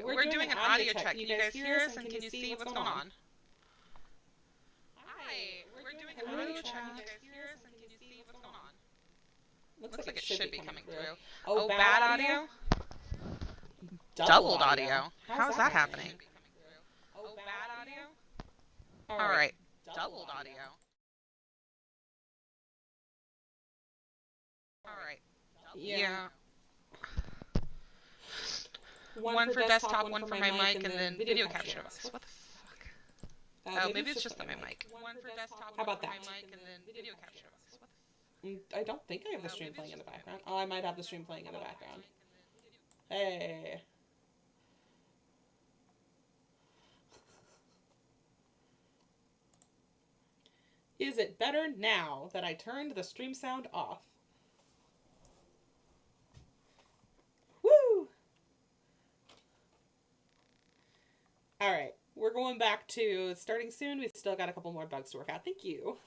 we're doing an audio check. Can you guys hear us and can you see what's going on? Hi, we're doing an audio check. Can you guys hear us and can you see what's going on? Looks like it should be coming through. Oh, bad audio? Doubled audio? How's that happening? Oh, bad audio? Alright, doubled audio. Alright, yeah. One for desktop, one for my mic, and then video capture device. What the fuck? Oh, maybe it's just my mic. One for desktop, how about that? My mic, and then video capture device. What the I don't think I have the stream playing in the background. Oh, I might have the stream playing in the background. Hey. Is it better now that I turned the stream sound off? Woo! Alright, we're going back to starting soon. We've still got a couple more bugs to work out. Thank you.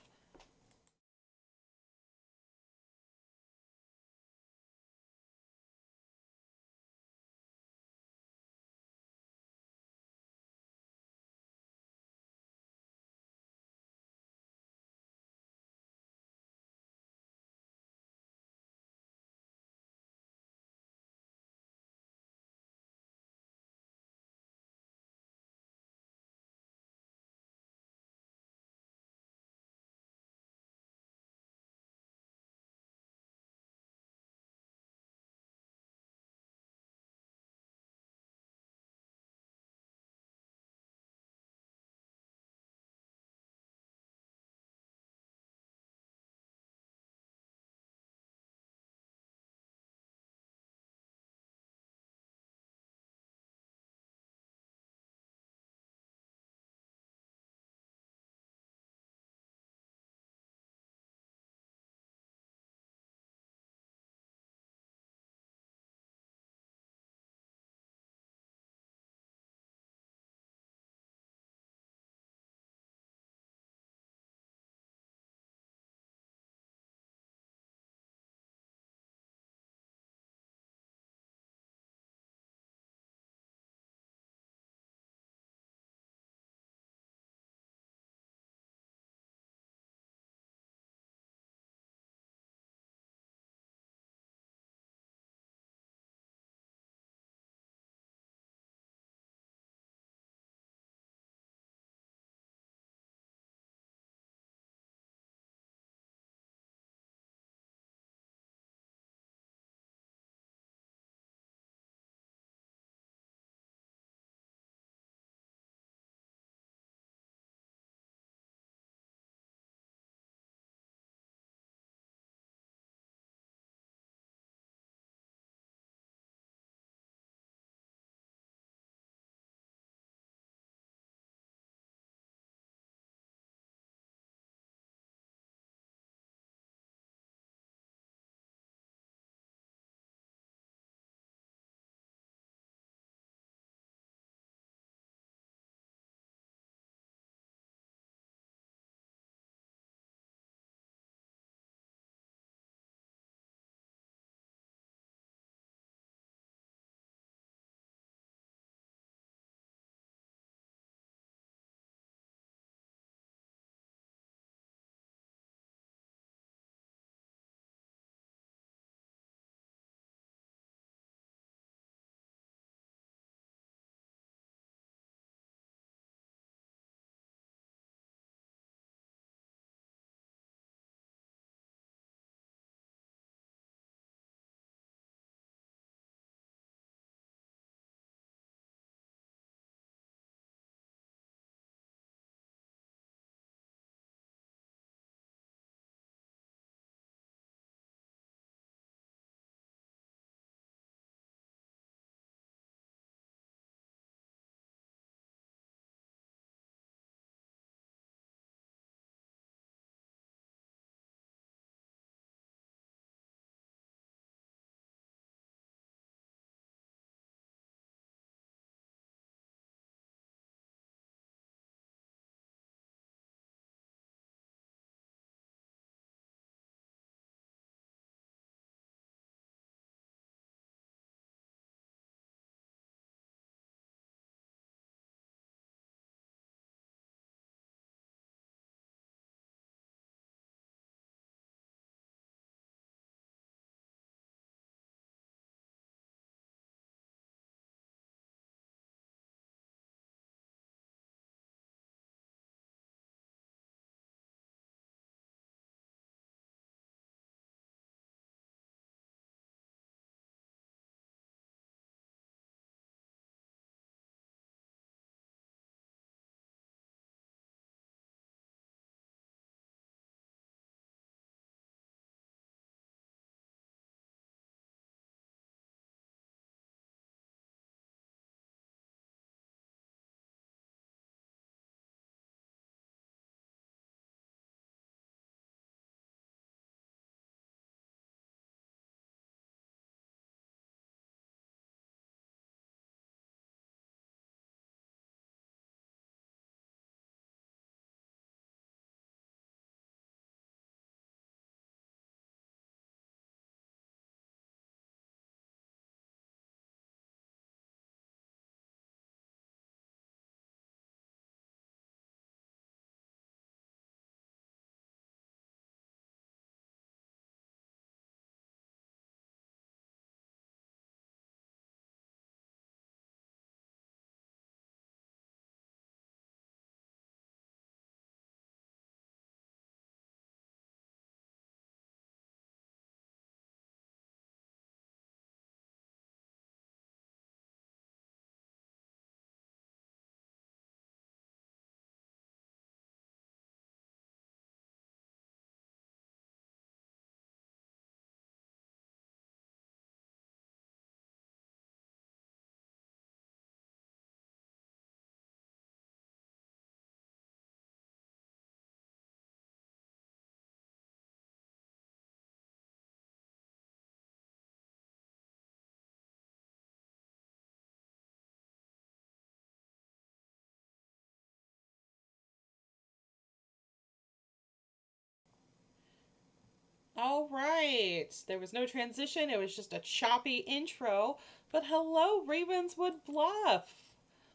All right. There was no transition. It was just a choppy intro. But hello, Ravenswood Bluff.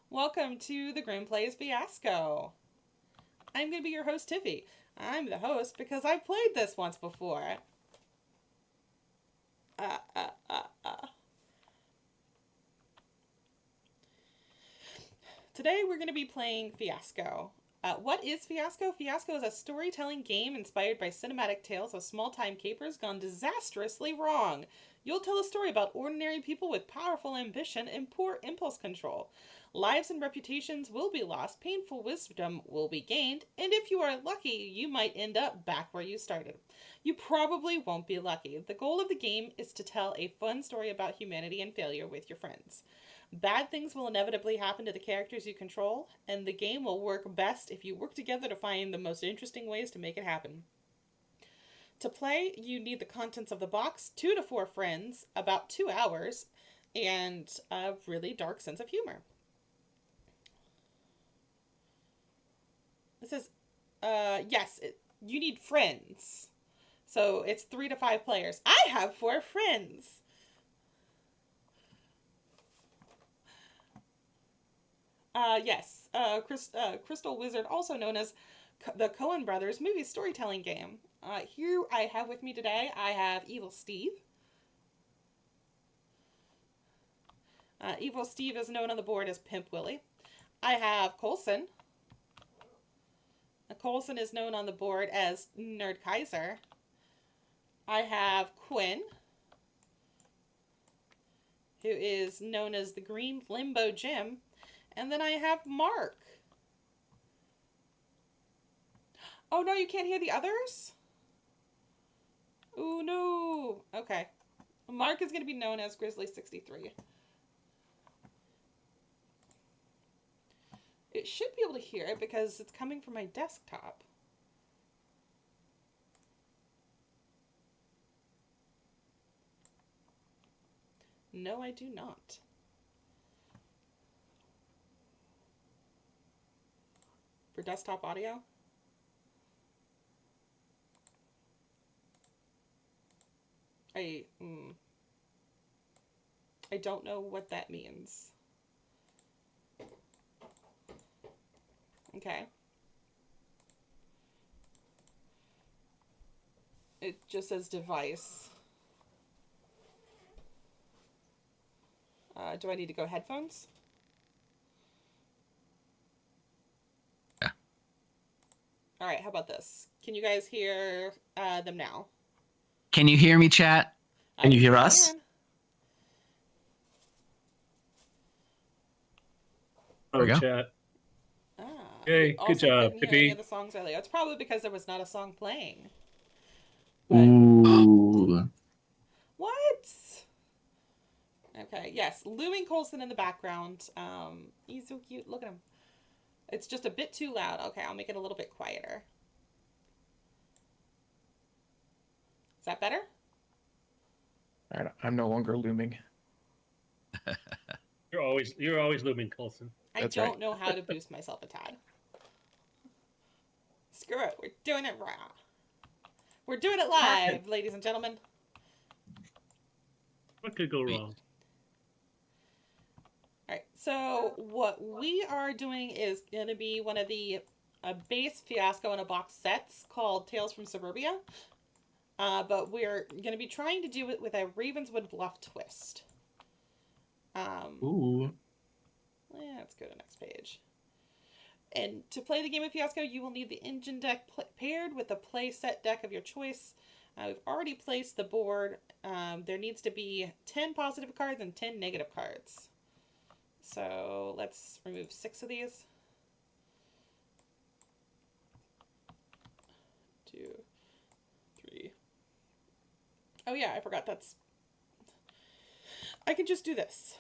Welcome to the Grim Plays Fiasco. I'm going to be your host, Tiffy. I'm the host because I've played this once before. Today we're going to be playing Fiasco. What is Fiasco? Fiasco is a storytelling game inspired by cinematic tales of small-time capers gone disastrously wrong. You'll tell a story about ordinary people with powerful ambition and poor impulse control. Lives and reputations will be lost, painful wisdom will be gained, and if you are lucky, you might end up back where you started. You probably won't be lucky. The goal of the game is to tell a fun story about humanity and failure with your friends. Bad things will inevitably happen to the characters you control, and the game will work best if you work together to find the most interesting ways to make it happen. To play, you need the contents of the box, 2 to 4 friends, about 2 hours, and a really dark sense of humor. It says, you need friends. So it's 3 to 5 players. I have 4 friends. Crystal Wizard, also known as the Coen Brothers movie storytelling game. Here I have with me today, I have Evil Steve. Evil Steve is known on the board as Pimp Willie. I have Coulson. Coulson is known on the board as Nerd Kaiser. I have Quinn, who is known as the Green Limbo Jim. And then I have Mark. Oh no, you can't hear the others? Oh no. Okay. Mark is going to be known as Grizzly63. It should be able to hear it because it's coming from my desktop. No, I do not. For desktop audio? I don't know what that means. Okay. It just says device. Do I need to go headphones? Yeah. All right, how about this? Can you guys hear them now? Can you hear me, chat? Can you hear us? There we go. Chat. Hey, good job, Tippy. The songs earlier. It's probably because there was not a song playing. But... Ooh. What? Okay, yes, looming Coulson in the background. He's so cute. Look at him. It's just a bit too loud. Okay, I'll make it a little bit quieter. Is that better? All right, I'm no longer looming. You're always looming, Coulson. I don't know how to boost myself a tad. Screw it. We're doing it raw. We're doing it live, ladies and gentlemen. What could go wrong? Alright, so what we are doing is going to be one of the base Fiasco in a Box sets called Tales from Suburbia. But we're going to be trying to do it with a Ravenswood Bluff twist. Ooh. Let's go to the next page. And to play the game of Fiasco, you will need the engine deck paired with the play set deck of your choice. We've already placed the board. There needs to be 10 positive cards and 10 negative cards. So let's remove 6 of these. 2, 3. Oh yeah, I forgot that's... I can just do this.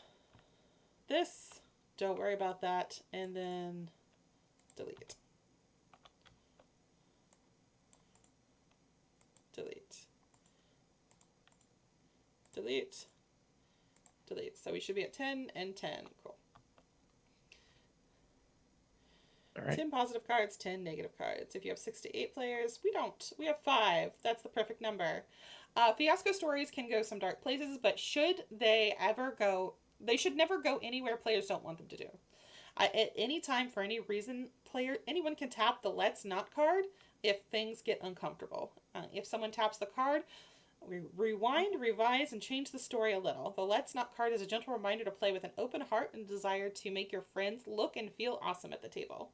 This, don't worry about that, and then delete. Delete. Delete. Delete. So we should be at 10 and 10. Cool. All right. 10 positive cards, 10 negative cards. If you have 6 to 8 players, we don't. We have 5. That's the perfect number. Fiasco stories can go some dark places, but should they ever go... They should never go anywhere players don't want them to do. At any time, for any reason, anyone can tap the Let's Not card if things get uncomfortable. If someone taps the card, we rewind, revise, and change the story a little. The Let's Not card is a gentle reminder to play with an open heart and desire to make your friends look and feel awesome at the table.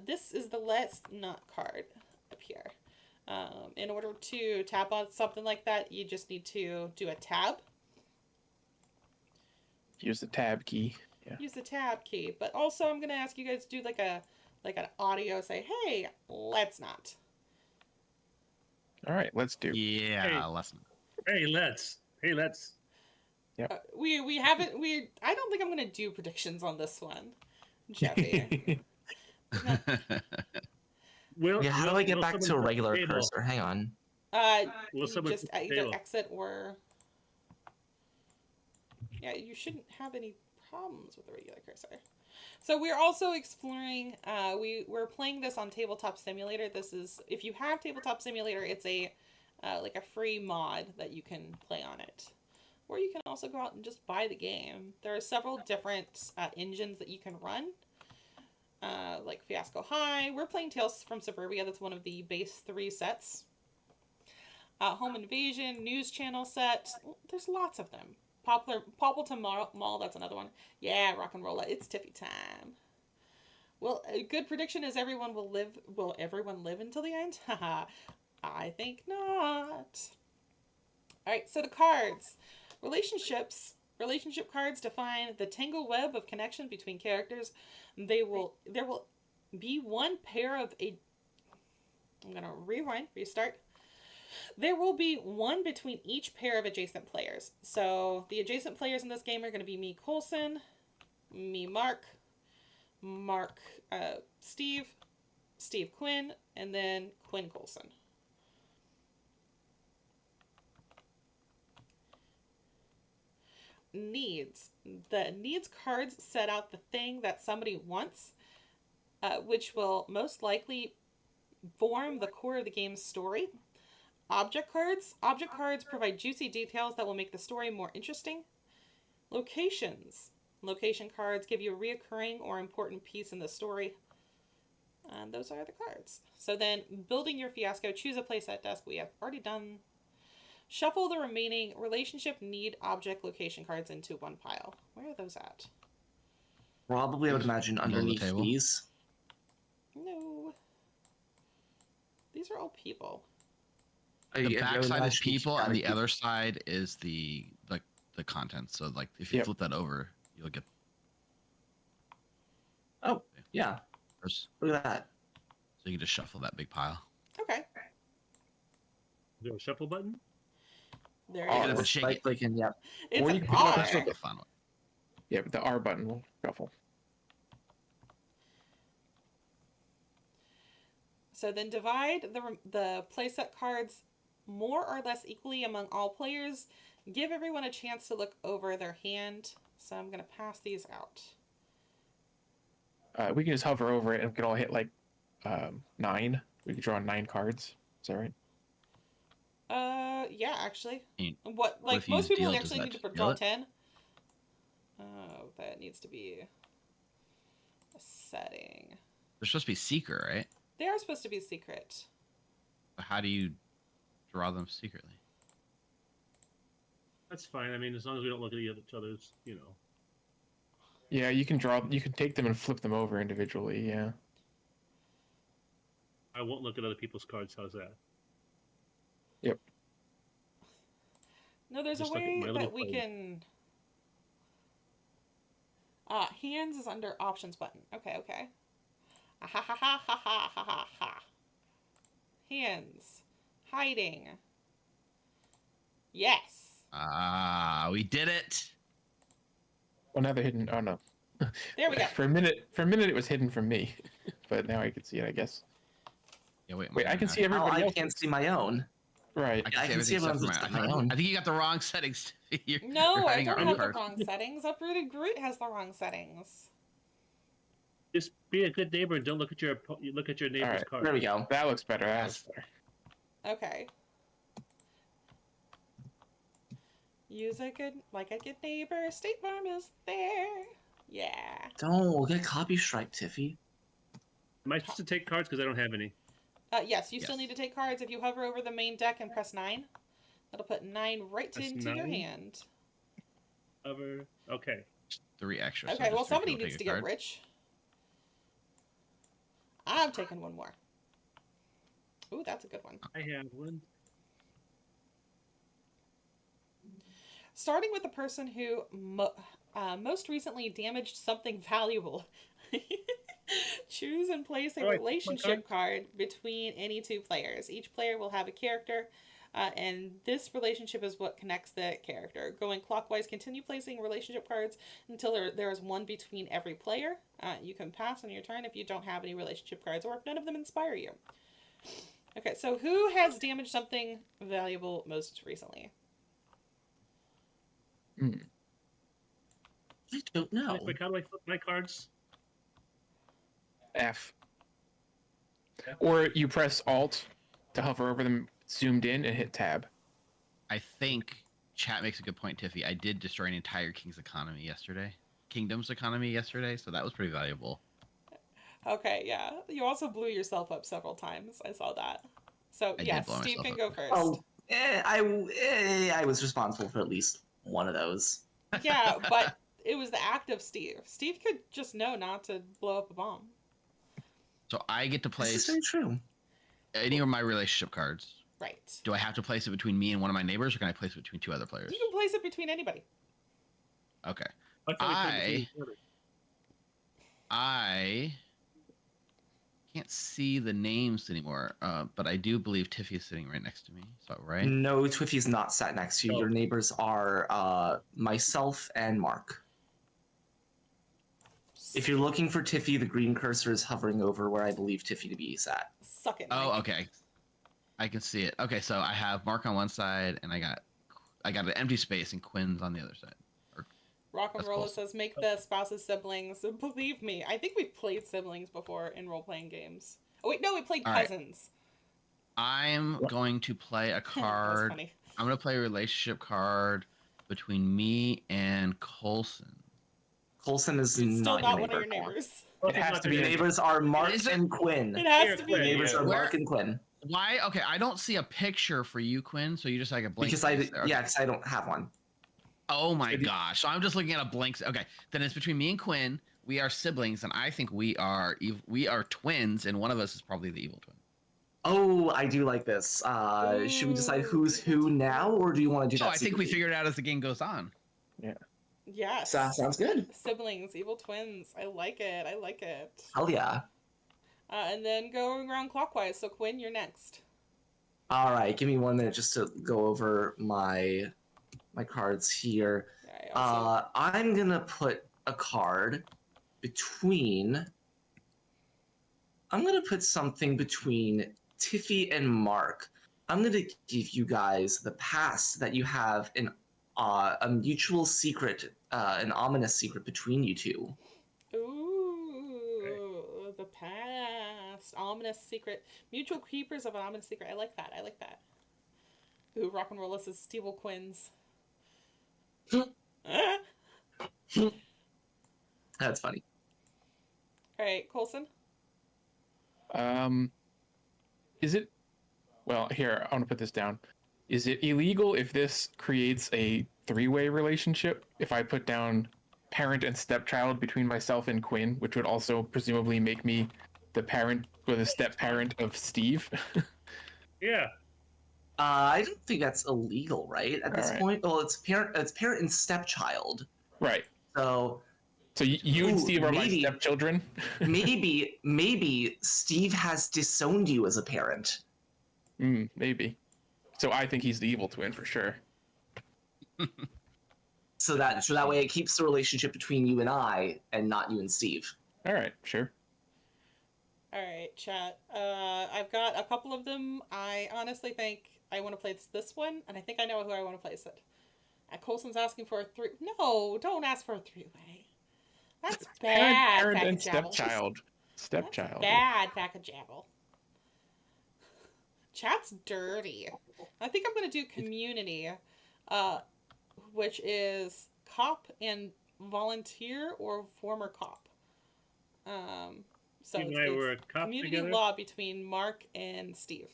This is the Let's Not card up here. In order to tap on something like that, you just need to do a tab. Use the tab key. Yeah. Use the tab key. But also, I'm going to ask you guys to do like an audio, say, hey, let's not. All right, let's do. Yeah, Hey. let's. Hey, let's. We haven't, I don't think I'm going to do predictions on this one, Jeffy. Yeah, how do I get back to a regular cursor? Hang on. You someone just put the either table? exit or... Yeah, you shouldn't have any problems with the regular cursor. So we're also exploring, we're playing this on Tabletop Simulator. This is, if you have Tabletop Simulator, it's a like a free mod that you can play on it. Or you can also go out and just buy the game. There are several different engines that you can run. Like Fiasco High. We're playing Tales from Suburbia. That's one of the base 3 sets. Home Invasion, News Channel set. There's lots of them. Poppleton Mall, that's another one. Yeah, rock and roll. It's Tiffy time. Well, a good prediction is everyone will live. Will everyone live until the end? Haha. I think not. Alright, so the cards. Relationship cards define the tangled web of connection between characters. There will be one pair of I'm gonna rewind, restart. There will be one between each pair of adjacent players. So the adjacent players in this game are going to be me, Coulson, me, Mark, Steve, Quinn, and then Quinn Coulson. Needs. The needs cards set out the thing that somebody wants, which will most likely form the core of the game's story. Object cards. Object cards provide juicy details that will make the story more interesting. Locations. Location cards give you a reoccurring or important piece in the story. And those are the cards. So then, building your Fiasco, choose a playset desk. We have already done. Shuffle the remaining relationship, need, object, location cards into one pile. Where are those at? Probably, I would imagine, underneath table. these. No. These are all people. The back side is imagine each people, and the category- other side is the content. So like, if you Yep. flip that over, you'll get. Oh, yeah. Those. Look at that. So you can just shuffle that big pile. Okay. Is there a shuffle button? There Oh, it but is. shake Right it. click and yep. It's Or an you can pick it up R. That's the fun one. Yeah, but the R button will shuffle. So then divide the playset cards more or less equally among all players. Give everyone a chance to look over their hand. So I'm going to pass these out. We can just hover over it and we can all hit like 9. We can draw 9 cards. Is that right? Yeah, actually. What Like if you most people deal, actually does need to that draw deal it? 10. Oh, that needs to be a setting. They're supposed to be secret, right? They are supposed to be secret. But how do you draw them secretly? That's fine. I mean, as long as we don't look at each other's, you know. Yeah, you can draw. You can take them and flip them over individually. Yeah. I won't look at other people's cards. How's that? Yep. No, there's Just a look at way my little that we phone. can... hands is under options button. Okay. Ah, ha ha ha ha ha ha ha ha. Hands. Hiding. Yes. We did it. Well, now they're hidden. Oh no. There we go. For a minute, it was hidden from me, but now I can see it. I guess. Yeah, wait. Wait, I can see Oh, everybody I else. can't see my own. Right. I can see everything everyone's except for except mine. my own. I think you got the wrong settings. No, you're I hiding don't our have own the cards. wrong settings. Uprooted Groot has the wrong settings. Just be a good neighbor and don't look at your neighbor's Alright, card. There we go. That looks better. That looks better. Okay. Use a good neighbor. State Farm is there. Yeah. Don't get copy strike, Tiffy. Am I supposed to take cards because I don't have any? Yes, you still Yes. need to take cards. If you hover over the main deck and press 9, that'll put 9 right Press into your 9? hand. Cover. Okay. Just 3 extra. Okay, so well, just 3 somebody people needs take to a get card. rich. I'm taking one more. Ooh, that's a good one. I have one. Starting with the person who most recently damaged something valuable. Choose and place a Alright, relationship card between any 2 players. Each player will have a character, and this relationship is what connects the character. Going clockwise, continue placing relationship cards until there is one between every player. You can pass on your turn if you don't have any relationship cards or if none of them inspire you. Okay, so who has damaged something valuable most recently? I don't know. Wait, how do I flip my cards? F. Or you press Alt to hover over them zoomed in and hit Tab. I think chat makes a good point, Tiffy. I did destroy an entire Kingdom's economy yesterday, so that was pretty valuable. Okay, yeah. You also blew yourself up several times. I saw that. So, I did yes, blow Steve myself can up. go first. Oh, I was responsible for at least one of those. Yeah, but it was the act of Steve. Steve could just know not to blow up a bomb. So I get to This is place very true. any of my relationship cards. Right. Do I have to place it between me and one of my neighbors, or can I place it between 2 other players? You can place it between anybody. Okay. I thought we played between each other. I can't see the names anymore, but I do believe Tiffy is sitting right next to me. So right? No, Twiffy's not sat next to you. Oh. Your neighbors are myself and Mark. If you're looking for Tiffy, the green cursor is hovering over where I believe Tiffy to be sat. Suck it, Oh, Mike. okay. I can see it. Okay, so I have Mark on one side, and I got an empty space, and Quinn's on the other side. Rock and That's Rolla close. says, make the spouses siblings. Believe me, I think we've played siblings before in role-playing games. Oh, wait, no, we played All right. cousins. I'm going to play a That was card. funny. I'm going to play a relationship card between me and Colson. Colson is It's still not not your one of neighbor. your neighbors. It has to be Your an neighbors are Mark Is it- and Quinn. It has Here, to be. Quinn. Neighbors are Where- Mark and Quinn. Why? Okay, I don't see a picture for you, Quinn, so you just like a blank Because space there. Okay. because I don't have one. Oh my gosh. So I'm just looking at a blank. Okay, then it's between me and Quinn. We are siblings, and I think we are twins, and one of us is probably the evil twin. Oh, I do like this. Should we decide who's who now, or do you want to do that? Oh, I think we secretly? figured it out as the game goes on. Yes. Sounds good. Siblings, evil twins. I like it. I like it. Hell yeah. And then going around clockwise. So, Quinn, you're next. All right, give me 1 minute just to go over my cards here. I also... I'm gonna put a card between. I'm gonna put something between Tiffy and Mark. I'm gonna give you guys the pass that you have a mutual secret, an ominous secret between you two. Ooh, the past. Ominous secret. Mutual keepers of an ominous secret. I like that. I like that. Ooh, Rock and Rolla says Steve Quinns. That's funny. Alright, Colson? Is it? Well, here I want to put this down. Is it illegal if this creates a 3-way relationship? If I put down parent and stepchild between myself and Quinn, which would also presumably make me the parent or the step parent of Steve. Yeah. I don't think that's illegal, right? At this Alright. point, well, it's parent and stepchild. Right. So So you and Ooh, Steve are maybe. my stepchildren. maybe Steve has disowned you as a parent. Maybe. So I think he's the evil twin for sure. So that way it keeps the relationship between you and I, and not you and Steve. All right, sure. Alright, chat. I've got a couple of them. I honestly think I want to place this one, and I think I know who I want to place it. Colson's asking for a 3... No, don't ask for a 3-way. That's bad, Parent and Packajabble. stepchild. Stepchild. Bad, Packajabble. Chat's dirty. I think I'm going to do community, which is cop and volunteer or former cop. So You and I were a cop community together? law between Mark and Steve.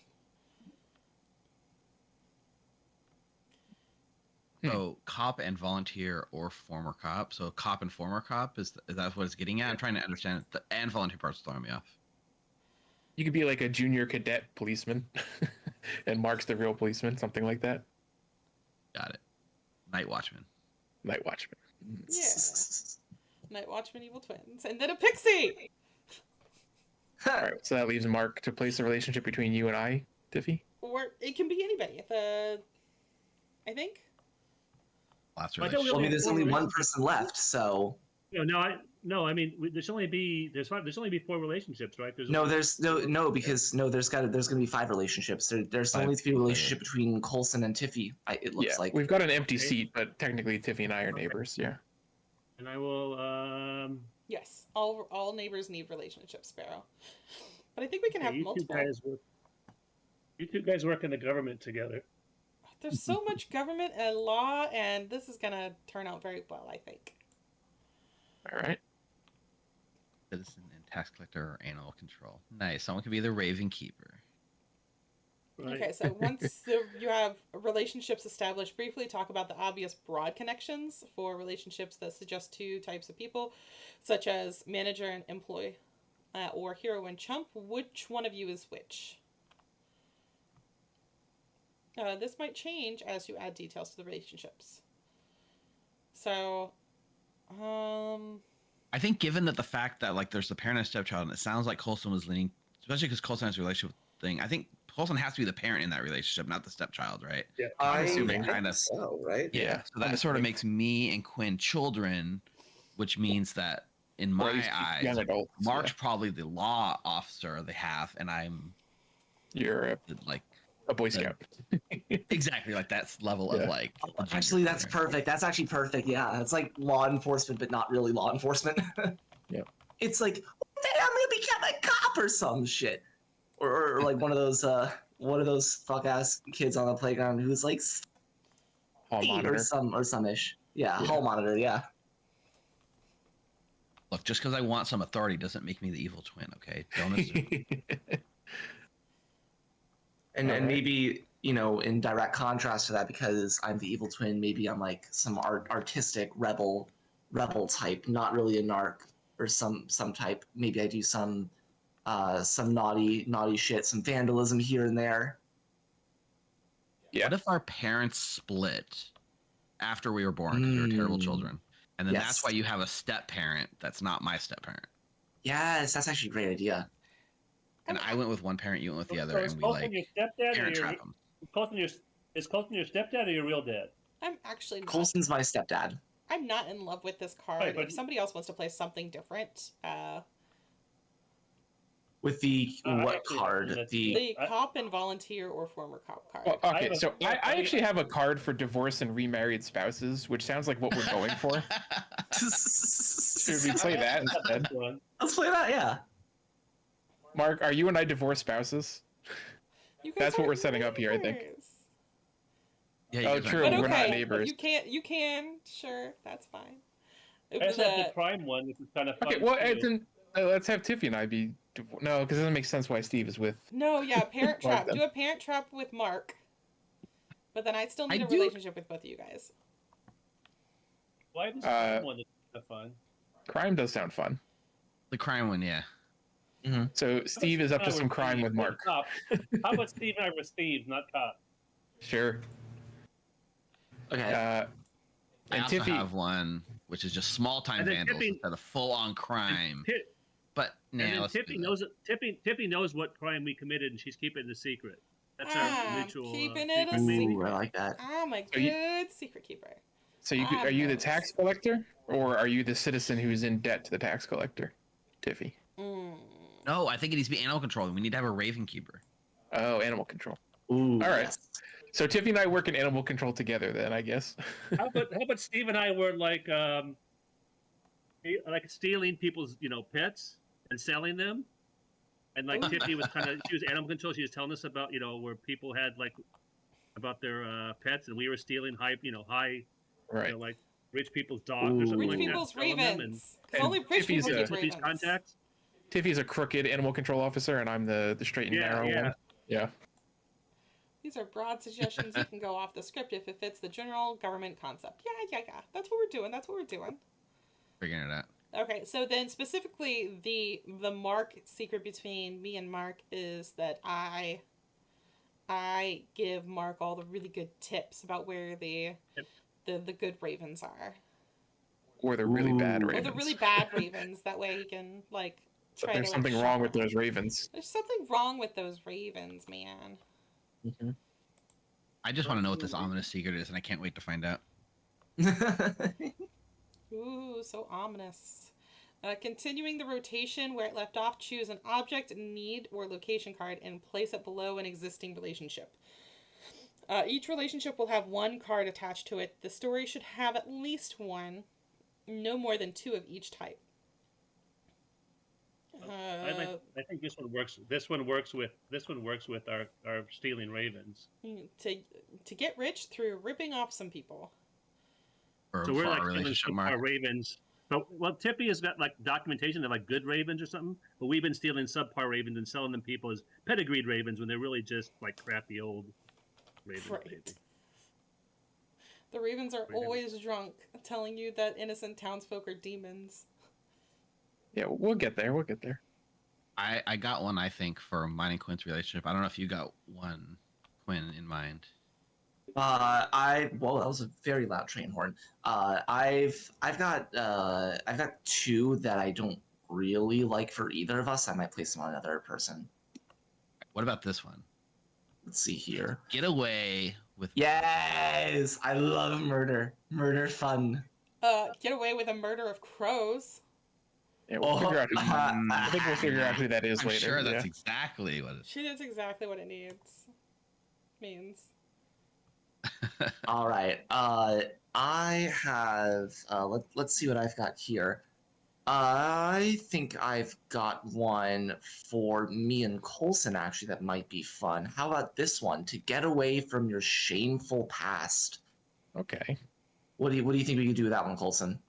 So cop and volunteer or former cop. So cop and former cop is that what it's getting at? I'm trying to understand it. And volunteer part's throwing me off. You could be like a junior cadet policeman, and Mark's the real policeman, something like that. Got it. Night Watchman. Night Watchman. Yeah. Night Watchman, Evil Twins, and then a pixie. All right, so that leaves Mark to place the relationship between you and I, Tiffy. Or it can be anybody. I think. Last I don't relationship. Well, I mean, there's only one Relationship. person left, so I mean, there's only be 4 relationships, right? there's gonna be 5 relationships. There's Five. only 3 relationship between Coulson and Tiffy. It looks Yeah, like. we've got an empty Okay. seat, but technically Tiffy and I are neighbors. Yeah. And I will. Yes, all neighbors need relationships, Sparrow. But I think we can have You multiple. two guys work in the government together. There's so much government and law, and this is gonna turn out very well, I think. All right. Citizen and tax collector or animal control. Nice. Someone could be the Raven Keeper. Right? Okay, so once you have relationships established, briefly talk about the obvious broad connections for relationships that suggest 2 types of people, such as manager and employee, or hero and chump. Which one of you is which? This might change as you add details to the relationships. So, I think given that the fact that like there's the parent and stepchild, and it sounds like Coulson was leaning, especially because Coulson has a relationship thing. I think Coulson has to be the parent in that relationship, not the stepchild, right? Yeah. I'm I assuming think kind of. so, right? Yeah. So that sort of makes me and Quinn children, which means that in Or my at least eyes, young adults. Mark's probably the law officer they have, and I'm You're like a Boy Scout. exactly like that level of Yeah. like. the gender Actually, that's queer. perfect. That's actually perfect. Yeah, it's like law enforcement, but not really law enforcement. Yep. It's like, I'm gonna become a cop or some shit, or like one of those fuck ass kids on the playground who's like Hall 8 monitor. or some ish. Yeah, Yeah. hall monitor. Yeah. Look, just because I want some authority doesn't make me the evil twin. Okay, don't assume. And Alright. maybe, in direct contrast to that, because I'm the evil twin, maybe I'm like some artistic rebel type, not really a narc or some type. Maybe I do some naughty shit, some vandalism here and there. Yeah. What if our parents split after we were born because we were terrible children, and then Yes. that's why you have a step parent that's not my step parent, Yes, that's actually a great idea. and I went with one parent, you went with the So other, is and we Coulson like your stepdad or parent your trap them. is Coulson your stepdad or your real dad? I'm actually not. Coulson's my stepdad. I'm not in love with this card. Right, but- If somebody else wants to play something different, With the what actually, card? that's- The the I- cop and volunteer or former cop card. Well, I okay, have a- so I actually have a card for divorce and remarried spouses, which sounds like what we're going for. Should we play that instead? That's one. Let's play that. Yeah. Mark, are you and I divorced spouses? You guys That's what are we're setting up here, I think. neighbors. Yeah, you Oh, guys true. aren't- But We're not okay, neighbors. You can, sure, that's fine. I just have The- the crime one, which is kind of fun. Okay, well, too. then let's have Tiffy and I be. No, because it doesn't make sense why Steve is with. No, yeah, Parent Well Trap. done. Do a Parent Trap with Mark. But then I still need I a do- relationship with both of you guys. Why this uh, crime one is kind of fun? Crime does sound fun. the crime one, yeah. So Steve is up to some crime with Mark. Cop. How about Steve and I were Steve, not cop? Sure. Okay. I And also Tiffy. have one which is just small time And then vandals Tiffy- instead of full on crime. Ti- But And nah, then let's do Tippy that. knows it. Tippy knows what crime we committed, and she's keeping it a secret. That's our mutual. Keeping it a secret. secret. Ooh, I like that. I'm a So you- good secret keeper. So are you the tax collector, or are you the citizen who's in debt to the tax collector, Tiffy? Mm. No, I think it needs to be animal control. We need to have a raven keeper. Oh, animal control. Ooh. All right. yes. So Tiffy and I work in animal control together, then I guess. How about Steve and I were like like stealing people's pets and selling them. And like Tiffany was she was animal control. She was telling us about where people had like about their pets, and we were stealing high Right. like rich people's dogs or something Rich like people's that. Selling them ravens. And Only rich Tiffy's people a- get Tiffany's ravens. contacts. Tiffy's a crooked animal control officer, and I'm the straight and narrow one. Yeah. These are broad suggestions. You can go off the script if it fits the general government concept. Yeah. That's what we're doing. Figuring it out. Okay, so then specifically the Mark secret between me and Mark is that I give Mark all the really good tips about where the good ravens are. Or the really bad Ooh. Or ravens. the really bad ravens. That way he can like But try there's to something like, wrong shop with them. those ravens. There's something wrong with those ravens, man. Mm-hmm. I just want to know what this ominous secret is, and I can't wait to find out. Ooh, so ominous. Continuing the rotation where it left off, choose an object, need, or location card and place it below an existing relationship. Each relationship will have one card attached to it. The story should have at least one, no more than 2 of each type. I think this one works. This one works with our stealing ravens. To get rich through ripping off some people. Or So we're for like our stealing relationship, some of Mark. our ravens. But Tippy has got like documentation of like good ravens or something. But we've been stealing subpar ravens and selling them people as pedigreed ravens when they're really just like crappy old ravens. Right. Maybe. The ravens are Ravens. always drunk, telling you that innocent townsfolk are demons. Yeah, we'll get there. We'll get there. I got one, I think, for mine and Quinn's relationship. I don't know if you got one, Quinn, in mind. Well, that was a very loud train horn. I've got 2 that I don't really like for either of us. I might place them on another person. What about this one? Let's see here. Get away with. Yes, I love murder. Murder fun. Get away with a murder of crows. Yeah, we'll figure out. I think we'll figure out who that is I'm later. sure that's yeah. exactly what it That's exactly what it means. All right. I have. Let's see what I've got here. I think I've got one for me and Coulson actually that might be fun. How about this one? To get away from your shameful past. Okay. What do you think we could do with that one, Coulson?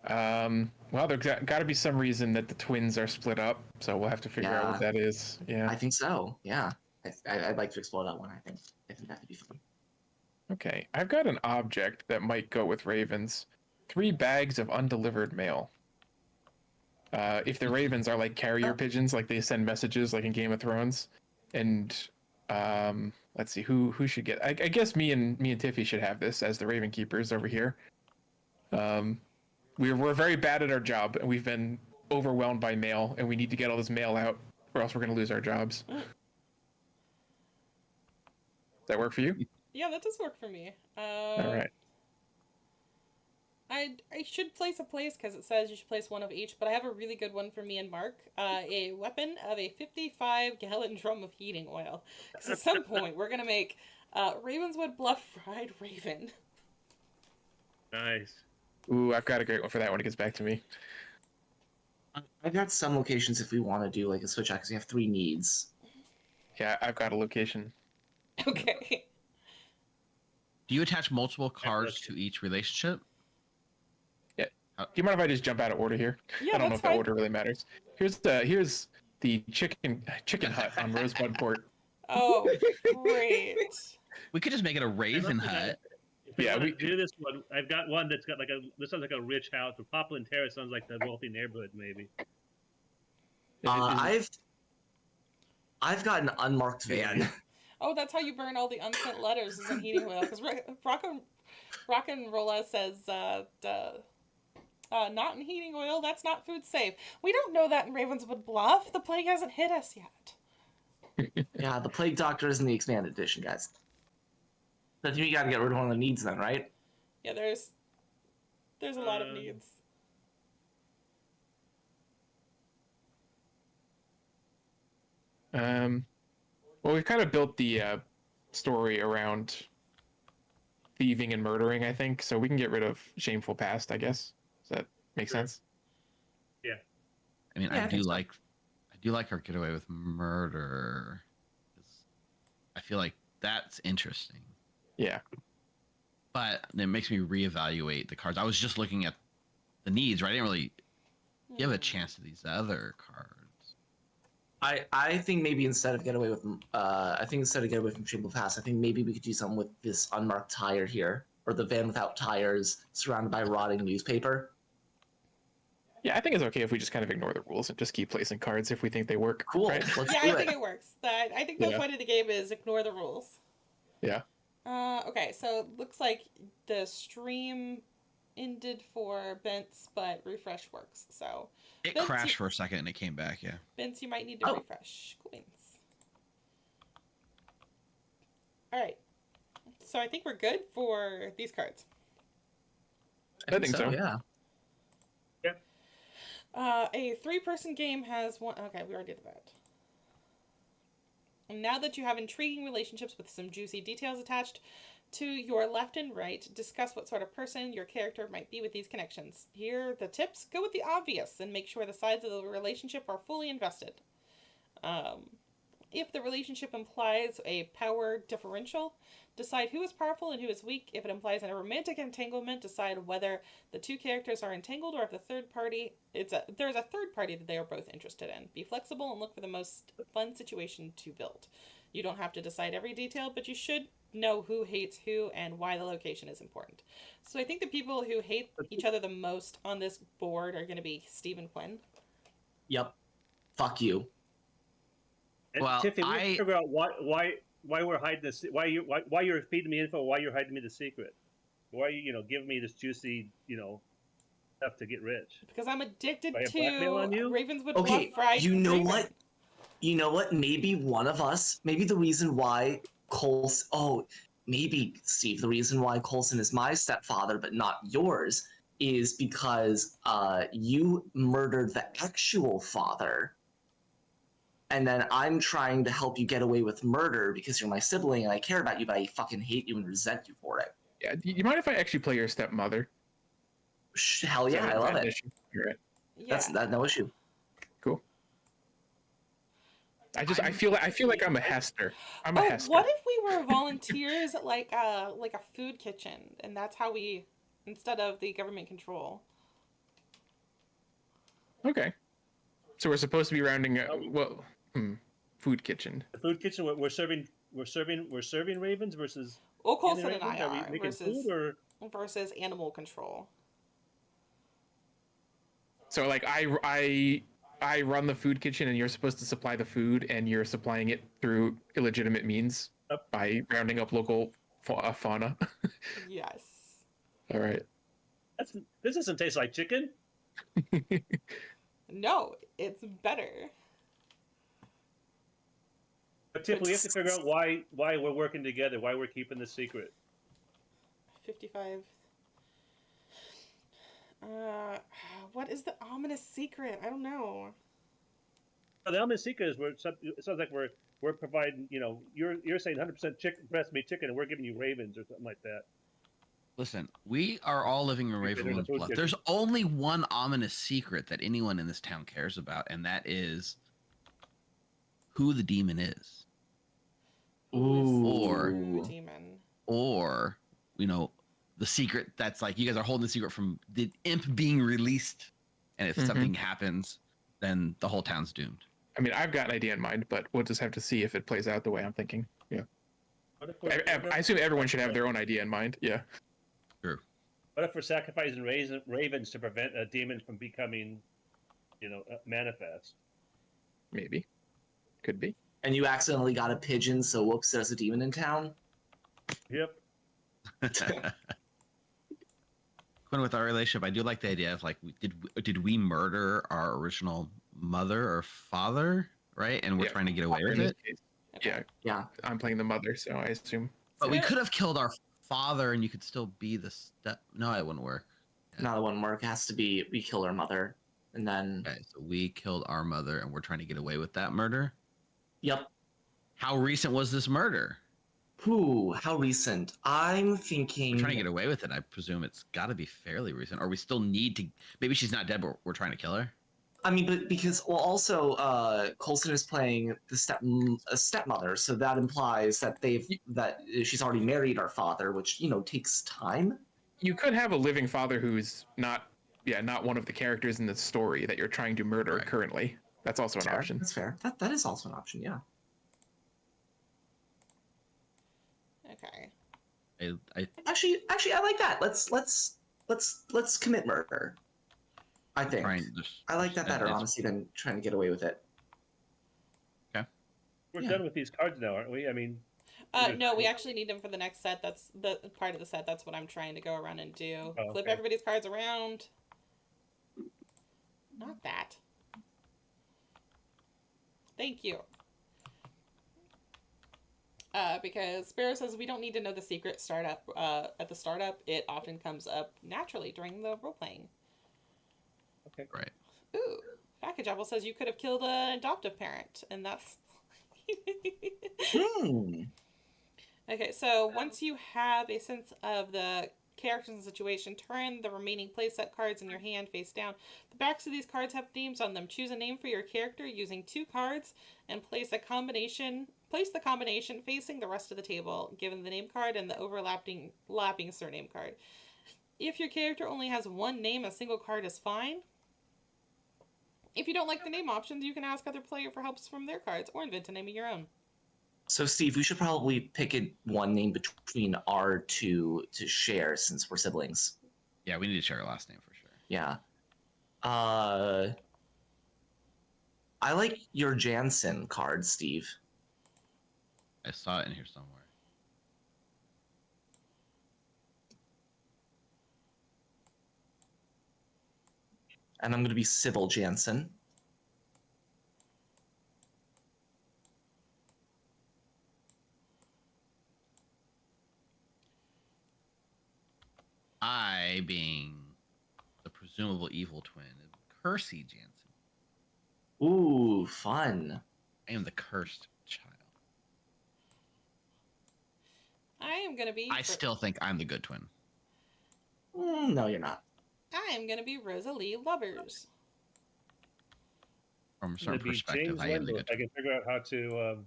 Well, there's got to be some reason that the twins are split up, so we'll have to figure out what that is. Yeah. I think so. Yeah. I'd like to explore that one. I think that could be fun. Okay. I've got an object that might go with ravens. 3 bags of undelivered mail. If the ravens are like carrier pigeons, like they send messages, like in Game of Thrones, and let's see who should get. I guess me and Tiffy should have this as the raven keepers over here. We're very bad at our job, and we've been overwhelmed by mail, and we need to get all this mail out, or else we're going to lose our jobs. Does that work for you? Yeah, that does work for me. All right. I should place a place because it says you should place one of each, but I have a really good one for me and Mark. A weapon of a 55-gallon drum of heating oil. Because at some point, we're going to make Ravenswood Bluff Fried Raven. Nice. Ooh, I've got a great one for that when it gets back to me. I've got some locations if we want to do like a switch out because we have 3 needs. Yeah, I've got a location. Okay. Do you attach multiple cards to each relationship? Yeah. Do you mind if I just jump out of order here? Yeah, I don't know that's if that fine. order really matters. Here's the chicken hut on Rosebud Court. Oh, great. We could just make it a raven hut. Yeah, we do this one. I've got one that's got this sounds like a rich house. The Poplin Terrace sounds like the wealthy neighborhood, maybe. I've got an unmarked van. Oh, that's how you burn all the unsent letters is in heating oil. Because Rock and Rolla says, not in heating oil, that's not food safe. We don't know that in Ravenswood Bluff. The plague hasn't hit us yet. Yeah, the Plague Doctor is in the expanded edition, guys. So you gotta get rid of one of the needs then, right? Yeah, there's a lot of needs. Well, we've kind of built the story around thieving and murdering, I think, so we can get rid of shameful past, I guess. Does that Makes Sure. sense. I mean, Yeah, I I think so. do like our getaway with murder. 'Cause I feel like that's interesting, Yeah. but it makes me reevaluate the cards. I was just looking at the needs, right? I didn't really give a chance to these other cards. I think maybe instead of getaway with from Trimble Pass, I think maybe we could do something with this unmarked tire here, or the van without tires surrounded by rotting newspaper. Yeah, I think it's okay if we just kind of ignore the rules and just keep placing cards if we think they work. Cool. Right? Let's Yeah, do I think it. it works. I think the Yeah. point of the game is ignore the rules. Yeah. Okay, so it looks like the stream ended for Bence, but refresh works. So, It Vince, crashed you- for a second and it came back. Yeah. Bence, you might need to Oh. refresh. Cool beans. All right. So I think we're good for these cards. I think so. Yeah. A 3-person game has one. Okay, we already did that. And now that you have intriguing relationships with some juicy details attached to your left and right, discuss what sort of person your character might be with these connections. Here are the tips. Go with the obvious and make sure the sides of the relationship are fully invested. If the relationship implies a power differential, decide who is powerful and who is weak. If it implies a romantic entanglement, decide whether the two characters are entangled or if there's a third party that they are both interested in. Be flexible and look for the most fun situation to build. You don't have to decide every detail, but you should know who hates who and why the location is important. So I think the people who hate each other the most on this board are going to be Steve and Quinn. Yep. Fuck you. And Well, Tiffany, we have to figure out why we're hiding this. Why you're feeding me info? Why you're hiding me the secret? Why are you giving me this juicy stuff to get rich? Because I'm addicted Do I have blackmail on to you? Ravenswood Okay, Bluff fried you know Raven. what? You know what? Maybe one of us, maybe the reason why maybe Steve, the reason why Coulson is my stepfather but not yours is because you murdered the actual father. And then I'm trying to help you get away with murder because you're my sibling and I care about you, but I fucking hate you and resent you for it. Yeah. You mind if I actually play your stepmother? Hell yeah, I love it. You're right. Yeah. That's no issue. Cool. I feel like I'm a Hester. I'm a Hester. What if we were volunteers at like a food kitchen, and that's how we, instead of the government control. Okay. So we're supposed to be rounding. Food kitchen. The food kitchen. We're serving ravens versus. Well, Coulson and ravens? I Are we are making food or? versus animal control. So like I run the food kitchen and you're supposed to supply the food and you're supplying it through illegitimate means by rounding up local fauna. Yes. All right. This doesn't taste like chicken. No, it's better. But Tiff, we have to figure out why we're working together, why we're keeping this secret. 55. What is the ominous secret? I don't know. The ominous secret is it sounds like we're providing. You're saying 100% breast meat chicken, and we're giving you ravens or something like that. Listen, we are all living in Ravenwood Bluff. There's only one ominous secret that anyone in this town cares about, and that is who the demon is. Ooh. Demon. Or, the secret that's like you guys are holding the secret from the imp being released, and if something happens, then the whole town's doomed. I mean, I've got an idea in mind, but we'll just have to see if it plays out the way I'm thinking. Yeah. I assume everyone should have their own idea in mind. Yeah. True. What if we're sacrificing ravens to prevent a demon from becoming, manifest? Maybe. Could be. And you accidentally got a pigeon, so whoops, there's a demon in town. Yep. Quinn, with our relationship, I do like the idea of like, did we murder our original mother or father, right? And we're trying to get away with it. Yeah. Yeah. I'm playing the mother, so I assume. But we could have killed our father, and you could still be the step. No, it wouldn't work. Not the one work. It has to be we kill our mother, and then. Okay, so we killed our mother, and we're trying to get away with that murder. Yep. How recent was this murder? Ooh, how recent? I'm We're thinking. trying to get away with it. I presume it's got to be fairly recent, or we still need to. Maybe she's not dead, but we're trying to kill her. I mean, but because also Coulson is playing a stepmother, so that implies that that she's already married our father, which takes time. You could have a living father who's not one of the characters in the story that you're trying to murder Right. currently. That's also an option. That's fair. That is also an option. Yeah. Okay. Actually, I like that. Let's commit murder. I think I like that better, honestly, than trying to get away with it. Okay. We're done with these cards now, aren't we? I mean. No, we actually need them for the next set. That's the part of the set. That's what I'm trying to go around and do. Oh, Flip okay. everybody's cards around. Not that. Thank you. Because Sparrow says we don't need to know the secret startup at the startup. It often comes up naturally during the role playing. Okay. Right. Ooh, Package Apple says you could have killed an adoptive parent, and that's. Okay, so once you have a sense of the characters and situation, turn the remaining playset cards in your hand face down. The backs of these cards have names on them. Choose a name for your character using 2 cards and place the combination facing the rest of the table, given the name card and the overlapping surname card. If your character only has 1 name, a single card is fine. If you don't like the name options, you can ask other player for helps from their cards or invent a name of your own. So, Steve, we should probably pick one name between our two to share since we're siblings. Yeah, we need to share our last name for sure. Yeah. I like your Jansen card, Steve. I saw it in here somewhere. And I'm going to be Sybil Jansen. I, being the presumable evil twin, Kersey Jansen. Ooh, fun. I am the cursed child. I am going to be... I still think I'm the good twin. No, you're not. I am going to be Rosalie Lubbers. From a certain perspective, James I am the good I twin. can figure out how to...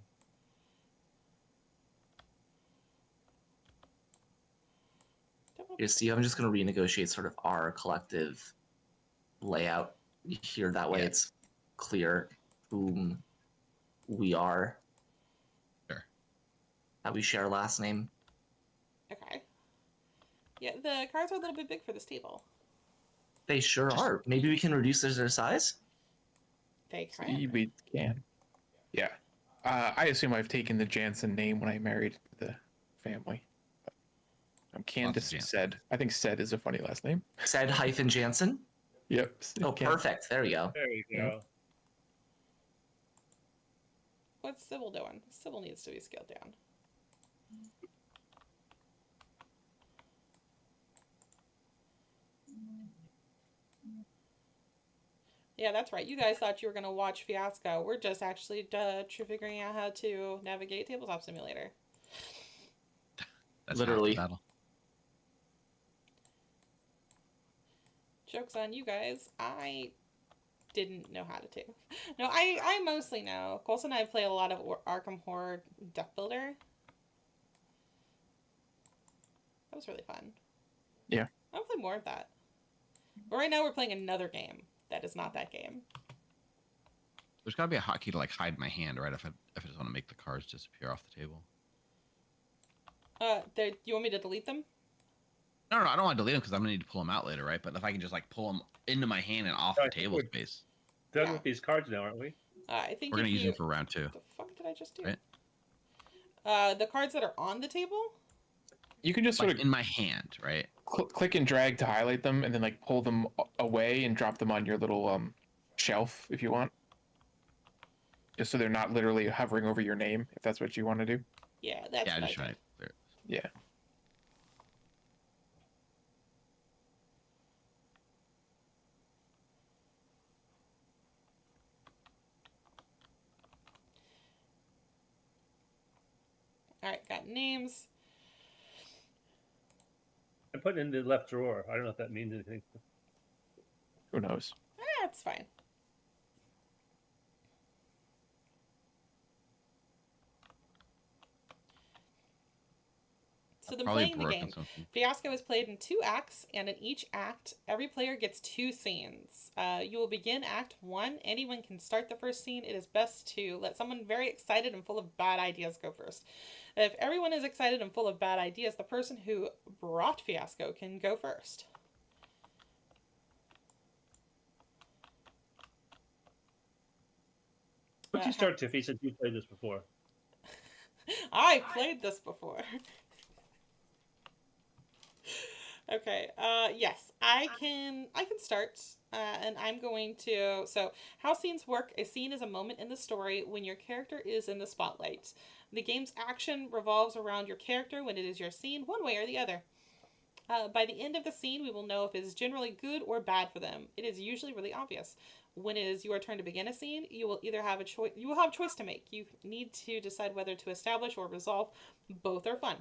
Yeah, Steve, I'm just going to renegotiate sort of our collective layout here. That way it's clear whom we are. Sure. That we share last name. Okay. Yeah, the cards are a little bit big for this table. They sure are. Maybe we can reduce their size? They can. We can. Yeah. I assume I've taken the Jansen name when I married the family. I'm Candace Said. I think Said is a funny last name. Said-Jansen? Yep. Oh, perfect. There we go. There you go. Yeah. What's Sybil doing? Sybil needs to be scaled down. Yeah, that's right. You guys thought you were going to watch Fiasco. We're just actually figuring out how to navigate Tabletop Simulator. That's Literally. half the battle. Joke's on you guys. I didn't know how to do. No, I mostly know. Colson and I play a lot of Arkham Horror Deck Builder. That was really fun. Yeah. I'll play more of that. But right now we're playing another game that is not that game. There's got to be a hotkey to like hide my hand, right? If I just want to make the cards disappear off the table. You want me to delete them? No, I don't want to delete them because I'm gonna need to pull them out later, right? But if I can just like pull them into my hand and off the table space, Done with these cards now, aren't we? I think we're gonna use them for round 2. What the fuck did I just do? Right. The cards that are on the table? You can just Like sort of in my hand, right? click and drag to highlight them, and then like pull them away and drop them on your little shelf if you want. Just so they're not literally hovering over your name, if that's what you want to do. Yeah, that's Yeah, what I'm just I trying did. to clear it. Yeah. All right, got names. I put it in the left drawer. I don't know if that means anything. Who knows? That's fine. So then Probably playing the broken game. something. Fiasco is played in 2 acts, and in each act, every player gets 2 scenes. You will begin Act 1. Anyone can start the first scene. It is best to let someone very excited and full of bad ideas go first. If everyone is excited and full of bad ideas, the person who brought Fiasco can go first. Would you start, Tiffy, since you played this before? I played this before. Okay, yes, I can start, and I'm going to, so how scenes work: a scene is a moment in the story when your character is in the spotlight. The game's action revolves around your character when it is your scene, one way or the other. By the end of the scene, we will know if it is generally good or bad for them. It is usually really obvious. When it is your turn to begin a scene, you will either have a choice. You will have a choice to make. You need to decide whether to establish or resolve. Both are fun.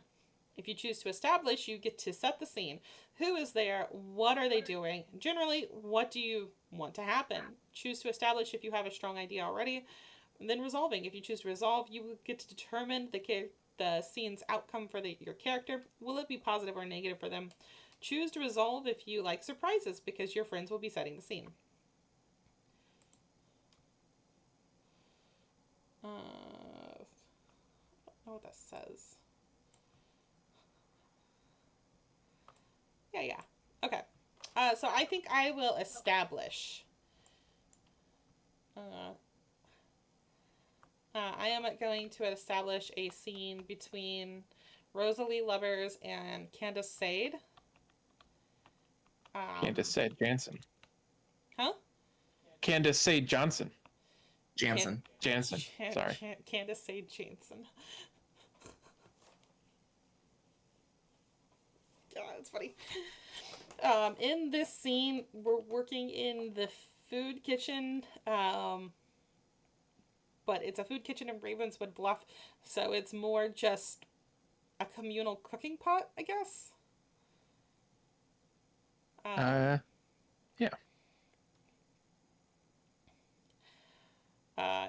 If you choose to establish, you get to set the scene. Who is there? What are they doing? Generally, what do you want to happen? Choose to establish if you have a strong idea already. And then resolving. If you choose to resolve, you will get to determine the scene's outcome for your character. Will it be positive or negative for them? Choose to resolve if you like surprises, because your friends will be setting the scene. I don't know what that says. Yeah. Okay. So I think I will establish. I am going to establish a scene between Rosalie Lovers and Candace Sade. Candace Sade Jansen. Huh? Candace Sade Johnson. Jansen. Jansen. Sorry. Candace Sade Jansen. God, that's funny. In this scene, we're working in the food kitchen, but it's a food kitchen in Ravenswood Bluff, so it's more just a communal cooking pot, I guess. Yeah.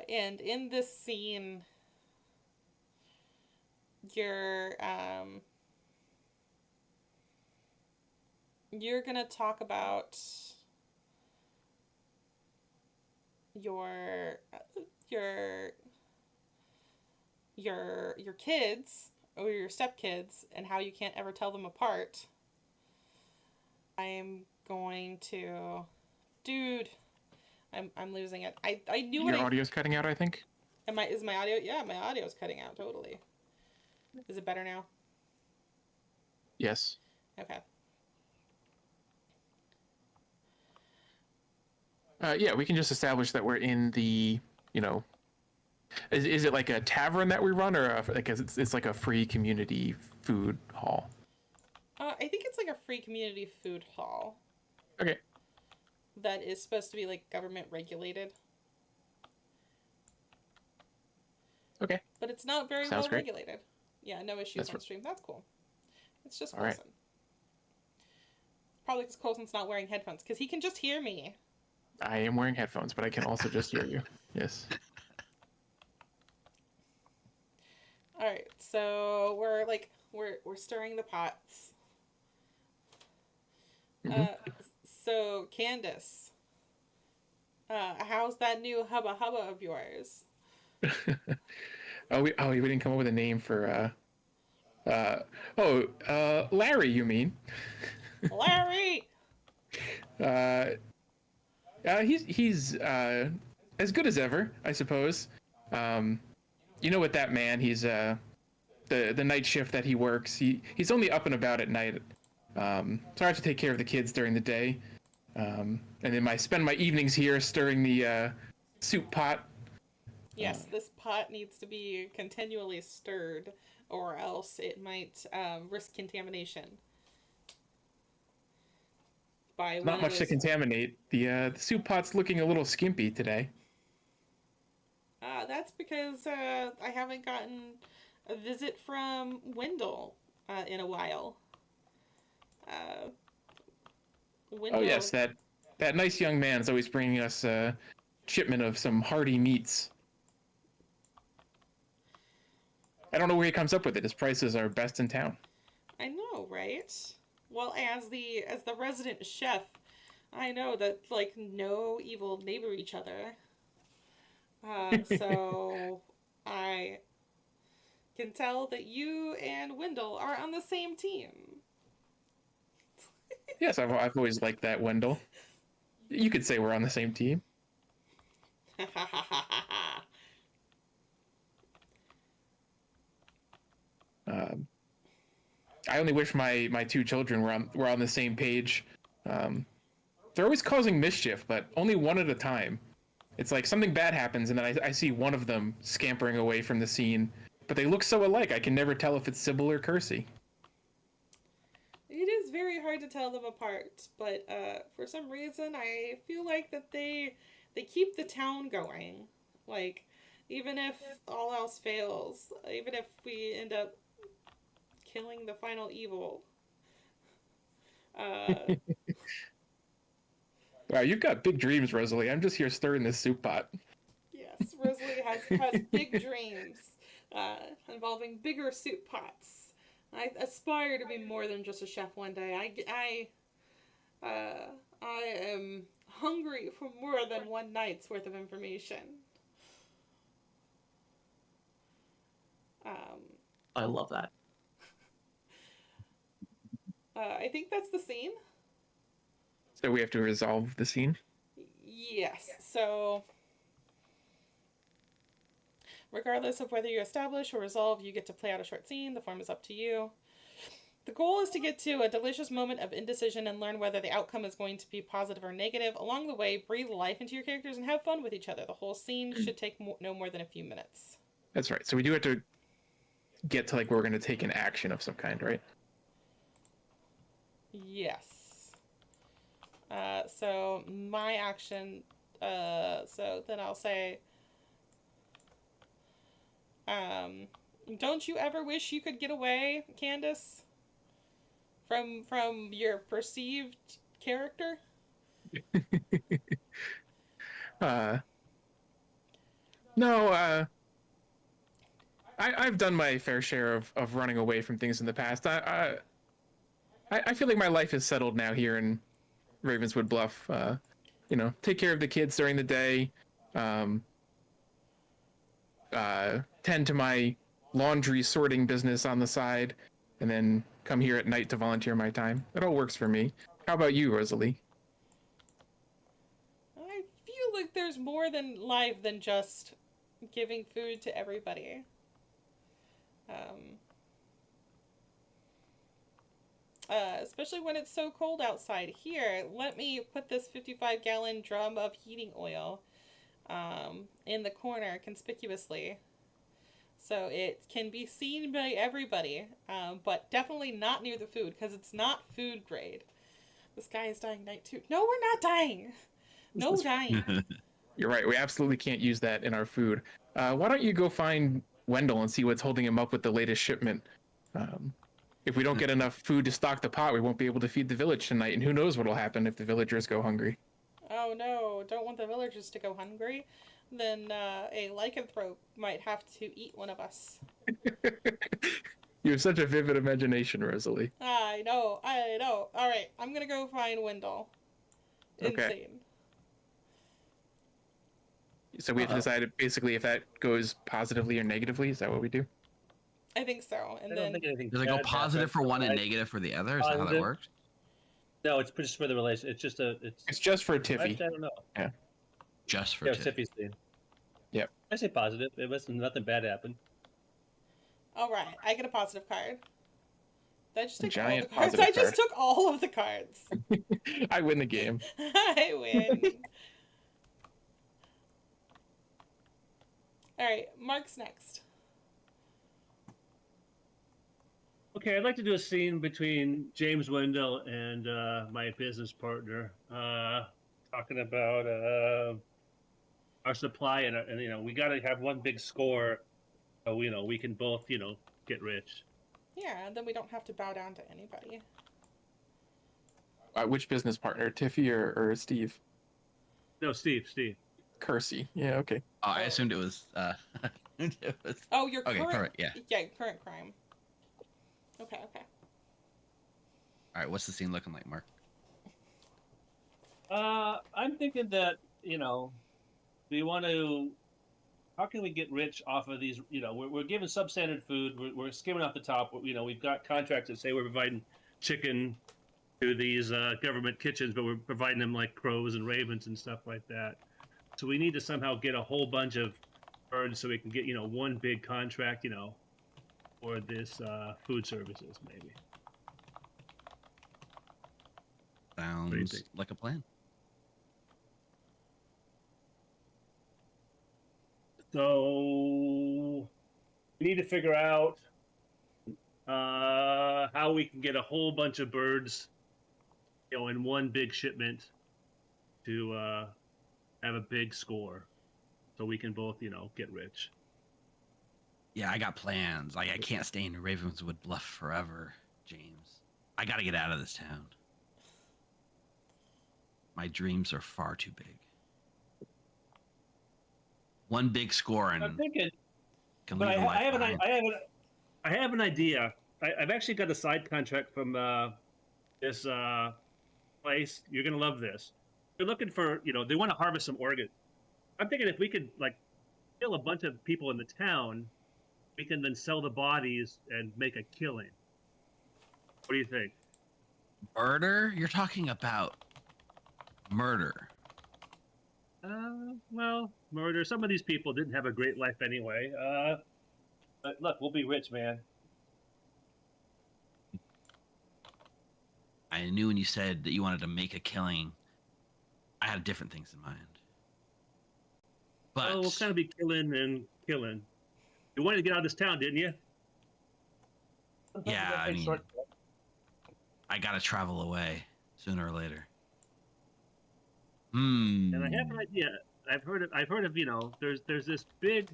And in this scene, you're gonna talk about your kids or your stepkids and how you can't ever tell them apart. I'm going to, dude, I'm losing it. I knew Your audio's cutting out, I think. Is my audio? Yeah, my audio's cutting out totally. Is it better now? Yes. Okay. Yeah, we can just establish that we're in the, is it like a tavern that we run, or it's like a free community food hall? I think it's like a free community food hall. Okay. That is supposed to be like government regulated. Okay. But it's not very Sounds well great. regulated. Yeah, no issues on stream. That's cool. It's just All right. Colson. Probably because Colson's not wearing headphones, because he can just hear me. I am wearing headphones, but I can also just hear you. Yes. All right, so we're stirring the pots. So Candace, how's that new hubba hubba of yours? We didn't come up with a name for Larry, you mean? Larry. He's as good as ever, I suppose. You know what that man? He's the night shift that he works. He's only up and about at night. So I have to take care of the kids during the day, and then I spend my evenings here stirring the soup pot. Yes, this pot needs to be continually stirred, or else it might risk contamination. Not much to contaminate. The soup pot's looking a little skimpy today. That's because I haven't gotten a visit from Wendell in a while. Wendell... Oh yes, that nice young man is always bringing us a shipment of some hearty meats. I don't know where he comes up with it. His prices are best in town. I know, right? Well, as the resident chef, I know that like no evil neighbor each other. So I can tell that you and Wendell are on the same team. Yes, I've always liked that, Wendell. You could say we're on the same team. I only wish my two children were on the same page. They're always causing mischief, but only one at a time. It's like something bad happens, and then I see one of them scampering away from the scene. But they look so alike, I can never tell if it's Sybil or Kersey. It is very hard to tell them apart, but for some reason I feel like that they keep the town going. Like, even if all else fails, even if we end up killing the final evil. Wow, you've got big dreams, Rosalie. I'm just here stirring this soup pot. Yes, Rosalie has big dreams involving bigger soup pots. I aspire to be more than just a chef one day. I am hungry for more than one night's worth of information. I love that. I think that's the scene. So we have to resolve the scene? Yes, so regardless of whether you establish or resolve, you get to play out a short scene. The form is up to you. The goal is to get to a delicious moment of indecision and learn whether the outcome is going to be positive or negative. Along the way, breathe life into your characters and have fun with each other. The whole scene should take no more than a few minutes. That's right. So we do have to get to like where we're going to take an action of some kind, right? Yes. So my action, so then I'll say, don't you ever wish you could get away, Candace, from your perceived character? No, I've done my fair share of running away from things in the past. I feel like my life is settled now here in Ravenswood Bluff. Take care of the kids during the day, tend to my laundry sorting business on the side, and then come here at night to volunteer my time. It all works for me. How about you, Rosalie? I feel like there's more than life than just giving food to everybody. Especially when it's so cold outside. Here, let me put this 55-gallon drum of heating oil in the corner conspicuously, so it can be seen by everybody, but definitely not near the food, because it's not food grade. This guy is dying night too. No, we're not dying. No dying. You're right. We absolutely can't use that in our food. Why don't you go find Wendell and see what's holding him up with the latest shipment? If we don't get enough food to stock the pot, we won't be able to feed the village tonight, and who knows what'll happen if the villagers go hungry. Oh no, don't want the villagers to go hungry. Then a lycanthrope might have to eat one of us. You have such a vivid imagination, Rosalie. I know. Alright, I'm gonna go find Wendell. Okay. Insane. So we have to decide basically if that goes positively or negatively. Is that what we do? I think so. And I then don't think anything. Does it go bad positive happens, for one and right? negative for the other? Is that how that Positive. works? No, it's just for the relation. It's just a. It's just for Tiffy. Actually, I don't know. Just for Yeah, Tiff. Tiffy's thing. Yep. I say positive. It wasn't nothing bad happened. alright, I get a positive card. Did I just take all Giant the cards? positive I just card. took all of the cards. I win the game. I win. Alright, Mark's next. Okay, I'd like to do a scene between James Wendell and my business partner, talking about our supply and we got to have one big score So we can both get rich. Yeah, and then we don't have to bow down to anybody. Which business partner, Tiffy or Steve? No, Steve. Kersey. Yeah, okay. Oh, I assumed it was. It was. Oh, your Okay, current. perfect, yeah. Yeah, current crime. Okay. All right, what's the scene looking like, Mark? I'm thinking that we want to. How can we get rich off of these? We're giving substandard food. We're skimming off the top. We've got contracts that say we're providing chicken to these government kitchens, but we're providing them like crows and ravens and stuff like that. So we need to somehow get a whole bunch of birds so we can get one big contract for this food services maybe. Sounds like a plan. So we need to figure out how we can get a whole bunch of birds, in one big shipment to have a big score, so we can both, get rich. Yeah, I got plans. I can't stay in Ravenswood Bluff forever, James. I got to get out of this town. My dreams are far too big. One big score and I'm thinking, can but leave a life behind. I have an idea. I've actually got a side contract from this place. You're gonna love this. They're looking for, they want to harvest some organs. I'm thinking if we could kill a bunch of people in the town, we can then sell the bodies and make a killing. What do you think? Murder? You're talking about murder. Well, murder. Some of these people didn't have a great life anyway. But look, we'll be rich, man. I knew when you said that you wanted to make a killing, I had different things in mind. But we'll kind of be killing and killing. You wanted to get out of this town, didn't you? yeah, I mean, I gotta travel away sooner or later. And I have an idea. I've heard of there's this big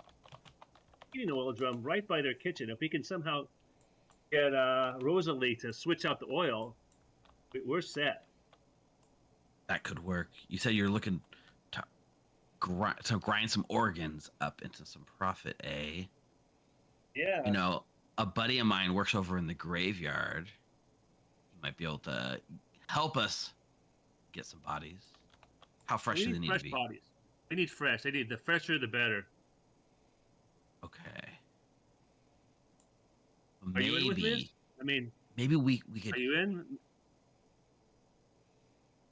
heating oil drum right by their kitchen. If we can somehow get Rosalie to switch out the oil, we're set. That could work. You said you're looking to grind some organs up into some profit, eh? Yeah. A buddy of mine works over in the graveyard. He might be able to help us get some bodies. How fresh do they need to be? Bodies. They need fresh. They need the fresher, the better. Okay. Are you in with this? I mean, maybe we could. Are you in?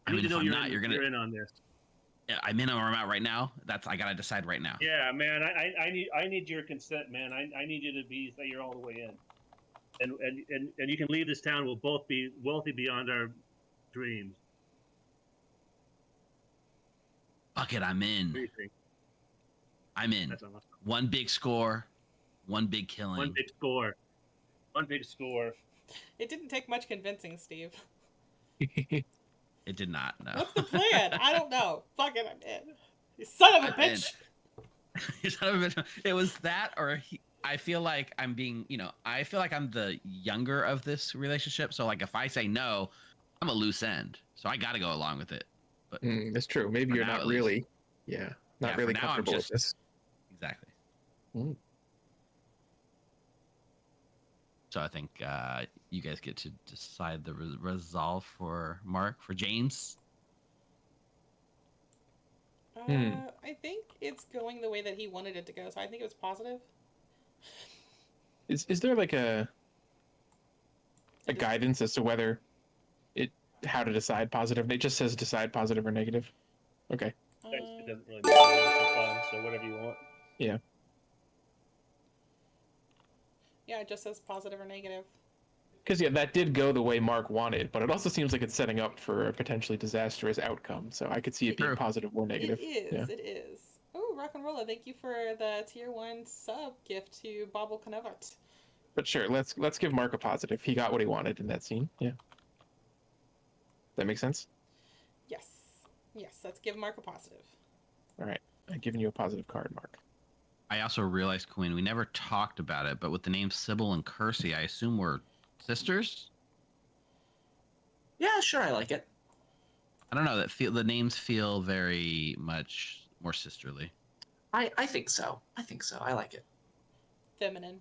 I mean, if I'm not, you're in on this. Yeah, I'm in where I'm at right now. I gotta decide right now. Yeah, man. I need your consent, man. I need you to say you're all the way in, and you can leave this town. We'll both be wealthy beyond our dreams. Fuck it, I'm in. What do you think? I'm in. That's awesome. One big score, one big killing. One big score. One big score. It didn't take much convincing, Steve. It did not. No. What's the plan? I don't know. Fuck it, I'm in. You son of a bitch. You son of a bitch. It was that, or I feel like I'm being. I feel like I'm the younger of this relationship. So if I say no, I'm a loose end. So I got to go along with it. But that's true. Maybe you're not really. Yeah, not really comfortable with this. Exactly. Mm. So I think you guys get to decide the resolve for James. I think it's going the way that he wanted it to go, so I think it was positive. Is there a guidance as to whether how to decide positive? It just says decide positive or negative. Okay. It doesn't really matter. So whatever you want. Yeah. Yeah, it just says positive or negative. Because that did go the way Mark wanted, but it also seems like it's setting up for a potentially disastrous outcome. So I could see it being positive or negative. It is. Oh, Rock and Rolla, thank you for the tier 1 sub gift to Bobble Kanavat. But sure, let's give Mark a positive. He got what he wanted in that scene. Yeah. That makes sense? Yes, let's give Mark a positive. All right. I've given you a positive card, Mark. I also realized, Quinn, we never talked about it, but with the names Sybil and Kersey, I assume we're sisters. Yeah, sure, I like it. I don't know. The names feel very much more sisterly. I think so. I think so. I like it. Feminine.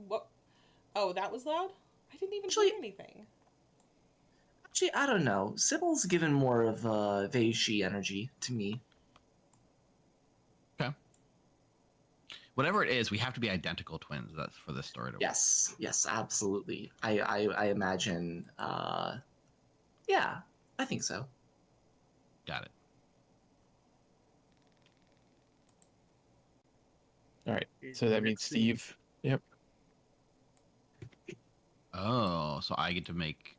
What? Oh, that was loud? I didn't even hear anything. Actually, I don't know. Sybil's given more of a Veishi energy to me. Okay. Whatever it is, we have to be identical twins. That's for this story to work. Yes, yes, absolutely. I imagine. Yeah, I think so. Got it. All right. So that means Steve. Yep. Oh, so I get to make.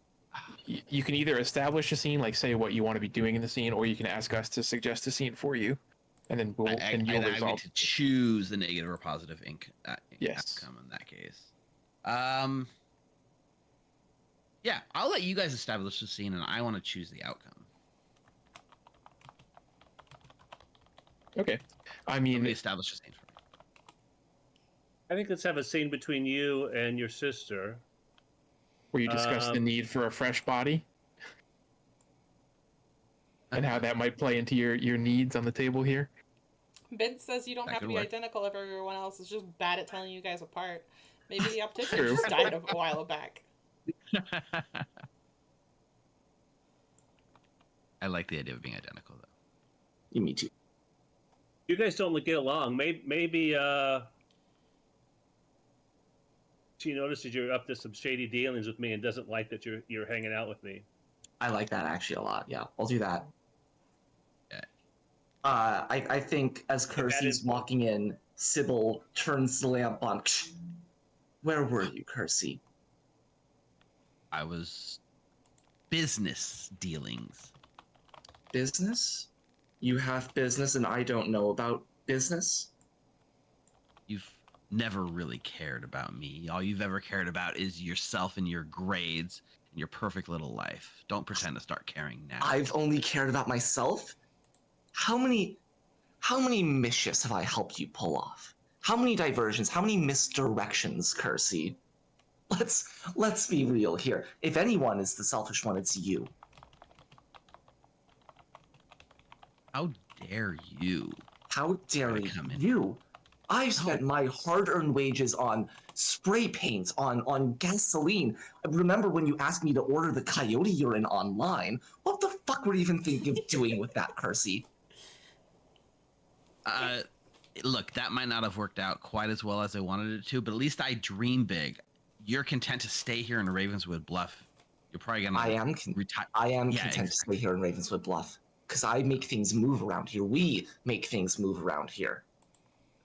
You can either establish a scene, like say what you want to be doing in the scene, or you can ask us to suggest a scene for you, and then you'll I resolve. get to choose the negative or positive Yes. outcome in that case. Yeah, I'll let you guys establish the scene, and I want to choose the outcome. Okay. I Let mean, me establish a scene for me. I think let's have a scene between you and your sister. where you discuss the need for a fresh body and how that might play into your needs on the table here. Vince says you don't That have to could be work. identical if everyone else is just bad at telling you guys apart. Maybe the optician True. just died a while back. I like the idea of being identical, though. You, me too. You guys don't get along. Maybe she notices you're up to some shady dealings with me and doesn't like that you're hanging out with me. I like that actually a lot. Yeah, I'll do that. Yeah. I think as Kersey's walking in, Sybil turns the lamp on. Where were you, Kersey? I was business dealings. Business? You have business and I don't know about business? You've never really cared about me. All you've ever cared about is yourself and your grades and your perfect little life. Don't pretend to start caring now. I've only cared about myself? How many mischiefs have I helped you pull off? How many diversions? How many misdirections, Kersey? Let's be real here. If anyone is the selfish one, it's you. How dare you? How dare Try to come in. you? I've spent my hard-earned wages on spray paint, on gasoline. Remember when you asked me to order the coyote urine online? What the fuck were you even thinking of doing with that, Kersey? Look, that might not have worked out quite as well as I wanted it to, but at least I dream big. You're content to stay here in Ravenswood Bluff. You're probably gonna retire. I am content to stay here in Ravenswood Bluff. Because I make things move around here. We make things move around here.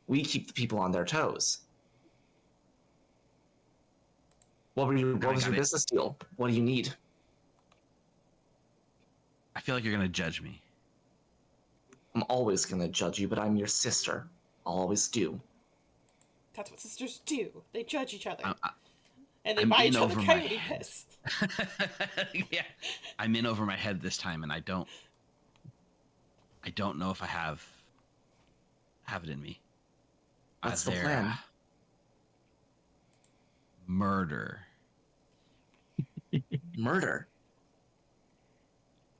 We keep the people on their toes. What was your business deal? What do you need? I feel like you're gonna judge me. I'm always gonna judge you, but I'm your sister. I'll always do. That's what sisters do. They judge each other. And they I'm buy in each other over my coyote head. piss. Yeah, I'm in over my head this time, and I don't know if I have it in me. What's the plan? Murder. Murder?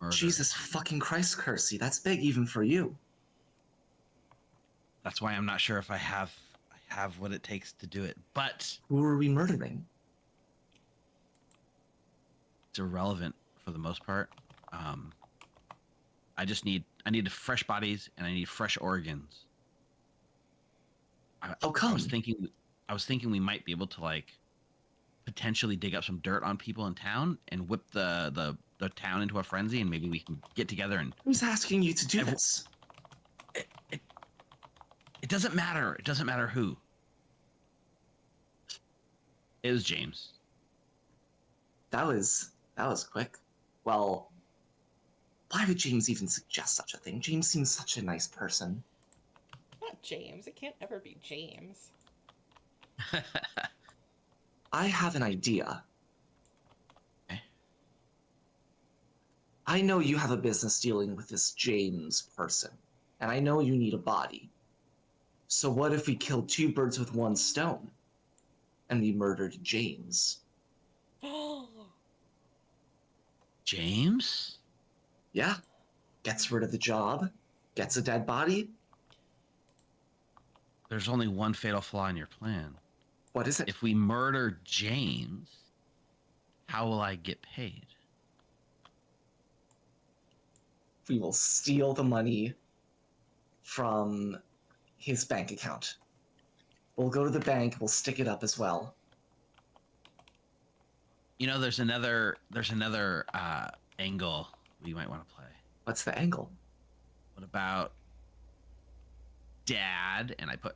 Jesus fucking Christ, Kersey. That's big even for you. That's why I'm not sure if I have what it takes to do it. But who are we murdering? It's irrelevant for the most part. I need fresh bodies and I need fresh organs. How come? I was thinking we might be able to like potentially dig up some dirt on people in town and whip the town into a frenzy, and maybe we can get together and. Who's asking you to do this? It doesn't matter. It doesn't matter who. It was James. That was quick. Well, why would James even suggest such a thing? James seems such a nice person. Not James. It can't ever be James. I have an idea. Okay. I know you have a business dealing with this James person, and I know you need a body. So what if we killed 2 birds with 1 stone, and we murdered James? James? Yeah, gets rid of the job, gets a dead body. There's only one fatal flaw in your plan. What is it? If we murder James, how will I get paid? We will steal the money from his bank account. We'll go to the bank, we'll stick it up as well. You know, there's another angle we might want to play. What's the angle? What about dad and I put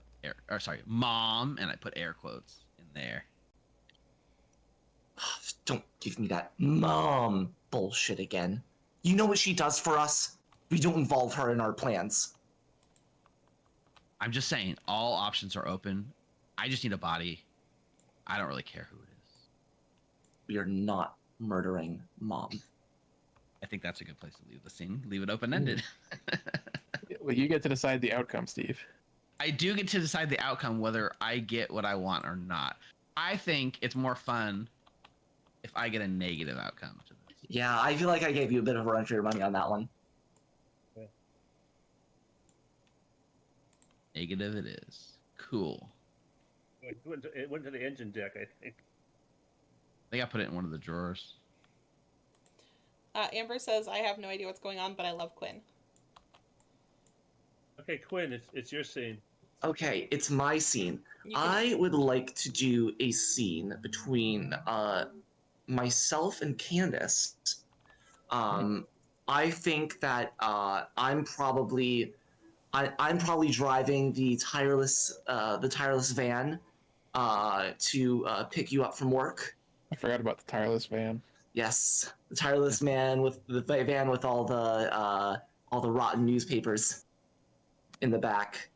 mom and I put air quotes in there. Don't give me that mom bullshit again. You know what she does for us? We don't involve her in our plans. I'm just saying, all options are open. I just need a body. I don't really care who it is. We are not murdering mom. I think that's a good place to leave the scene. Leave it open-ended. Well, you get to decide the outcome, Steve. I do get to decide the outcome, whether I get what I want or not. I think it's more fun if I get a negative outcome to this. Yeah, I feel like I gave you a bit of a run for your money on that one. Negative it is. Cool. It went to the engine deck, I think. I think I put it in one of the drawers. Amber says, I have no idea what's going on, but I love Quinn. Okay, Quinn, it's your scene. Okay, it's my scene. I would like to do a scene between myself and Candace. I think that I'm probably driving the tireless van to pick you up from work. I forgot about the tireless van. Yes, the tireless van with all the rotten newspapers in the back.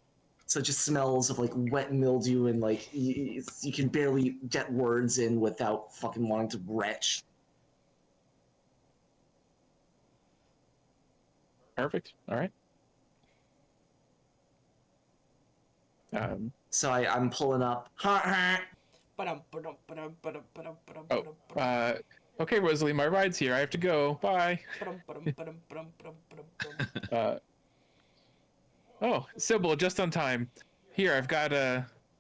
So it just smells of like wet mildew and like you can barely get words in without fucking wanting to retch. Perfect. All right. So I'm pulling up. Okay, Rosalie, my ride's here. I have to go. Bye. Oh, Sybil, just on time. Here, I've got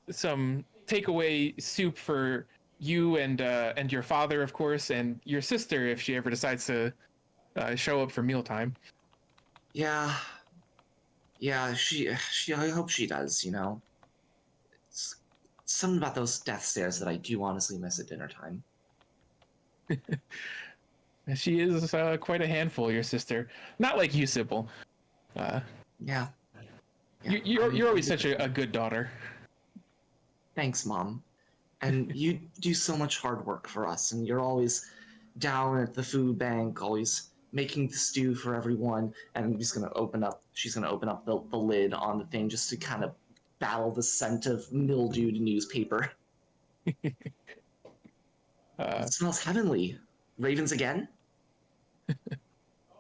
some takeaway soup for you and your father, of course, and your sister if she ever decides to show up for mealtime. Yeah, she. I hope she does. You know, it's something about those death stares that I do honestly miss at dinner time. She is quite a handful, your sister. Not like you, Sybil. Yeah. You're always such a good daughter. Thanks, Mom. And you do so much hard work for us, and you're always down at the food bank, always making the stew for everyone. And she's gonna open up the lid on the thing just to kind of battle the scent of mildewed newspaper. It smells heavenly. Ravens again?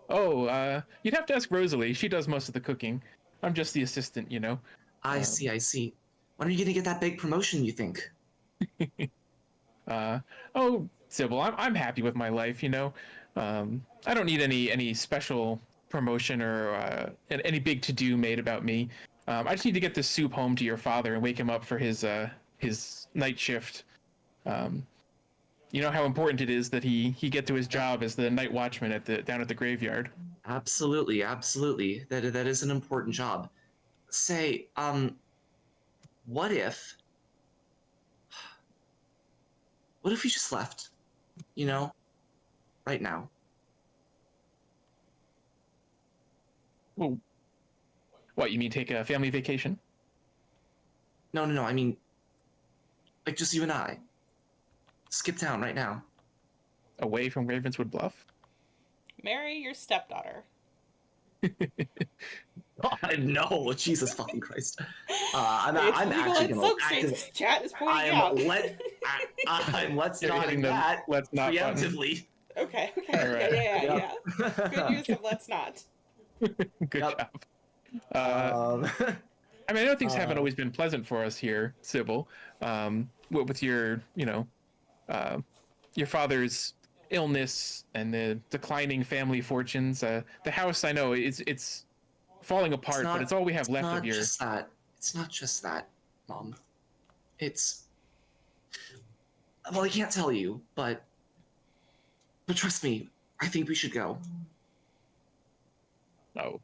You'd have to ask Rosalie. She does most of the cooking. I'm just the assistant, you know. I see. When are you gonna get that big promotion, you think? Sybil, I'm happy with my life, you know. I don't need any special promotion or any big to-do made about me. I just need to get this soup home to your father and wake him up for his night shift. You know how important it is that he get to his job as the night watchman down at the graveyard. Absolutely. That is an important job. Say, what if we just left? You know, right now. Well, what, you mean take a family vacation? No. I mean, like just you and I. Skip town right now. Away from Ravenswood Bluff? Marry your stepdaughter. No, Jesus fucking Christ. I'm It's actually legal gonna in some states. Chat is pointing out. let's not do that Let's not preemptively. Okay. All right. Yeah. Good use of let's not. Good Yep. job. I mean, I know things haven't always been pleasant for us here, Sybil. With your, your father's illness and the declining family fortunes. The house, I know, it's falling apart, but it's all we have left of your. Just that. It's not just that, Mom. It's. Well, I can't tell you, but trust me, I think we should go. Oh,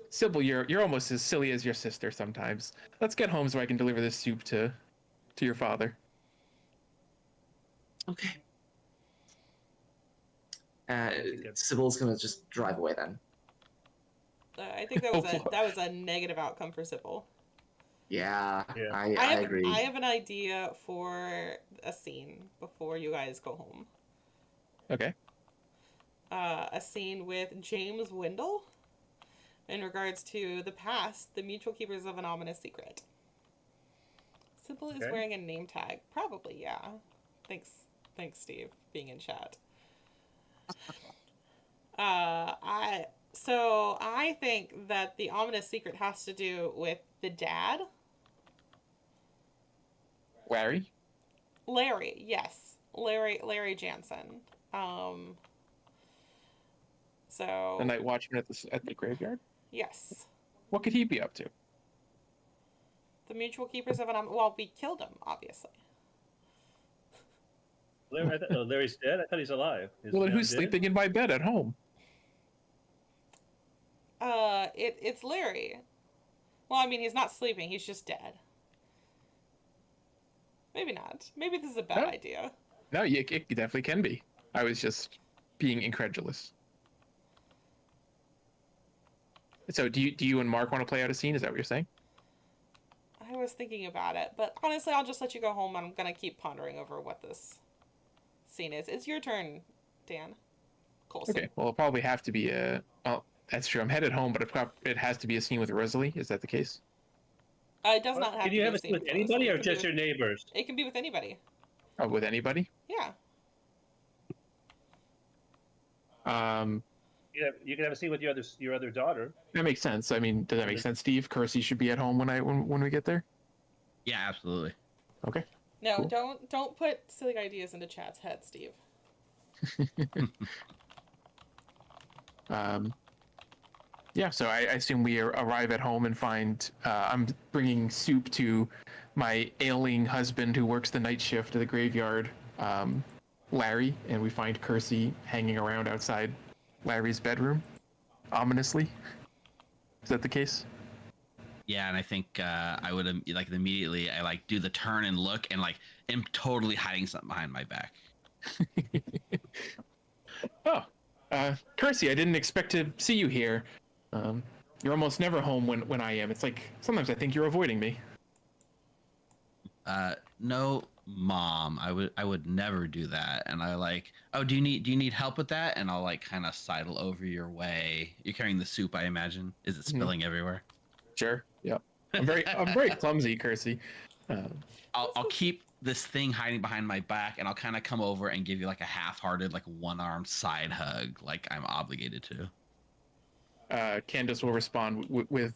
Sybil, you're almost as silly as your sister sometimes. Let's get home so I can deliver this soup to your father. Okay. Sybil's gonna just drive away then. I think that was a negative outcome for Sybil. Yeah. I agree. I have an idea for a scene before you guys go home. Okay. A scene with James Windle in regards to the past, the mutual keepers of an ominous secret. Sybil is wearing a name tag. Probably, yeah. Thanks, Steve, being in chat. I think that the ominous secret has to do with the dad. Larry, yes. Larry Jansen. So the night watchman at the graveyard? Yes. What could he be up to? The mutual keepers of an well, we killed him, obviously. Larry's dead? I thought he's alive. Well, then who's sleeping in my bed at home? It's Larry. Well, I mean, he's not sleeping, he's just dead. Maybe not. Maybe this is a bad idea. No, it definitely can be. I was just being incredulous. So, do you and Mark want to play out a scene? Is that what you're saying? I was thinking about it, but honestly, I'll just let you go home. I'm gonna keep pondering over what this scene is. It's your turn, Dan. Coulson. Okay. Well, it'll probably have to be a. Oh, that's true. I'm headed home, but it has to be a scene with Rosalie. Is that the case? It does not have to be. Can you have a scene with anybody or just your neighbors? It can be with anybody. Oh, with anybody? Yeah. You can have a scene with your other daughter. That makes sense. I mean, does that make sense, Steve? Kersey should be at home when we get there. Yeah, absolutely. Okay. No, cool. don't put silly ideas into chat's head, Steve. Yeah, so I assume we arrive at home and find I'm bringing soup to my ailing husband who works the night shift at the graveyard, Larry, and we find Kersey hanging around outside Larry's bedroom, ominously. Is that the case? Yeah, and I think I would immediately I do the turn and look and am totally hiding something behind my back. Oh, Kersey, I didn't expect to see you here. You're almost never home when I am. It's like sometimes I think you're avoiding me. No, Mom, I would never do that. And oh, do you need help with that? And I'll kind of sidle over your way. You're carrying the soup, I imagine. Is it spilling everywhere? Sure. Yep. I'm very clumsy, Kersey. I'll keep this thing hiding behind my back, and I'll kind of come over and give you a half-hearted, one-armed side hug, like I'm obligated to. Candace will respond with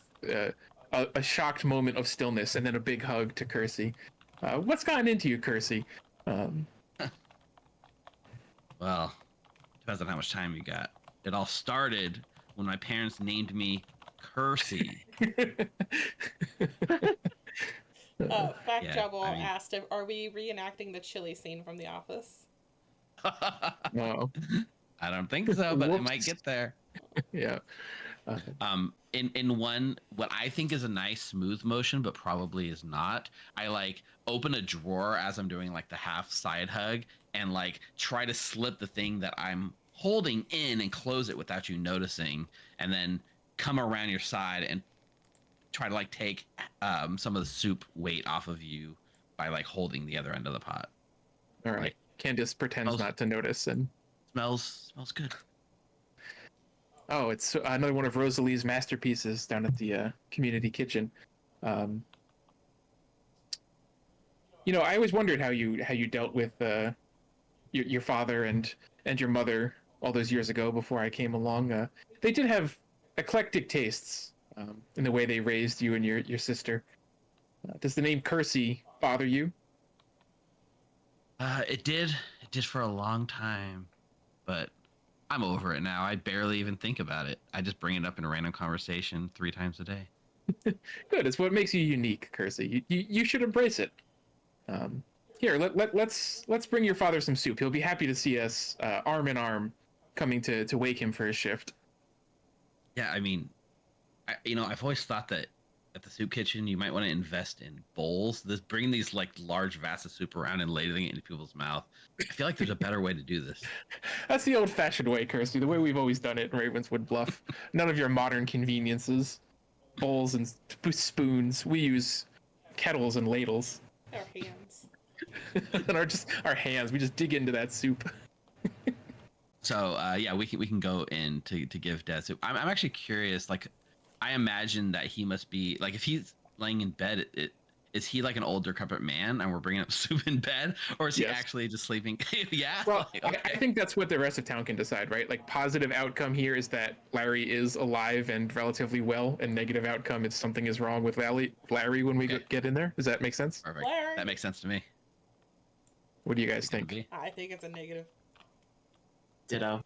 a shocked moment of stillness and then a big hug to Kersey. What's gotten into you, Kersey? Well, depends on how much time you got. It all started when my parents named me Kersey. Fact Double asked are we reenacting the chili scene from The Office? No. I don't think so, but it might get there. Yeah. In one, what I think is a nice smooth motion, but probably is not, I open a drawer as I'm doing the half side hug and try to slip the thing that I'm holding in and close it without you noticing, and then come around your side and try to take some of the soup weight off of you by holding the other end of the pot. All right. Candace pretends not to notice and smells good. Oh, it's another one of Rosalie's masterpieces down at the community kitchen. I always wondered how you dealt with your father and your mother all those years ago before I came along. They did have eclectic tastes in the way they raised you and your sister. Does the name Kersey bother you? It did. It did for a long time, but I'm over it now. I barely even think about it. I just bring it up in a random conversation 3 times a day. Good. It's what makes you unique, Kersey. You should embrace it. Here, let's bring your father some soup. He'll be happy to see us arm in arm, coming to wake him for his shift. Yeah, I mean, I've always thought that at the soup kitchen you might want to invest in bowls. Bringing these like large vats of soup around and ladling it into people's mouth. I feel like there's a better way to do this. That's the old-fashioned way, Kirsty. The way we've always done it in Ravenswood Bluff. None of your modern conveniences. Bowls and spoons. We use kettles and ladles. Our hands. And our hands. We just dig into that soup. So yeah, we can go in to give Dad soup. I'm actually curious. Like, I imagine that he must be like, if he's laying in bed, is he like an old decrepit man and we're bringing up soup in bed, or is he actually just sleeping? Yeah. Well, okay. I think that's what the rest of town can decide, right? Like, positive outcome here is that Larry is alive and relatively well, and negative outcome is something is wrong with Larry when we get in there. Does that make sense? Perfect. Larry. That makes sense to me. What do you guys think? I think it's a negative. Ditto.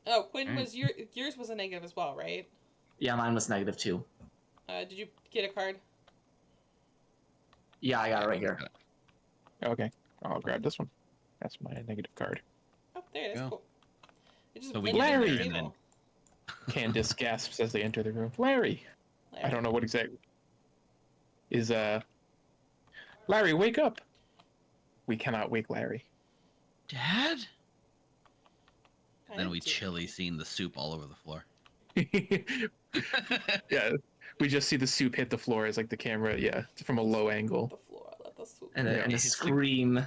Oh, Quinn, was yours was a negative as well, right? Yeah, mine was negative too. Did you get a card? Yeah, I got it right here. Okay, I'll grab this one. That's my negative card. Oh, there it is. Yeah. Cool. It just So we blended get in into there the and table. Candace gasps as they enter the room. Larry! I don't know what exactly is. Larry, wake up! We cannot wake Larry. Dad? I Then we do. chilly seeing the soup all over the floor. Yeah, we just see the soup hit the floor as like the camera, from a low angle. The floor. Let the soup. And Yeah. a scream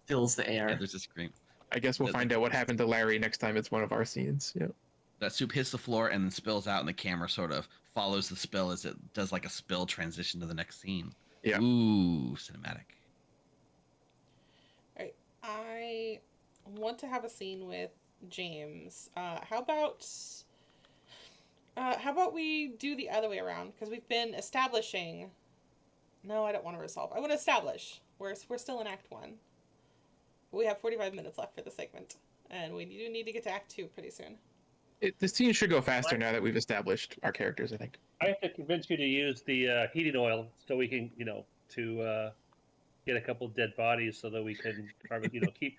fills the Yeah, air. there's a scream. I guess we'll find out what happened to Larry next time it's one of our scenes. Yeah. That soup hits the floor and then spills out, and the camera sort of follows the spill as it does like a spill transition to the next scene. Yeah. Ooh, cinematic. Alright, I want to have a scene with James. How about we do the other way around? Because we've been establishing. No, I don't want to resolve. I want to establish. We're still in Act 1. We have 45 minutes left for the segment, and we do need to get to Act 2 pretty soon. The scene should go faster now that we've established our characters, I think. I have to convince you to use the heating oil so we can, to get a couple dead bodies so that we can, keep.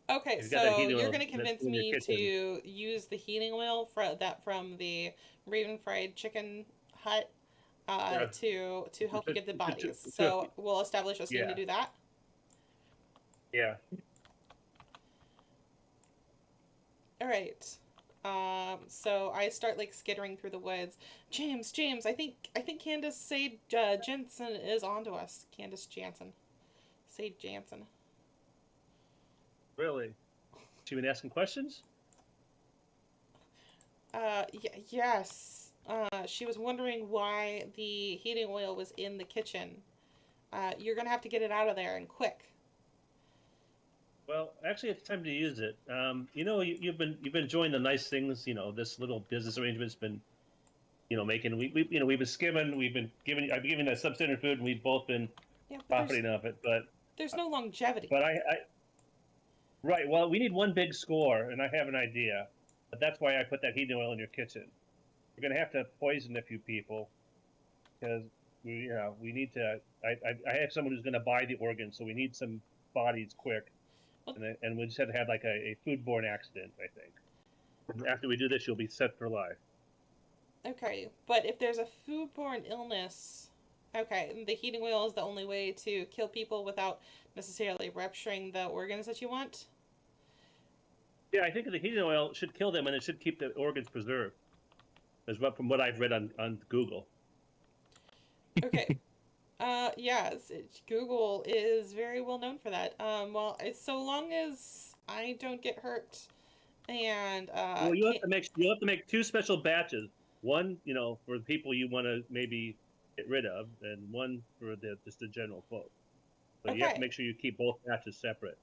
Okay, You've got that so heating you're oil going to that's convince in your me kitchen. to use the heating oil from the Raven Fried Chicken Hut Yeah. to help you get the To- bodies. So we'll establish a scene to Yeah. do that. Yeah. All right. So I start like skittering through the woods. James, I think Candace Sage Jensen is onto us. Candace Jansen. Sage Jansen. Really? She been asking questions? Yes. She was wondering why the heating oil was in the kitchen. You're gonna have to get it out of there and quick. Well, actually, it's time to use it. You've been enjoying the nice things. This little business arrangement's been, making. We've been skimming. I've been giving that substandard food, and we've both been Yeah, but profiting off it. But there's no longevity. But right. Well, we need one big score, and I have an idea. But that's why I put that heating oil in your kitchen. We're gonna have to poison a few people because we need to. I have someone who's gonna buy the organs, so we need some bodies quick. And we just had to have like a foodborne accident, I think. And after we do this, you'll be set for life. Okay, but if there's a foodborne illness, okay, the heating oil is the only way to kill people without necessarily rupturing the organs that you want? Yeah, I think the heating oil should kill them, and it should keep the organs preserved. From what I've read on Google. Okay. Yes, Google is very well known for that. Well, so long as I don't get hurt, and Well, you'll have to make 2 special batches. One, for the people you want to maybe get rid of, and one for just the general folk. But you have to Okay. make sure you keep both batches separate.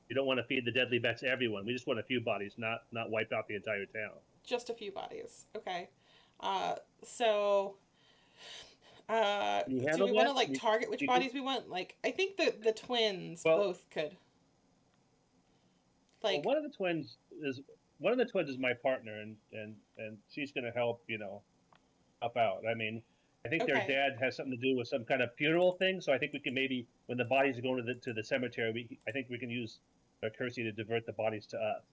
You don't want to feed the deadly bat to everyone. We just want a few bodies, not wipe out the entire town. Just a few bodies. Okay. So Can you do handle we want to that? like target which You bodies we want? Like, I think the twins Well- both could. Well, Like, one of the twins is my partner, and she's going to help help out. I mean, I think their Okay. dad has something to do with some kind of funeral thing, so I think we can maybe, when the bodies are going to the cemetery, I think we can use Kersey to divert the bodies to us.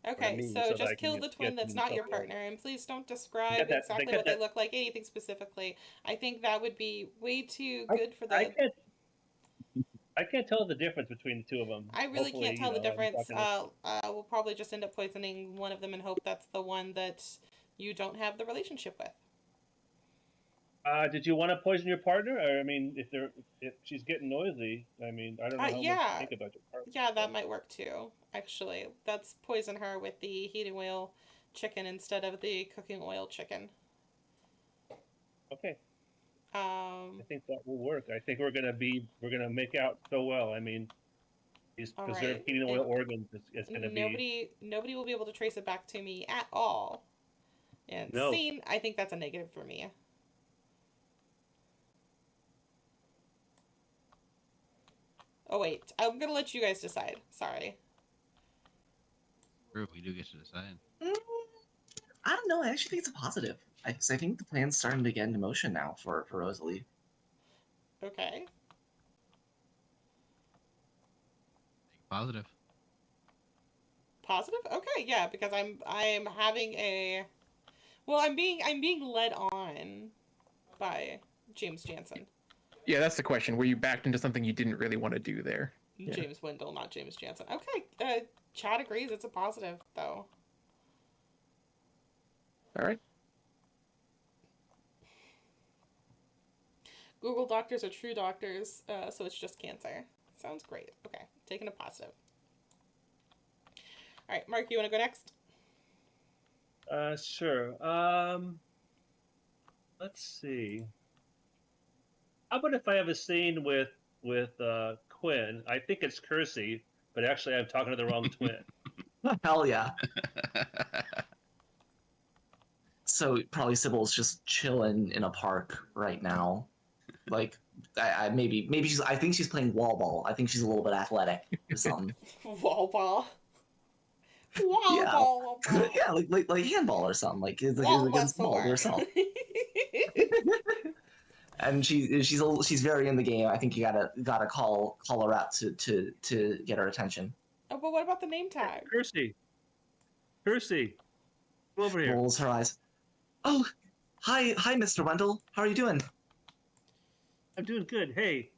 okay, me, so so that I just can kill the get twin that's them not your somewhere. partner, and please don't describe got that- exactly they got what they that- look like, anything specifically. I think that would be way too I- good for I the. can't tell the difference between the two of them. I really Hopefully, can't tell the I'm difference. talking We'll probably just end up poisoning one of them and hope that's the one that you don't have the relationship with. did you want to poison your partner? Or, I mean, if she's getting noisy, I mean, I don't know how much yeah. you think about your partner. Yeah, that might work too, actually. Let's poison her with the heating oil chicken instead of the cooking oil chicken. Okay. I think that will work. I think we're gonna make out so well. I mean, these All preserved right. heating oil organs is gonna be. Nobody will be able to trace it back to me at all. And No. scene, I think that's a negative for me. Oh wait, I'm gonna let you guys decide. Sorry. True, we do get to decide. I don't know. I actually think it's a positive. I think the plan's starting to get into motion now for Rosalie. Okay. Positive. Positive? Okay, yeah, because I'm having a well, I'm being led on by James Jansen. Yeah, that's the question. Were you backed into something you didn't really want to do there? Yeah. James Wendell, not James Jansen. Okay, Chad agrees it's a positive though. All right. Google doctors are true doctors, so it's just cancer. Sounds great. Okay, taking a positive. All right, Mark, you want to go next? Sure. Let's see. How about if I have a scene with Quinn? I think it's Kersey, but actually I'm talking to the wrong twin. Hell yeah. So probably Sybil's just chilling in a park right now. Like, maybe she's. I think she's playing wall ball. I think she's a little bit athletic or something. Wall ball. Wall Yeah. ball. Wall ball. Yeah, like handball or something. Like it's Wall against ball wrestler. herself. And she's very in the game. I think you gotta call her out to get her attention. Oh, but what about the name tag? Kersey, come over here. Rolls her eyes. Oh, hi, Mr. Wendell. How are you doing? I'm doing good. Hey,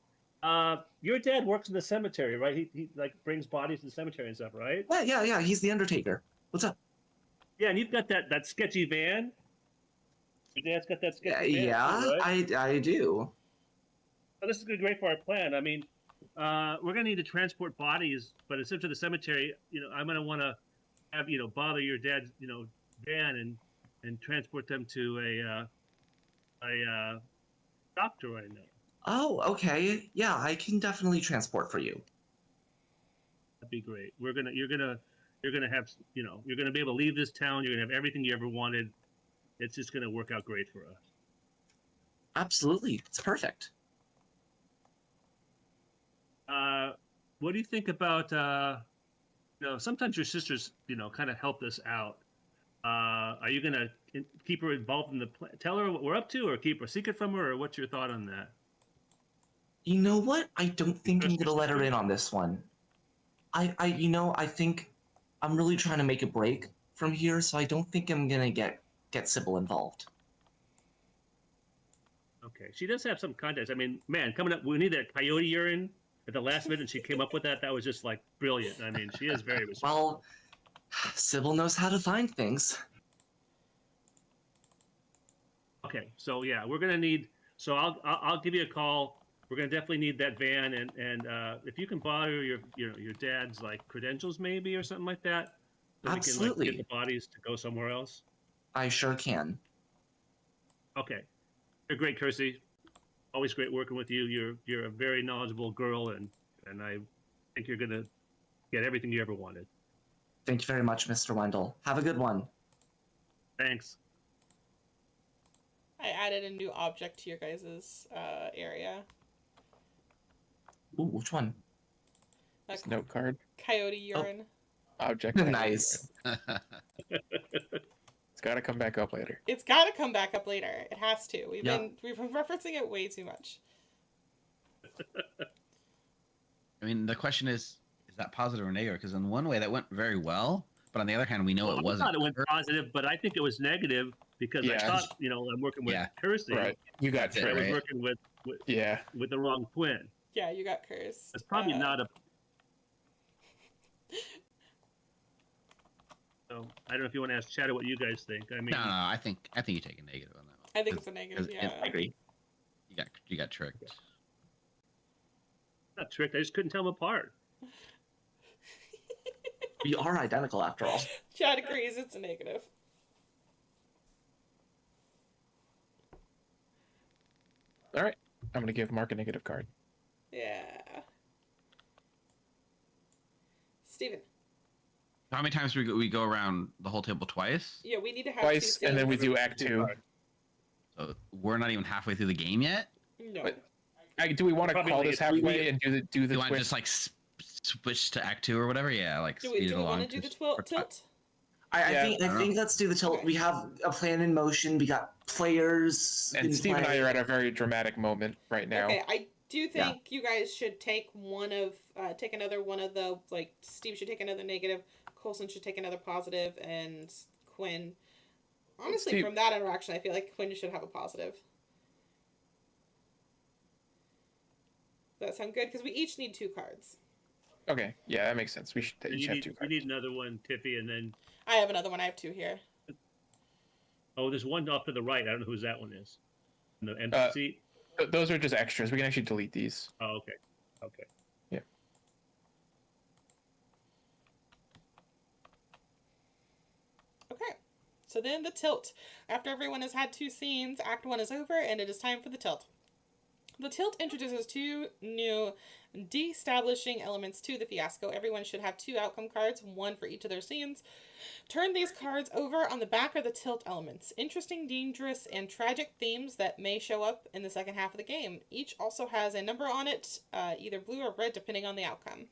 your dad works in the cemetery, right? He like brings bodies to the cemetery and stuff, right? Yeah. He's the Undertaker. What's up? Yeah, and you've got that sketchy van. Your dad's got that sketchy van. Yeah, too, right? I do. Well, this is gonna be great for our plan. I mean, we're gonna need to transport bodies, but instead to the cemetery, I'm gonna want to have bother your dad's van and transport them to a doctor I know. Oh, okay. Yeah, I can definitely transport for you. That'd be great. You're gonna have you're gonna be able to leave this town. You're gonna have everything you ever wanted. It's just gonna work out great for us. Absolutely, it's perfect. What do you think about sometimes your sisters kind of help us out. Are you gonna keep her involved in the tell her what we're up to, or keep a secret from her, or what's your thought on that? You know what? I don't think I'm gonna let her in on this one. I think I'm really trying to make a break from here, so I don't think I'm gonna get Sybil involved. Okay, she does have some contacts. I mean, man, coming up, we need that coyote urine at the last minute. She came up with that. That was just like brilliant. I mean, she is very responsible. Well, Sybil knows how to find things. Okay, so yeah, we're gonna need. So I'll give you a call. We're gonna definitely need that van, and if you can bother your dad's like credentials maybe or something like that, so Absolutely. we can like, get the bodies to go somewhere else. I sure can. Okay, you're great, Kersey. always great working with you. You're a very knowledgeable girl, and I think you're gonna get everything you ever wanted. Thank you very much, Mr. Wendell. Have a good one. Thanks. I added a new object to your guys' area. Ooh, which one? This note card. Coyote urine. Object. Nice. It's got to come back up later. It's got to come back up later. It has to. We've Yep. been referencing it way too much. I mean, the question is that positive or negative? Because in one way that went very well, but on the other hand, we know it I wasn't. thought it went positive, but I think it was negative because I Yeah. thought, I'm working with Kirsty. Right. You got That's it, I was right? working with Yeah. with the wrong twin. Yeah, you got cursed. It's probably not a. So I don't know if you want to ask Shadow what you guys think. I mean, No, I think you take a negative on that one. I think it's a negative, 'Cause yeah. I agree. You got tricked. not tricked. I just couldn't tell them apart. We are identical after all. Chad agrees it's a negative. All right. I'm going to give Mark a negative card. Yeah. Steven. How many times do we go around the whole table twice? Yeah, we need to have Twice, two and then we scenes. do Act 2. So we're not even halfway through the game yet. No. But- Do we want to Probably call like this a 3 halfway and do the Do you want to twist? just like switch to Act 2 or whatever? Yeah, like do speed we it along. want to do the or- tilt? I Yeah. think let's do the tilt. We have a plan in motion. We got players. And in Steve and I play. are at a very dramatic moment right now. Okay, I do think you guys should take take another one of the, like, Steve should take another negative, Coulson should take another positive, and Quinn. Honestly, Steve- from that interaction, I feel like Quinn should have a positive. Does that sound good? Because we each need 2 cards. Okay, yeah, that makes sense. We should And each you have need, 2 you cards. need another one, Tiffy, and then I have another one. I have 2 here. there's one off to the right. I don't know whose that one is. In the empty seat. Those are just extras. We can actually delete these. Oh, okay. Okay. Yeah. Okay. So then the tilt. After everyone has had 2 scenes, Act 1 is over, and it is time for the tilt. The tilt introduces 2 new de-establishing elements to the fiasco. Everyone should have 2 outcome cards, 1 for each of their scenes. Turn these cards over on the back of the tilt elements. Interesting, dangerous, and tragic themes that may show up in the second half of the game. Each also has a number on it, either blue or red, depending on the outcome.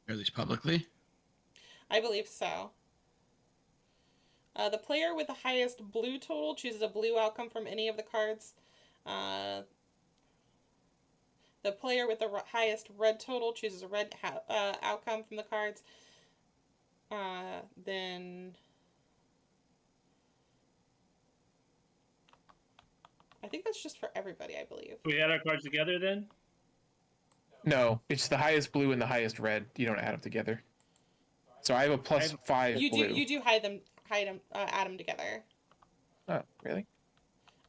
At least publicly. I believe so. The player with the highest blue total chooses a blue outcome from any of the cards. The player with the highest red total chooses a red outcome from the cards. Then I think that's just for everybody, I believe. We had our cards together then? No, it's the highest blue and the highest red. You don't add them together. So I have a +5 You blue. do add them together. Oh, really?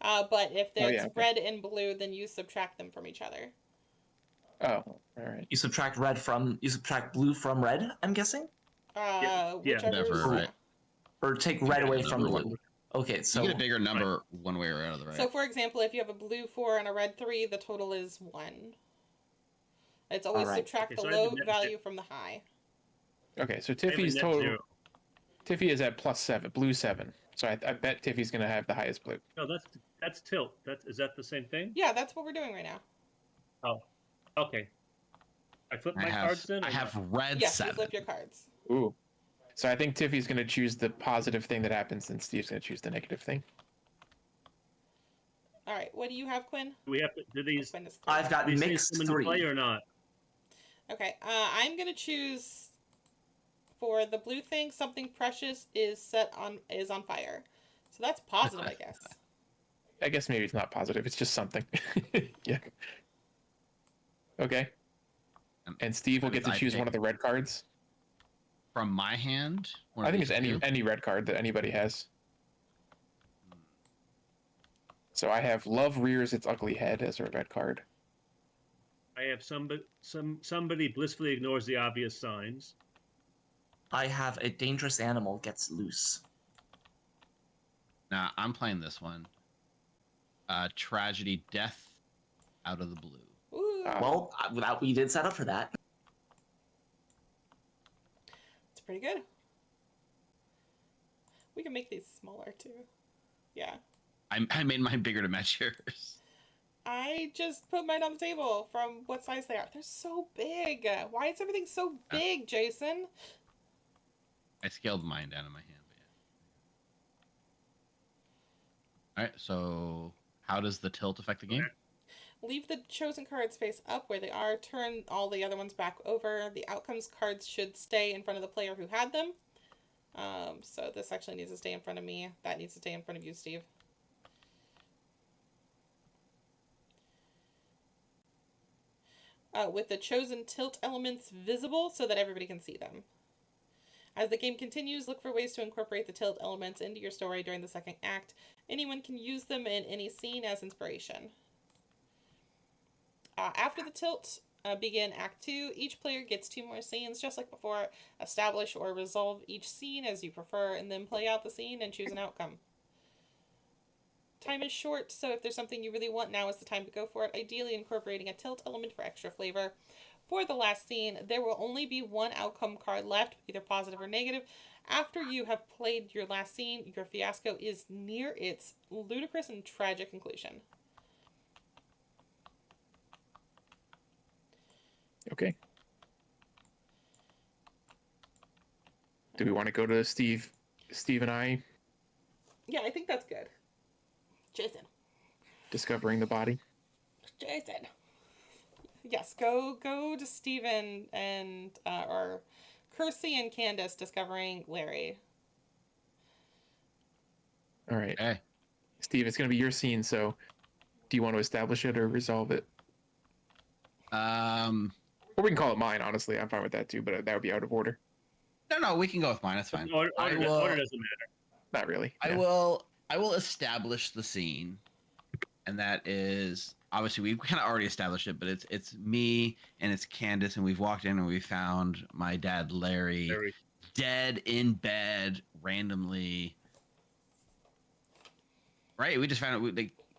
But if there's yeah, okay. red and blue, then you subtract them from each other. Oh, all right. You subtract blue from red. I'm guessing, Yeah, Whichever. whatever, right. or take red away from Number blue. one. Okay, You so get a bigger number one way or another, right? So, for example, if you have a blue 4 and a red 3, the total is 1. It's always Alright. subtract Okay, the so I low have a net value from the high. Okay, so I have a Tiffy's net total. 0. Tiffy is at +7, blue 7. So I bet Tiffy's gonna have the highest blue. No, that's tilt. Is that the same thing? Yeah, that's what we're doing right now. Oh, okay. I flip my I cards in. I or have not? red Yes, you 7. flip your cards. Ooh. So I think Tiffy's gonna choose the positive thing that happens, and Steve's gonna choose the negative thing. All right, what do you have, Quinn? Do we have to do these? Quinn is 3. I've got These things mixed come into play 3. or not? Okay, I'm gonna choose for the blue thing. Something precious is on fire, so that's positive, I guess. I guess maybe it's not positive. It's just something. Yeah. Okay. And Steve will get to I choose pick- one of the red cards. From my hand? One I of think it's these two? any red card that anybody has. So I have Love Rears Its Ugly Head as a red card. I have somebody blissfully ignores the obvious signs. I have a dangerous animal gets loose. Nah, I'm playing this one. tragedy, death out of the blue. Ooh, Well, we did set up for that. it's pretty good. We can make these smaller too. Yeah. I made mine bigger to match yours. I just put mine on the table from what size they are. They're so big. Why is everything so big, Jason? I scaled mine down in my hand. All right, so how does the tilt affect the game? Leave the chosen cards face up where they are. Turn all the other ones back over. The outcomes cards should stay in front of the player who had them. So this actually needs to stay in front of me. That needs to stay in front of you, Steve. With the chosen tilt elements visible so that everybody can see them. As the game continues, look for ways to incorporate the tilt elements into your story during the second act. Anyone can use them in any scene as inspiration. After the tilt, begin Act 2. Each player gets 2 more scenes, just like before. Establish or resolve each scene as you prefer, and then play out the scene and choose an outcome. Time is short, so if there's something you really want, now is the time to go for it, ideally incorporating a tilt element for extra flavor. For the last scene, there will only be 1 outcome card left, either positive or negative. After you have played your last scene, your fiasco is near its ludicrous and tragic conclusion. Okay. Do we want to go to Steve and I Yeah, I think that's good. Jason. discovering the body? Jason. Yes, go to Steven and or Kersey and Candace discovering Larry. All right. Okay. Steve, it's going to be your scene, so do you want to establish it or resolve it? Or we can call it mine, honestly. I'm fine with that too, but that would be out of order. No, we can go with mine. That's fine. Order I will- order doesn't matter. Not really. I will establish the scene, and that is obviously we've kind of already established it, but it's me and it's Candace, and we've walked in and we found my dad Larry dead in bed randomly. Right, we just found out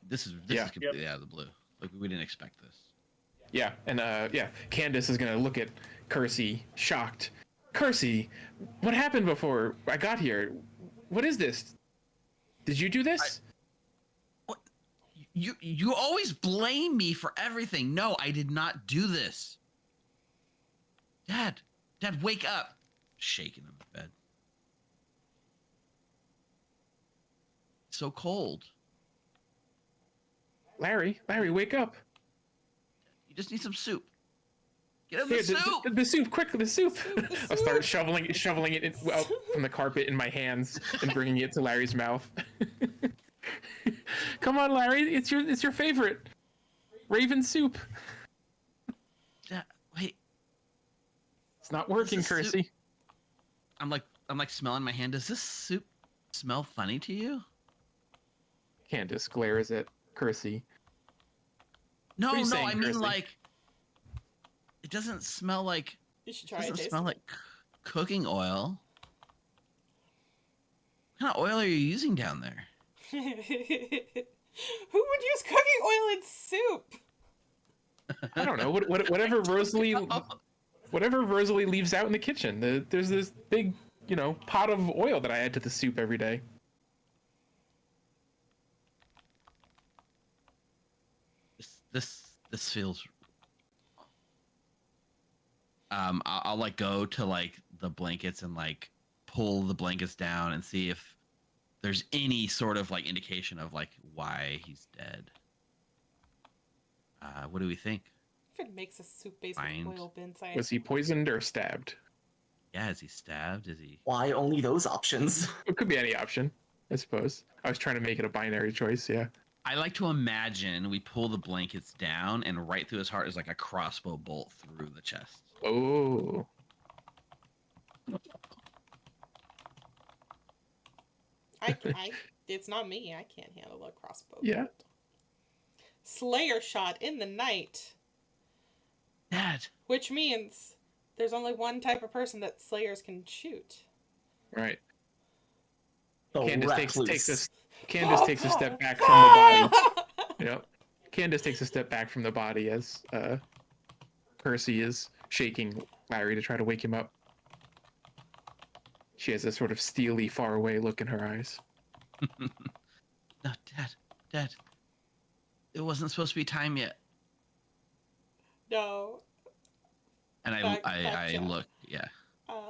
this is completely out of the blue. Like we didn't expect this. Yeah, and Candace is gonna look at Kersey, shocked. Kersey, what happened before I got here? What is this? Did you do this? What? You always blame me for everything. No, I did not do this. Dad, wake up! Shaking him in bed. It's so cold. Larry, wake up! You just need some soup. Get him the Here, soup. the soup, quick, the soup! I'll start shoveling it out from the carpet in my hands and bringing it to Larry's mouth. Come on, Larry, it's your favorite raven soup. Wait, It's not working, This is soup. Kersey. I'm like smelling my hand. Does this soup smell funny to you? Candace glares at Kersey. No, What are you saying, I mean Kersey? like it doesn't smell like You should it try it, doesn't Jason. smell like cooking oil. What kind of oil are you using down there? Who would use cooking oil in soup? I don't know. Whatever Rosalie leaves out in the kitchen. There's this big, pot of oil that I add to the soup every day. This feels. I'll like go to like the blankets and like pull the blankets down and see if there's any sort of like indication of like why he's dead. What do we think? If it makes a soup based Find- with oil bins, Was he poisoned or stabbed? Yeah, is he stabbed? Is he? Why only those options? It could be any option, I suppose. I was trying to make it a binary choice, yeah. I like to imagine we pull the blankets down and right through his heart is like a crossbow bolt through the chest. Oh. It's not me. I can't handle a crossbow. Yeah. Slayer shot in the night, Dad. which means there's only one type of person that slayers can shoot. Right. The Candace recluse. takes a step back from the body. Yep. Candace takes a step back from the body as Percy is shaking Larry to try to wake him up. She has a sort of steely, faraway look in her eyes. No, Dad. It wasn't supposed to be time yet. No. And I look, yeah.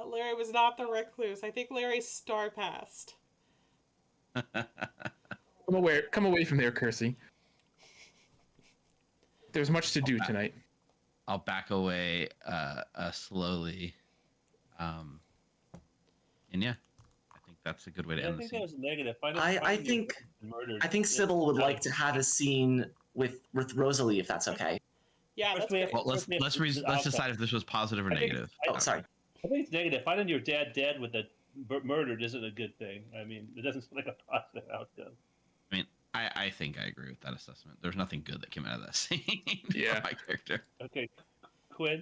Larry was not the recluse. I think Larry star passed. Come away from there, Kersey. There's much to do tonight. I'll back away slowly. And yeah, I think that's a good way to end the I think scene. that was negative. I think Sybil would like to have a scene with Rosalie, if that's okay. Yeah, that's great. Well, let's decide if this was positive or negative. Oh, sorry. I think it's negative. Finding your dad dead with a murdered isn't a good thing. I mean, it doesn't sound like a positive outcome. I mean, I think I agree with that assessment. There's nothing good that came out of that scene Yeah. for my character. Okay, Quinn.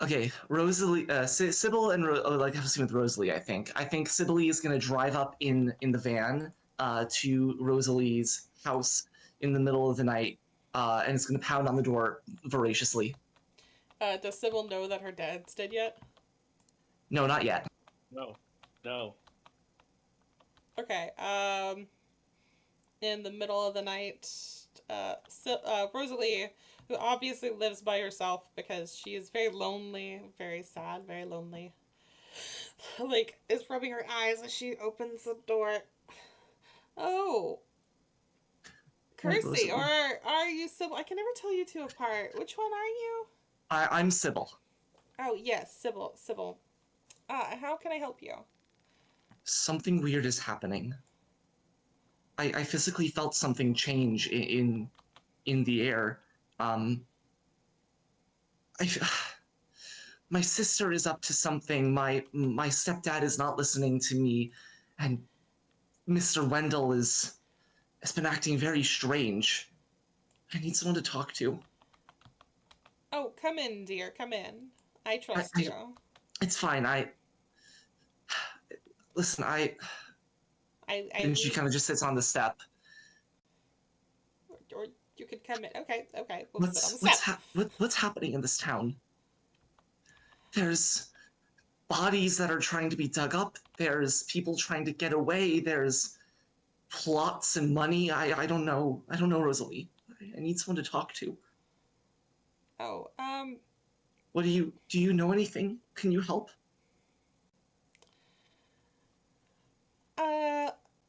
Okay, Rosalie, Sybil and like have a scene with Rosalie. I think Sybil is gonna drive up in the van to Rosalie's house in the middle of the night, and it's gonna pound on the door voraciously. Does Sybil know that her dad's dead yet? No, not yet. No. Okay, in the middle of the night, Rosalie, who obviously lives by herself because she is very lonely, very sad, very lonely, like, is rubbing her eyes as she opens the door. Oh. Kersey, or are you Sybil? I can never tell you two apart. Which one are you? I'm Sybil. Oh, yes, Sybil. How can I help you? Something weird is happening. I physically felt something change in the air. My sister is up to something. My stepdad is not listening to me, and Mr. Wendell has been acting very strange. I need someone to talk to. Oh, come in, dear. Come in. I trust you. It's fine. Listen, and she kind of just sits on the step. Or you could come in. Okay. We'll sit on the step. What's happening in this town? There's bodies that are trying to be dug up. There's people trying to get away. There's plots and money. I don't know. I don't know, Rosalie. I need someone to talk to. Oh, What do you know anything? Can you help?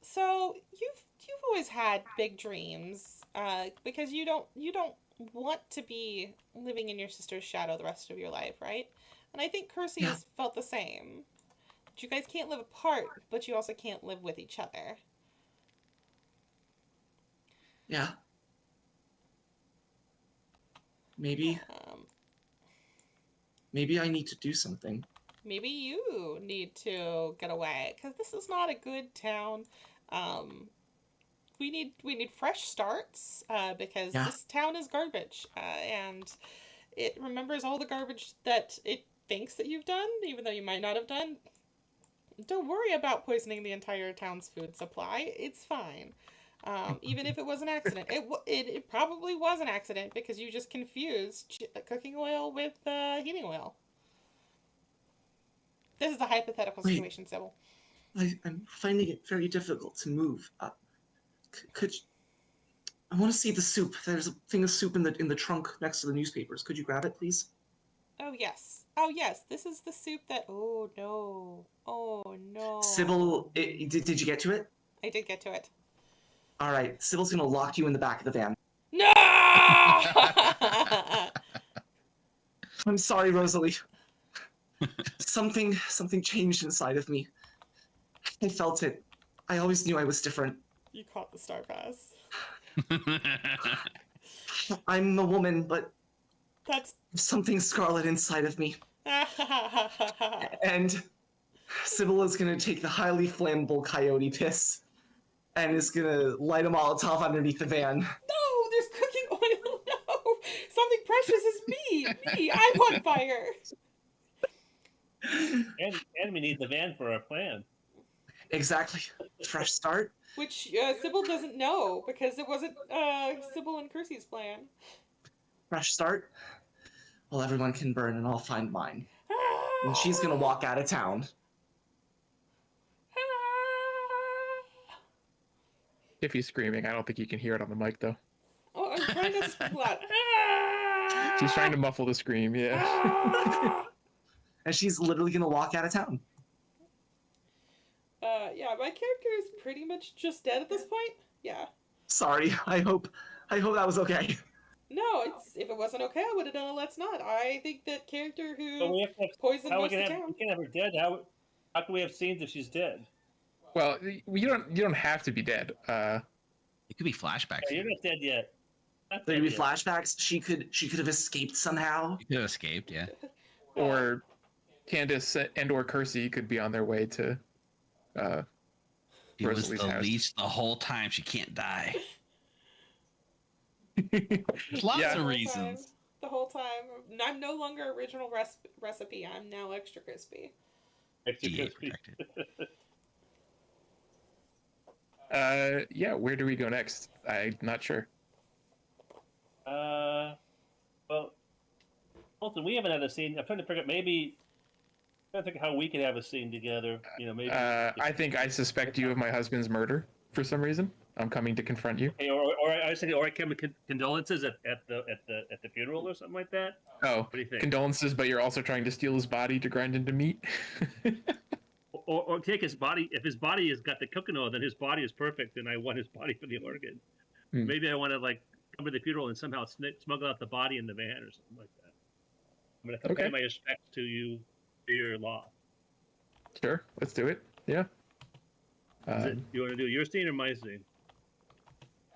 So you've always had big dreams, because you don't want to be living in your sister's shadow the rest of your life, right? And I think Kersey has felt the same. You guys can't live apart, but you also can't live with each other. Yeah. Maybe I need to do something. Maybe you need to get away, because this is not a good town. We need fresh starts, because this town is garbage, and it remembers all the garbage that it thinks that you've done, even though you might not have done. Don't worry about poisoning the entire town's food supply. It's fine. Even if it was an accident. It probably was an accident, because you just confused cooking oil with heating oil. This is a hypothetical situation, Sybil. I'm finding it very difficult to move. I want to see the soup. There's a thing of soup in the trunk next to the newspapers. Could you grab it, please? Oh, yes. This is the soup that... Oh, no. Sybil, did you get to it? I did get to it. All right. Sybil's going to lock you in the back of the van. No! I'm sorry, Rosalie. Something changed inside of me. I felt it. I always knew I was different. You caught the star pass. I'm a woman, but That's... something scarlet inside of me. And Sybil is going to take the highly flammable coyote piss and is going to light a Molotov underneath the van. No, there's cooking oil. No, something precious is me. I'm on fire. And we need the van for our plan. Exactly. Fresh start. Which Sybil doesn't know because it wasn't Sybil and Kersey's plan. Fresh start. Well, everyone can burn and I'll find mine. And she's gonna walk out of town. If he's screaming, I don't think you can hear it on the mic though. Oh, I'm trying to speak loud. She's trying to muffle the scream. Yeah. And she's literally gonna walk out of town. Yeah, my character is pretty much just dead at this point. Yeah. Sorry. I hope that was okay. No, if it wasn't okay, I would have done a let's not. I think that character who But we have to have, poisoned how we most of can the have, town. we can't have her dead. How can we have scenes if she's dead? Well, you don't have to be dead. It could be flashbacks. Yeah, you're not dead yet. Not There dead could be yet. flashbacks. She could have escaped somehow. You could have escaped, yeah. Or Candace and or Kersey could be on their way to It was Rosalie's the house. least the whole time. She can't die. There's lots Yeah. of The whole reasons. time, the whole time. I'm no longer original recipe. I'm now extra crispy. Extra DA crispy. protected. Yeah, where do we go next? I'm not sure. Well, Colton, we haven't had a scene. I'm trying to figure out maybe. I'm trying to think how we could have a scene together. You know, maybe. I think I suspect you of my husband's murder for some reason. I'm coming to confront you. Hey, or I was thinking, or I come with condolences at the funeral or something like that. Oh, What do you think? condolences, but you're also trying to steal his body to grind into meat. Or take his body. If his body has got the cooking oil, then his body is perfect, and I want his body for the organ. Hmm. Maybe I want to like come to the funeral and somehow smuggle out the body in the van or something like that. I'm gonna pay Okay. my respects to you, to your law. Sure, let's do it. Yeah. You want to do your scene or my scene?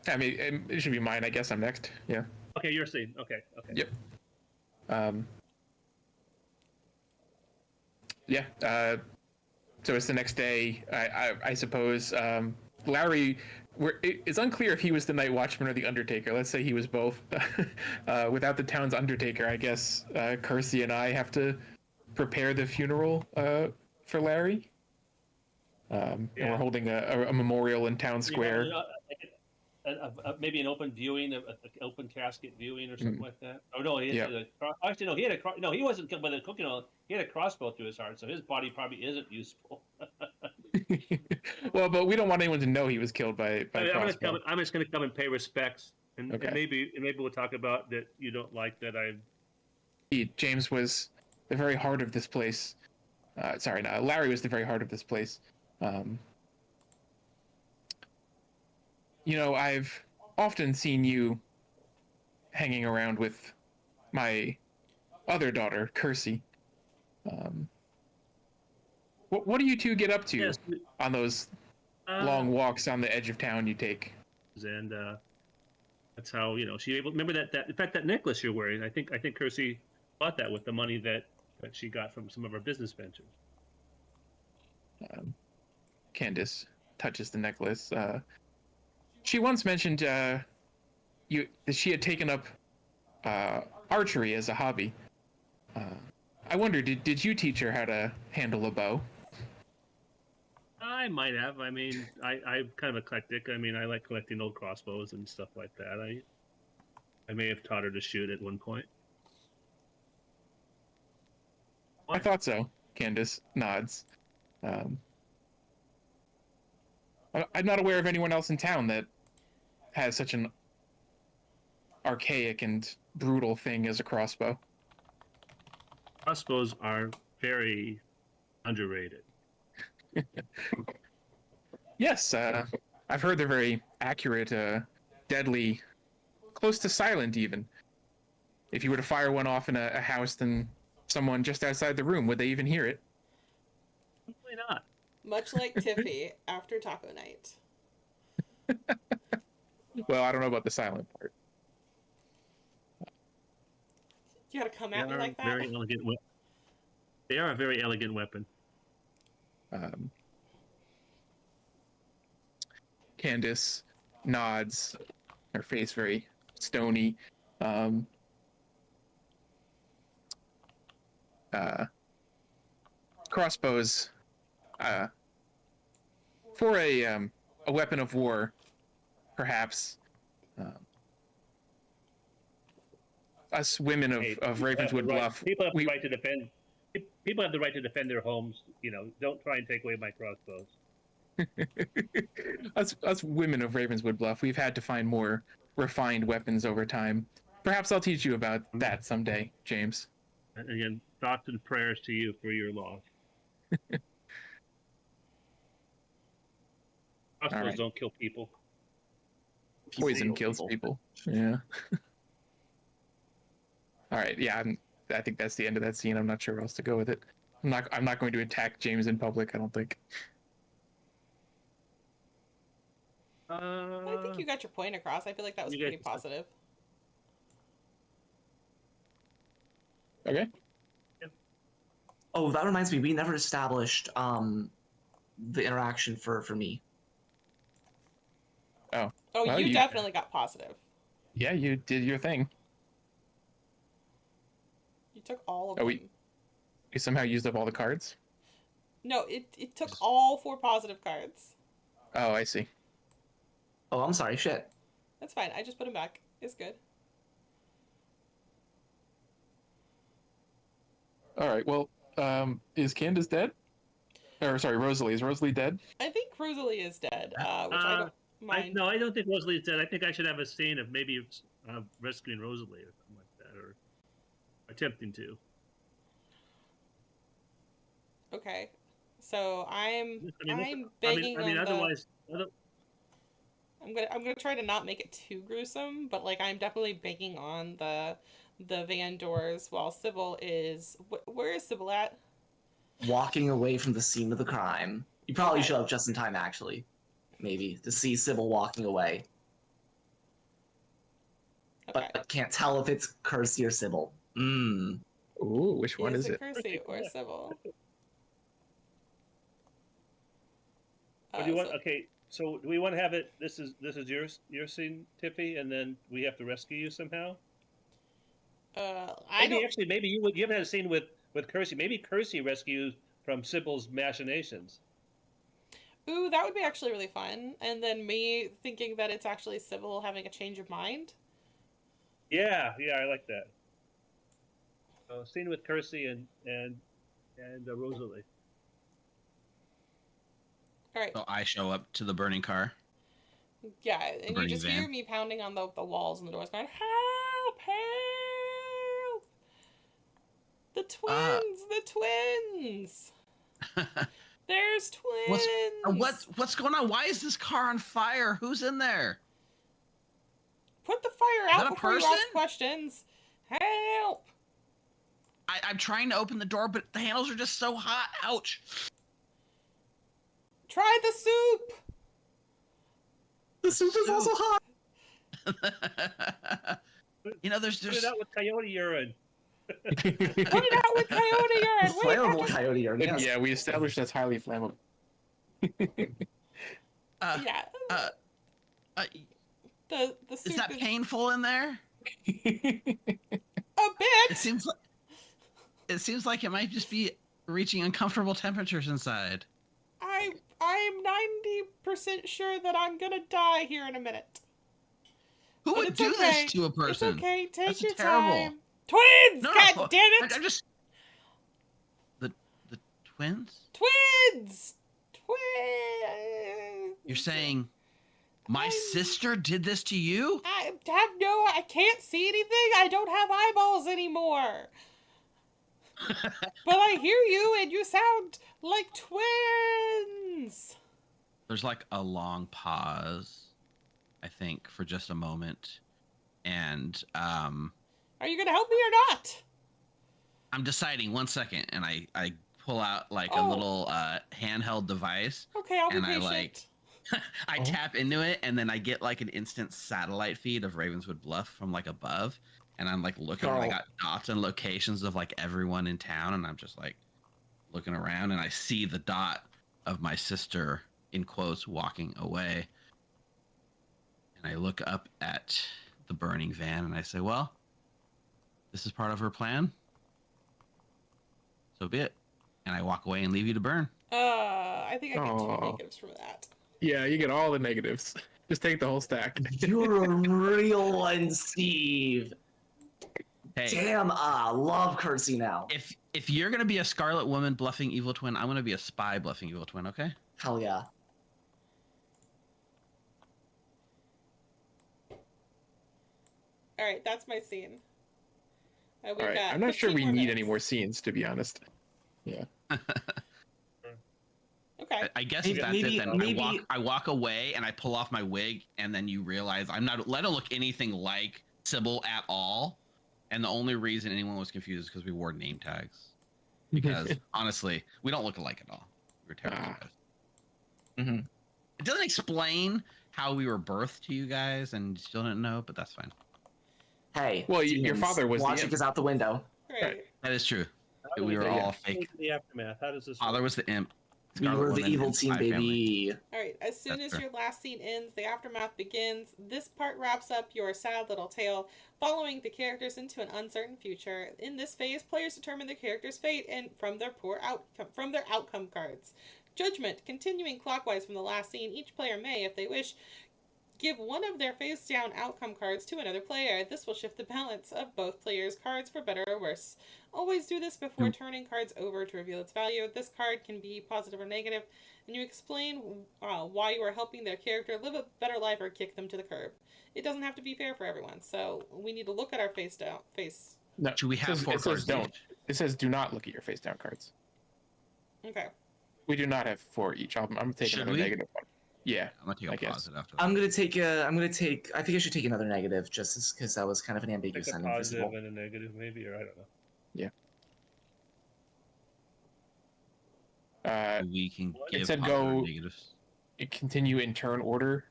I mean, it should be mine. I guess I'm next. Yeah. Okay, your scene. Okay. Yep. Yeah. So it's the next day. I suppose. Larry, it's unclear if he was the night watchman or the undertaker. Let's say he was both. Without the town's undertaker, I guess Kersey and I have to prepare the funeral for Larry. And we're holding a memorial in town square. Maybe an open viewing, an open casket viewing, or something like that. Oh no, he had actually no. He wasn't killed by the cooking oil. He had a crossbow through his heart, so his body probably isn't useful. Well, but we don't want anyone to know he was killed by crossbow. I'm just going to come and pay respects, and, Okay. and maybe we'll talk about that. You don't like that I. James was the very heart of this place. Larry was the very heart of this place. I've often seen you hanging around with my other daughter, Kersey. What do you two get up to Yes, on those long walks on the edge of town you take? and that's how she able. Remember that in fact that necklace you're wearing. I think Kersey bought that with the money that she got from some of her business ventures. Candace touches the necklace. She once mentioned that she had taken up archery as a hobby. I wonder, did you teach her how to handle a bow? I might have. I mean, I'm kind of eclectic. I mean, I like collecting old crossbows and stuff like that. I may have taught her to shoot at one point. I thought so. Candace nods. I'm not aware of anyone else in town that has such an archaic and brutal thing as a crossbow. Crossbows are very underrated. Yes, I've heard they're very accurate, deadly, close to silent even. If you were to fire one off in a house, then someone just outside the room, would they even hear it? Probably not. Much like Tiffy after taco night. Well, I don't know about the silent part. You gotta come They at me are like that. very elegant. They are a very elegant weapon. Candace nods, her face very stony. Crossbows for a weapon of war, perhaps. Us women of Ravenswood Bluff, people have the right to defend. People have the right to defend their homes. Don't try and take away my crossbows. us women of Ravenswood Bluff, we've had to find more refined weapons over time. Perhaps I'll teach you about that someday, James. And again, thoughts and prayers to you for your loss. Crossbows don't kill people. Poison kills people. Yeah. All right. Yeah. I think that's the end of that scene. I'm not sure where else to go with it. I'm not going to attack James in public, I don't think. I think you got your point across. I feel like that was pretty positive. Okay. Oh, that reminds me, we never established the interaction for me. Oh, well, you definitely got positive. Yeah, you did your thing. You took all of them. We somehow used up all the cards? No, it took all 4 positive cards. Oh, I see. Oh, I'm sorry, shit. That's fine. I just put them back. It's good. All right. Well, is Candace dead? Or sorry, Rosalie. Is Rosalie dead? I think Rosalie is dead, which I don't mind. No, I don't think Rosalie is dead. I think I should have a scene of maybe rescuing Rosalie or something like that, or attempting to. Okay. So I'm begging on otherwise. I'm gonna try to not make it too gruesome, but like I'm definitely banking on the van doors while Sybil is where is Sybil at? Walking away from the scene of the crime. You probably show up just in time, actually. Maybe to see Sybil walking away. Okay. But I can't tell if it's Kirsty or Sybil. Ooh, which one is it? Kirsty or Sybil? Do you want? Okay. So do we want to have it? This is your scene, Tiffy, and then we have to rescue you somehow. Maybe you haven't had a scene with Kirsty. Maybe Kirsty rescues from Sybil's machinations. Ooh, that would be actually really fun. And then me thinking that it's actually Sybil having a change of mind. Yeah, I like that. So scene with Kirsty and Rosalie. All right. So I show up to the burning car. Yeah, and you just van. hear me pounding on the walls and the doors going, help, help! The twins! There's twins! What's going on? Why is this car on fire? Who's in there? Put the fire out before you person? ask questions. Help! I'm trying to open the door, but the handles are just so hot. Ouch! Try the soup! The soup is also hot! There's Put it out with coyote urine. Put it out with coyote urine! Flammable coyote urine, yes. Yeah, we established that's highly flammable. The soup is that painful in there? A bit! It seems like it might just be reaching uncomfortable temperatures inside. I'm 90% sure that I'm gonna die here in a minute. Who would do this to a person? It's okay. Take your terrible. time. Twins! No, God damn it! I'm just the twins. Twins. You're saying my sister did this to you? I can't see anything. I don't have eyeballs anymore. But I hear you, and you sound like twins. There's like a long pause, I think, for just a moment, and are you gonna help me or not? I'm deciding. 1 second, and I pull out like a little handheld device. Okay, I'll be and patient. I tap into it, and then I get like an instant satellite feed of Ravenswood Bluff from like above. And I'm like looking, and I got dots and locations of like everyone in town, and I'm just like looking around, and I see the dot of my sister in quotes walking away. And I look up at the burning van, and I say, "Well, this is part of her plan. So be it." And I walk away and leave you to burn. I I think I get 2 Aw. negatives from that. Yeah, you get all the negatives. Just take the whole stack. You're a real one, Steve. Hey, Damn, love Cursey now. if you're gonna be a Scarlet Woman bluffing Evil Twin, I'm gonna be a spy bluffing Evil Twin. Okay. Hell yeah. All right, that's my scene. All right, I'm not sure 15 we more need minutes. any more scenes, to be honest. Okay. I guess Maybe- if that's maybe- it, then maybe- I walk away and I pull off my wig, and then you realize I don't look anything like Sybil at all. And the only reason anyone was confused is because we wore name tags. Because honestly, we don't look alike at all. We're terrible guys. Mm-hmm. It doesn't explain how we were birthed to you guys, and you still didn't know, but that's fine. Hey. Well, your demons, father was the logic imp. is out the window. Right. That is true. How do We were do all that? fake. The aftermath. How does this? Father work? was the imp. We Scarlet were the Woman evil and team, Spy Family. baby. All right. As soon That's as fair. your last scene ends, the aftermath begins. This part wraps up your sad little tale, following the characters into an uncertain future. In this phase, players determine the character's fate and from their outcome cards. Judgment, continuing clockwise from the last scene, each player may, if they wish, give one of their face down outcome cards to another player. This will shift the balance of both players' cards for better or worse. Always do this before turning cards over to reveal its value. This card can be positive or negative, and you explain why you are helping their character live a better life or kick them to the curb. It doesn't have to be fair for everyone, so we need to look at our face. No, Should we have four it says cards don't. each? It says do not look at your face down cards. Okay. We do not have 4 each. I'm taking Should another we? negative one. Yeah. I'm gonna take I a guess. positive after that. I'm gonna take. I think I should take another negative, just because that was kind of an Like ambiguous a and positive invisible. and a negative, maybe, or I don't know. We can What? give It said positive go- and negatives. Continue in turn order.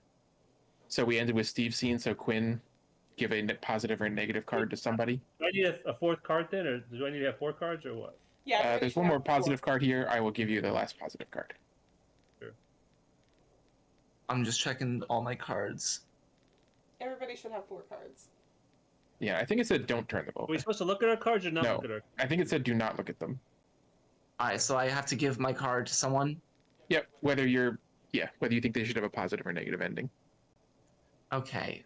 So we ended with Steve's scene. So Quinn, give a positive or negative card to somebody. Do I need a 4th card then, or do I need to have 4 cards, or what? Yeah. everybody There's should one more have four. positive card here. I will give you the last positive card. I'm just checking all my cards. Everybody should have 4 cards. Yeah, I think it said don't turn them Are over. we supposed to look at our cards or not No. look at our? I think it said do not look at them. Alright, so I have to give my card to someone. Yep. Whether you think they should have a positive or negative ending. Okay.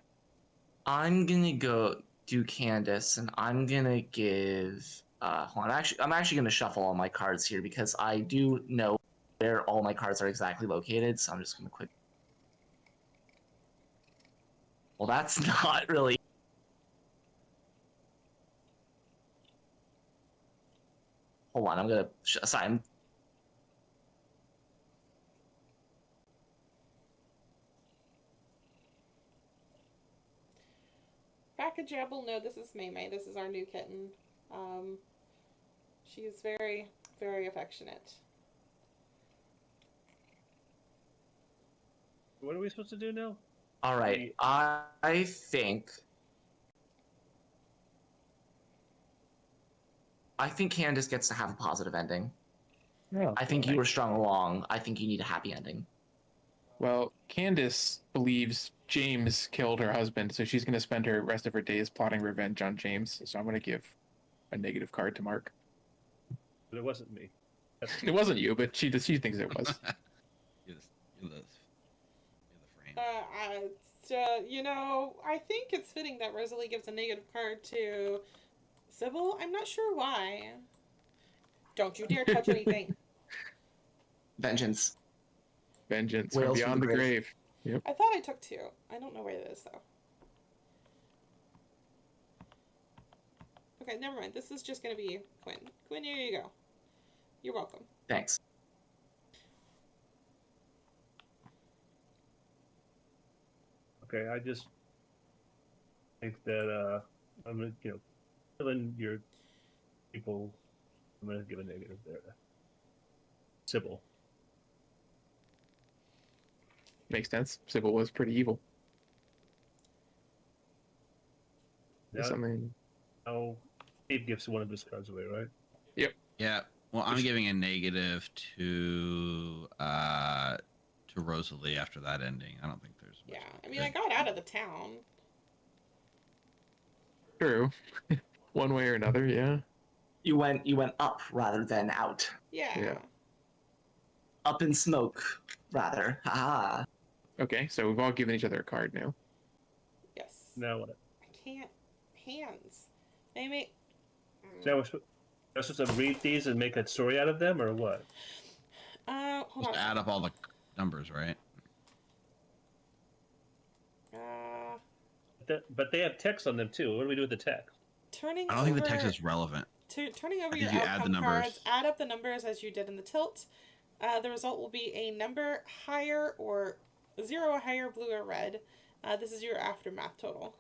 I'm gonna go do Candace, and I'm gonna give. Hold on. I'm actually gonna shuffle all my cards here because I do know where all my cards are exactly located. So I'm just gonna quick. Well, that's not really. Hold on. I'm gonna. Sorry. Back at Jabble, no, this is Maymay. This is our new kitten. She is very, very affectionate. What are we supposed to do now? All right. I think. I think Candace gets to have a positive ending. I think you were strung along. I think you need a happy ending. Well, Candace believes James killed her husband, so she's going to spend her rest of her days plotting revenge on James. So I'm going to give a negative card to Mark. But it wasn't me. It wasn't you, but she thinks it was. You're the frame. I think it's fitting that Rosalie gives a negative card to Sybil. I'm not sure why. Don't you dare touch anything. Vengeance. Vengeance from Wails beyond the grave. Yep. I thought I took 2. I don't know where it is, though. Okay, never mind. This is just going to be Quinn. Quinn, here you go. You're welcome. Thanks. Okay, I just think that I'm gonna, fill in your people. I'm gonna give a negative there. Sybil. Makes sense. Sybil was pretty evil. Now, Something. now Steve gives one of his cards away, right? Yeah. Well, I'm giving a negative to Rosalie after that ending. I don't think there's much Yeah, of I a mean, I good- got out of the town. True. One way or another, yeah. You went up rather than out. Yeah. Yeah. up in smoke, rather. Ah. Okay, so we've all given each other a card now. Yes. Now what? I can't. Hands. They make. So we're supposed to read these and make a story out of them, or what? Hold on. Just add up all the numbers, right? But they have text on them too. What do we do with the text? Turning. I don't think the text is relevant. Turning over I your think you add outcome the numbers. cards, add up the numbers as you did in the tilt. The result will be a number higher or 0 or higher, blue or red. This is your aftermath total.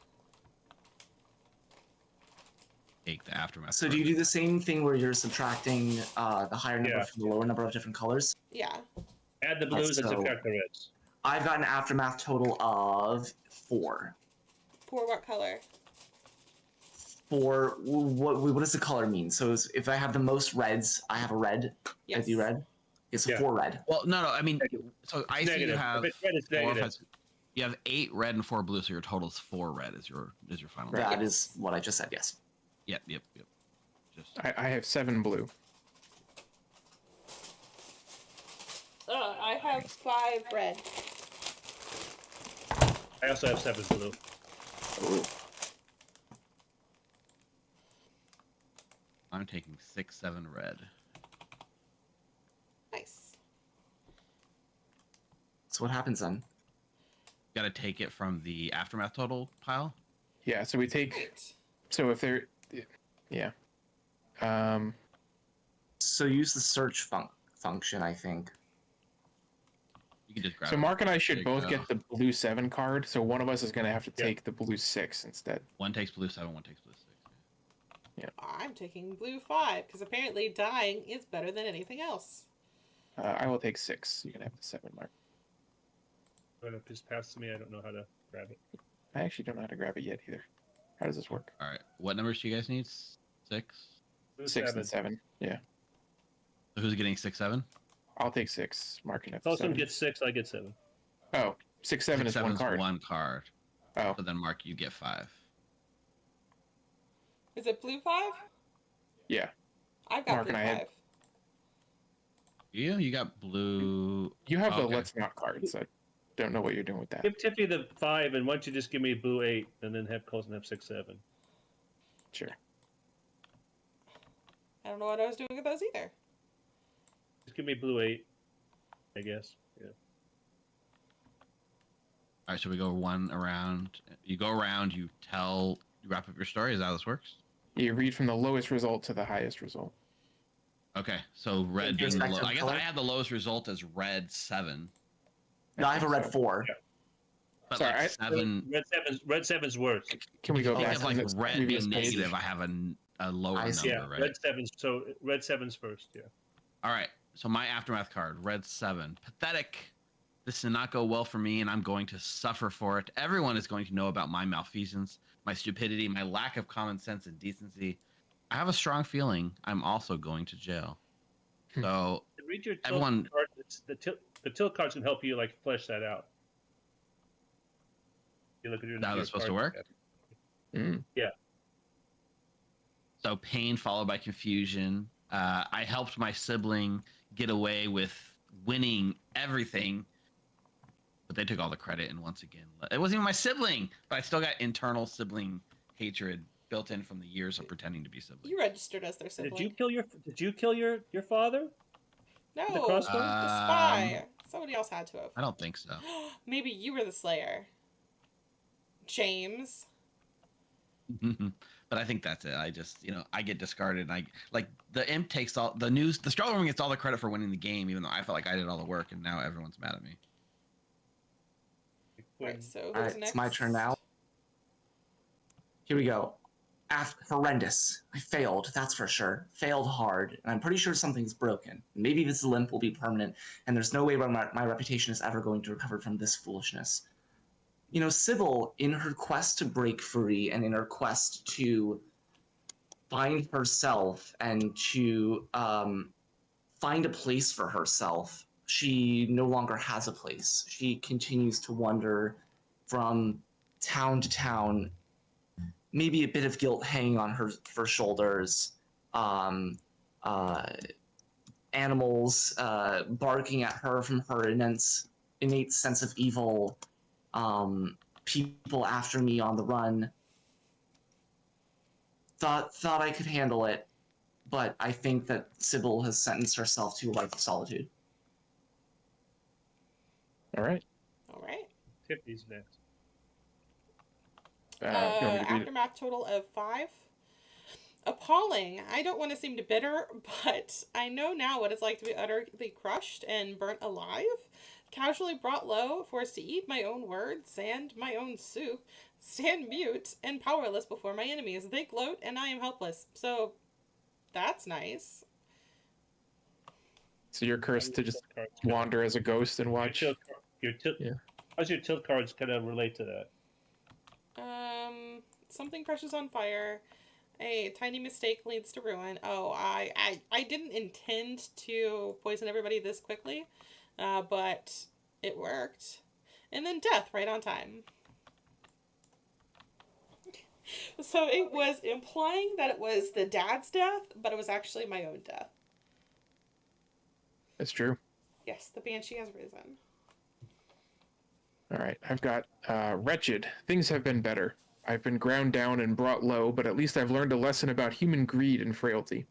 Take the aftermath. So do you do the same thing where you're subtracting the higher number Yeah. from the lower number of different colors? Yeah. Add the blues and So- subtract the reds. I've got an aftermath total of 4. For what color? For what does the color mean? So if I have the most reds, I have a red. Yes. I do red. Okay, so Yeah. 4 red. Well, no. I mean, Negative. so I see you Negative. have If it's red, it's 4, negative. 5, you have 8 red and 4 blue, so your total is 4 red. Is your final? Right. That Yes. is what I just said. Yes. Yep. Just I have 7 blue. I have 5 red. I also have 7 blue. Ooh. I'm taking 6, 7 red. Nice. So what happens then? Got to take it from the aftermath total pile. Yeah, so we take. Great. So if they're. Yeah. So use the search function, I think. You can just grab. So it. Mark and I There should you both go. get the blue 7 card, so one of us is going to have to Yeah. take the blue 6 instead. One takes blue 7, one takes blue 6. I'm taking blue 5 because apparently dying is better than anything else. I will take 6. You can have the 7, Mark. Just pass to me. I don't know how to grab it. I actually don't know how to grab it yet either. How does this work? All right. What numbers do you guys need? 6. Blue 6 7. and 7. Yeah. So who's getting 6, 7? I'll take 6. Mark can have If someone 7. gets 6, I get 7. Oh, 6, 7 is one 7's card. One card. Oh, So then Mark, you get 5. Is it blue 5? yeah. I've got Mark blue and I had- 5. You got blue. You have the Okay. let's not cards. I don't know what you're doing with that. Give Tiffy the 5, and why don't you just give me blue 8, and then have Colson have 6, 7. Sure. I don't know what I was doing with those either. Just give me blue 8, I guess. Yeah. All right, so we go one around. You go around. You wrap up your story. Is that how this works? You read from the lowest result to the highest result. Okay, so red being the respect low. of I guess color? I had the lowest result as red 7. No, I have a red So- 4. But Sorry, like 7. Red 7's worse. Can we go I think back of to like this red previous being page? negative. I have a lower I number, see. Yeah, right? red 7's red 7's first. Yeah. All right, so my aftermath card, red 7. Pathetic. This did not go well for me, and I'm going to suffer for it. Everyone is going to know about my malfeasance, my stupidity, my lack of common sense and decency. I have a strong feeling I'm also going to jail. So Read your tilt Everyone- card. The tilt cards can help you like flesh that out. You look at your. How your that's supposed to cards. work? Mm. So pain followed by confusion. I helped my sibling get away with winning everything, but they took all the credit. And once again, it wasn't even my sibling, but I still got internal sibling hatred built in from the years of pretending to be siblings. You registered as their sibling. Did you kill your father? No, the crossbow? the spy. Somebody else had to have. I don't think so. Maybe you were the slayer. James. But I think that's it. I just, I get discarded. And I like the imp takes all the news. The strong woman gets all the credit for winning the game, even though I felt like I did all the work, and now everyone's mad at me. Right, so who's All right, next? it's my turn now. Here we go. Horrendous. I failed, that's for sure. Failed hard, and I'm pretty sure something's broken. Maybe this limp will be permanent, and there's no way my reputation is ever going to recover from this foolishness. Sybil, in her quest to break free and in her quest to find herself and to find a place for herself, she no longer has a place. She continues to wander from town to town, maybe a bit of guilt hanging on her shoulders, animals barking at her from her innate sense of evil, people after me on the run. Thought I could handle it, but I think that Sybil has sentenced herself to a life of solitude. All right. All right. Tiffany's next. You want me to read it? Aftermath total of 5. Appalling. I don't want to seem bitter, but I know now what it's like to be utterly crushed and burnt alive. Casually brought low, forced to eat my own words and my own soup, stand mute and powerless before my enemies. They gloat and I am helpless. So, that's nice. So you're cursed to just wander as a ghost and watch. How's your tilt cards kind of relate to that? Something crushes on fire. A tiny mistake leads to ruin. Oh, I didn't intend to poison everybody this quickly, but it worked. And then death right on time. So it was implying that it was the dad's death, but it was actually my own death. That's true. Yes, the banshee has risen. All right, I've got wretched. Things have been better. I've been ground down and brought low, but at least I've learned a lesson about human greed and frailty.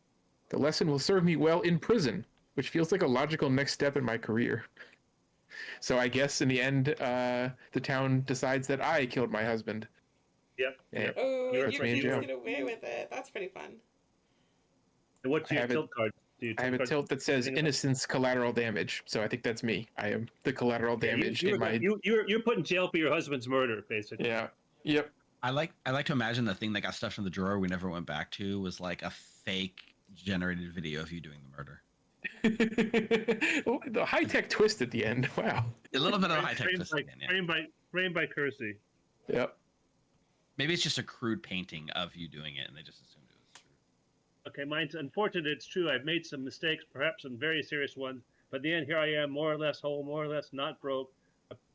The lesson will serve me well in prison, which feels like a logical next step in my career. So I guess in the end, the town decides that I killed my husband. Yep. Oh, You're you in jail. get away with it. That's pretty fun. And what's your tilt card? I have a tilt that says innocence collateral damage, so I think that's me. I am the collateral damage in my. You're put in jail for your husband's murder, basically. Yeah. Yep. I like to imagine the thing that got stuffed in the drawer we never went back to was like a fake generated video of you doing the murder. The high tech twist at the end. Wow. A little bit of a high tech twist. Framed by Kersey. Yep. Maybe it's just a crude painting of you doing it, and they just assumed it was true. Okay, mine's unfortunate. It's true. I've made some mistakes, perhaps some very serious ones. But in the end, here I am, more or less whole, more or less not broke,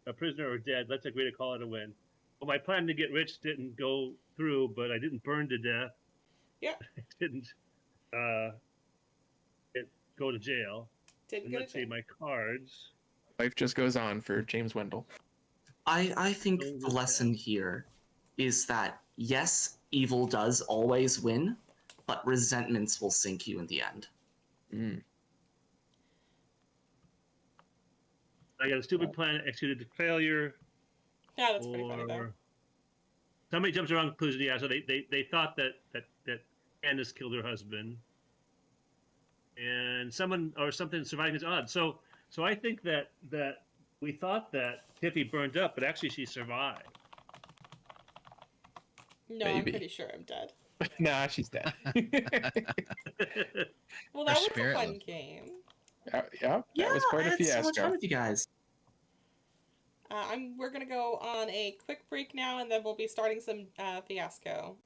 a prisoner or dead. Let's agree to call it a win. Well, my plan to get rich didn't go through, but I didn't burn to death. Yeah. I didn't go to jail. Let's see my cards. Life just goes on for James Wendell. I think the lesson here is that yes, evil does always win, but resentments will sink you in the end. I got a stupid plan executed to failure. Yeah, that's pretty funny though. Somebody jumps around conclusion. Yeah, so they thought that Candace killed her husband, and someone or something survived his odds. So I think that we thought that Tiffy burned up, but actually she survived. No, Maybe. I'm pretty sure I'm dead. Nah, she's dead. Well, that was a spirit fun lives. game. Yeah, that was quite I a had so much fun fiasco. with you guys. We're gonna go on a quick break now, and then we'll be starting some fiasco.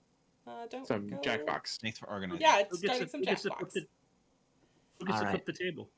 Don't Some go... Jackbox. Thanks for organizing. Yeah, it's Who gets starting some to flip Jackbox. Who gets to All flip the table?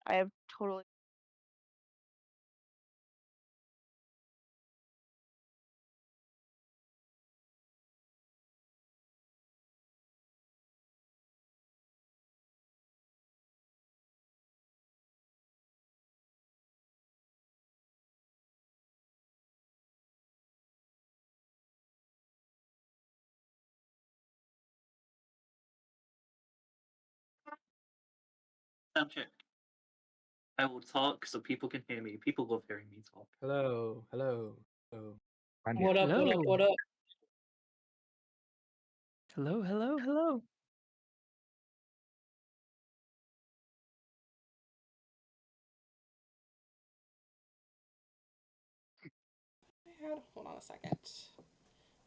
I have totally. Sound check. I will talk so people can hear me. People love hearing me talk. Hello, hello, hello. What up, what up, what up? Hello, hello, hello. Hold on a second.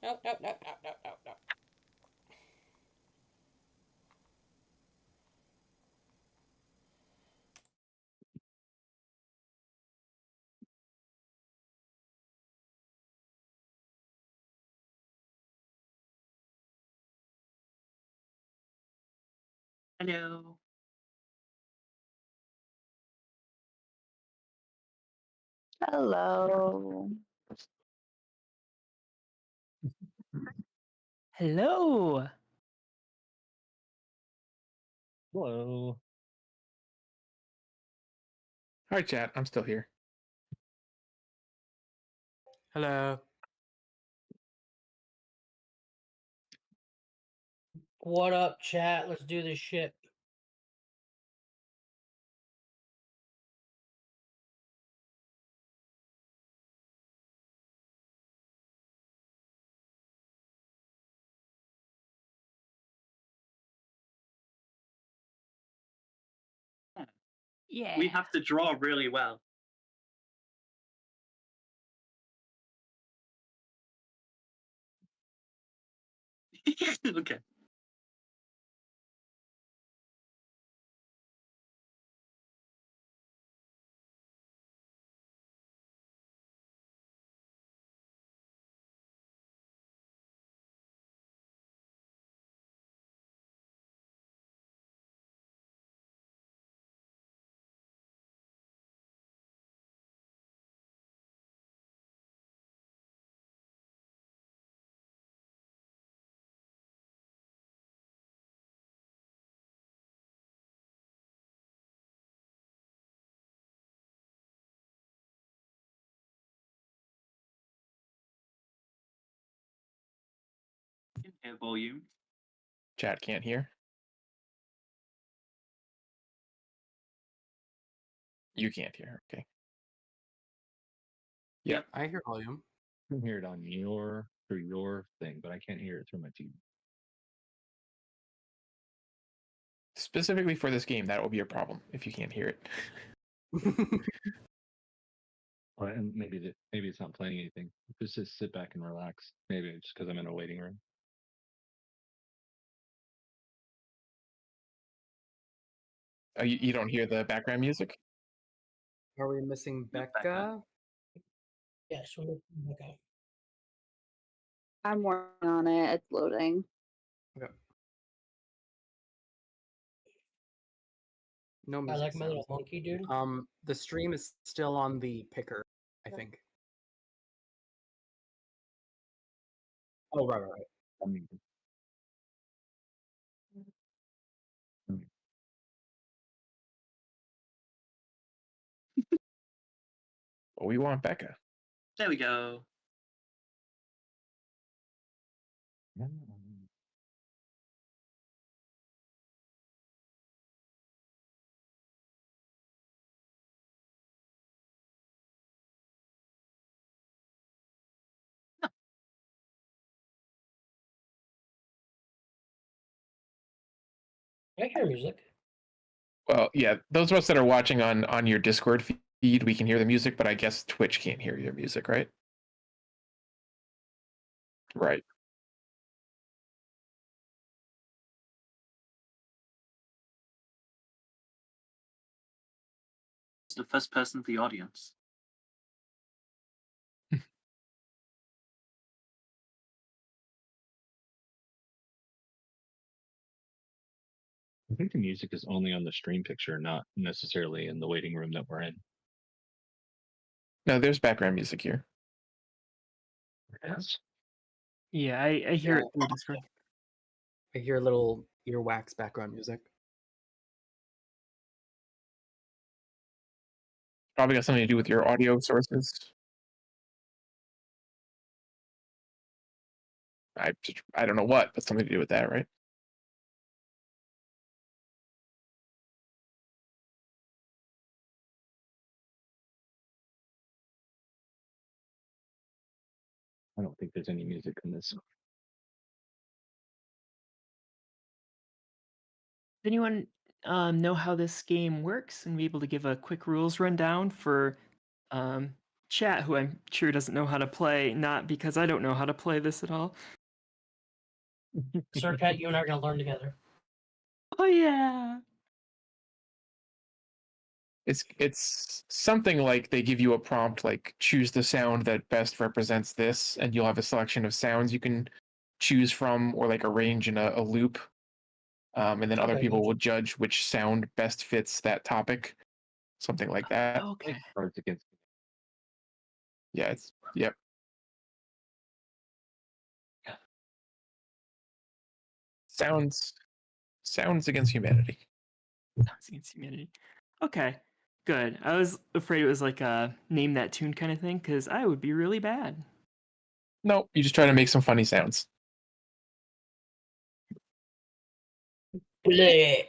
Nope, nope, nope, nope, nope, nope, nope. Hello. Hello. Hello. Hello. Hi, chat. I'm still here. Hello. What up, chat? Let's do this shit. Yeah. We have to draw really well. Okay. In here, volume. Chat can't hear. You can't hear. Okay. Yeah. I hear volume. I can hear it on through your thing, but I can't hear it through my TV. Specifically for this game, that will be a problem if you can't hear it. And maybe it's not playing anything. Just sit back and relax. Maybe it's because I'm in a waiting room. Oh, you don't hear the background music? Are we missing Becca? Yes, we're looking okay. I'm working on it. It's loading. Okay. No I music like my little sounds. monkey dude. The stream is still on the picker, I think. Oh, right. I mean, Well, we want Becca. There we go. I hear music. Well, yeah, those of us that are watching on your Discord feed, we can hear the music, but I guess Twitch can't hear your music, right? Right. It's the first person of the audience. think the music is only on the stream picture, not necessarily in the waiting room that we're in. No, there's background music here. Yes. Yeah, I hear it through Discord. I hear a little earwax background music. Probably got something to do with your audio sources. I don't know what, but something to do with that, right? I don't think there's any music in this. Does anyone know how this game works and be able to give a quick rules rundown for chat, who I'm sure doesn't know how to play, not because I don't know how to play this at all? Sir Cat, you and I are gonna learn together. Oh yeah. It's something like they give you a prompt like choose the sound that best represents this, and you'll have a selection of sounds you can choose from or like arrange in a loop. And then other Okay, people gotcha. will judge which sound best fits that topic. Something like that. Okay. Cards Against. Yeah, yep. Sounds Against Humanity. Sounds Against Humanity. Okay, good. I was afraid it was like a name that tune kind of thing, because I would be really bad. No, you just try to make some funny sounds. Bleh.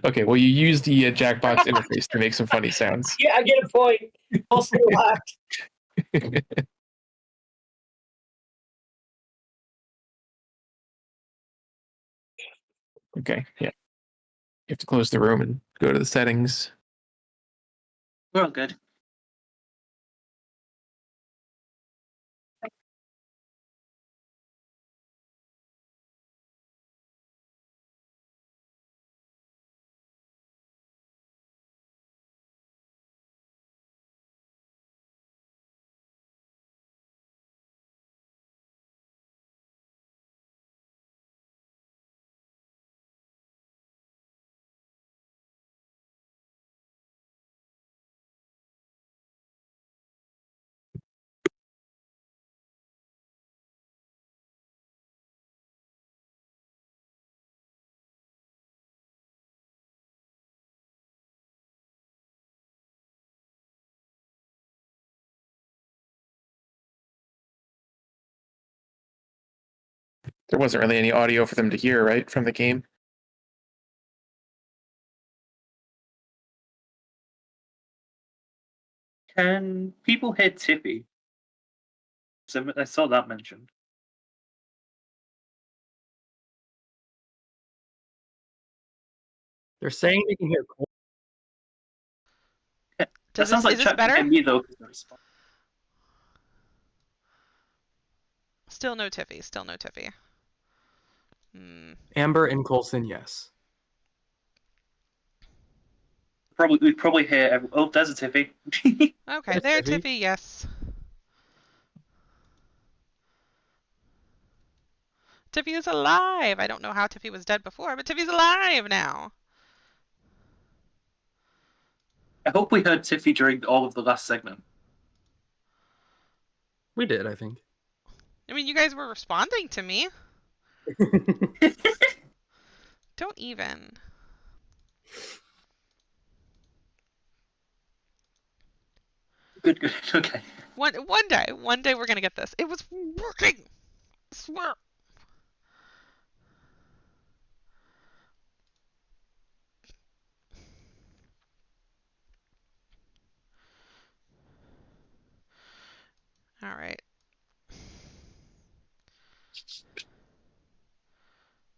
Okay, well, you use the Jackbox interface to make some funny sounds. Yeah, I get a point. Also relax. Okay, yeah. You have to close the room and go to the settings. We're all good. There wasn't really any audio for them to hear, right, from the game? Can people hear Tippy? So I saw that mentioned. They're saying they can hear Cole. That sounds like is this chat can better? hear me though. Still no Tiffy. Still no Tiffy. Amber and Colson, yes. We'd probably hear. Oh, there's a Tiffy. Okay, there, Tiffy. Yes. Tiffy is alive. I don't know how Tiffy was dead before, but Tiffy's alive now. I hope we heard Tiffy during all of the last segment. We did, I think. I mean, you guys were responding to me. Don't even. Good, good. Okay. One day we're gonna get this. It was working. I swear. All right.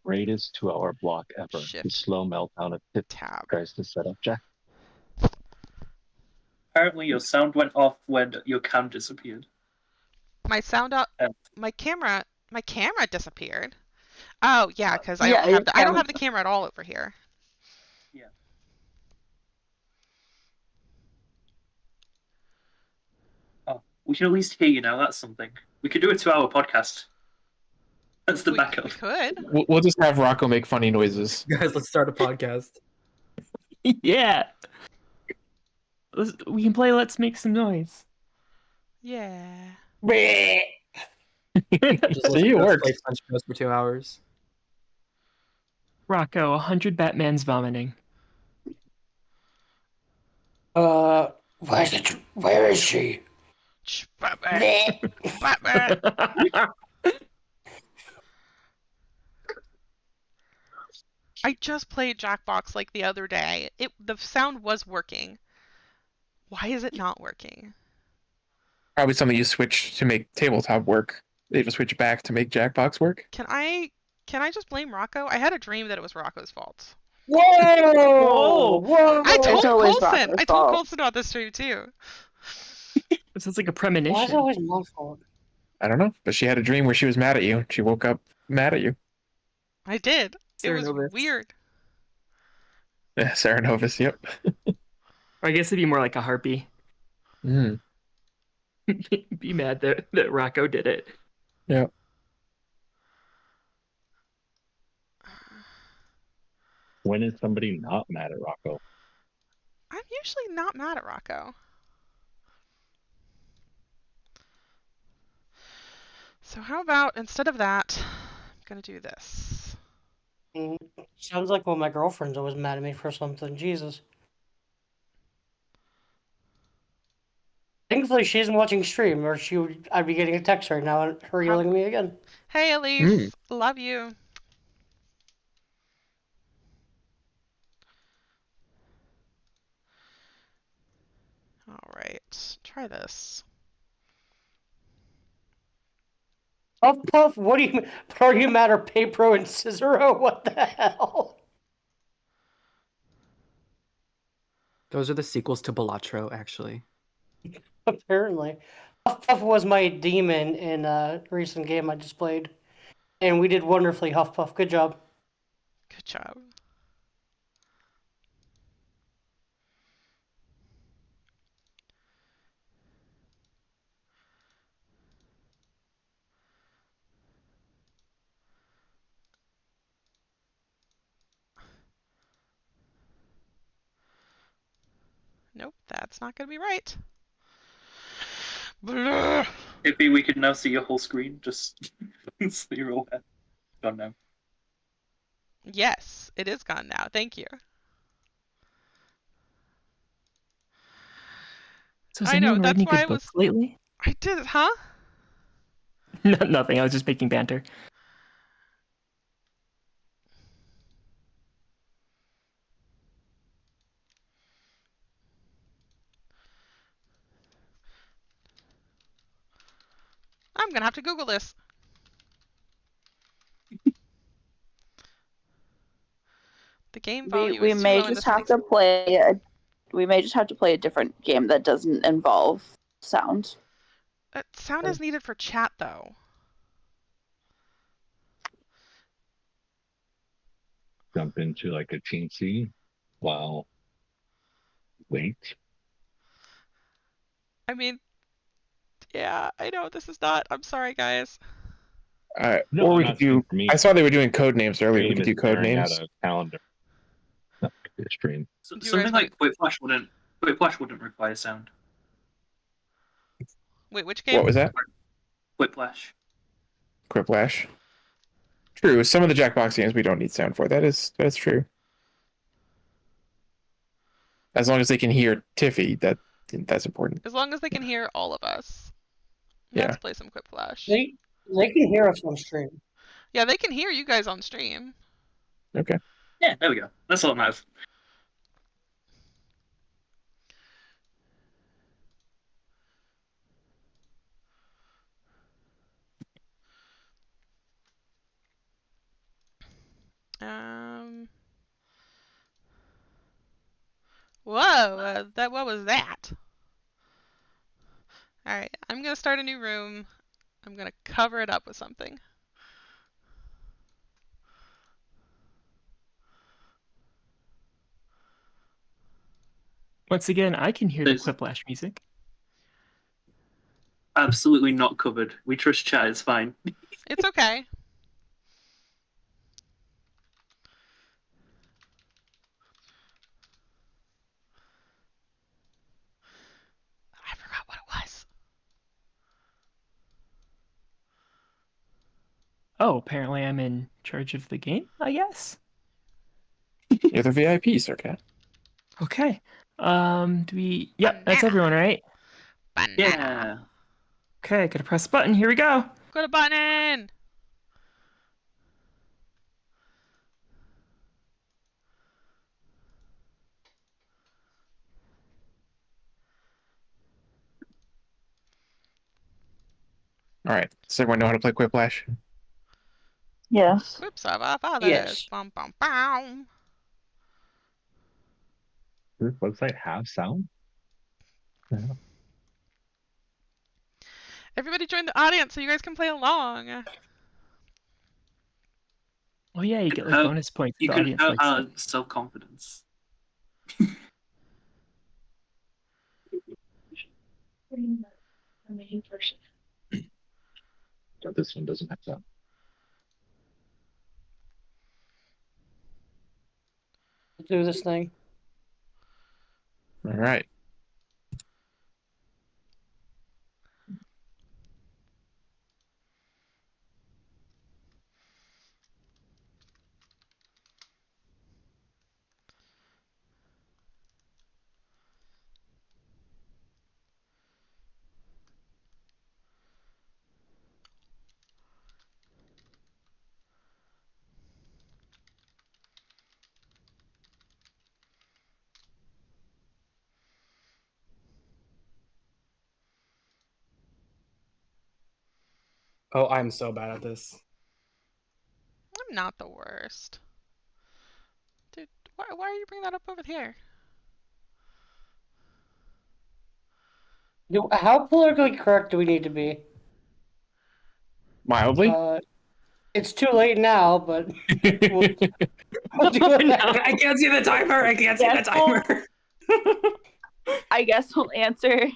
Greatest 2-hour block ever. The slow meltdown of Pip tries to set up Jack. Apparently, your sound went off when your cam disappeared. My sound out. My camera disappeared. Oh yeah, because I don't have the camera at all over here. Yeah. Oh, we can at least hear you now. That's something. We could do a 2-hour podcast. That's the We backup. could. We'll just have Rocco make funny noises. Guys, let's start a podcast. Yeah. We can play Let's Make Some Noise. Yeah. Just See, it let's works. play Punch Bros for 2 hours. Rocco, 100 Batman's vomiting. Where is she? Batman. Batman. I just played Jackbox like the other day. The sound was working. Why is it not working? Probably something you switch to make tabletop work. They just switch back to make Jackbox work. Can I just blame Rocco? I had a dream that it was Rocco's fault. Whoa! Whoa! I told It's always Colson. Rocco's I told fault. Colson about this stream too. It sounds like a Why is it premonition. always my fault? I don't know, but she had a dream where she was mad at you. She woke up mad at you. I did. It was Serenovus. weird. Yeah, Sarah Novus, yep. Or I guess it'd be more like a harpy. Mm. Be mad that Rocco did it. Yeah. When is somebody not mad at Rocco? I'm usually not mad at Rocco. So how about instead of that, I'm gonna do this. Sounds like when my girlfriend's always mad at me for something. Jesus. Thankfully, she isn't watching stream, or I'd be getting a text right now and her yelling at me again. Hey Elise, love you. All right, try this. Puff Puff, what do you? Are you mad at Papro and Cicero? What the hell? Those are the sequels to Balatro, actually. Apparently, Puff Puff was my demon in a recent game I just played, and we did wonderfully. Huff Puff, good job. Good job. Nope, that's not gonna be right. Blah. Maybe we could now see your whole screen, just so you're aware. Gone now. Yes, it is gone now. Thank you. So has I know, anyone read that's any why I good was. books lately? I did, huh? Nothing. I was just making banter. I'm gonna have to Google this. The game volume We is too may low and just have this to play we may just have to play a different game that doesn't involve sound. Sound is needed for chat though. Jump into like a teensy while wait. I mean, yeah, I know this is not. I'm sorry, guys. No, or I'm we not could do. saying for me. I saw they were doing code names earlier. We Stream could do is code staring names. at a calendar. Not a stream. So, Do you something guys like Quiplash wouldn't require sound. Wait, which game? What was that? Quiplash. Quiplash. True. Some of the Jackbox games we don't need sound for. That's true. As long as they can hear Tiffy, that's important. As long as they can hear all of us. Yeah. Let's play some Quiplash. They can hear us on stream. Yeah, they can hear you guys on stream. Okay. Yeah, there we go. That's all that matters. Whoa, what was that? Alright, I'm gonna start a new room. I'm gonna cover it up with something. Once again, I can hear the There's- Quiplash music. Absolutely not covered. We trust chat, it's fine. It's okay. Oh, apparently I'm in charge of the game, I guess. You're the VIP, Sir Cat. Okay. Do we... Yep, that's everyone, right? Yeah. Okay, gotta press the button. Here we go. Go to button! All right. Does everyone know how to play Quiplash? Yes. Quips of our fathers. Yes. Bum, bum, bum. Does this website have sound? Yeah. Everybody join the audience so you guys can play along. Oh yeah, you get like Have- bonus points. You if the can audience have likes it. self-confidence. But this one doesn't have sound. Do this thing. All right. Oh, I'm so bad at this. I'm not the worst. Dude, why are you bringing that up over here? How politically correct do we need to be? Mildly. It's too late now, but we'll do it. I can't see the timer. I can't see the timer. I guess we'll answer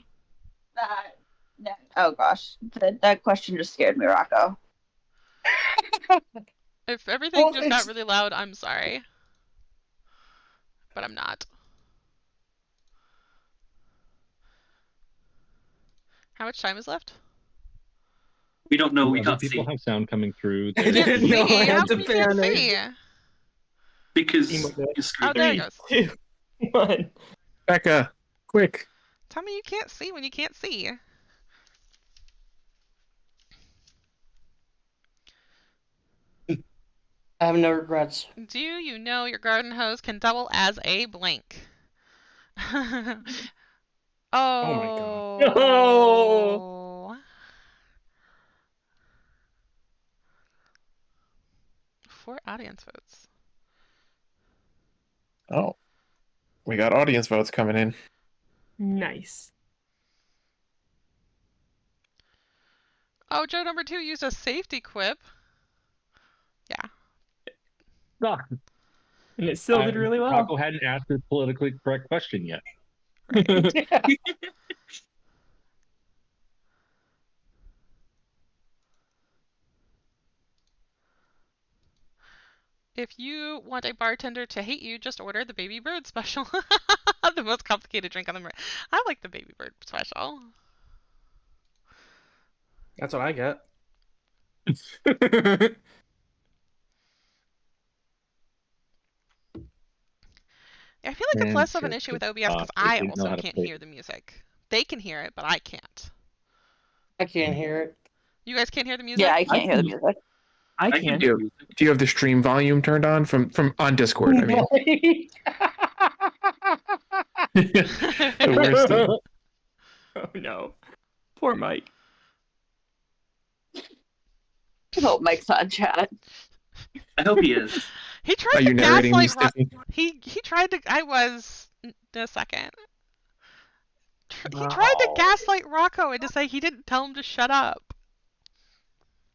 that. Oh gosh, that question just scared me, Rocco. If everything just got really loud, I'm sorry. But I'm not. How much time is left? We don't know. Do We other can't people see. have sound coming through? I didn't know I How had to come you can't panic. see? Because Emo you screwed Oh, there it me. goes. 2, 1. Becca, quick. Tell me you can't see when you can't see. I have no regrets. Do you know your garden hose can double as a blank? Oh my god. Oh. 4 audience votes. Oh, we got audience votes coming in. Nice. Oh, Joe number 2 used a safety quip. Yeah. Ah, And it still did really well. Rocco hadn't asked his politically correct question yet. If you want a bartender to hate you, just order the baby bird special. The most complicated drink on the market. I like the baby bird special. That's what I get. I feel like it's Man, less of an sure, issue with but, OBS because they I didn't know also how to can't play. hear the music. They can hear it, but I can't. I can't hear it. You guys can't hear the music? Yeah, I can't hear the music. I can. Do you have the stream volume turned on from on Discord? I mean, the worst thing. Oh no. Poor Mike. Oh, Mike's on chat. I hope he is. He Are tried you to narrating me, gaslight Stiffy? He tried to. I was in a second. He tried to gaslight Rocco and to say he didn't tell him to shut up.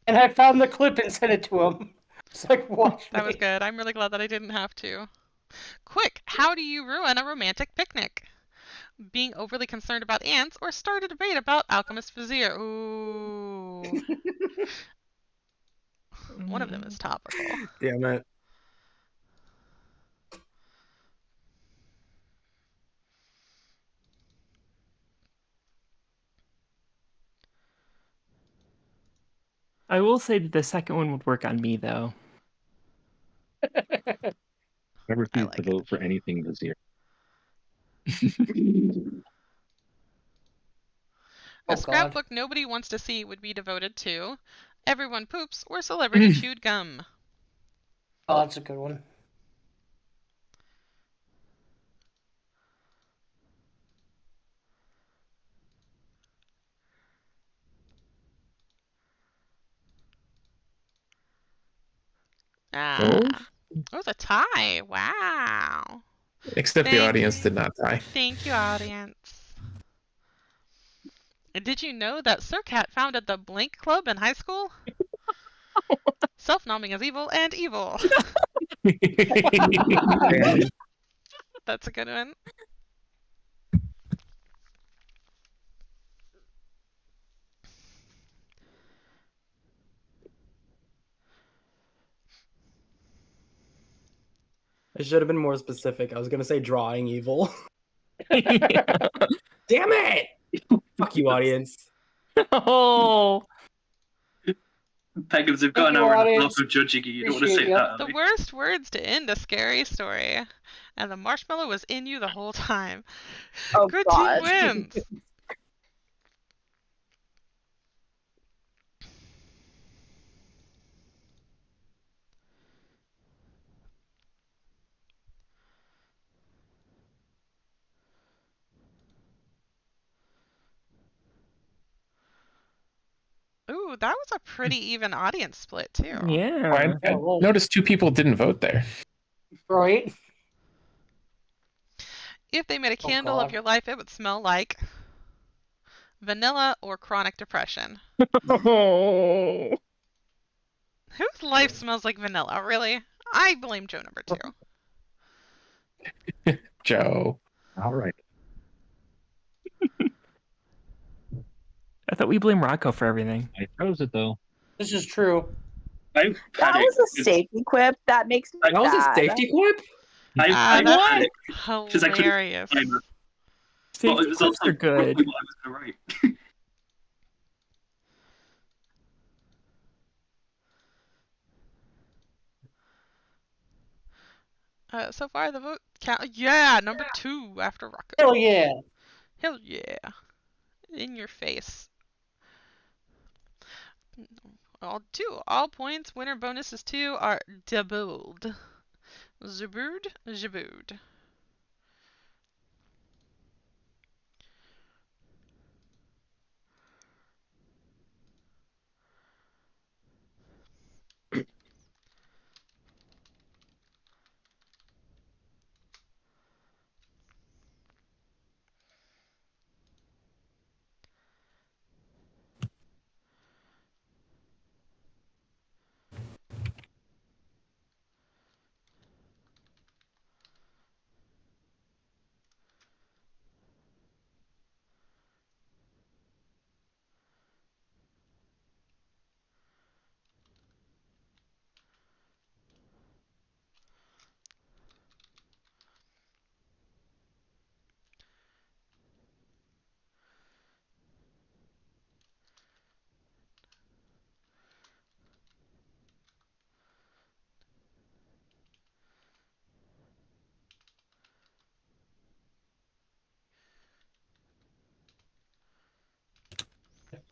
And I found the clip and sent it to him. It's like, watch That was me. good. I'm really glad that I didn't have to. Quick, how do you ruin a romantic picnic? Being overly concerned about ants or start a debate about Alchemist Vizier? Ooh. One of them is topical. Damn it. I will say that the second one would work on me, though. I refuse to vote for anything this year. A scrapbook nobody wants to see would be devoted to everyone poops or celebrity chewed gum. Oh, that's a good one. Oh. It was a tie. Wow. Except the audience did not die. Thank you, audience. Did you know that Sir Cat founded the Blank Club in high school? Self-nomming is evil and evil. That's a good one. I should have been more specific. I was gonna say drawing evil. Damn it! Fuck you, audience. Oh. Pegans have got an hour and a half of judging you. You don't want to say that. The worst words to end a scary story. And the marshmallow was in you the whole time. Oh, Good God. team wins. Ooh, that was a pretty even audience split, too. Yeah. I noticed 2 people didn't vote there. Right. If they made a candle of your life, it would smell like vanilla or chronic depression. Oh. Whose life smells like vanilla, really? I blame Joe number 2. Joe. All right. I thought we blame Rocco for everything. I chose it though. This is true. I That was a safety quip. That makes me That was a sad. safety quip? I That's because I couldn't hilarious. time it. But Safety it was clips also are good. probably what I was going to write. So far, the vote count. Yeah, number 2 after Rocco. Hell yeah. Hell yeah. In your face. All points, winner bonuses 2 are doubled. Zabood, Zabood.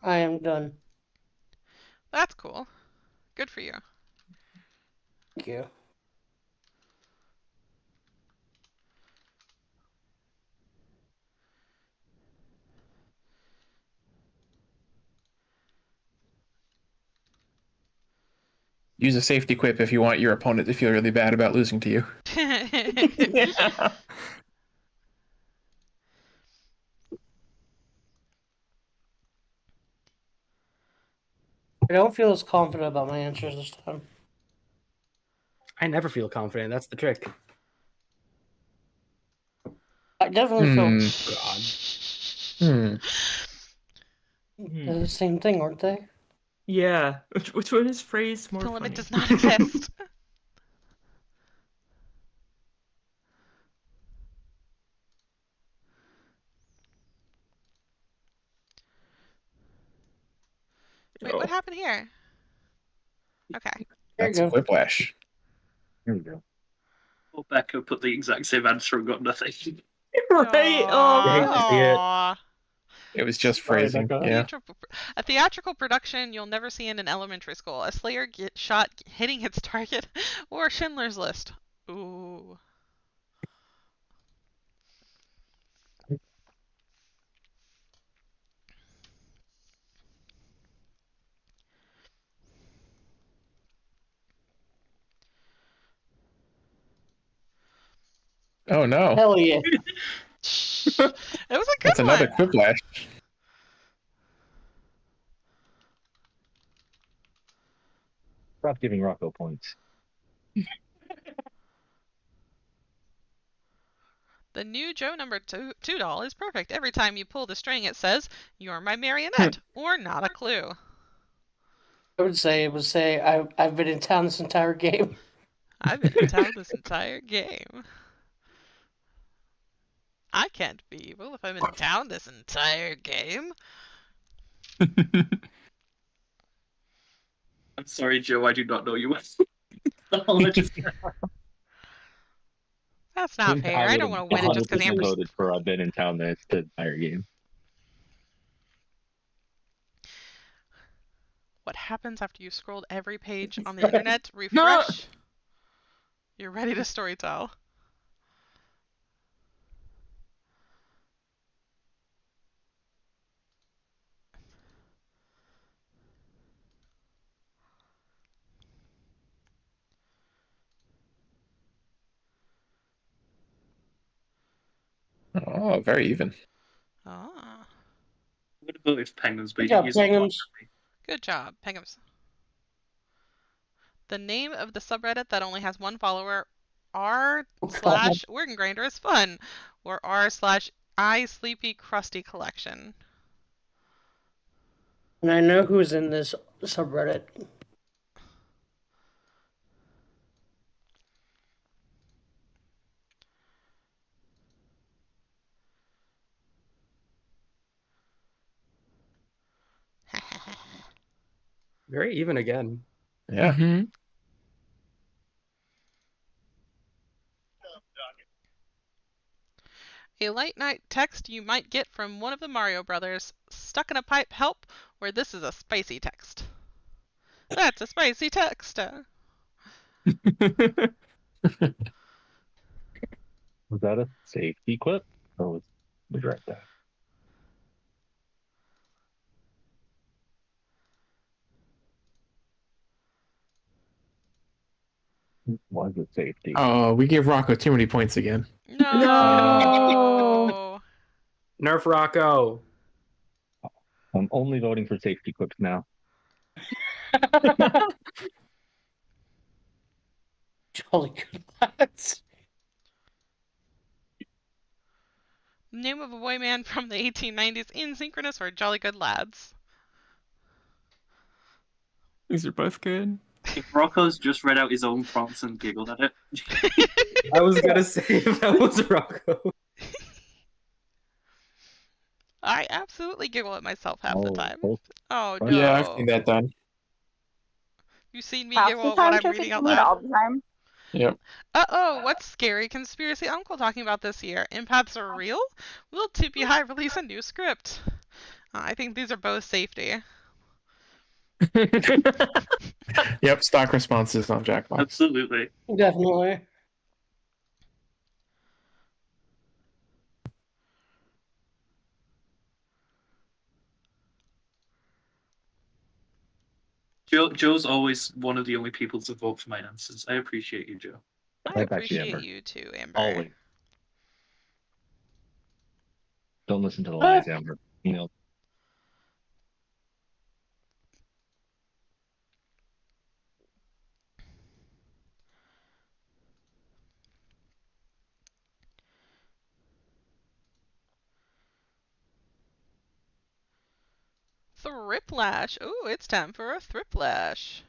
I am done. That's cool. Good for you. Thank you. Use a safety quip if you want your opponent to feel really bad about losing to you. Yeah. I don't feel as confident about my answers this time. I never feel confident. That's the trick. I definitely God. They're the same thing, aren't they? Yeah. Which one is phrased more The limit funny? does not exist. Wait, what happened here? Okay. That's Quiplash. Here we go. Or Becca put the exact same answer and got nothing. Right? Aw. It was just Sorry, phrasing. Becca. Yeah. A theatrical production you'll never see in an elementary school. A slayer gets shot hitting its target, or Schindler's List. Ooh. Oh no. Hell yeah. It was a good That's another one. Quiplash. Stop giving Rocco points. The new Joe number two doll is perfect. Every time you pull the string, it says, "You're my marionette," or not a clue. I would say I've been in town this entire game. I've been in town this entire game. I can't be evil if I'm in town this entire game. I'm sorry, Joe, I do not know you. That's not fair. I don't want to win it just because 100% Amber's. voted for I've been in town the entire game. What happens after you scrolled every page on the internet? Refresh. You're ready to storytell. Oh, very even. Ah. What about if Penguins Good made job, it easier? Penguins. Good job, Penguins. The name of the subreddit that only has one follower, r/Organ Grinder is fun, or r/I Sleepy Crusty Collection. And I know who's in this subreddit. Very even again. Yeah. Mm-hmm. A late night text you might get from one of the Mario Brothers. Stuck in a pipe, help, or this is a spicy text. That's a spicy text. Was that a safety quip? Or was the direct that? Was it safety? Oh, we gave Rocco too many points again. No. Nerf Rocco. I'm only voting for safety quips now. Jolly good lads. Name of a boy band from the 1890s in synchronous or Jolly Good Lads. These are both good. If Rocco's just read out his own prompts and giggled at it. I was gonna say if that was Rocco. I absolutely giggle at myself half the time. Oh no. Yeah, I've seen that done. You've seen me Half giggle the at what time, I'm Tiffany, reading out do it loud. all the time. Yep. Uh-oh, what's scary conspiracy uncle talking about this year? Empaths are real? Will TPI release a new script? I think these are both safety. Yep, stock responses on Jackbox. Absolutely. Definitely. Joe's always one of the only people to vote for my answers. I appreciate you, Joe. I appreciate you too, Amber. Always. Don't listen to the lies, Amber. You know. Thriplash. Ooh, it's time for a thriplash.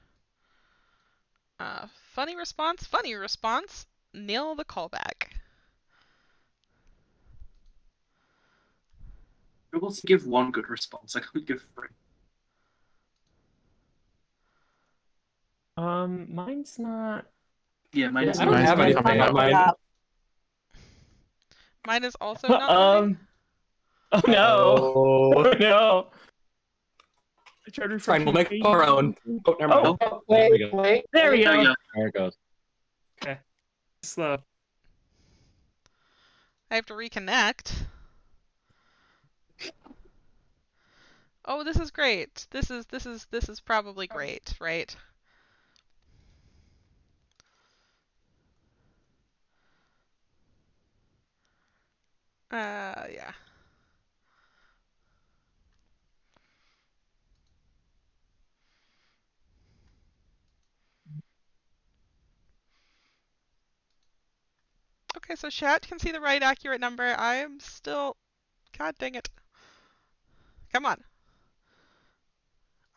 Funny response. Nail the callback. I will give one good response. I can't give three. Mine's not. Yeah, mine is I don't not. have anything on mine. Mine is also not moving. Oh no! Oh no! I tried It's fine. We'll make refreshing our page. own. Oh, never mind. Oh, There we Wait, go. wait. there we go. There it goes. Okay. Slow. I have to reconnect. Oh, this is great. This is probably great, right? Yeah. Okay, so chat can see the right accurate number. I am still... God dang it. Come on.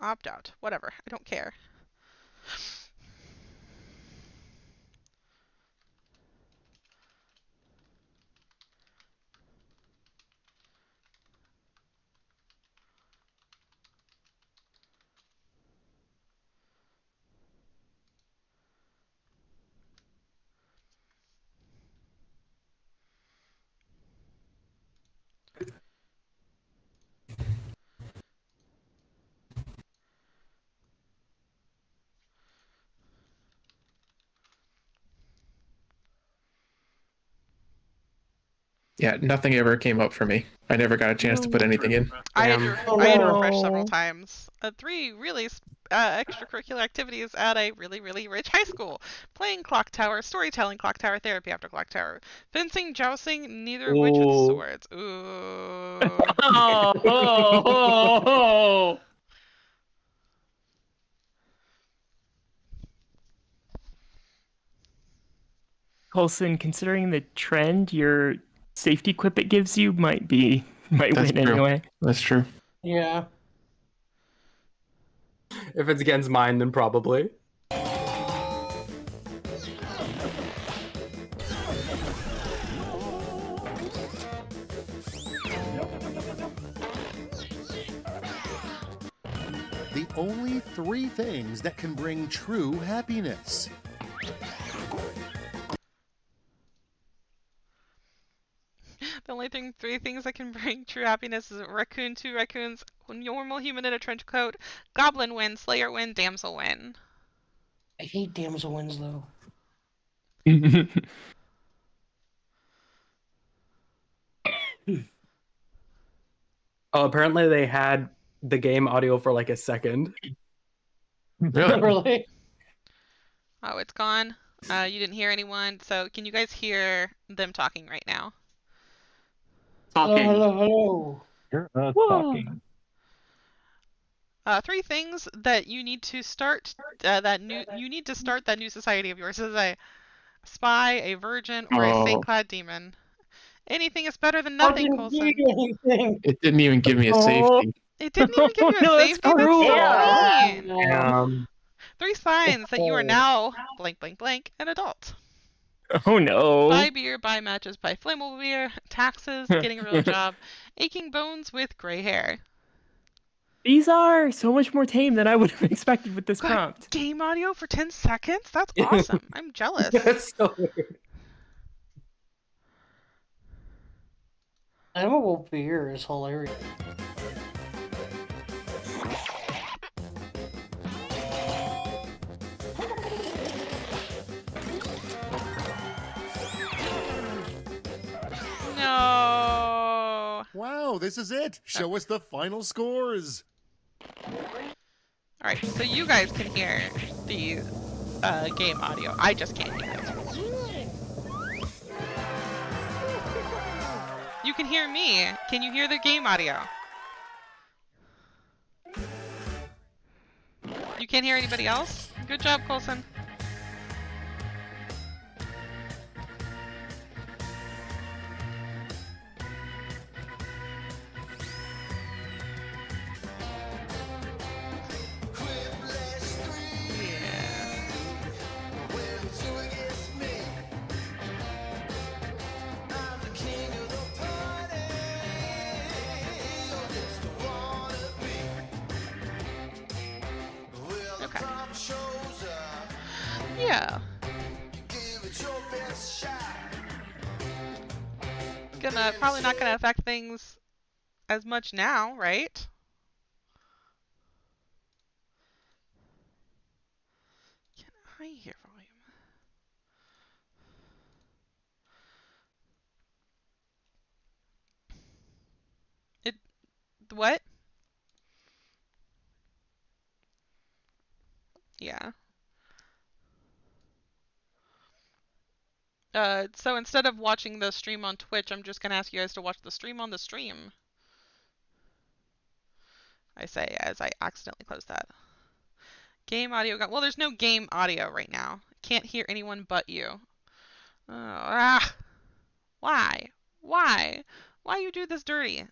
Opt out. Whatever. I don't care. Yeah, nothing ever came up for me. I never got a chance to put anything in. I had Oh, to refresh no. several times. 3 really extracurricular activities at a really rich high school. Playing Clocktower, storytelling Clocktower, therapy after Clocktower, fencing, jousting, neither of which with Ooh. swords. Ooh. Oh. Coulson, considering the trend, your safety quip it gives you might win anyway. That's true. Yeah. If it's against mine, then probably. The only 3 things that can bring true happiness. The only 3 things that can bring true happiness is a raccoon, 2 raccoons, normal human in a trench coat, goblin win, slayer win, damsel win. I hate damsel wins though. Oh, apparently they had the game audio for like a second. Really? Oh, it's gone. You didn't hear anyone. So can you guys hear them talking right now? Talking. Hello. You're talking. 3 things that you need to start that new society of yours as a spy, a virgin, or a St. demon. Anything is better than nothing, Coulson. It didn't even give me a safety. It didn't even give you a No, that's safety? That's cruel. so mean. 3 Oh, signs that you are now blank blank blank an adult. Oh no. Buy beer, buy matches, buy flammable beer, taxes, getting a real job, aching bones with gray hair. These are so much more tame than I would have expected with this Got prompt. game audio for 10 seconds? That's awesome. I'm jealous. That's so weird. Flammable beer is hilarious. No. Wow, this is it. Show us the final scores. Alright, so you guys can hear the game audio. I just can't hear it. You can hear me. Can you hear the game audio? You can't hear anybody else? Good job, Coulson. Okay. Yeah. Probably not gonna affect things as much now, right? Can I hear volume? What? Yeah. So instead of watching the stream on Twitch, I'm just gonna ask you guys to watch the stream on the stream. I say as I accidentally close that. Game audio. Well, there's no game audio right now. Can't hear anyone but you. Why? Why? Why you do this dirty?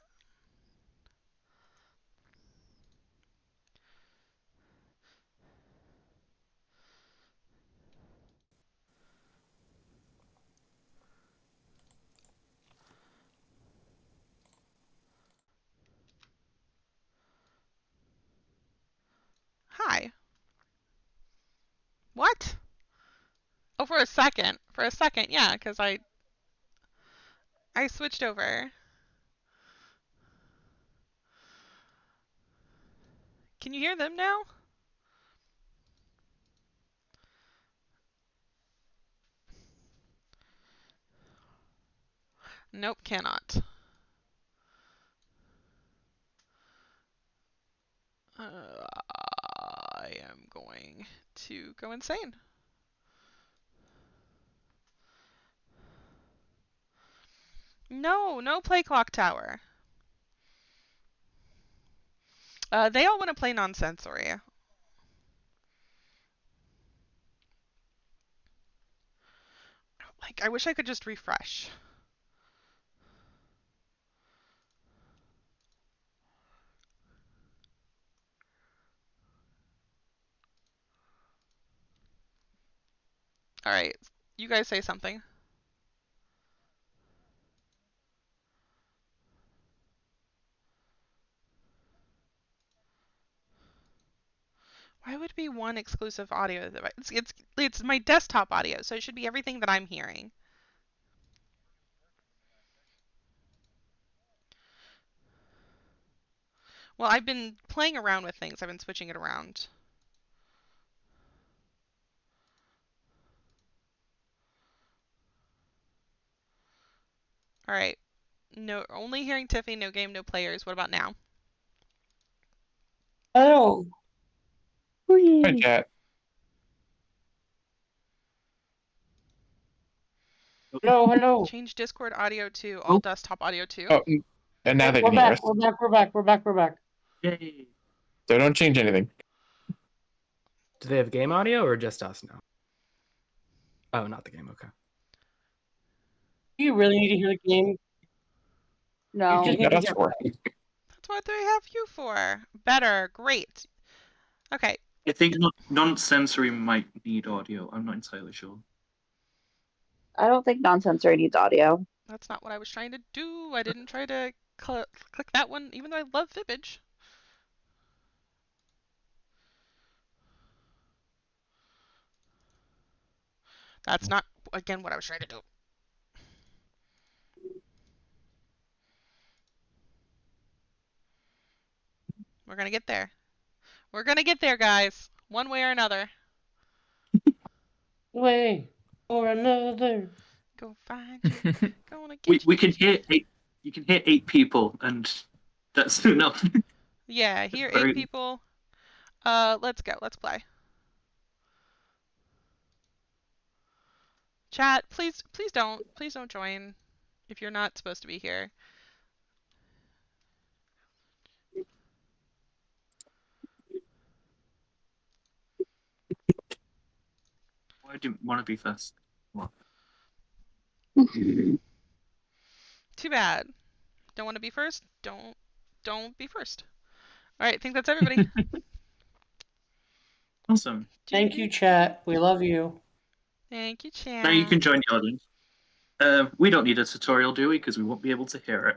Hi. What? Oh, for a second. For a second, yeah, because I switched over. Can you hear them now? Nope, cannot. I am going to go insane. No, no play Clocktower. They all want to play non-sensory. Like, I wish I could just refresh. Alright, you guys say something. Why would it be one exclusive audio device? It's my desktop audio, so it should be everything that I'm hearing. Well, I've been playing around with things. I've been switching it around. Alright. No, only hearing Tiffy, no game, no players. What about now? Oh. Hi, chat. Hello. Change Discord audio to all desktop audio too. Oh, and now they We're can hear back. us. We're back. Yay. So don't change anything. Do they have game audio or just us now? Oh, not the game. Okay. Do you really need to hear the game? No. You just need to get That's what they have you for. Better. Great. Okay. I think non-sensory might need audio. I'm not entirely sure. I don't think non-sensory needs audio. That's not what I was trying to do. I didn't try to click that one, even though I love Fibbage. That's not, again, what I was trying to do. We're gonna get there. We're gonna get there, guys. One way or another. way or another. Go find you. Gonna get you. We can hear 8. You can hear 8 people, and that's enough. Yeah, hear 8 people. Let's go. Let's play. Chat, please don't join if you're not supposed to be here. Why do you want to be first? What? Too bad. Don't want to be first? Don't be first. All right, I think that's everybody. Awesome. Thank you, chat. We love you. Thank you, chat. Now you can join the audience. We don't need a tutorial, do we? Because we won't be able to hear it.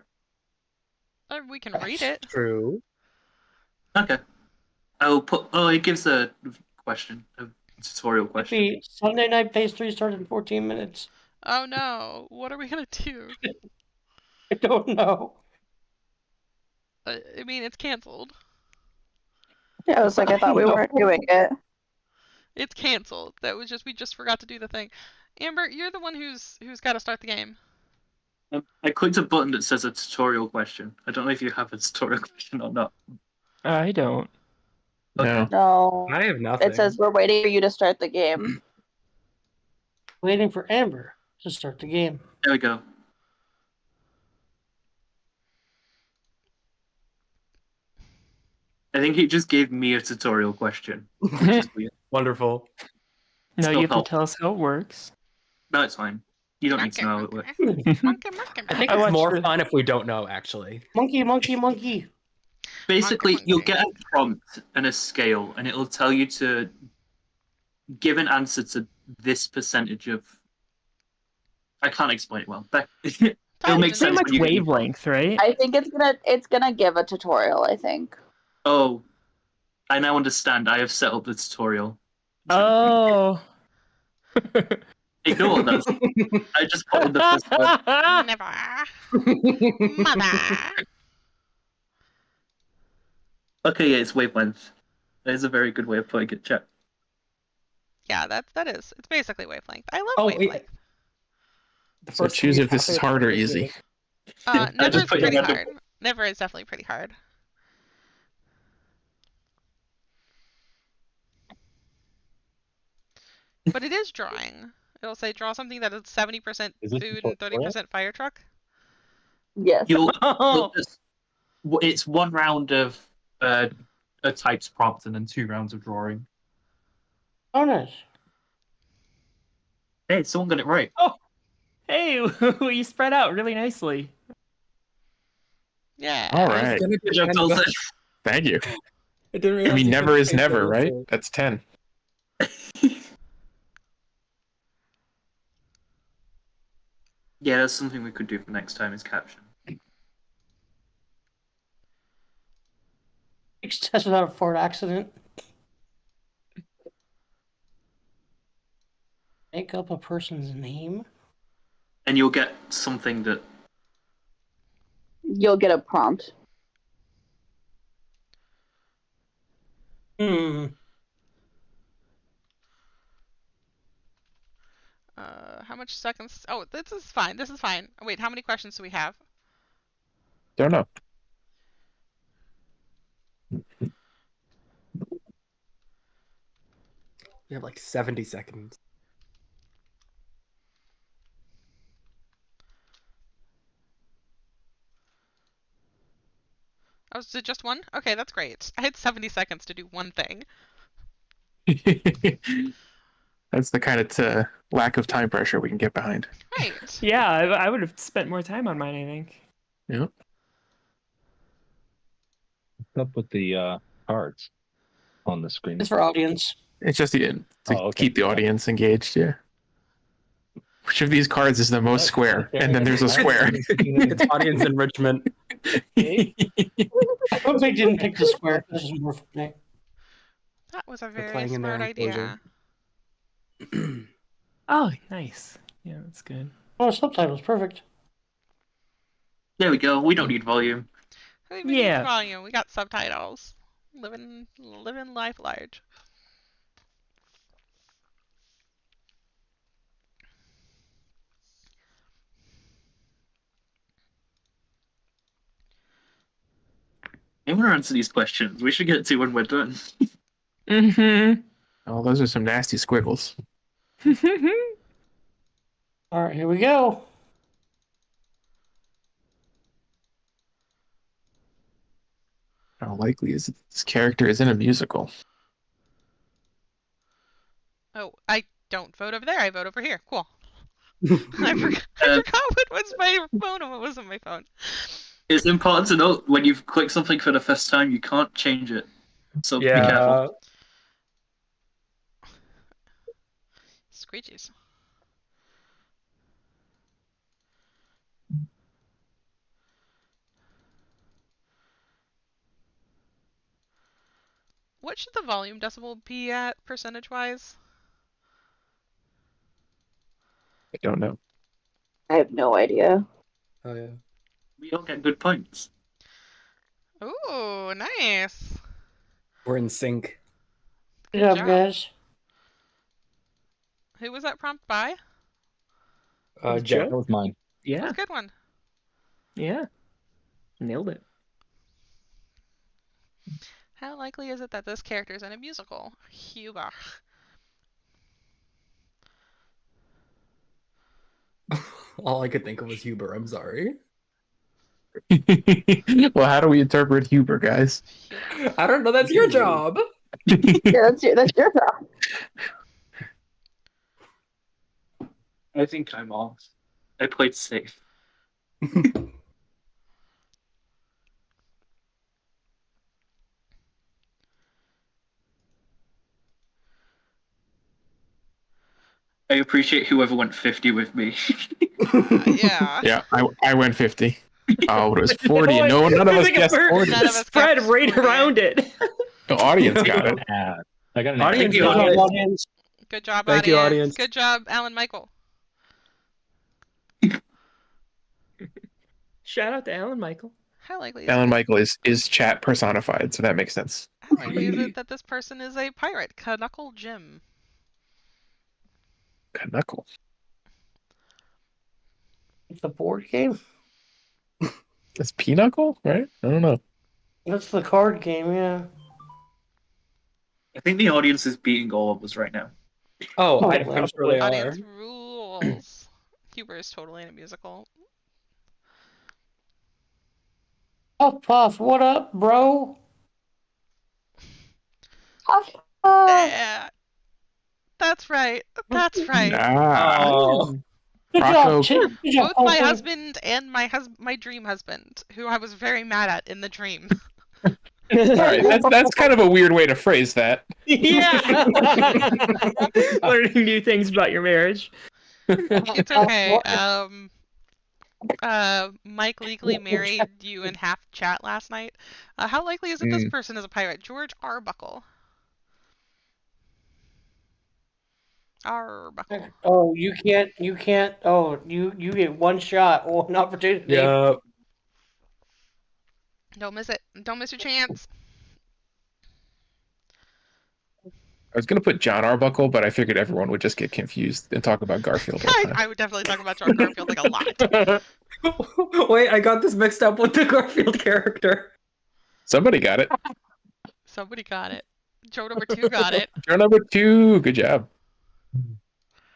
Or we can read it. True. Okay. I'll put. Oh, it gives a question. tutorial question. Maybe Sunday night phase 3 started in 14 minutes. Oh no, what are we gonna do? I don't know. I mean, it's canceled. Yeah, I was like, I thought we weren't doing it. It's canceled. That was just we just forgot to do the thing. Amber, you're the one who's got to start the game. I clicked a button that says a tutorial question. I don't know if you have a tutorial question or not. I don't. No. No. I have nothing. It says we're waiting for you to start the game. Waiting for Amber to start the game. There we go. I think it just gave me a tutorial question. Which is weird. Wonderful. No, Still you have help. to tell us how it works. No, it's fine. You don't need to know how it works. I think it's more fun if we don't know, actually. Monkey, monkey, monkey. Basically, you'll get a prompt and a scale, and it'll tell you to give an answer to this percentage of. I can't explain it well. But it'll make sense. Pretty much wavelength, right? I think it's gonna give a tutorial, I think. Oh, I now understand. I have set up the tutorial. Oh. Ignore that. I just put in the first word. Never. Mother. Okay, yeah, it's wavelength. That is a very good way of putting it, chat. Yeah, that is. It's basically wavelength. I love Oh, wavelength. So choose if this is hard or easy. Never is pretty hard. Never is definitely pretty hard. But it is drawing. It'll say draw something that is 70% food and 30% fire truck. Yes. It's one round of a typed prompt and then 2 rounds of drawing. Oh, nice. Hey, someone got it right. Oh, hey, you spread out really nicely. Yeah. All right. Good job, Tulsa. Thank you. I didn't I realize mean, you never could is change never, that right? into- That's 10. Yeah, that's something we could do for next time is caption. Test without a Ford accident. Make up a person's name. And you'll get something that. You'll get a prompt. Hmm. How much seconds? Oh, this is fine. This is fine. Wait, how many questions do we have? Don't know. We have like 70 seconds. Oh, is it just one? Okay, that's great. I had 70 seconds to do one thing. That's the kind of lack of time pressure we can get behind. Right. Yeah, I would have spent more time on mine, I think. Yep. What's up with the cards on the screen? It's for audience. It's just to keep the audience engaged, yeah. Which of these cards is the most square? And then there's a square. It's audience enrichment. I hope they didn't pick the square. This is more funny. That was a very playing in their smart idea. Oh, nice. Yeah, that's good. Oh, subtitles, perfect. There we go. We don't need volume. We need Yeah. volume. We got subtitles. Living life large. I want to answer these questions. We should get to when we're done. Mm-hmm. Oh, those are some nasty squiggles. All right, here we go. How likely is it this character is in a musical? Oh, I don't vote over there. I vote over here. Cool. I forgot what was my phone and what wasn't my phone. It's important to note when you've clicked something for the first time, you can't change it. So be careful. Screeches. What should the volume decibel be at percentage-wise? I don't know. I have no idea. Oh yeah. We all get good points. Ooh, nice. We're in sync. Good Good job, job. guys. Who was that prompt by? Joe. That was mine. That was Yeah. a good one. Yeah. Nailed it. How likely is it that this character is in a musical? Huber. All I could think of was Huber. I'm sorry. Well, how do we interpret Huber, guys? I don't know. That's your job. Yeah, that's your job. I think I'm off. I played safe. I appreciate whoever went 50 with me. Yeah. Yeah, I went 50. Oh, it was 40, and none of us guessed 40. None of us Spread guessed right 40. around it. The audience got it. Yeah. I got an Audience, extra. good job, audience. Good job, Thank you, audience. Good job, Alan Michael. Shout out to Alan Michael. How likely is Alan it? Michael is chat personified, so that makes sense. How likely is it that this person is a pirate? Knuckle Jim. Knuckle. It's a board game. It's Pinochle, right? I don't know. That's the card game, yeah. I think the audience is beating all of us right now. Oh, I'm sure they are. Audience rules. Huber is totally in a musical. Puff Puff, what up, bro? Puff, Yeah. That's right. That's right. Oh. Good Rocco. job, Chip. Good job, Both my Puffy. husband and my dream husband, who I was very mad at in the dream. All right, that's kind of a weird way to phrase that. Yeah. Learning new things about your marriage. It's okay. Mike legally married you in half chat last night. How likely is it this person is a pirate? George Arbuckle. Arbuckle. Oh, you can't. Oh, you get one shot, one opportunity. Yeah. Don't miss it. Don't miss your chance. I was gonna put John Arbuckle, but I figured everyone would just get confused and talk about Garfield all the time. I would definitely talk about George Garfield like a lot. Wait, I got this mixed up with the Garfield character. Somebody got it. Somebody got it. Joe number 2 got it. Joe number 2, good job.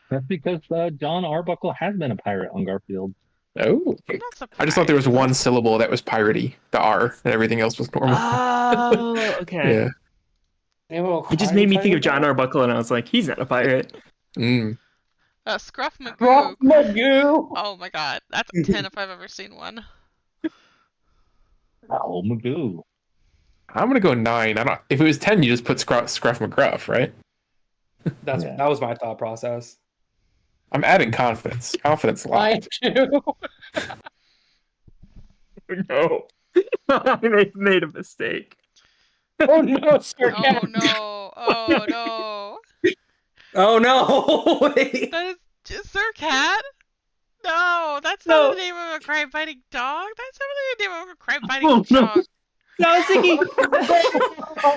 That's because John Arbuckle has been a pirate on Garfield. Oh, I'm not surprised. I just thought there was one syllable that was piratey, the R, and everything else was normal. Oh, okay. Yeah. It just made me think of John Arbuckle, and I was like, he's not a pirate. Scruff Magoo. Scruff Magoo. Oh my god, that's a 10 if I've ever seen one. Oh, Magoo. I'm gonna go 9. If it was 10, you just put Scruff McGruff, right? That was my thought process. I'm adding confidence. Confidence locked. I do. No. I made a mistake. Oh no, Sir Oh Cat. no. Oh no. Oh no! Wait. That is just Sir Cat? No, that's not the name of a crime fighting dog. That's not the name of a crime fighting dog. No, I was thinking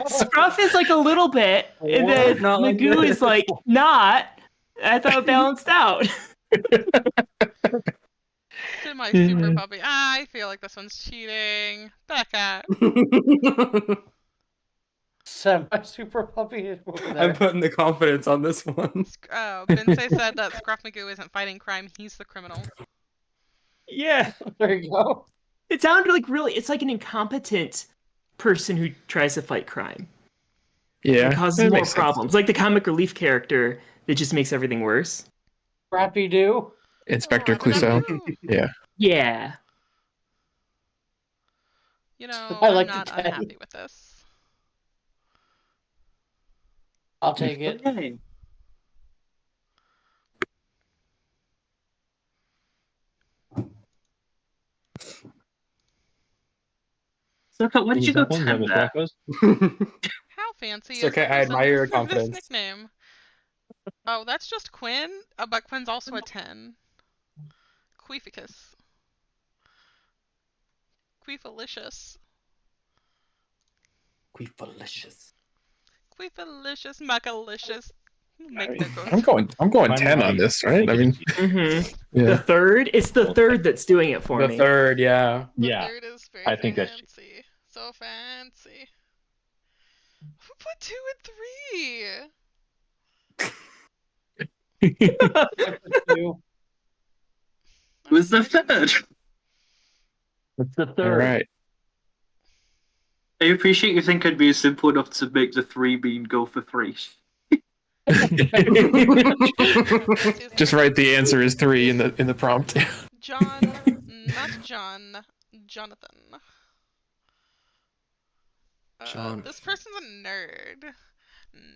Scruff is like a little bit, and then Not like Magoo this. is like not. I thought it balanced out. My super puppy. I feel like this one's cheating. Becca. My super puppy is over there. I'm putting the confidence on this one. Bensei said that Scruff Magoo isn't fighting crime, he's the criminal. Yeah. There you go. It sounded like it's like an incompetent person who tries to fight crime. Yeah. It causes more problems. Like the comic relief character that just makes everything worse. Scrappy Doo. Inspector Clouseau. Yeah. Yeah. You know, I like I'm the not 10. unhappy with this. I'll take it. Okay. So, where did you go 10 there? How fancy It's is okay, the I person admire your for this confidence. nickname? Oh, that's just Quinn? But Quinn's also a 10. Queeficus. Queefalicious. Queefalicious. Queefalicious, muckalicious. Make mean, that go. I'm going 10 on this, right? I mean, The yeah. third? It's the third that's doing it for The me. third, yeah. Yeah. Third is very I think that's fancy. So fancy. Who put 2 and 3? It was the third. It's the All third. right. I appreciate you think I'd be simple enough to make the 3 bean go for 3. Just write the answer is 3 in the prompt. John, not John. Jonathan. John. This person's a nerd.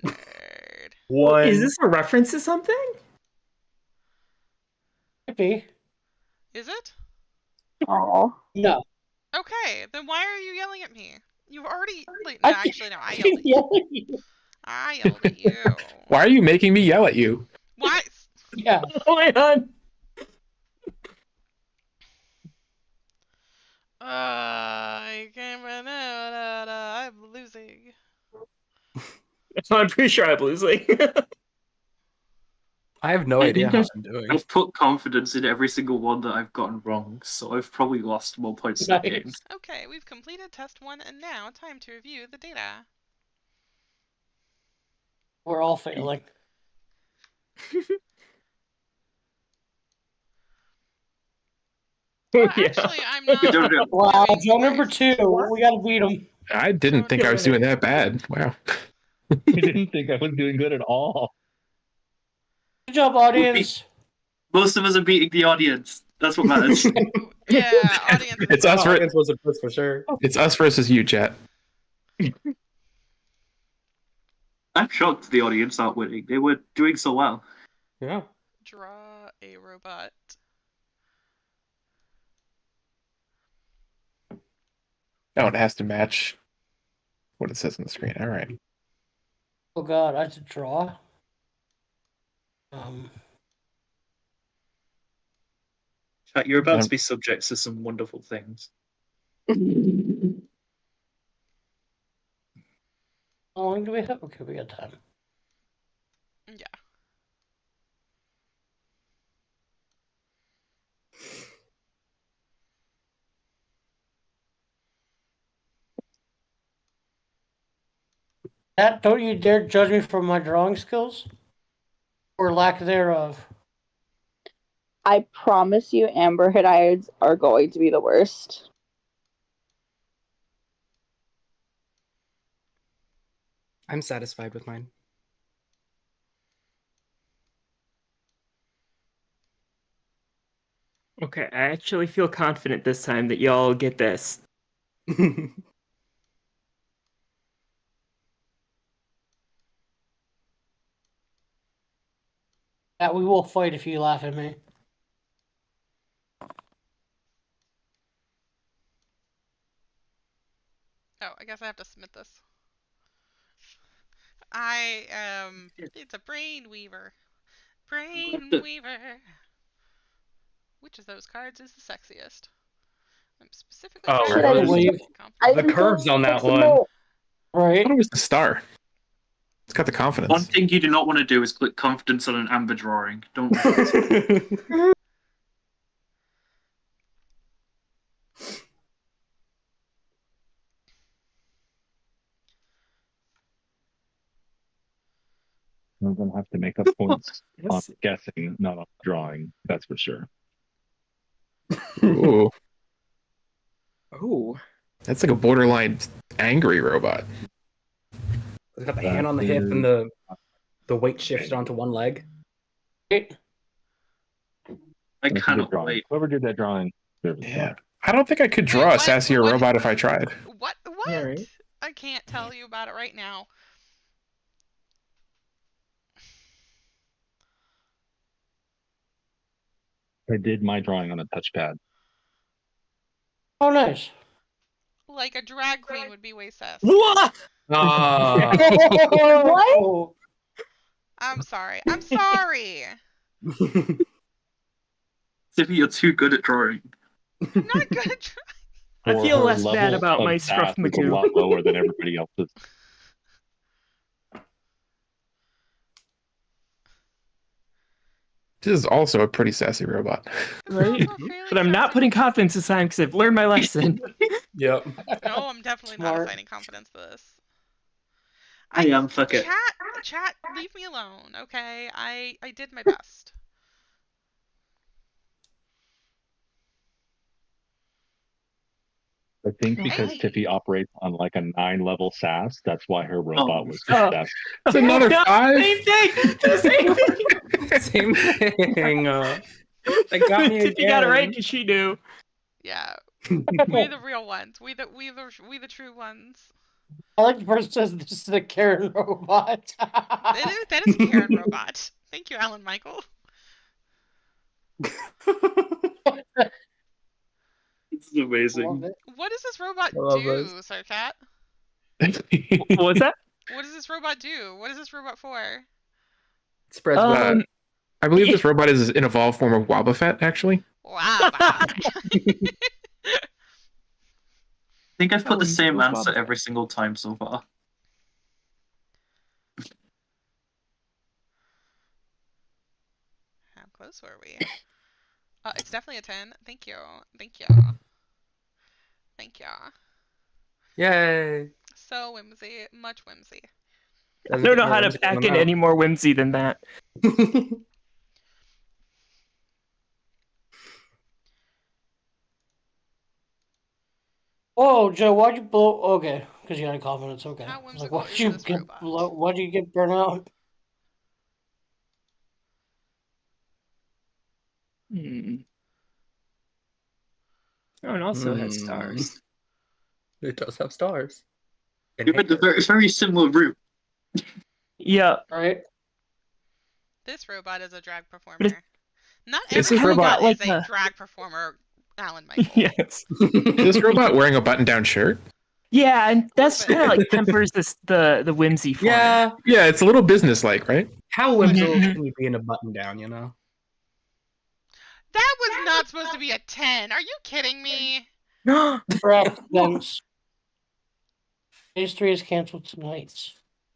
Nerd. One. Is this a reference to something? Could be. Is it? Oh. No. Okay, then why are you yelling at me? You've already. No, I actually, no. I yelled at you. I yelled at you. Why are you making me yell at you? Why? Yeah. Oh my god. I can't remember that I'm losing. I'm pretty sure I'm losing. I have no I idea think how I'm doing. I've put confidence in every single one that I've gotten wrong, so I've probably lost more points in the game. Okay, we've completed test 1, and now time to review the data. We're all failing. Well, actually, I'm not. Wow, Joe number 2. We gotta beat him. I didn't think I was doing that bad. Wow. I didn't think I was doing good at all. Good job, audience. Most of us are beating the audience. That's what matters. Yeah, audience. It's us for Audience was a plus for sure. It's us versus you, chat. I'm shocked the audience aren't winning. They were doing so well. Yeah. Draw a robot. Oh, it has to match what it says on the screen. All right. Oh god, I have to draw. Chat, you're about to be subject to some wonderful things. How long do we have? Okay, we got time. Yeah. Pat, don't you dare judge me for my drawing skills or lack thereof. I promise you, Amber Hadides are going to be the worst. I'm satisfied with mine. Okay, I actually feel confident this time that y'all get this. Pat, we will fight if you laugh at me. Oh, I guess I have to submit this. It's a brain weaver. Brain weaver. Which of those cards is the sexiest? I'm specifically Oh, trying to really? The curves on that one. Right. I thought it was the star. It's got the confidence. One thing you do not want to do is click confidence on an amber drawing. Don't. I'm gonna have to make up points on guessing, not on drawing. That's for sure. Ooh. Ooh. That's like a borderline angry robot. It's got the hand on the hip and the weight shifted onto one leg. I cannot wait. Whoever did that drawing. Yeah. I don't think I could draw a sassier robot if I tried. What? What? I can't tell you about it right now. I did my drawing on a touchpad. Oh, nice. Like a drag queen would be way sass. What? What? I'm sorry. I'm sorry. Tiffy, you're too good at drawing. I'm not good at I Or feel her less bad level about of my math Scruff is a Magoo. lot lower than everybody else's. This is also a pretty sassy robot. Right? But I'm not putting confidence aside because I've learned my lesson. Yep. No, I'm definitely not Smart. assigning confidence to this. I am, fuck it. Chat, leave me alone, okay? I did my best. I think because Hey. Tiffy operates on like a 9-level SAS, that's why her robot was Oh. success. It's another No, 5. Same thing. The same thing. Same thing. That got me again. Tiffy got it right because she knew. Yeah. We're the real ones. We the true ones. I like the person says this is a Karen robot. That is a Karen robot. Thank you, Alan Michael. This is amazing. What does this robot love do, this. Sir Cat? What was that? What does this robot do? What is this robot for? Spreads I believe this robot is an evolved form of Wobbuffet, actually. Wow. I think I've put the Oh, same no answer problem. every single time so far. How close were we? It's definitely a 10. Thank you. Thank you. Thank you. Yay. So whimsy. Much whimsy. I don't know how to pack in any more whimsy than that. Oh, Joe, why'd you blow? Okay, because you had a confidence. Okay. How I was whimsical like, why'd is you this get robot? why'd you get burnt out? Oh, and also has stars. It does have stars. You went a very similar route. Yeah. Right. This robot is a drag performer. But Not Is every this robot robot is like a a- drag performer, Alan Michael. Yes. Is this robot wearing a button-down shirt? Yeah, and that's kind of like tempers the whimsy for Yeah. Yeah, it's a little business-like, right? How whimsical can you be in a button down, you know? That was not supposed to be a 10. Are you kidding me? Correct. Thanks. Phase 3 is canceled tonight.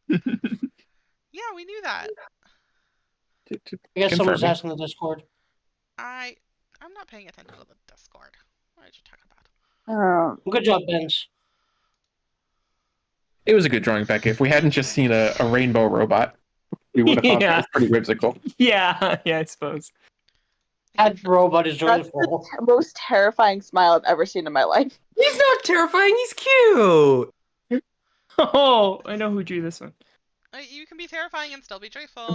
Yeah, we knew that. I guess someone's Confirming. asking the Discord. I'm not paying attention to the Discord. What are you talking about? Good job, Benz. It was a good drawing, Becca. If we hadn't just seen a rainbow robot, we would have thought that Yeah. was pretty whimsical. Yeah, I suppose. That robot is That's joyful. the most terrifying smile I've ever seen in my life. He's not terrifying, he's cute. Oh, I know who drew this one. You can be terrifying and still be joyful.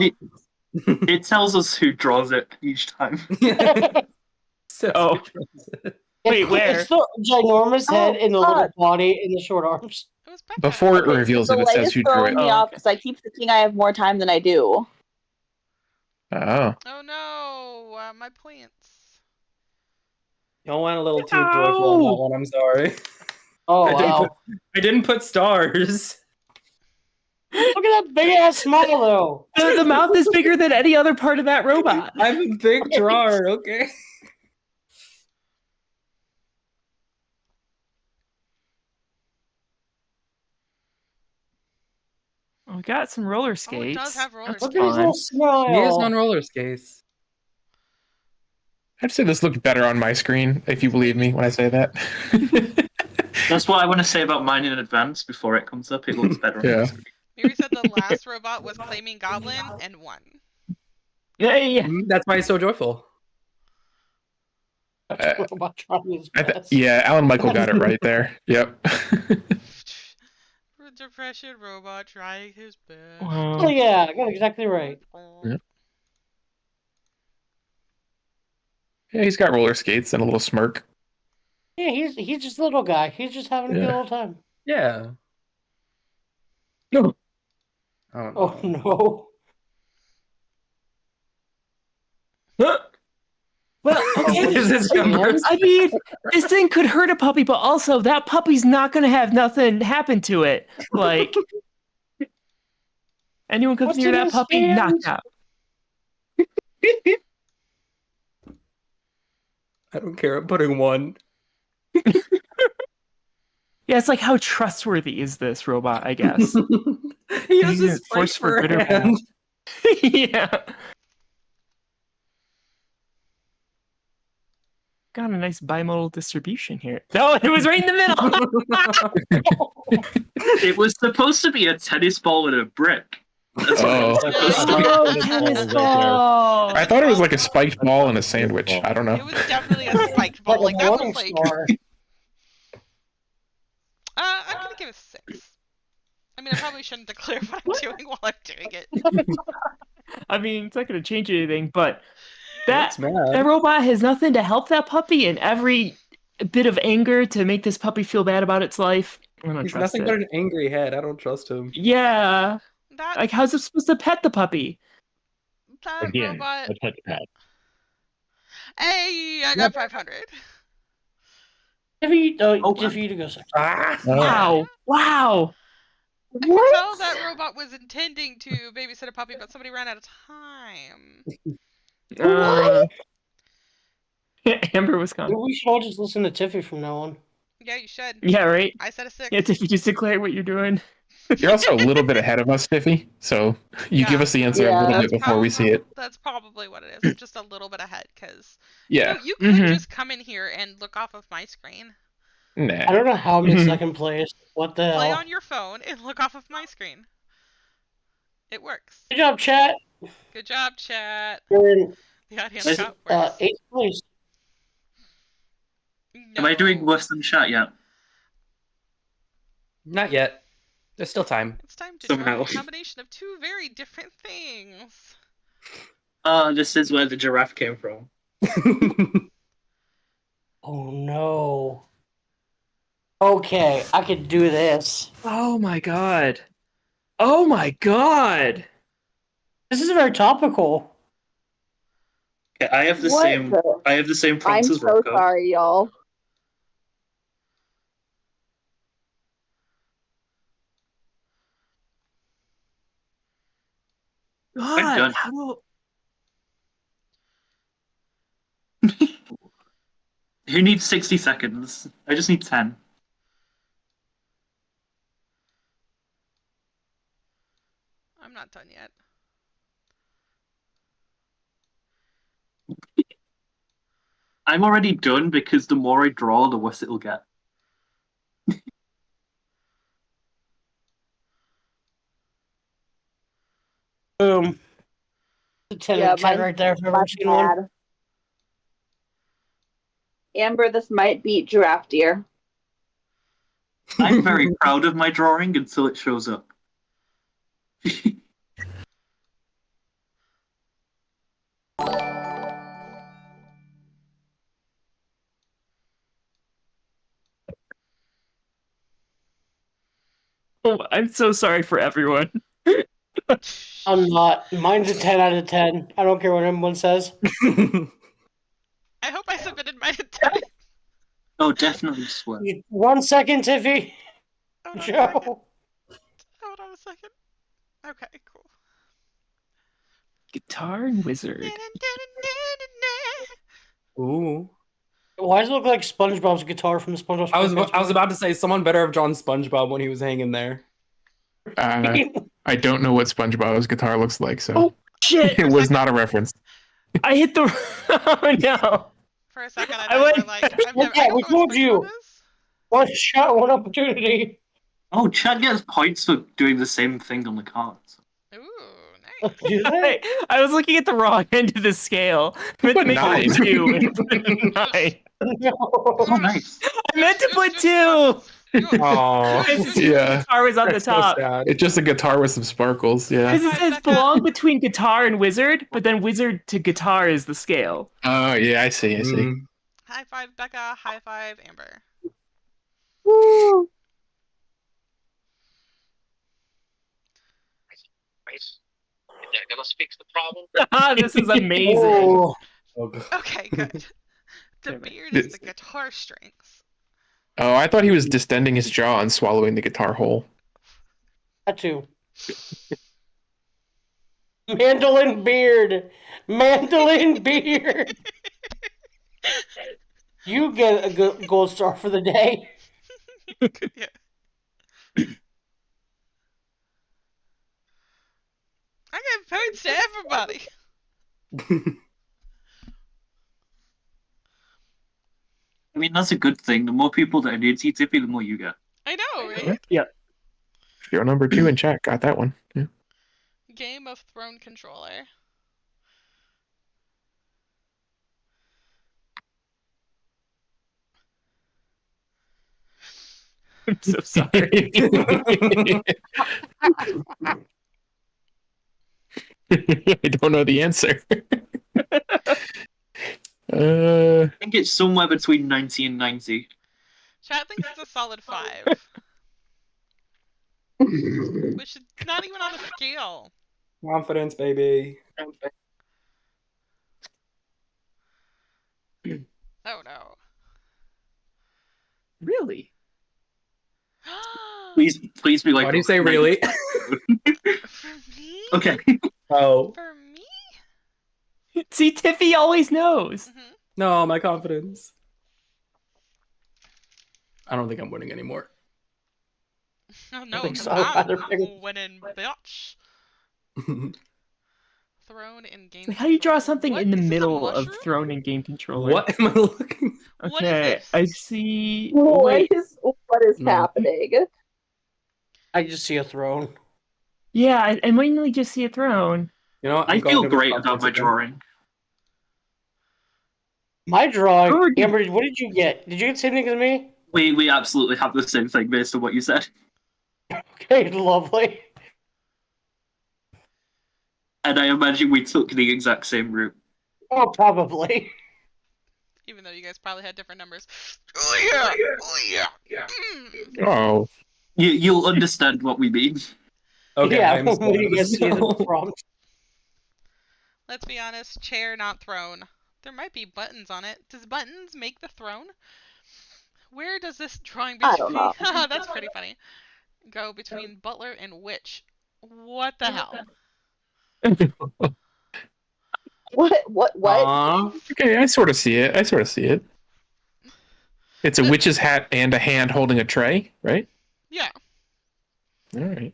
It tells us who draws it each time. Oh. Wait, where? It's the ginormous head and the little God. body and the short arms. It was Becca. Before it reveals The it, it delay says is who drew throwing it. me Oh, off okay. because I keep thinking I have more time than I do. Oh. Oh no, my plants. Y'all went a little too joyful on that one, I'm sorry. Oh, I wow. didn't put stars. Look at that big ass smile, though. The mouth is bigger than any other part of that robot. I'm a big drawer, okay? Oh, we got some roller Oh, it skates. does have roller That's Look skates. at his little smile. He is on roller skates. I'd say this looked better on my screen, if you believe me when I say that. That's what I want to say about mine in advance before it comes up. It looks better on Yeah. the screen. Miri said the last robot was Flaming Goblin and won. Yeah. That's why he's so joyful. Robot trying his best. Yeah, Alan Michael got it right there. Yep. Depression robot trying his best. Oh, yeah, I got it exactly right. Yeah. Yeah, he's got roller skates and a little smirk. Yeah, he's just a little guy. He's just having a good Yeah. old time. Yeah. No. Oh, no. Well, okay. This is number- I mean, this thing could hurt a puppy, but also that puppy's not going to have nothing happen to it. Like, Anyone comes What's near in that his puppy, hand? knocked out. I don't care. I'm putting 1. Yeah, it's like, how trustworthy is this robot, I guess? He has He's his a force for for good or bad. hand. Yeah. Got a nice bimodal distribution here. No, it was right in the middle. It was supposed to be a tennis ball and a brick. That's what it was supposed to be. Oh, tennis ball. I thought it was like a spiked ball and a sandwich. I don't know. It was definitely a spiked ball. Like, that was like. I'm gonna give it a 6. I mean, I probably shouldn't declare what I'm doing while I'm doing it. I mean, it's not going to change anything, but that robot has nothing to help that puppy, and every bit of anger to make this puppy feel bad about its life. I don't He's trust nothing it. but an angry head. I don't trust him. Yeah. That, like, how's it supposed to pet the puppy? That Again, robot. a touchpad. Hey, I got 500. Tiffy to go second. Wow. Wow. I could tell that robot was intending to babysit a puppy, but somebody ran out of time. Amber, Wisconsin. We should all just listen to Tiffy from now on. Yeah, you should. Yeah, right? I said a 6. Yeah, Tiffy, just declare what you're doing. You're also a little bit ahead of us, Tiffy. So you give us the answer a little bit before we see it. That's probably what it is. Just a little bit ahead, because Yeah. you could just come in here and look off of my screen. Nah. I don't know how I'm in second place. What the Play hell? on your phone and look off of my screen. It works. Good job, chat. Good job, chat. You're in The audience got worse. 8th place. Am I doing worse than chat yet? Not yet. There's still time. It's time to Somehow. try a combination of 2 very different things. This is where the giraffe came from. Oh no. Okay, I could do this. Oh my god. Oh my god. This is very topical. Okay, I have the What same. the- I have the same I'm prompts as so Rocco. sorry, y'all. God, done. how do... Who needs 60 seconds? I just need 10. I'm not done yet. I'm already done because the more I draw, the worse it'll get. Boom. 10 Yeah, 10 right there if I've ever seen one. bad. Amber, this might beat Giraffe Deer. I'm very proud of my drawing until it shows up. Oh, I'm so sorry for everyone. I'm not. Mine's a 10 out of 10. I don't care what anyone says. I hope I submitted mine at 10. Oh, definitely swear. 1 second, Tiffy. Joe. Hold on a second. Okay, cool. Guitar and Wizard. Ooh. Why does it look like SpongeBob's guitar from the SpongeBob? I was about to say someone better have drawn SpongeBob when he was hanging there. I don't know what SpongeBob's guitar looks like, so Oh, shit. it was not a reference. I hit the... Oh, no. For a second, I went... We told you. One shot, one opportunity. Oh, Chad gets points for doing the same thing on the cards. I was looking at the wrong end of the scale. I meant to make Nine. it 2 and put it in 9. Oh, nice. I meant to put 2. Oh, It's just yeah. guitar was on the That's so top. sad. It's just a guitar with some sparkles, yeah. Because it says belong between guitar and wizard, but then wizard to guitar is the scale. Oh, yeah, I see, I see. High five, Becca. High five, Amber. Woo! They're gonna fix the problem. This is amazing. Oh. Okay, good. The beard is the guitar strings. Oh, I thought he was distending his jaw and swallowing the guitar whole. That too. Mandolin beard. Mandolin beard. You get a good gold star for the day. Yeah. I give points to everybody. I mean, that's a good thing. The more people that are near TTP, the more you get. I know, right? Yeah. Show number 2 in chat got that one. Yeah. Game of Thrones controller. I'm so sorry. I don't know the answer. I think it's somewhere between 90 and 90. Chat thinks it's a solid 5. Which is not even on a scale. Confidence, baby. Oh no. Really? Please be like. Why do you say really? For me? Okay. Oh. For me? See, Tiffy always knows. No, my confidence. I don't think I'm winning anymore. Oh no, think 'cause so. I'm Either way. winning, bitch. Throne in game. How do you draw controller. something What? in the Is this a middle of mushroom? Throne and Game Controller? What am I looking? What is Okay, this? I see. What is No. happening? I just see a throne. Yeah, I mainly just see a throne. You know, I feel great about my drawing. My drawing. Good. Amber, what did you get? Did you get the same thing as me? We absolutely have the same thing based on what you said. Okay, lovely. And I imagine we took the exact same route. Oh, probably. Even though you guys probably had different numbers. Oh yeah! Oh yeah! Oh. You'll understand what we mean. Okay, yeah, I'm when you get smart. the prompt. Let's be honest, chair, not throne. There might be buttons on it. Does buttons make the throne? Where does this drawing I don't between... know. That's pretty funny. Go between butler and witch. What the hell? What? Okay, I sort of see it. It's a witch's hat and a hand holding a tray, right? Yeah. All right.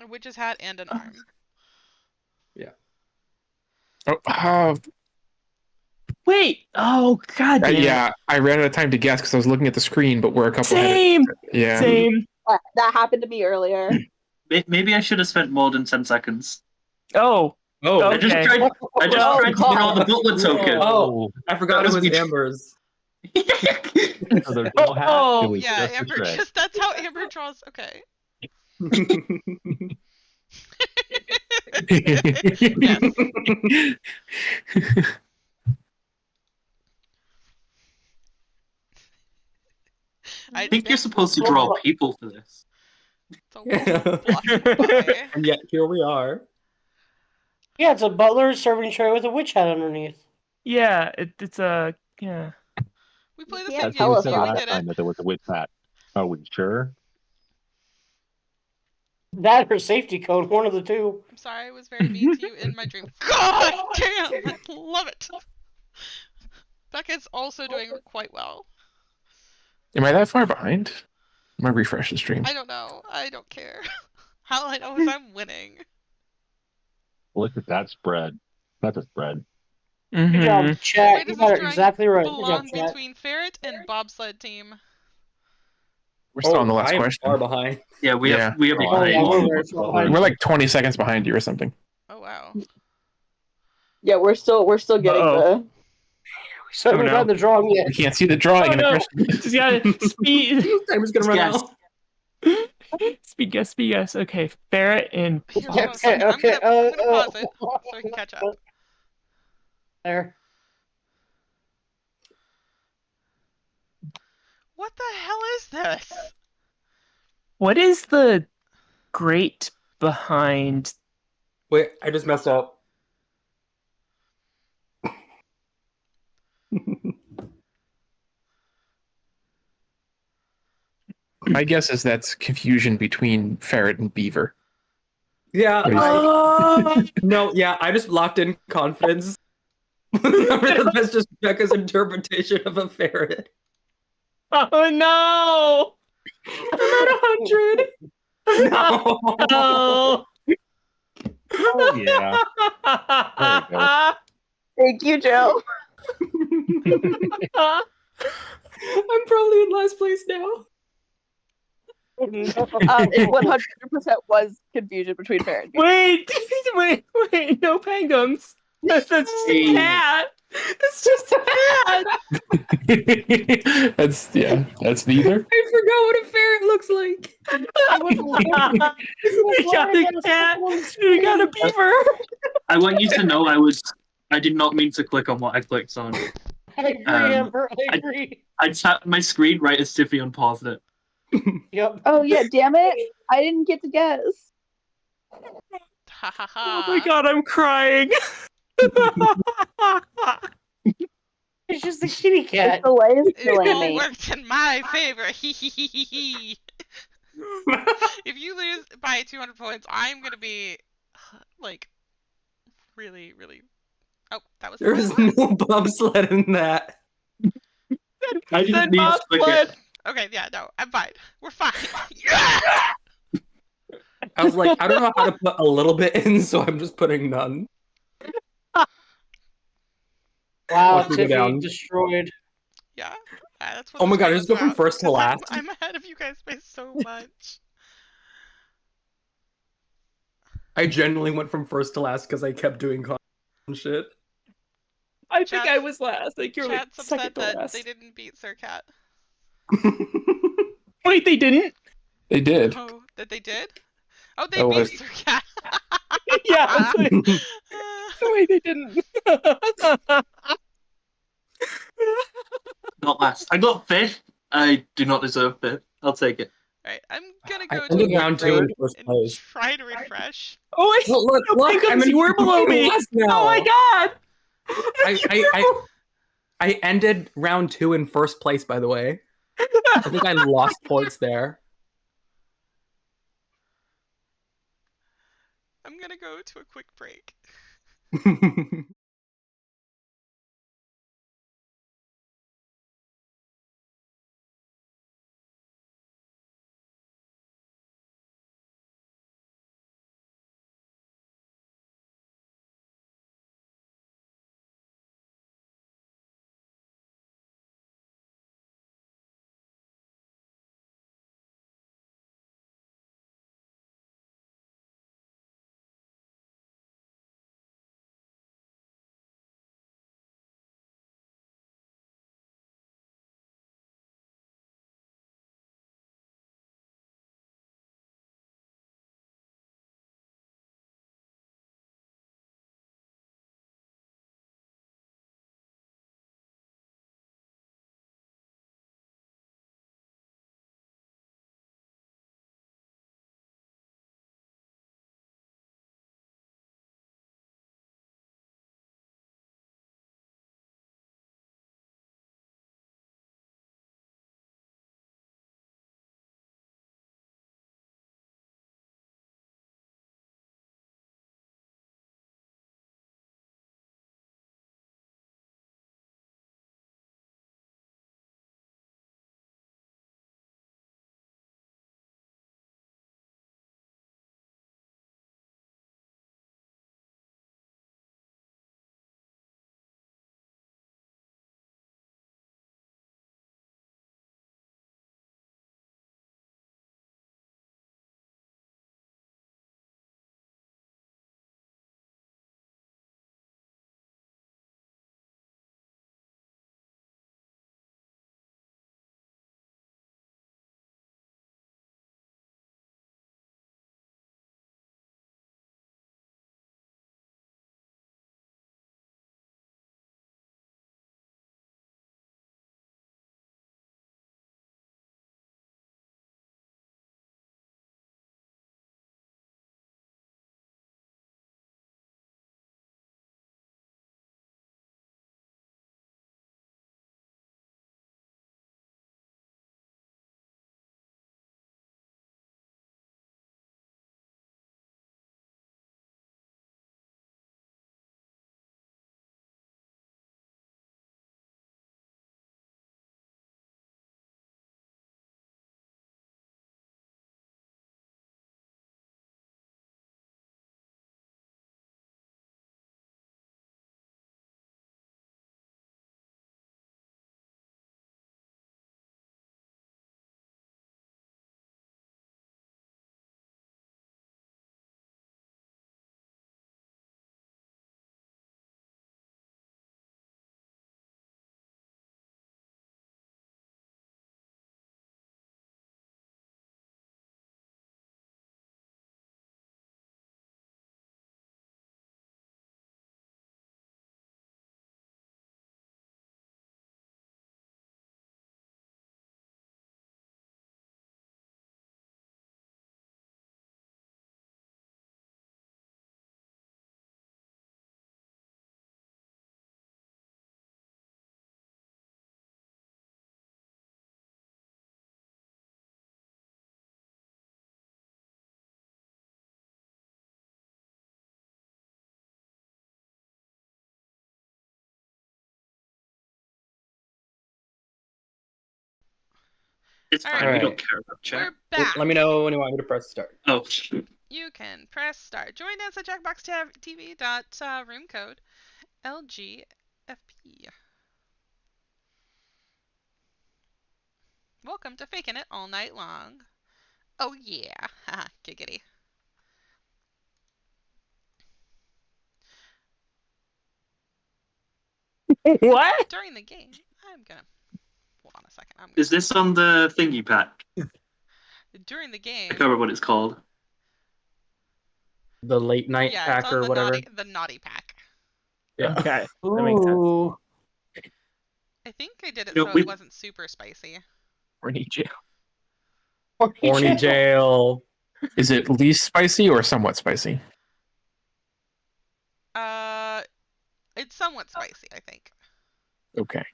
A witch's hat and an arm. Yeah. Oh, Wait! Oh, god damn it. yeah. I ran out of time to guess because I was looking at the screen, but we're a couple. Same! Yeah. Same. That happened to me earlier. Maybe I should have spent more than 10 seconons. Oh. Oh, I just tried to draw the butler token. Oh, I forgot it was Amber's. So there's no hat. Oh, it was yeah, just a Amber. tray. Just that's how Amber draws. Okay. I think you're supposed to draw people for this. And yet here we are. Yeah, it's a butler serving tray with a witch hat underneath. Yeah, it's a... Yeah. We play the Yeah, same tell game, us so The we about last get time it. that there was a witch hat. Are we sure? That or safety code, one of the two. I'm sorry, I was very mean to you in my dream. God damn! I love it. Becca's also doing quite well. Am I that far behind? I'm gonna refresh the stream. I don't know. I don't care. All I know is I'm winning. Look at that spread. That's a spread. Good job, chat. Where You does got this it drawing exactly right. Good job, belong chat. between ferret and bobsled team? We're still on the last I am question. far behind. Yeah, we are Oh, yeah, behind. we're very far behind. We're like 20 seconds behind you or something. Oh wow. Yeah, we're still getting Uh-oh. So we've got the drawing yet. We can't see the drawing Oh, in the no. question. Just gotta speed. Timer's gonna run Yes. out. Speed guess. Okay, ferret and... Here's Okay, what I'm gonna pause it so we can catch up. There. What the hell is this? What is the grate behind... Wait, I just messed up. My guess is that's confusion between ferret and beaver. Yeah. Are No, yeah, I just locked in confidence. That's just Becca's interpretation of a ferret. Oh no! I'm at 100. No. Oh yeah. There we go. Thank you, Joe. I'm probably in last place now. It 100% was confusion between parent. Wait, wait, no pangums. That's just a cat. It's just a cat. that's neither. I forgot what a ferret looks like. We got a cat. We got a beaver. I want you to know I did not mean to click on what I clicked on. I agree, Amber. I agree. I tapped my screen right as Tiffy unpaused it. Yep. Oh yeah, damn it! I didn't get to guess. Ha ha Oh ha. my god, I'm crying. It's just a kitty cat. The delay is It killing all me. worked in my favor. Hee hee hee hee hee. If you lose by 200 points, I'm gonna be like really, really. Oh, that was. There is no bobsled in that. I didn't need to click it. Okay, yeah, no, I'm fine. We're fine. Yeah! I was like, I don't know how to put a little bit in, so I'm just putting none. Wow, Watch me go Tiffy down. destroyed. Yeah, that's what. Oh my this god, game just is go from about, first to 'cause last. I'm ahead of you guys by so much. I genuinely went from first to last because I kept doing shit. I think I was last. Like you're like Chat's second upset to that last. they didn't beat Sir Cat. Wait, they didn't? They did. Oh, that they did? Oh, they That beat was- Sir Cat. Yeah. Wait, they didn't. Not last. I got fifth. I do not deserve fifth. I'll take it. Alright, I'm gonna I go ended to round 2 in first and place. try to refresh. Oh, wait. Look, No, look, Pingums, I'm in you were below me. last now. Oh my god. I ended round 2 in first place, by the way. I think I lost points there. I'm gonna go to a quick break. It's All fine. right. We don't care about chat. We're back. Let me know when you want me to press start. Oh. You can press start. Join us at jackboxtv. Room code LGFP. Welcome to Faking It All Night Long. Oh yeah. Haha, giggity. What? During the game, I'm gonna hold on a second. Is this on the thingy pack? During the I game. can't remember what it's called. The late night Yeah, pack it's on or the whatever. naughty pack. Yeah. Okay. That makes sense. I think I did it No, so we- it wasn't super spicy. Horny jail. Horny jail. Is it least spicy or somewhat spicy? It's somewhat spicy, I think. Okay.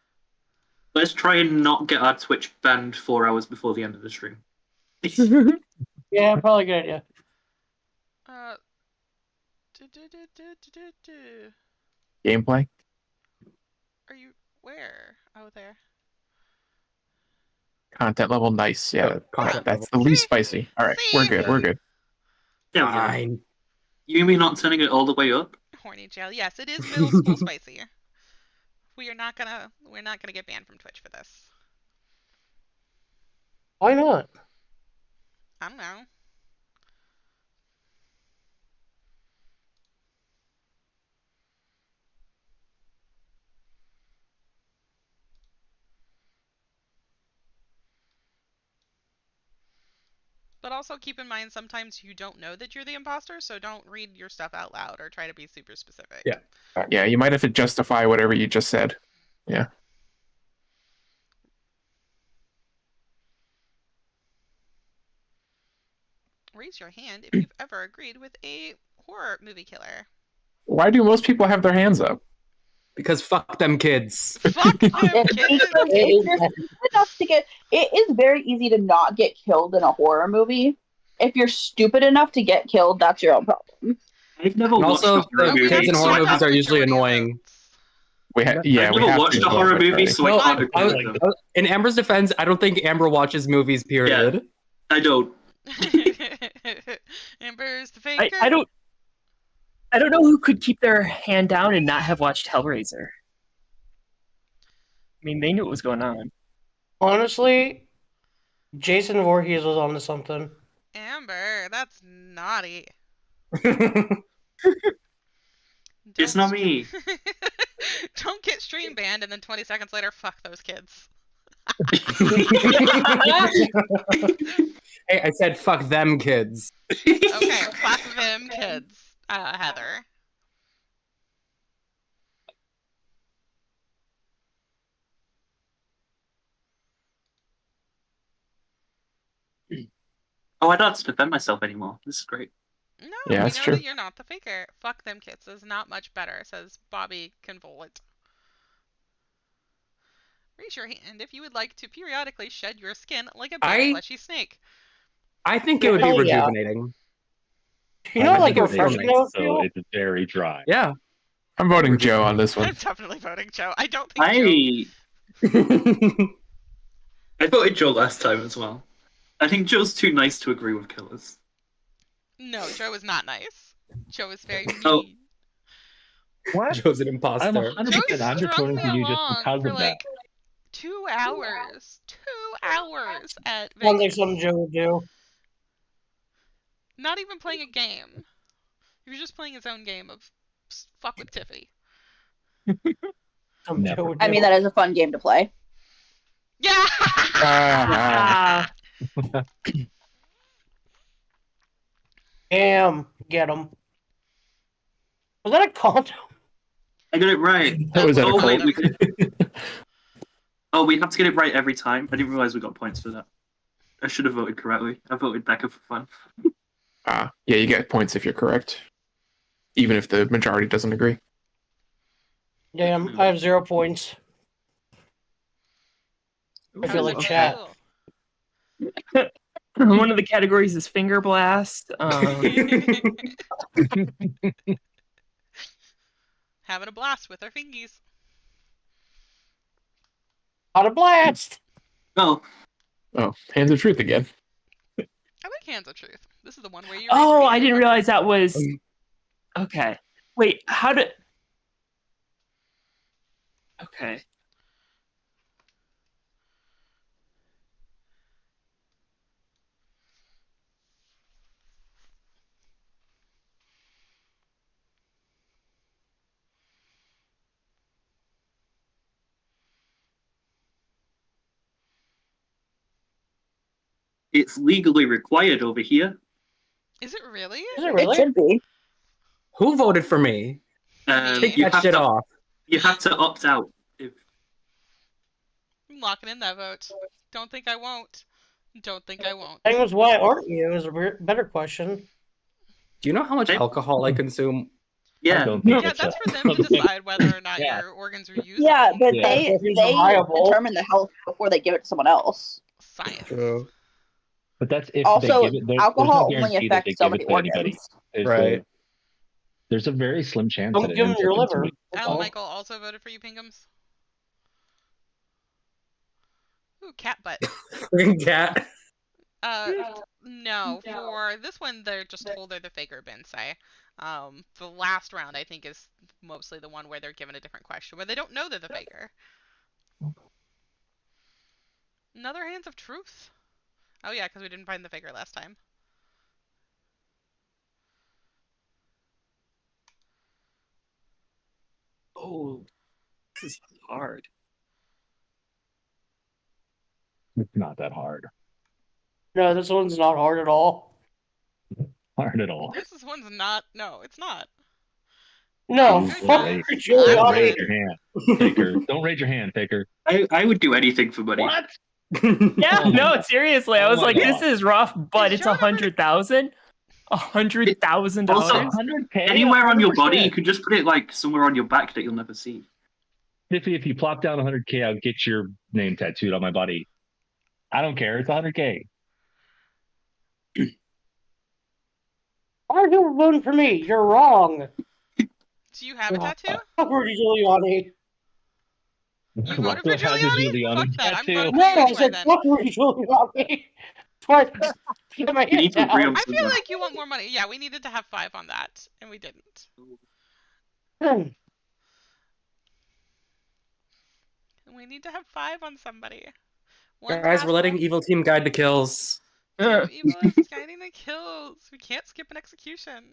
Let's try and not get our Twitch banned 4 hours before the end of the stream. Yeah, probably a good idea. Gameplay? Are you where? Oh, there. Content level, nice. Yeah, content that's the least spicy. All right, we're good. We're good. Yeah, Fine. You mean not turning it all the way up? Horny jail. Yes, it is middle school spicy. We're not gonna get banned from Twitch for this. Why not? I don't know. But also keep in mind sometimes you don't know that you're the imposter, so don't read your stuff out loud or try to be super specific. Yeah. Yeah, you might have to justify whatever you just said. Yeah. Raise your hand if you've ever agreed with a horror movie killer. Why do most people have their hands up? Because fuck them kids. Fuck them If you're stupid enough to get, it is very easy to not get killed in a horror movie. If you're stupid enough to get killed, that's your own problem. I've never And also, watched a horror the movie. kids in horror movies are usually annoying. I've never watched a horror movie, so I can't agree with them. In Amber's defense, I don't think Amber watches movies, period. I don't. Amber's the faker. I don't know who could keep their hand down and not have watched Hellraiser. I mean, they knew what was going on. Honestly, Jason Voorhees was onto something. Amber, that's naughty. It's not me. Don't get stream banned and then 20 seconds later, fuck those kids. Hey, I said fuck them kids. Okay, fuck them kids, Heather. Oh, I don't have to defend myself anymore. This is great. No, Yeah, we that's know true. that you're not the faker. Fuck them kids is not much better, says Bobby Convolt. Raise your hand if you would like to periodically shed your skin like a big fleshy snake. I think it would be Hell yeah. rejuvenating. You know, like It's refreshing nice, those so feel? it's very dry. Yeah. I'm voting Joe on this I'm one. definitely voting Joe. I don't think I voted Joe last time as well. I think Joe's too nice to agree with killers. No, Joe is not nice. Joe is very mean. Oh. What? Joe's an imposter. I'm 100%. I'm just strung voting for me you just along because for of like that. 2 hours. 2 hours at Sounds like Vegas. something Joe would do. Not even playing a game. He was just playing his own game of fuck with Tiffy. Something Joe would I do. mean, that is a fun game to play. Yeah. Damn, get him. Was that a condom? I got it right. Was that a Oh, cult? wait, we have to get it right every time. I didn't realize we got points for that. I should have voted correctly. I voted Becca for fun. Yeah, you get points if you're correct, even if the majority doesn't agree. Damn, I have 0 points. I feel like chat. One of the categories is finger blast. Having a blast with our fingies. How to blast! Oh. Oh, Hands of Truth again. I like Hands of Truth. This is the one where you. Oh, I didn't realize that was. Okay. Wait, how did. Okay. It's legally required over here. Is it really? Is it really? It should be. Who voted for me? Take You that have shit to, off. You have to opt out. I'm locking in that vote. Don't think I won't. Don't think I won't. Thing was, why aren't you? Is a better question. Do you know how much alcohol I consume? Yeah. Yeah, that's for them to decide whether or not your organs are usable. Yeah, but Yeah. they reliable. determine the health before they give it to someone else. Science. True. But that's if Also, they give it. There's alcohol no only guarantee that they affects so give many it to anybody. organs. There's there's a very slim chance Don't that it give them ends your up in liver. somebody. Alan Michael also voted for you, Pingums. Ooh, cat butt. Freaking cat. No. For this one, they're just told they're the faker, Ben say. The last round, I think, is mostly the one where they're given a different question, where they don't know they're the faker. Another Hands of Truth. Oh yeah, because we didn't find the faker last time. Oh, this is hard. It's not that hard. No, this one's not hard at all. Hard at all. This one's not. No, it's not. No, Good fuck job. Giuliani. Don't raise your hand, Faker. Don't raise your hand, Faker. I would do anything for money. What? Yeah, no, seriously. I Oh was my like, God. this is rough, but Is it's Joe number- $100,000. $100,000. Also, 100K. Anywhere on your body, 100%. you could just put it like somewhere on your back that you'll never see. If you plop down 100K, I'll get your name tattooed on my body. I don't care. It's 100K. Why are you voting for me? You're wrong. Do you have a tattoo? Fuck Rudy Giuliani. You voted for Russell has a Giuliani? Giuliani Fuck that. I'm tattoo. voting for No, you I anyway said then. fuck Rudy Giuliani. Twice. Get my You hand need to agree down. on I feel something. like you want more money. Yeah, we needed to have 5 on that, and we didn't. We need to have 5 on somebody. One Guys, last we're letting one. Evil Team guide the kills. Evil is guiding the kills. We can't skip an execution.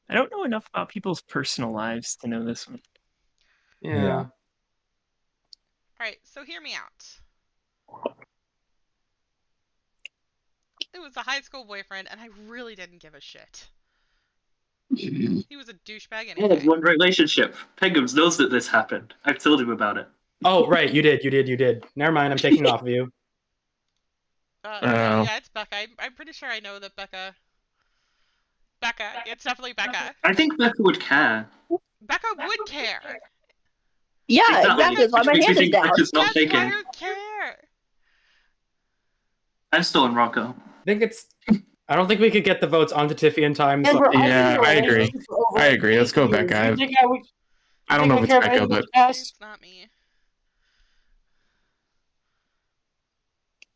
I don't know enough about people's personal lives to know this one. Yeah. Alright, so hear me out. It was a high school boyfriend, and I really didn't give a shit. He was a douchebag Yeah, anyway. one relationship. Pegums knows that this happened. I've told him about it. Oh, right. You did. Never mind. I'm taking off of you. Yeah, it's Becca. I'm pretty sure I know that Becca, it's definitely Becca. I think Becca would care. Becca would care. Yeah, Exactly. exactly. That's why my Which makes me hand is think down. Becca's not That's why taken. I would care. I'm still in Rocco. I think it's. I don't think we could get the votes onto Tiffy in time. So. Yeah, I agree. I agree. Let's go Becca. I don't know if it's Becca, but It's not me.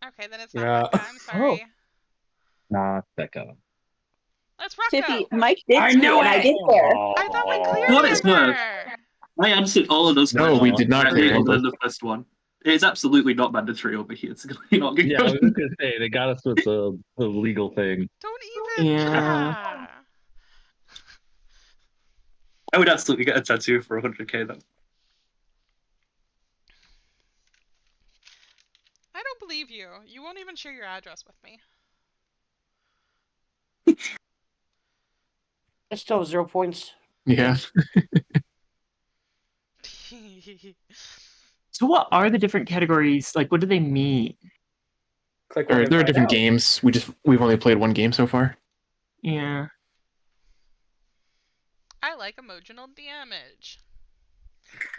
Okay, then it's not Yeah. Becca. I'm sorry. Nah, Becca. That's Rocco. Tiffy, Mike did I too, knew and I it! did care. I thought we cleared What it's worth. her. I answered all of those No, questions. we did not correctly clear other than them. the first one. It's absolutely not mandatory over here. It's not good. Yeah, I was just gonna say they got us with the legal thing. Don't even. Yeah. I would absolutely get a tattoo for 100K though. I don't believe you. You won't even share your address with me. It's still 0 points. yeah. So what are the different categories? Like, what do they mean? Click There one are and there are find different out. games. We've only played one game so far. Yeah. I like emotional damage.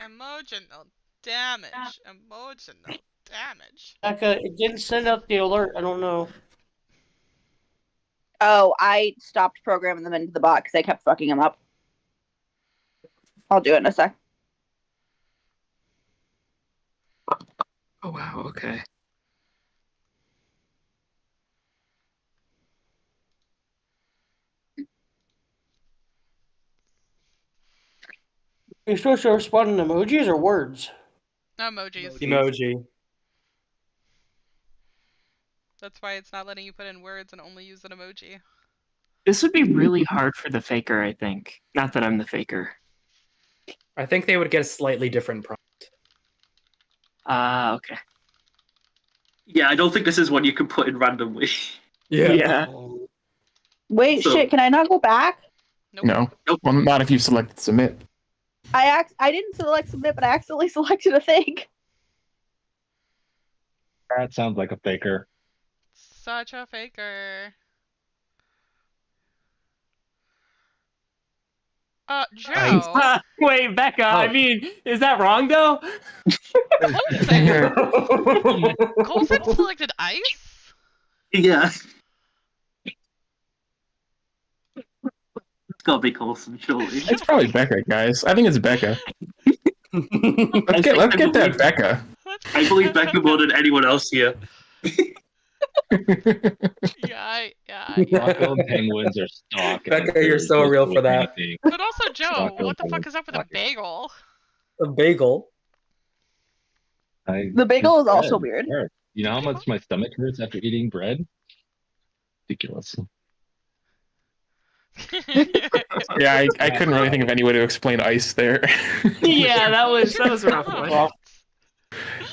Emotional damage. Emotional damage. Becca, it didn't send out the alert. I don't know. Oh, I stopped programming them into the bot because I kept fucking them up. I'll do it in a sec. Oh wow, okay. You're supposed to respond in emojis or words? Emojis. Emoji. That's why it's not letting you put in words and only use an emoji. This would be really hard for the faker, I think. Not that I'm the faker. I think they would get a slightly different prompt. Okay. Yeah, I don't think this is one you can put in randomly. Yeah. Wait, So- shit, can I not go back? No. Well, not if you selected submit. I didn't select submit, but I accidentally selected a thing. That sounds like a faker. Such a faker. Joe. Wait, Becca. I mean, is that wrong though? Colson selected ice? Yeah. It's gotta be Coulson, surely. It's probably Becca, guys. I think it's Becca. let's get that Becca. I believe Becca more than anyone else here. Yeah. Taco penguins are stalking. Becca, you're so real for that. But also, Joe, Taco what the fuck penguins is up with a bagel? A bagel. The bagel is also weird. You know how much my stomach hurts after eating bread? Ridiculous. Yeah, I couldn't really think of any way to explain ice there. Yeah, that was a rough one.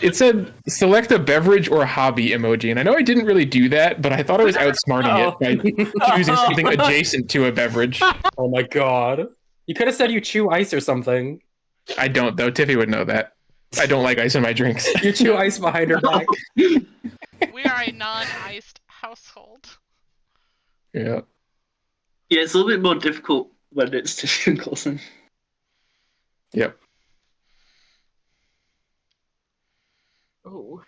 It said select a beverage or hobby emoji, and I know I didn't really do that, but I thought I was outsmarting it by choosing something adjacent to a beverage. Oh my god. You could have said you chew ice or something. I don't, though. Tiffy would know that. I don't like ice in my drinks. You chew ice behind her back. We are a non-iced household. Yeah. Yeah, it's a little bit more difficult when it's Tiffy and Coulson. Yep. Oh.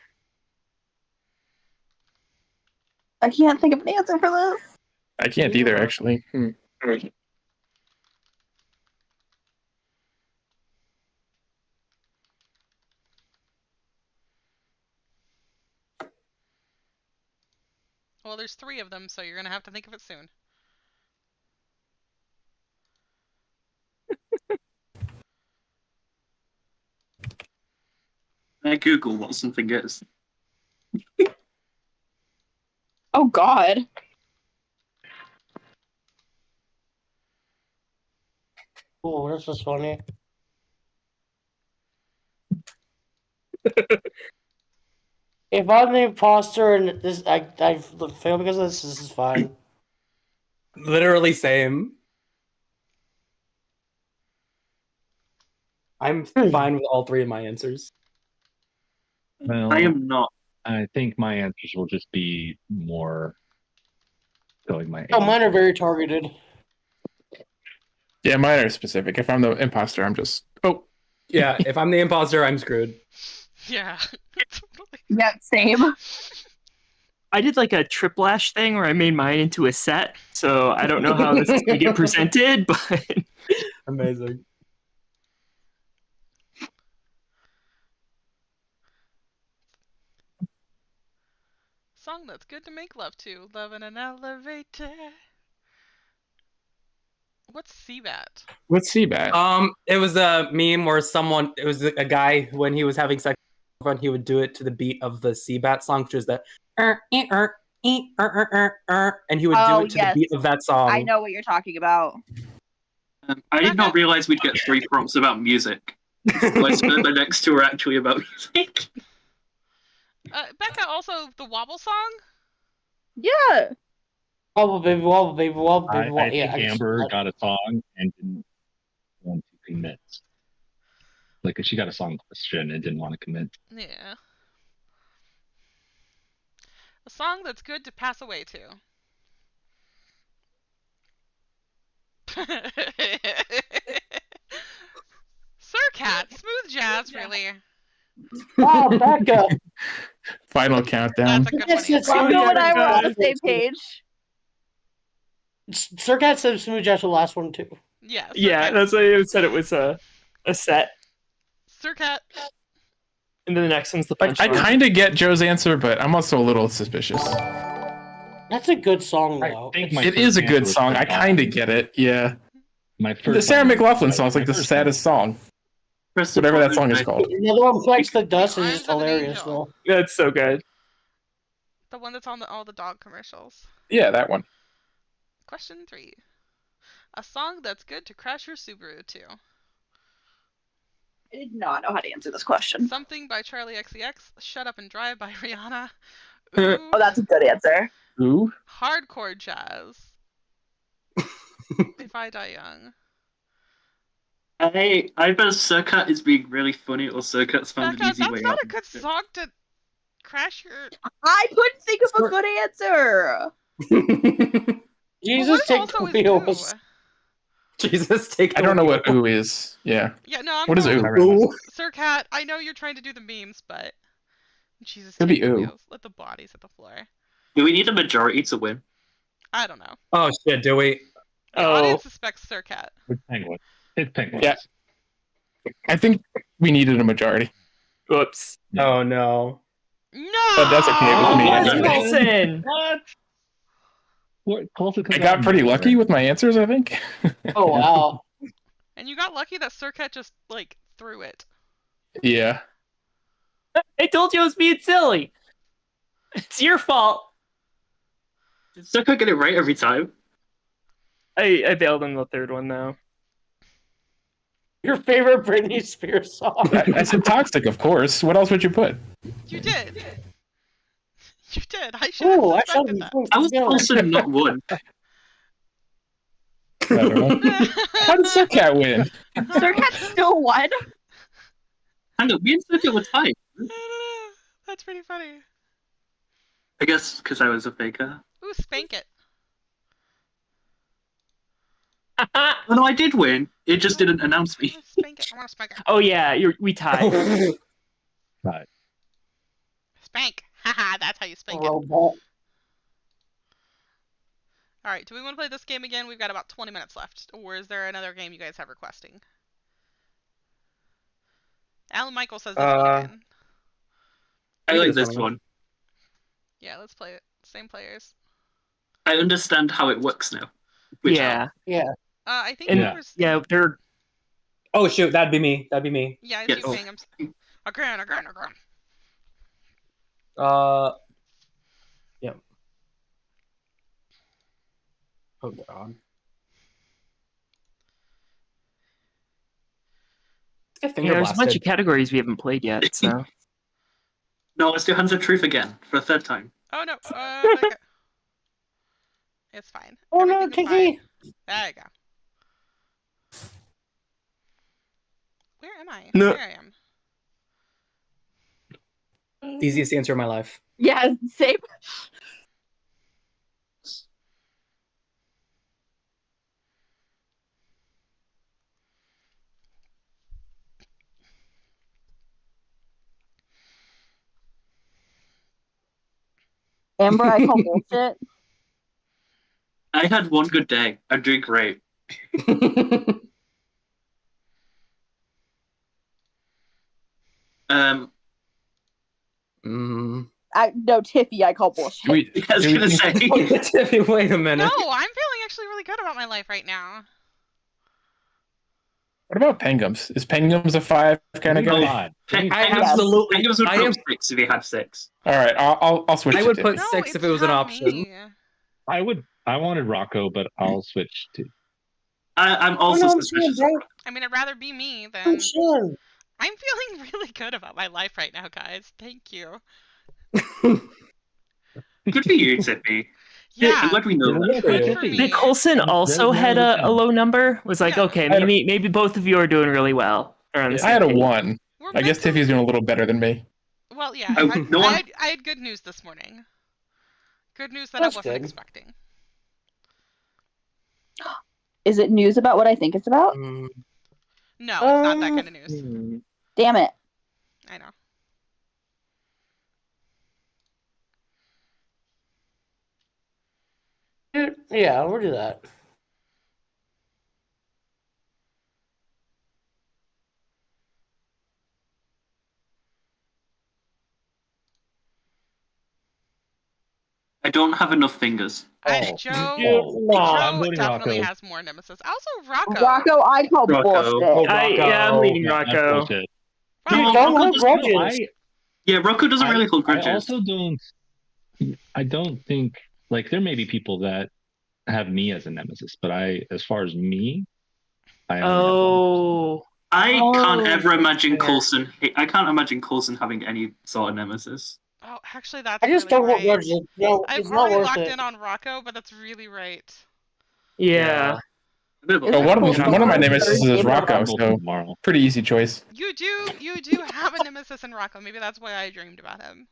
I can't think of an answer for this. I can't either, actually. Well, there's 3 of them, so you're gonna have to think of it soon. I Google what something is. Oh god. Oh, this is funny. If I'm the imposter and this, I failed because of this. This is fine. Literally same. I'm fine with all 3 of my answers. Well, I am not. I think my answers will just be more going my. Oh, mine are very targeted. Yeah, mine are specific. If I'm the imposter, I'm just Yeah, if I'm the imposter, I'm screwed. Yeah. Yeah, same. I did like a triplash thing where I made mine into a set, so I don't know how this is going to get presented, but Amazing. Song that's good to make love to. Love in an elevator. What's CBAT? What's CBAT? It was a meme where it was a guy when he was having sex with someone, he would do it to the beat of the CBAT song, which is that and he would do it to the beat of that song. I know what you're talking about. I did not realize we'd get 3 prompts about music. So I spent the next 2 are actually about music. Becca, also the Wobble song? Yeah. Wobble baby, wobble baby, wobble baby, I wobble. think Yeah, Amber got a song and didn't want to commit. Like she got a song question and didn't want to commit. Yeah. A song that's good to pass away to. Sir Cat, smooth jazz, really. Wow, Becca. Final countdown. That's a good Yes, one. it's Rocco Smooth and I were on Jazz. the same page. Sir Cat said Smooth Jazz the last one too. Yeah. Sir Yeah, Cat. that's why I said it was a set. Sir Cat. And then the next one's the Like, I punchline. kind of get Joe's answer, but I'm also a little suspicious. That's a good song though. It is a good song. I kind of get it. Yeah. My The first Sarah one- McLaughlin song is like my the first saddest song. Press the Whatever that button, song is I- called. Another one, Flex the Dust, is just hilarious though. That's so good. The one that's on all the dog commercials. Yeah, that one. Question 3. A song that's good to crash your Subaru to. I did not know how to answer this question. Something by Charlie XCX. Shut Up and Drive by Rihanna. Oh, that's a good answer. Ooh. Hardcore jazz. If I Die Young. I either Sir Cat is being really funny or Sir Cat's found an Becca, easy that's way not out. a good song to crash your. I couldn't think of a good answer. Jesus, take the wheels. Jesus, take. I don't know what ooh is. Yeah. Yeah, no, I'm What is going ooh? with Sir Cat, I know you're trying to do the memes, but Jesus, Could take be the ooh. wheels. Let the bodies hit the floor. Do we need a majority to win? I don't know. Oh shit, do we? The audience suspects Sir Cat. It's penguin. It's penguin. Yeah. I think we needed a majority. Whoops. Oh no. No. But that's okay with me. Colson. What? Colson I got pretty lucky with my answers, I think. Oh wow. And you got lucky that Sir Cat just like threw it. Yeah. I told you I was being silly. It's your fault. Did Sir Cat get it right every time? I bailed on the third one though. Your favorite Britney Spears song? I said toxic, of course. What else would you put? You did. You did. I should have Ooh, I suspected shot that. I was also not one. I don't know. How did Sir Cat win? Sir Cat still won. Hang on, me and Sir Cat were tied. That's pretty funny. I guess because I was a faker. Ooh, spank it. Oh no, I did win. It just didn't announce me. Spank it. I want to spank it. Oh yeah, we tied. Right. Spank. Haha, that's how you spank it. Robot. Alright, do we want to play this game again? We've got about 20 minutes left. Or is there another game you guys have requesting? Alan Michael says this one again. I like this one. Yeah, let's play it. Same players. I understand how it works now. Which Yeah. Yeah. I think And there was... yeah, they're Oh shoot, that'd be me. That'd be me. Yeah, it's Yes. you paying him. Again. Yeah. Oh god. yeah, there's a bunch of categories we haven't played yet, so No, let's do Hands of Truth again for a third time. Oh no. It's fine. Oh no, Everything is Kiki. fine. There you go. Where am I? No. There I am. Easiest answer of my life. Yeah, same. Amber, I call bullshit. I had one good day. I'm doing great. Mm. No, Tiffy, I call bullshit. I was gonna say. Tiffy, wait a minute. No, I'm feeling actually really good about my life right now. What about Pengums? Is Pengums a 5 kind of guy? I absolutely. I give us a I am- 6 if he had 6. All right, I'll switch. I it would to put No, 6 if it's it was an not option. me. I wanted Rocco, but I'll switch to. I'm also suspicious. I mean, I'd rather be me than. I'm chilling. I'm feeling really good about my life right now, guys. Thank you. Good for you, Tippy. Yeah. I'm glad we know that. Good for me. Did Colson also had a low number? Was like, Yeah. okay, maybe both of you are doing really well. Around the I had a same page. 1. I guess Tiffy's doing a little better than me. Well, yeah. No one- I had good news this morning. Good news that That's I wasn't good. expecting. Is it news about what I think it's about? No, it's not that kind of news. Damn it. I know. Yeah, we'll do that. I don't have enough fingers. Joe I'm voting definitely Rocco. has more nemesis. Also, Rocco. Rocco, I call Rocco. bullshit. I'm leaving Yeah, that's Rocco. bullshit. No, don't Rocco hold doesn't- grudges. Yeah, Rocco doesn't really hold grudges. I also don't. I don't think like there may be people that have me as a nemesis, but as far as me, I only I can't ever imagine Coulson. I can't imagine Coulson having any sort of nemesis. Oh, actually, that's I just really don't hold right. grudges. No, I've it's not already worth locked it. in on Rocco, but that's really right. Yeah. Oh, one of my nemesis is Rocco, so pretty easy choice. You do have a nemesis in Rocco. Maybe that's why I dreamed about him.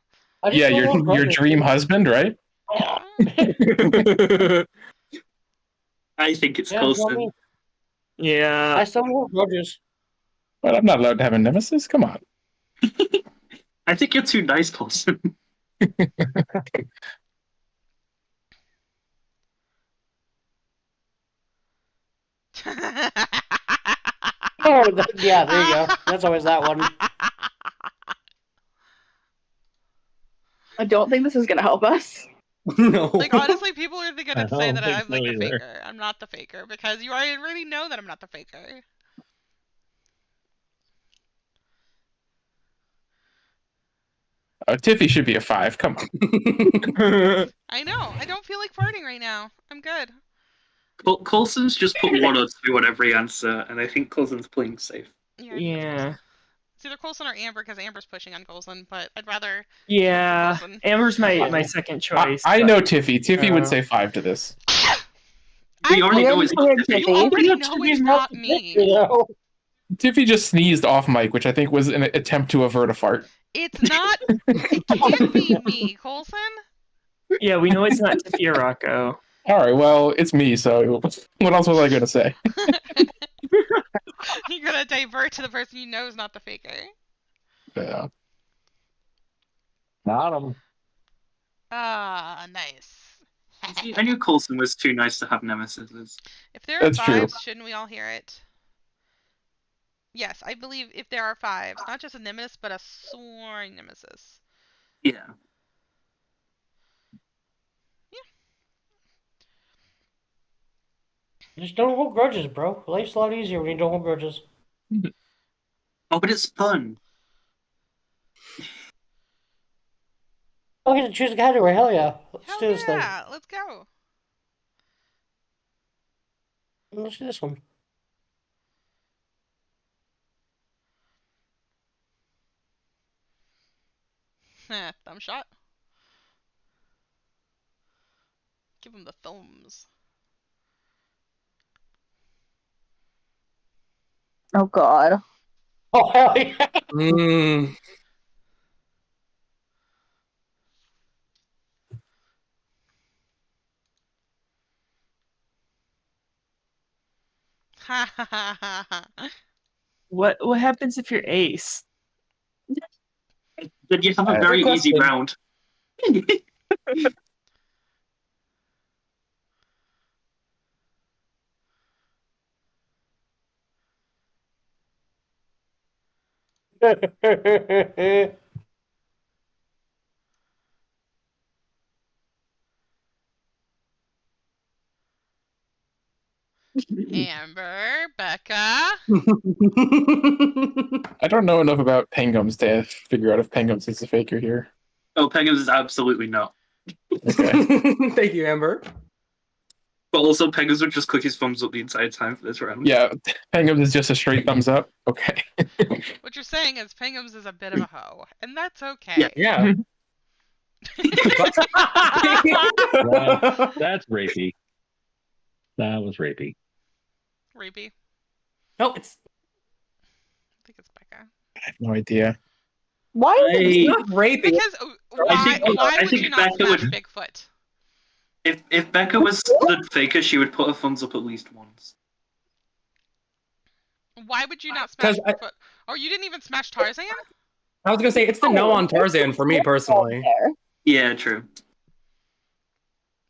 Yeah, your dream husband, right? I think it's Yeah, Coulson. Yeah. I still hold grudges. But I'm not allowed to have a nemesis. Come on. I think you're too nice, Coulson. Yeah, there you go. That's always that one. I don't think this is gonna help us. No. Like, honestly, people are gonna say don't that think I'm like so the either. faker. I'm not the faker because you already know that I'm not the faker. Tiffy should be a 5. Come on. I know. I don't feel like farting right now. I'm good. Coulson's just put 1 or 2 on every answer, and I think Coulson's playing safe. Yeah. It's either Coulson or Amber because Amber's pushing on Coulson, but I'd rather. Yeah. Coulson. Amber's my second choice. I but- know Tiffy. Tiffy would say 5 to this. We already know it's You already know it's not me. Tiffy just sneezed off mic, which I think was an attempt to avert a fart. It's not. It can't be me, Coulson. Yeah, we know it's not Tiffy or Rocco. All right, well, it's me, so what else was I going to say? You're gonna divert to the person you know is not the faker. Yeah. Got him. Ah, nice. See, I knew Coulson was too nice to have nemesis. If there are That's true. 5s, shouldn't we all hear it? Yes, I believe if there are 5s, not just a nemesis, but a sworn nemesis. Yeah. Just don't hold grudges, bro. Life's a lot easier when you don't hold grudges. Oh, but it's fun. Oh, get to choose a category. Hell yeah. Let's do this thing. Yeah, let's go. Let's do this one. Thumb shot. Give him the thumbs. Oh god. Oh hell yeah. Ha ha ha ha ha. What happens if you're ace? Then you have a very easy round. Amber, Becca. I don't know enough about Pengums to figure out if Pengums is the faker here. Oh, Pengums is absolutely not. Thank you, Amber. But also, Pengums would just click his thumbs up the entire time for this round. Yeah, Pengums is just a straight thumbs up. Okay. What you're saying is Pengums is a bit of a hoe, and that's okay. Yeah. That's rapey. That was rapey. Rapey. No, it's I think it's Becca. I have no idea. Why is it it's not rapey. Because why would think you not Becca smash would- Bigfoot? If Becca was the faker, she would put her thumbs up at least once. Why would you not smash? 'Cause I- Oh, you didn't even smash Tarzan? I was gonna say it's the no on Tarzan for me personally. Yeah, true.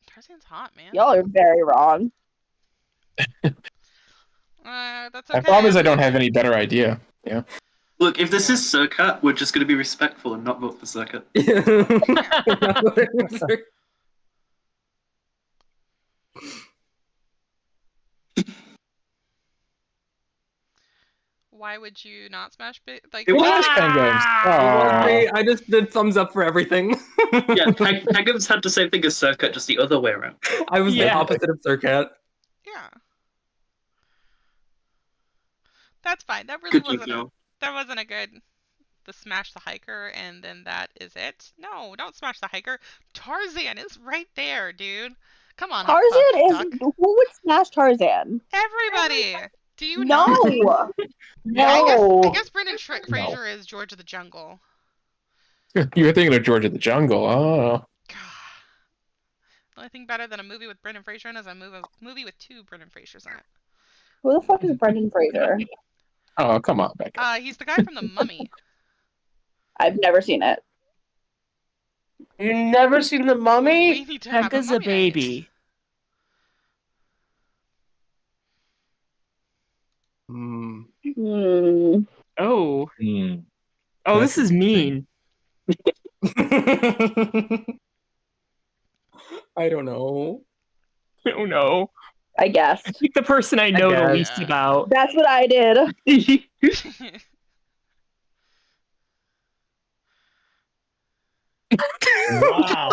Tarzan's hot, man. Y'all are very wrong. That's I okay. promise I don't have any better idea. Yeah. Look, if this is Circuit, we're just going to be respectful and not vote for Circuit. Why would you not smash like? It was I just did thumbs up for everything. Yeah, Pegums had the same thing as Circuit, just the other way around. I was the opposite of Circuit. Yeah. That's fine. That really Good wasn't. job, That wasn't a good. The smash the hiker and then that is it. No, don't smash the hiker. Tarzan is right there, dude. Come on. Tarzan is. Who would smash Tarzan? Everybody. Do you No. know? No. I guess Brendan Fraser is George of the Jungle. You were thinking of George of the Jungle. Oh. The only thing better than a movie with Brendan Fraser in is a movie with 2 Brendan Frasers in it. Who the fuck is Brendan Fraser? Oh, come on, Becca. He's the guy from The Mummy. I've never seen it. You never seen The Mummy? We need to have Becca's a baby. Oh. Oh, this is mean. I don't know. I don't know. I guess. I think the person I know the guess. least about. That's what I did. Wow.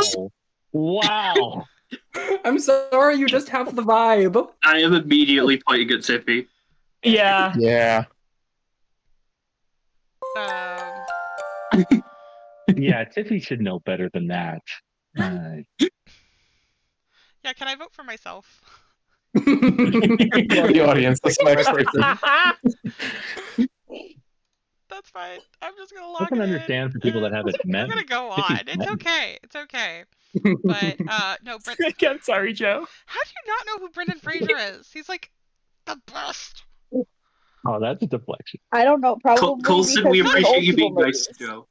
Wow. I'm sorry, you just have the vibe. I am immediately pointing at Tiffy. Yeah. Yeah. Yeah, Tiffy should know better than that. Yeah, can I vote for myself? The audience. That's the next person. That's fine. I'm just gonna I lock can it in. understand for people that haven't met. I'm gonna go on. Tiffy's It's met. okay. It's okay. But no, Brendan. I'm sorry, Joe. How do you not know who Brendan Fraser is? He's like the best. Oh, that's a deflection. I don't know. Probably Coulson, because we he's appreciate old you being people nice to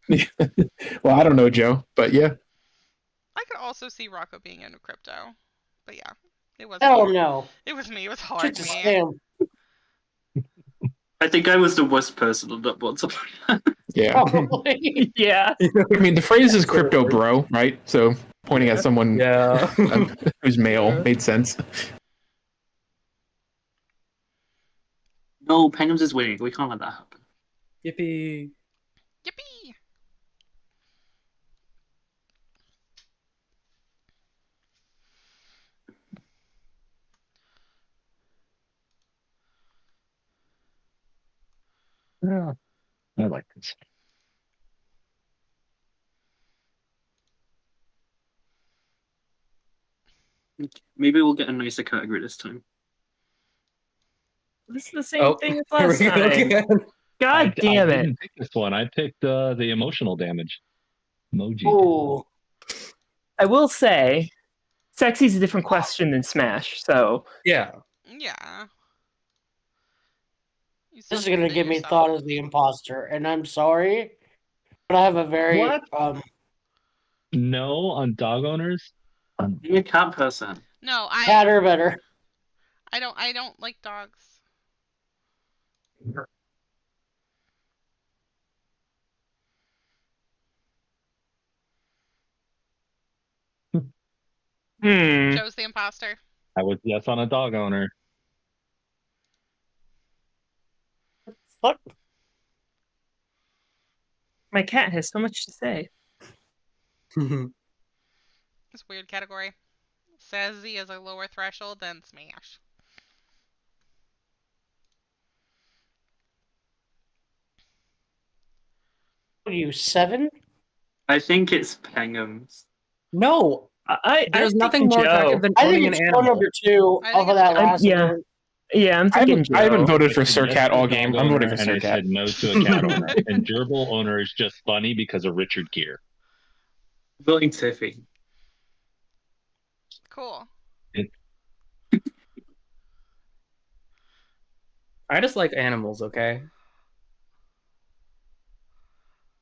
movies. Joe. Well, I don't know, Joe, but yeah. I could also see Rocco being into crypto, but yeah, it was. Hell me. no. It was me. It was hard, Just man. scam. I think I was the worst person on that one. Yeah. Probably. Yeah. I mean, the phrase is crypto bro, right? So pointing at someone who's male made sense. No, Penguins is winning. We can't let that happen. Yippee. Yippee! Yeah, I like this. Maybe we'll get a nicer category this time. This is the same thing as last here we go time. again. God damn I it. didn't pick this one. I picked the emotional damage emoji. Ooh. I will say, sexy's a different question than Smash, so. Yeah. Yeah. This is gonna give me thought as the imposter, and I'm sorry, but I have a very What? No on dog owners. Be a cat person. No, cat or better. I don't like dogs. Joe's the imposter. I was yes on a dog owner. Fuck. My cat has so much to say. It's a weird category. Sassy is a lower threshold than Smash. What are you, 7? I think it's Penguins. No. There's nothing more effective than I owning think an it's animal. number 2 off of that last yeah. one. Yeah, I'm I thinking haven't, I haven't Joe. voted for Sir Yes Cat to all a game. dog I'm voting owner, for and Sir I Cat. said no to a cat owner. And gerbil owner is just funny because of Richard Gere. Voting Tiffy. Cool. I just like animals, okay?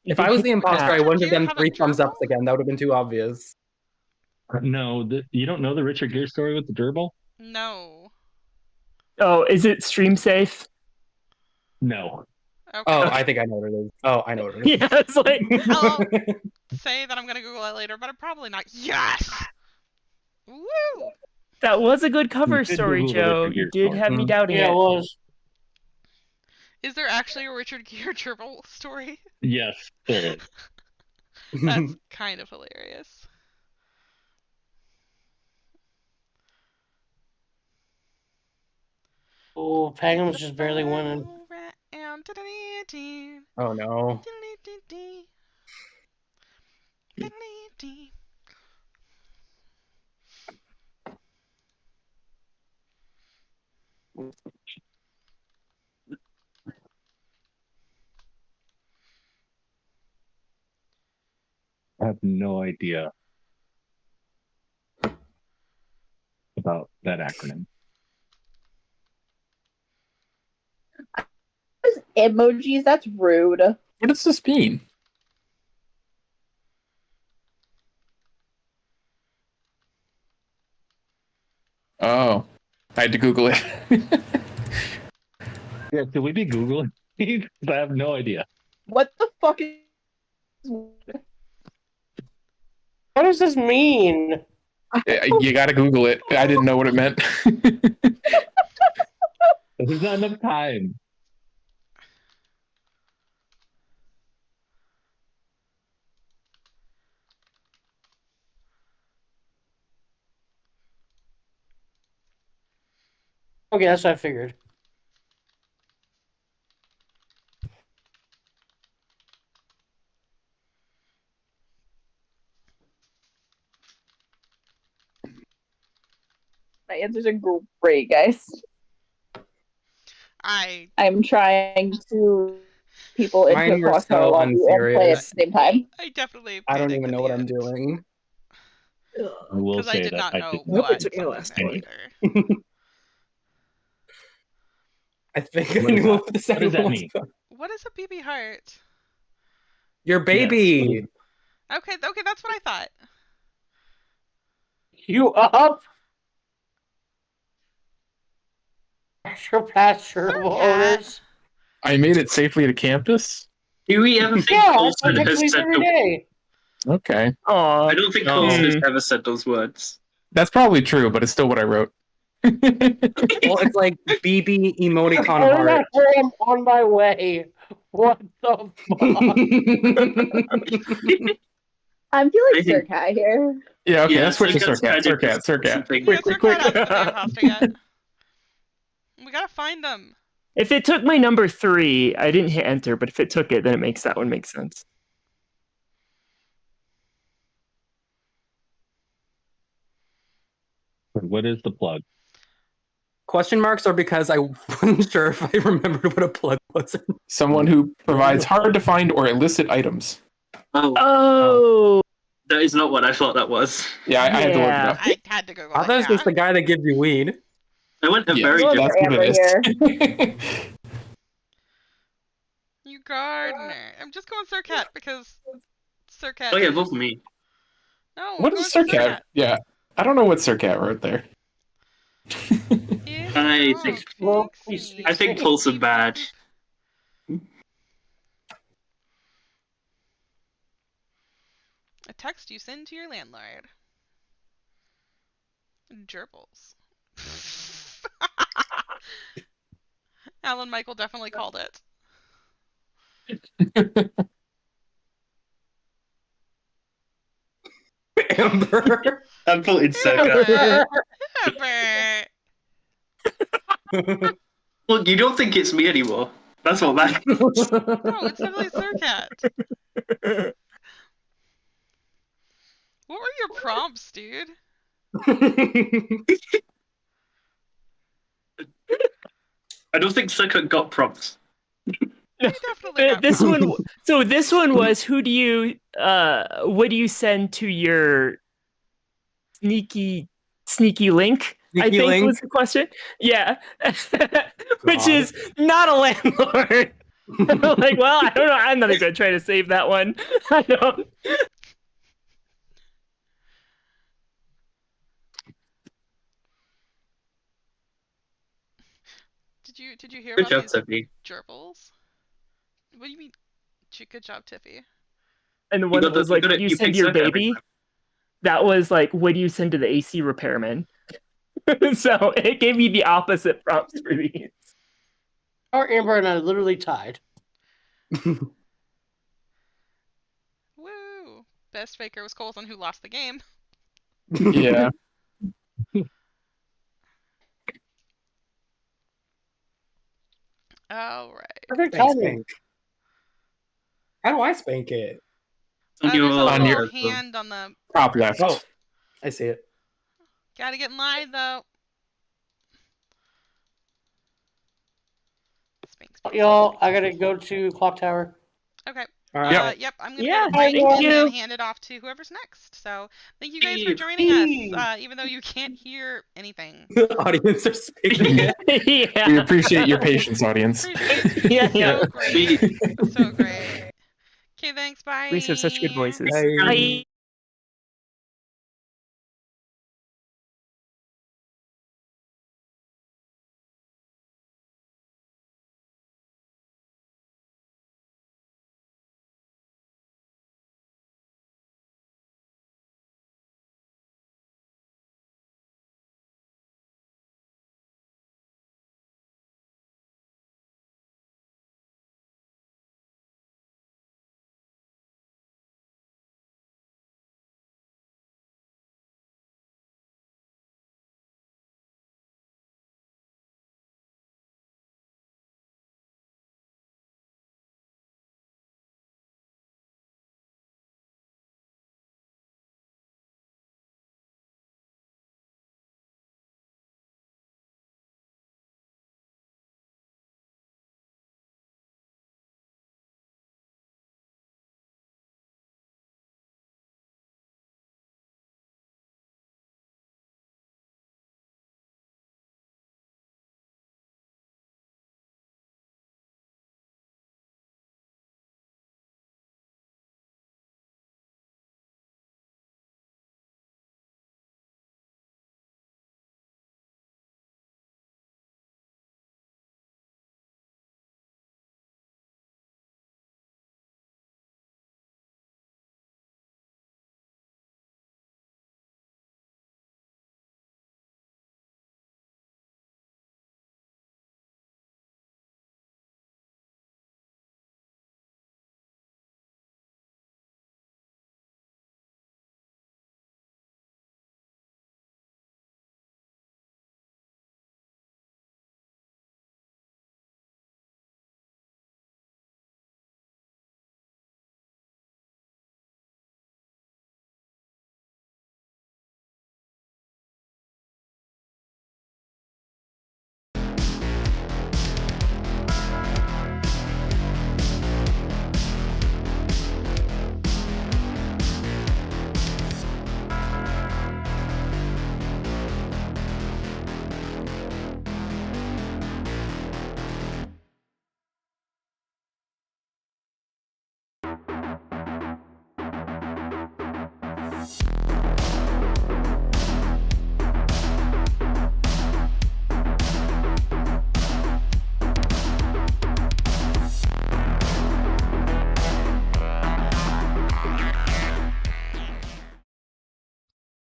If Did I was the you imposter, I ask- wouldn't have done 3 thumbs ups again. That would have been too obvious. No, you don't know the Richard Gere story with the gerbil? No. Oh, is it stream safe? No. Okay. Oh, I think I know what it is. Oh, I know what it is. Yeah, it's like I'll say that I'm gonna Google it later, but I'm probably not. Yes. Woo! that was a good cover You did story, Google the Joe. Richard You Gere did story. have me doubting Yeah, it. it was. Is there actually a Richard Gere gerbil story? Yes, there is. That's kind of hilarious. Oh, Pangham's just barely winning. Oh no. I have no idea about that acronym. Emojis, that's rude. What does this mean? Oh, I had to Google it. Yeah, should we be Googling? I have no idea. What the fuck is... What does this mean? You gotta Google it. I didn't know what it meant. There's not enough time. Okay, that's what I figured. My answers are great, guys. I'm trying to people into Mine were Clocktower so while you and play at the unserious. same time. I definitely. I don't even know what I'm doing. I will Because I say did that not I know did what not something last meant night. either. I think I What is knew that? what the What second does that one was. mean? What is a BB heart? Your baby. Okay, that's what I thought. You up? Pasture owners. I made it safely to campus. Do we ever think Yeah, I Colson get has these said every the day. Okay. Aw. I don't think Colson has ever said those words. That's probably true, but it's still what I wrote. Well, it's like BB emoticon I'm heart. on my way. What the fuck? I'm feeling Surcat here. Yeah, okay, Yeah, let's switch to Surcat's Surcat. kind of Surcat. Surcat. something. Quick. Surcat hasn't been the imposter yet. We gotta find them. If it took my number 3, I didn't hit enter, but if it took it, then it makes that one make sense. What is the plug? Question marks are because I wasn't sure if I remembered what a plug was. Someone who provides hard to find or illicit items. Oh. That is not what I thought that was. Yeah, I had to look it up. I had to go. I thought it was just the guy that gives you weed. I went a Yes, very different. that's what it is. You gardener. I'm just going Surcat because Surcat. Oh yeah, vote for me. No. What is Surcat? Yeah, I don't know what Surcat wrote there. I think Colson bad. A text you send to your landlord. Gerbils. Alan Michael definitely called it. Amber. I'm voting Surcat. Look, you don't think it's me anymore. That's what matters. No, it's definitely Surcat. What were your prompts, dude? I don't think Surcat got prompts. This one. So this one was who do you what do you send to your sneaky link? I think Healing. was the question. Yeah. Which is not a landlord. Like, well, I don't know. I'm not even going to try to save that one. I don't. Did you hear Good about job, these Tiffy. gerbils? What do you mean? Good job, Tiffy. And the one that was like, you send your baby. That was like, what do you send to the AC repairman? So it gave me the opposite prompts for these. Our Amber and I literally tied. Woo! Best faker was Colson, who lost the game. Yeah. All right. Perfect timing. How do I spank it? There's a on little your hand on the top left. Oh, I see it. Gotta get in line though. Y'all, I gotta go to Clocktower. Okay. All right. Yep, I'm gonna go to break and then hand it off to whoever's next. So thank you guys for joining us, even though you can't hear anything. The audience are speaking. Yeah. We appreciate your patience, audience. Yeah. So great. So great. Okay, thanks. Bye. Please have such good voices. Bye.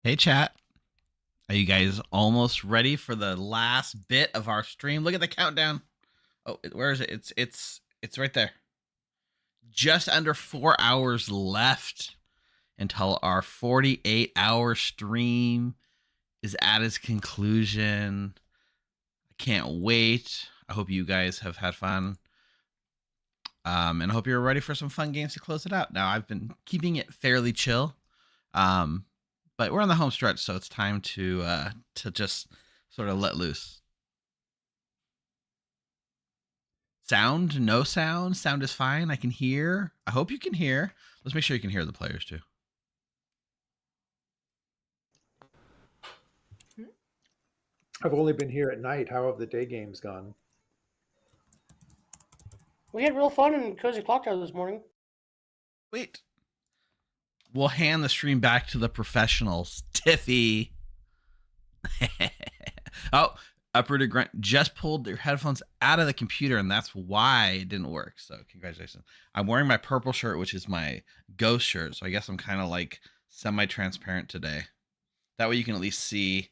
Hey, chat. Are you guys almost ready for the last bit of our stream? Look at the countdown. Oh, where is it? It's right there. Just under 4 hours left until our 48-hour stream is at its conclusion. I can't wait. I hope you guys have had fun. And I hope you're ready for some fun games to close it out. Now, I've been keeping it fairly chill. But we're on the home stretch, so it's time to just sort of let loose. Sound? No sound? Sound is fine. I can hear. I hope you can hear. Let's make sure you can hear the players too. I've only been here at night. How have the day games gone? We had real fun in Cozy Clocktower this morning. Wait. We'll hand the stream back to the professionals. Tiffy. Oh, Uprooted Grunt just pulled their headphones out of the computer, and that's why it didn't work. So congratulations. I'm wearing my purple shirt, which is my ghost shirt. So I guess I'm kind of like semi-transparent today. That way you can at least see,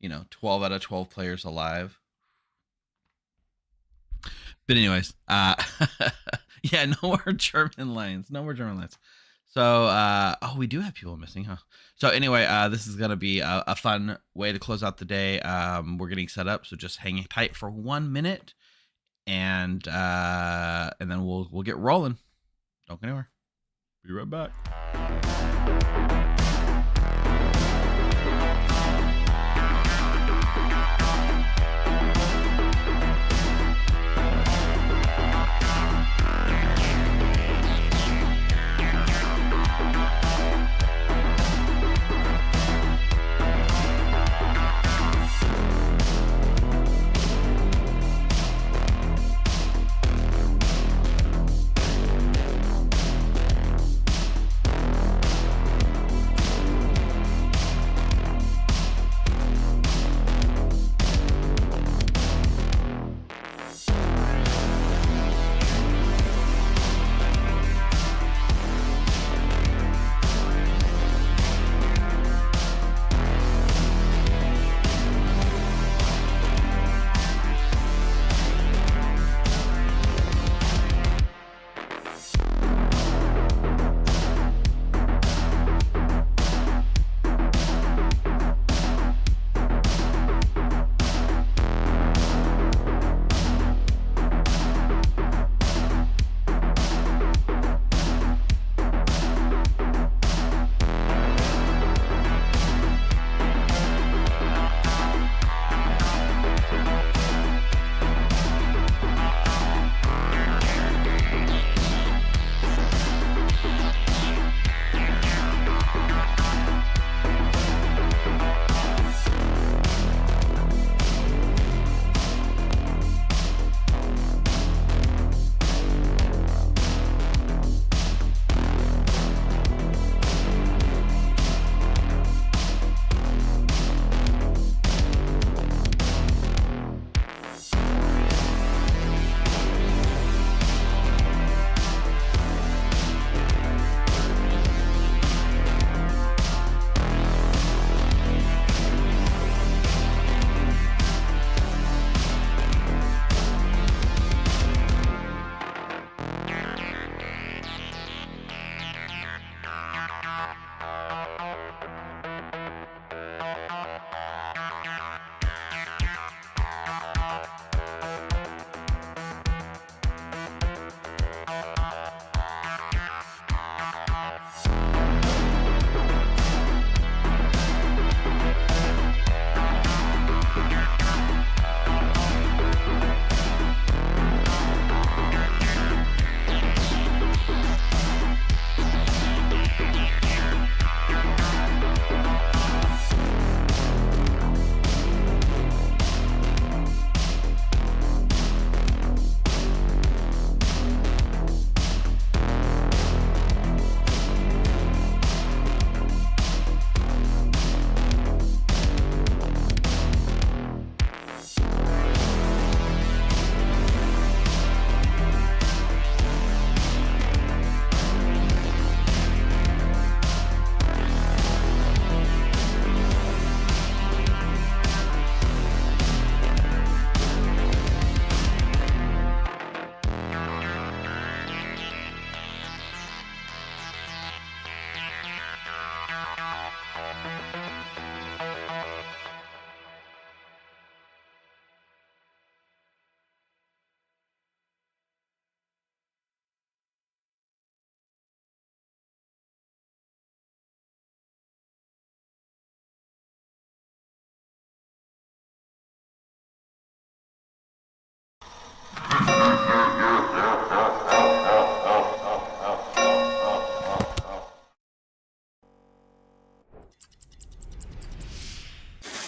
12 out of 12 players alive. But anyways, yeah, no more German lines. No more German lines. So, we do have people missing, huh? So anyway, this is going to be a fun way to close out the day. We're getting set up, so just hang tight for 1 minute, and then we'll get rolling. Don't go anywhere. Be right back.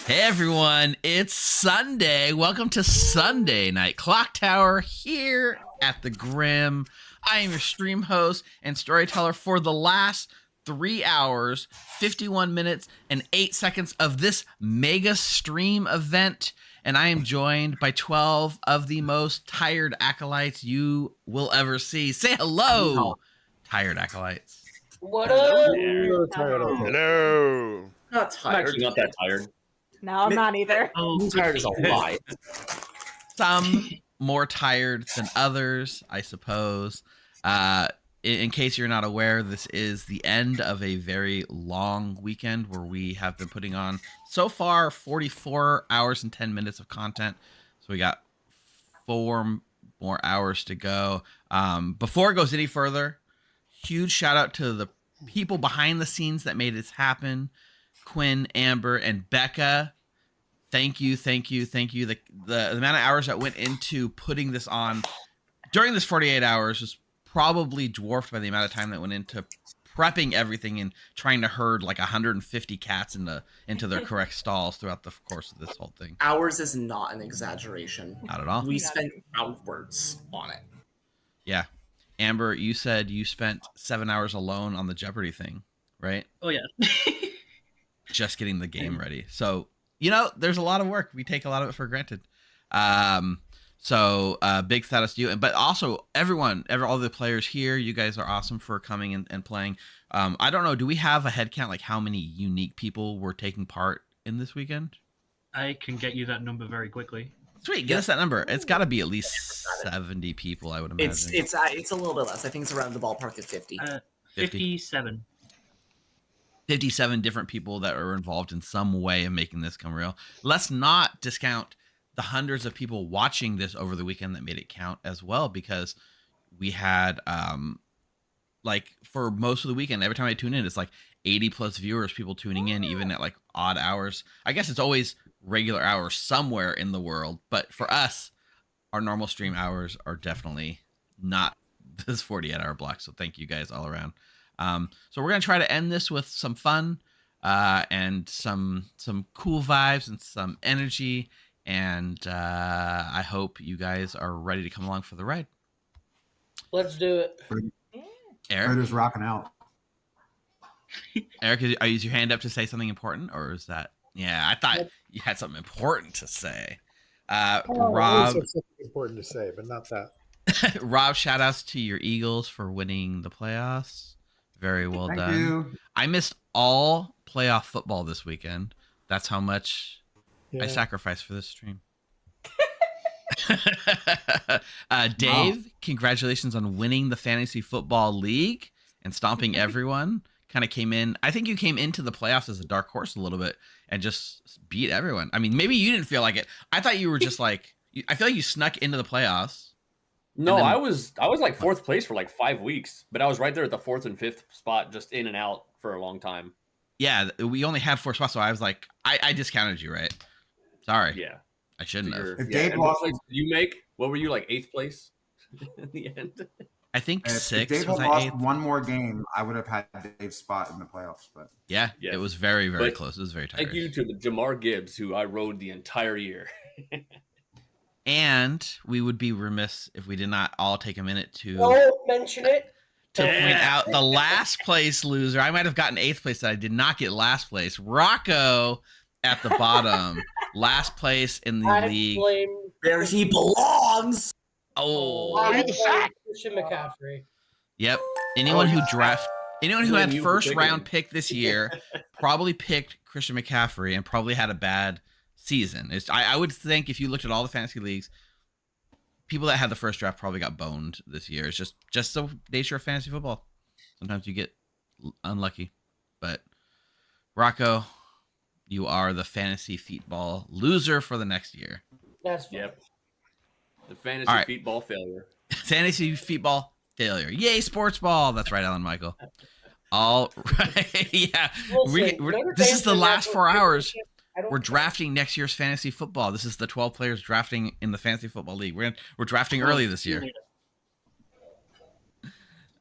Hey everyone, it's Sunday. Welcome to Sunday Night Clocktower here at the Grim. I am your stream host and storyteller for the last 3 hours, 51 minutes, and 8 seconds of this Megastream event. And I am joined by 12 of the most tired acolytes you will ever see. Say hello, tired acolytes. What up? Hello. Not tired. I'm actually not that tired. No, I'm not either. I'm tired as a lie. Some more tired than others, I suppose. In case you're not aware, this is the end of a very long weekend where we have been putting on, so far, 44 hours and 10 minutes of content. So we got 4 more hours to go. Before it goes any further, huge shout out to the people behind the scenes that made this happen. Quinn, Amber, and Becca. Thank you. The amount of hours that went into putting this on during this 48 hours was probably dwarfed by the amount of time that went into prepping everything and trying to herd like 150 cats into their correct stalls throughout the course of this whole thing. Hours is not an exaggeration. Not at all. We spent hours on it. Yeah. Amber, you said you spent 7 hours alone on the Jeopardy thing, right? Oh, yeah. Just getting the game ready. So, there's a lot of work. We take a lot of it for granted. So big thanks to you. But also all the players here, you guys are awesome for coming and playing. I don't know, do we have a head count, like how many unique people were taking part in this weekend? I can get you that number very quickly. Sweet, get us that number. It's got to be at least 70 people, I would imagine. It's a little bit less. I think it's around the ballpark of 50. 57. 57 different people that are involved in some way of making this come real. Let's not discount the hundreds of people watching this over the weekend that made it count as well, because we had for most of the weekend, every time I tune in, it's like 80 plus viewers, people tuning in even at like odd hours. I guess it's always regular hours somewhere in the world, but for us, our normal stream hours are definitely not this 48-hour block. So thank you guys all around. So we're gonna try to end this with some fun and some cool vibes and some energy, and I hope you guys are ready to come along for the ride. Let's do it. Eric, We're just rocking out. Eric, is your hand up to say something important, or is that? Yeah, I thought you had something important to say. Rob, something important to say, but not that. Rob, shout outs to your Eagles for winning the playoffs. Very well Thank done. you. I missed all playoff football this weekend. That's how much I Yeah. sacrificed for this stream. Dave, congratulations on winning the Fantasy Football League and stomping everyone. Kind of came in. I think you came into the playoffs as a dark horse a little bit and just beat everyone. I mean, maybe you didn't feel like it. I thought you were just like, I feel like you snuck into the playoffs. No, then- I was like 4th place for like 5 weeks, but I was right there at the 4th and 5th spot, just in and out for a long time. Yeah, we only had 4 spots, so I was like, I discounted you, right? Sorry. Yeah, I shouldn't have. If Yeah, Dave and what lost, place did you make? What were you, like 8th place in the end? I think if 6 Dave was had I lost 8th. one more game, I would have had Dave's spot in the playoffs. But Yeah, Yeah. it was very, very But close. It was very tight. Thank you to the Jamar Gibbs, who I rode the entire year. And we would be remiss if we did not all take a minute to Don't mention it. point out the last place loser. I might have gotten 8th place, that I did not get last place. Rocco at the bottom, last place in the I league. blame Where he belongs. Oh, Christian McCaffrey. yep. Anyone who had You first for round picking. pick this year probably picked Christian McCaffrey and probably had a bad season. I would think if you looked at all the fantasy leagues, people that had the first draft probably got boned this year. It's just the nature of fantasy football. Sometimes you get unlucky. But Rocco, you are the fantasy feetball loser for the next year. That's fine. Yep. The fantasy All right. feetball failure. Fantasy feetball failure. Yay, sports ball. That's right, Alan Michael. All right. Yeah. This is the last 4 hours. We're drafting next year's fantasy football. This is the 12 players drafting in the fantasy football league. We're drafting early this year.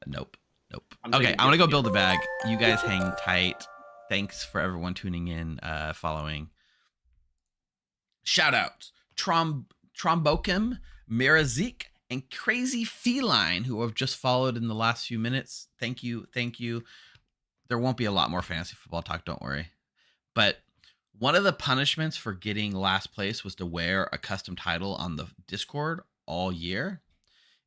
Nope. Okay, I'm gonna go build a bag. You guys hang tight. Thanks for everyone tuning in, following. Shout out Trombokim, Mirazik, and Crazy Feline, who have just followed in the last few minutes. Thank you. There won't be a lot more fantasy football talk, don't worry. But one of the punishments for getting last place was to wear a custom title on the Discord all year.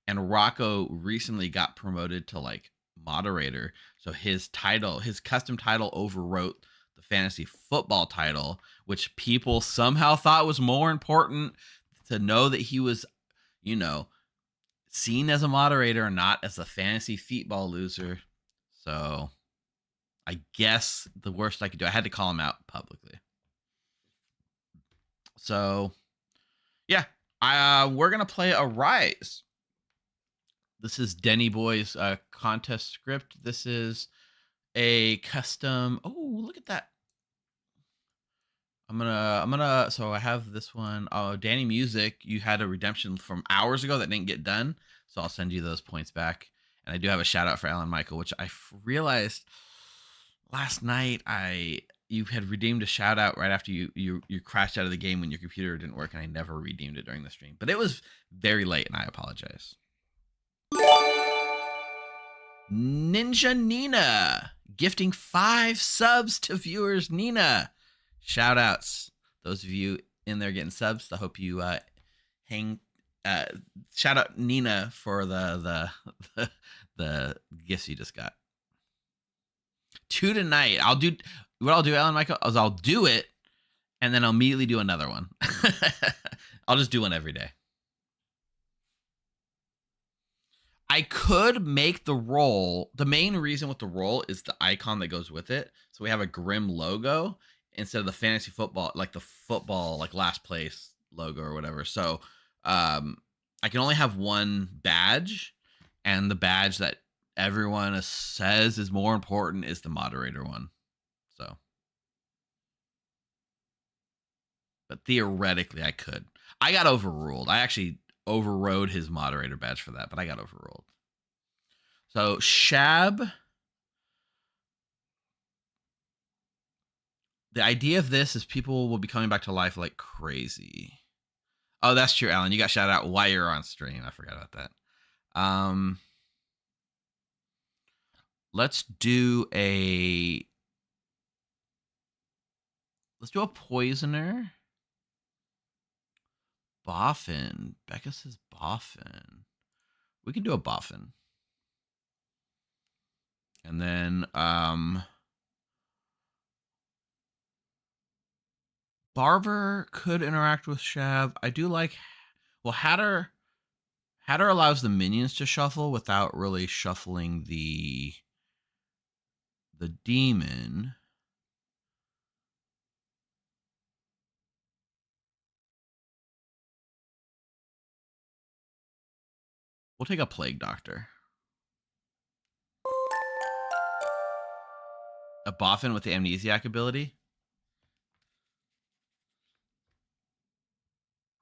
And Rocco recently got promoted to like moderator. So his custom title overwrote the fantasy football title, which people somehow thought was more important to know that he was, seen as a moderator and not as a fantasy feetball loser. So I guess the worst I could do, I had to call him out publicly. So yeah, we're going to play Arise. This is Denny Boy's contest script. This is a custom. Oh, look at that. So I have this one. Oh, Danny Music, you had a redemption from hours ago that didn't get done. So I'll send you those points back. And I do have a shout out for Alan Michael, which I realized last night you had redeemed a shout out right after you crashed out of the game when your computer didn't work, and I never redeemed it during the stream. But it was very late and I apologize. Ninja Nina gifting 5 subs to viewers. Nina, shout outs. Those of you in there getting subs, I hope you shout out Nina for the gifts you just got. 2 tonight. I'll do Alan Michael, is I'll do it and then I'll immediately do another one. I'll just do one every day. I could make the roll. The main reason with the roll is the icon that goes with it. So we have a Grim logo instead of the fantasy football, like the football, like last place logo or whatever. So I can only have one badge, and the badge that everyone says is more important is the moderator one. So, but theoretically I could. I got overruled. I actually overrode his moderator badge for that, but I got overruled. So Shab, the idea of this is people will be coming back to life like crazy. Oh, that's true, Alan. You got shout out while you're on stream. I forgot about that. Let's do a poisoner. Boffin. Becca says Boffin. We can do a Boffin. And then Barber could interact with Shab. I do like, well, Hatter allows the minions to shuffle without really shuffling the demon. We'll take a Plague Doctor. A Boffin with the Amnesiac ability.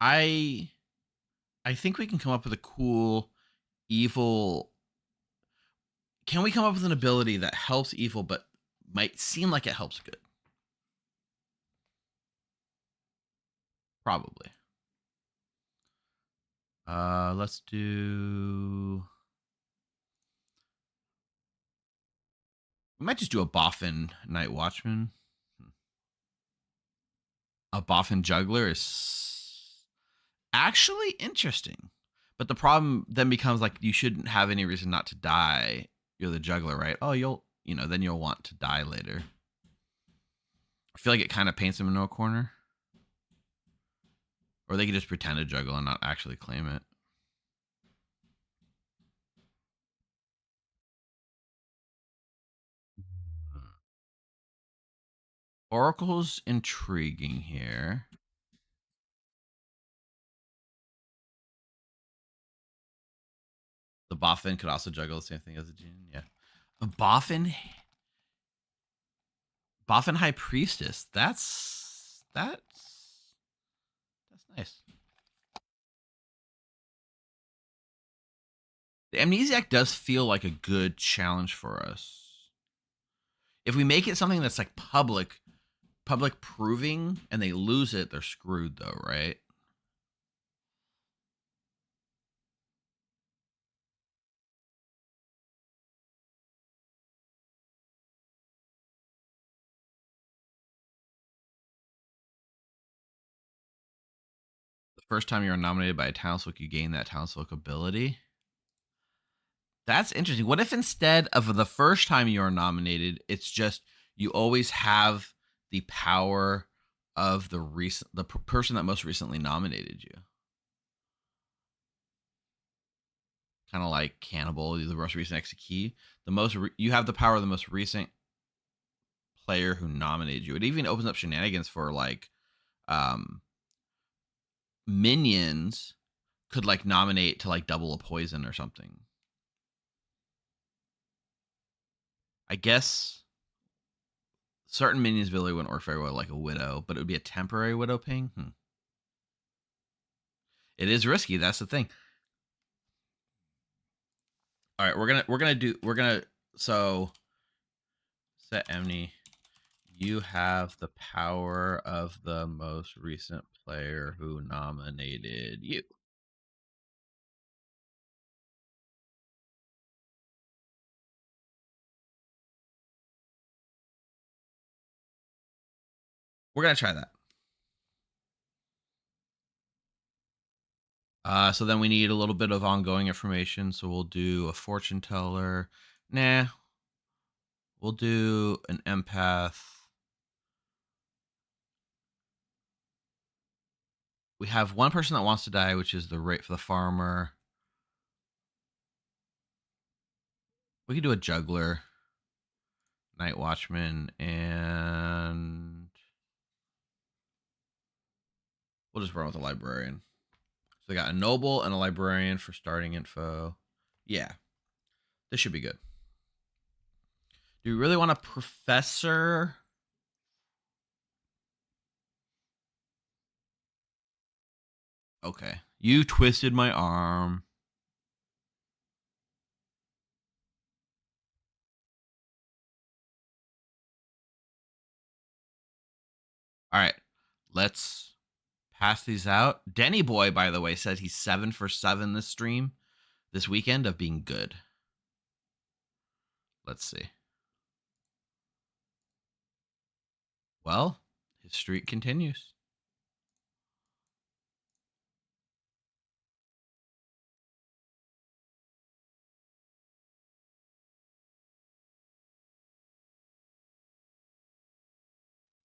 I think we can come up with a cool evil. Can we come up with an ability that helps evil but might seem like it helps good? Probably. Let's do. We might just do a Boffin Night Watchman. A Boffin Juggler is actually interesting. But the problem then becomes like you shouldn't have any reason not to die. You're the juggler, right? Oh, then you'll want to die later. I feel like it kind of paints them into a corner. Or they could just pretend to juggle and not actually claim it. Oracle's intriguing here. The Boffin could also juggle the same thing as the Jinn. Yeah. A Boffin High Priestess. That's nice. The Amnesiac does feel like a good challenge for us. If we make it something that's like public public proving and they lose it, they're screwed though, right? The first time you're nominated by a townsfolk, you gain that townsfolk ability. That's interesting. What if instead of the first time you're nominated, it's just you always have the power of the person that most recently nominated you? Kind of like Cannibal, the most recent execute. You have the power of the most recent player who nominated you. It even opens up shenanigans for like minions could like nominate to like double a poison or something. I guess certain minions' ability wouldn't work very well, like a widow, but it would be a temporary widow ping. It is risky. That's the thing. All right, we're gonna so set Emny. You have the power of the most recent player who nominated you. We're gonna try that. So then we need a little bit of ongoing information. So we'll do a fortune teller. Nah. We'll do an empath. We have one person that wants to die, which is the rate for the farmer. We could do a juggler, night watchman, and we'll just run with a librarian. So we got a noble and a librarian for starting info. Yeah, this should be good. Do we really want a professor? Okay, you twisted my arm. All right, let's pass these out. Denny Boy, by the way, said he's 7 for 7 this weekend of being good. Let's see. Well, his streak continues.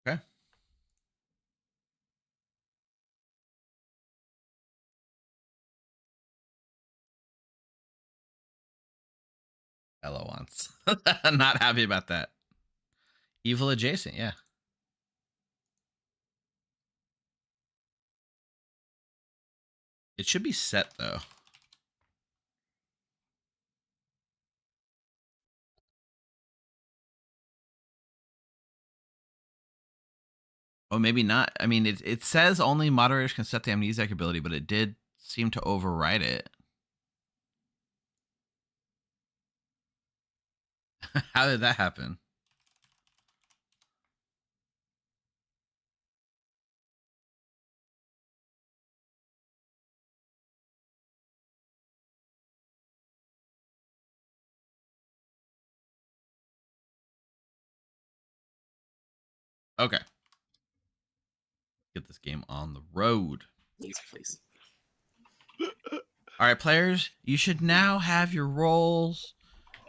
Okay. Ella wants. Not happy about that. Evil adjacent, yeah. It should be set though. Oh, maybe not. I mean, it says only moderators can set the amnesiac ability, but it did seem to override it. How did that happen? Okay. Get this game on the road. Please, please. All right, players, you should now have your roles.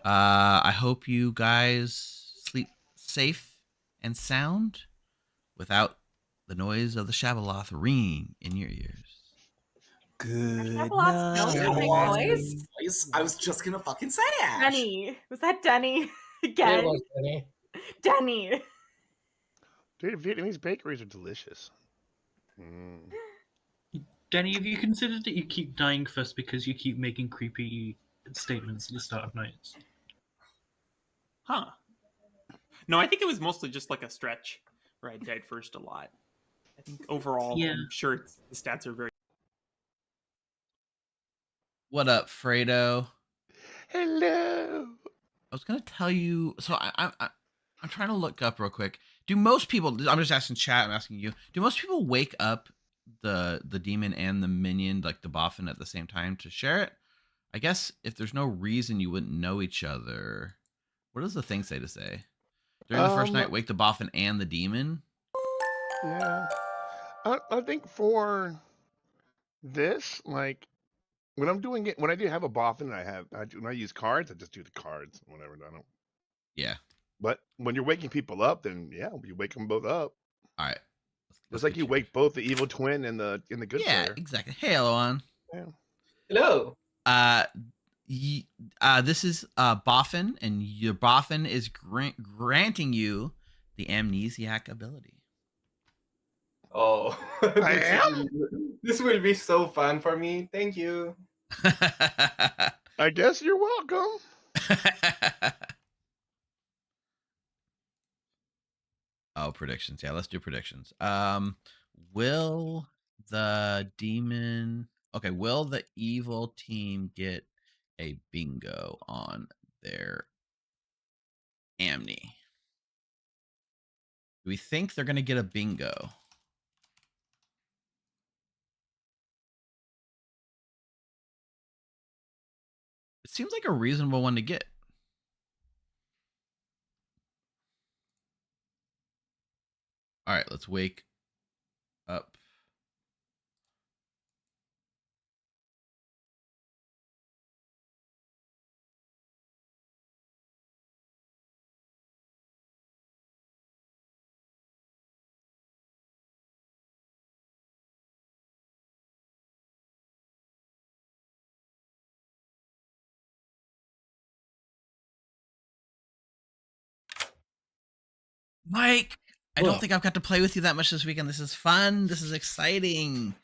I hope you guys sleep safe and sound without the noise of the Shabaloth ringing in your ears. Good Shabaloth's still making noise? I was just gonna fucking say Ash. Denny. Was that Denny again? It was Denny. Denny. Dude, Vietnamese bakeries are delicious. Denny, have you considered that you keep dying first because you keep making creepy statements at the start of nights? Huh. No, I think it was mostly just like a stretch where I died first a lot. I think overall, Yeah. I'm sure the stats are very... What up, Fredo? Hello. I was gonna tell you. So I'm trying to look up real quick. Do most people? I'm just asking chat. I'm asking you. Do most people wake up the demon and the minion, like the boffin, at the same time to share it? I guess if there's no reason you wouldn't know each other, what does the thing say to say? During the first night, wake the boffin and the demon. Yeah, I think for this, like when I'm doing it, when I do have a boffin, when I use cards, I just do the cards, whatever. I don't. Yeah. But when you're waking people up, then yeah, you wake them both up. All right. Just like you wake both the evil twin and the good Yeah, player. exactly. Hey, Eloan. Yeah. Hello. This is boffin, and your boffin is granting you the amnesiac ability. Oh, I am? This will be so fun for me. Thank you. I guess you're welcome. Oh, predictions. Yeah, let's do predictions. Will the demon? Okay, will the evil team get a bingo on their amni? Do we think they're gonna get a bingo? It seems like a reasonable one to get. All right, let's wake up. Mike, I don't think I've got to play with you that much this weekend. This is fun. This is exciting.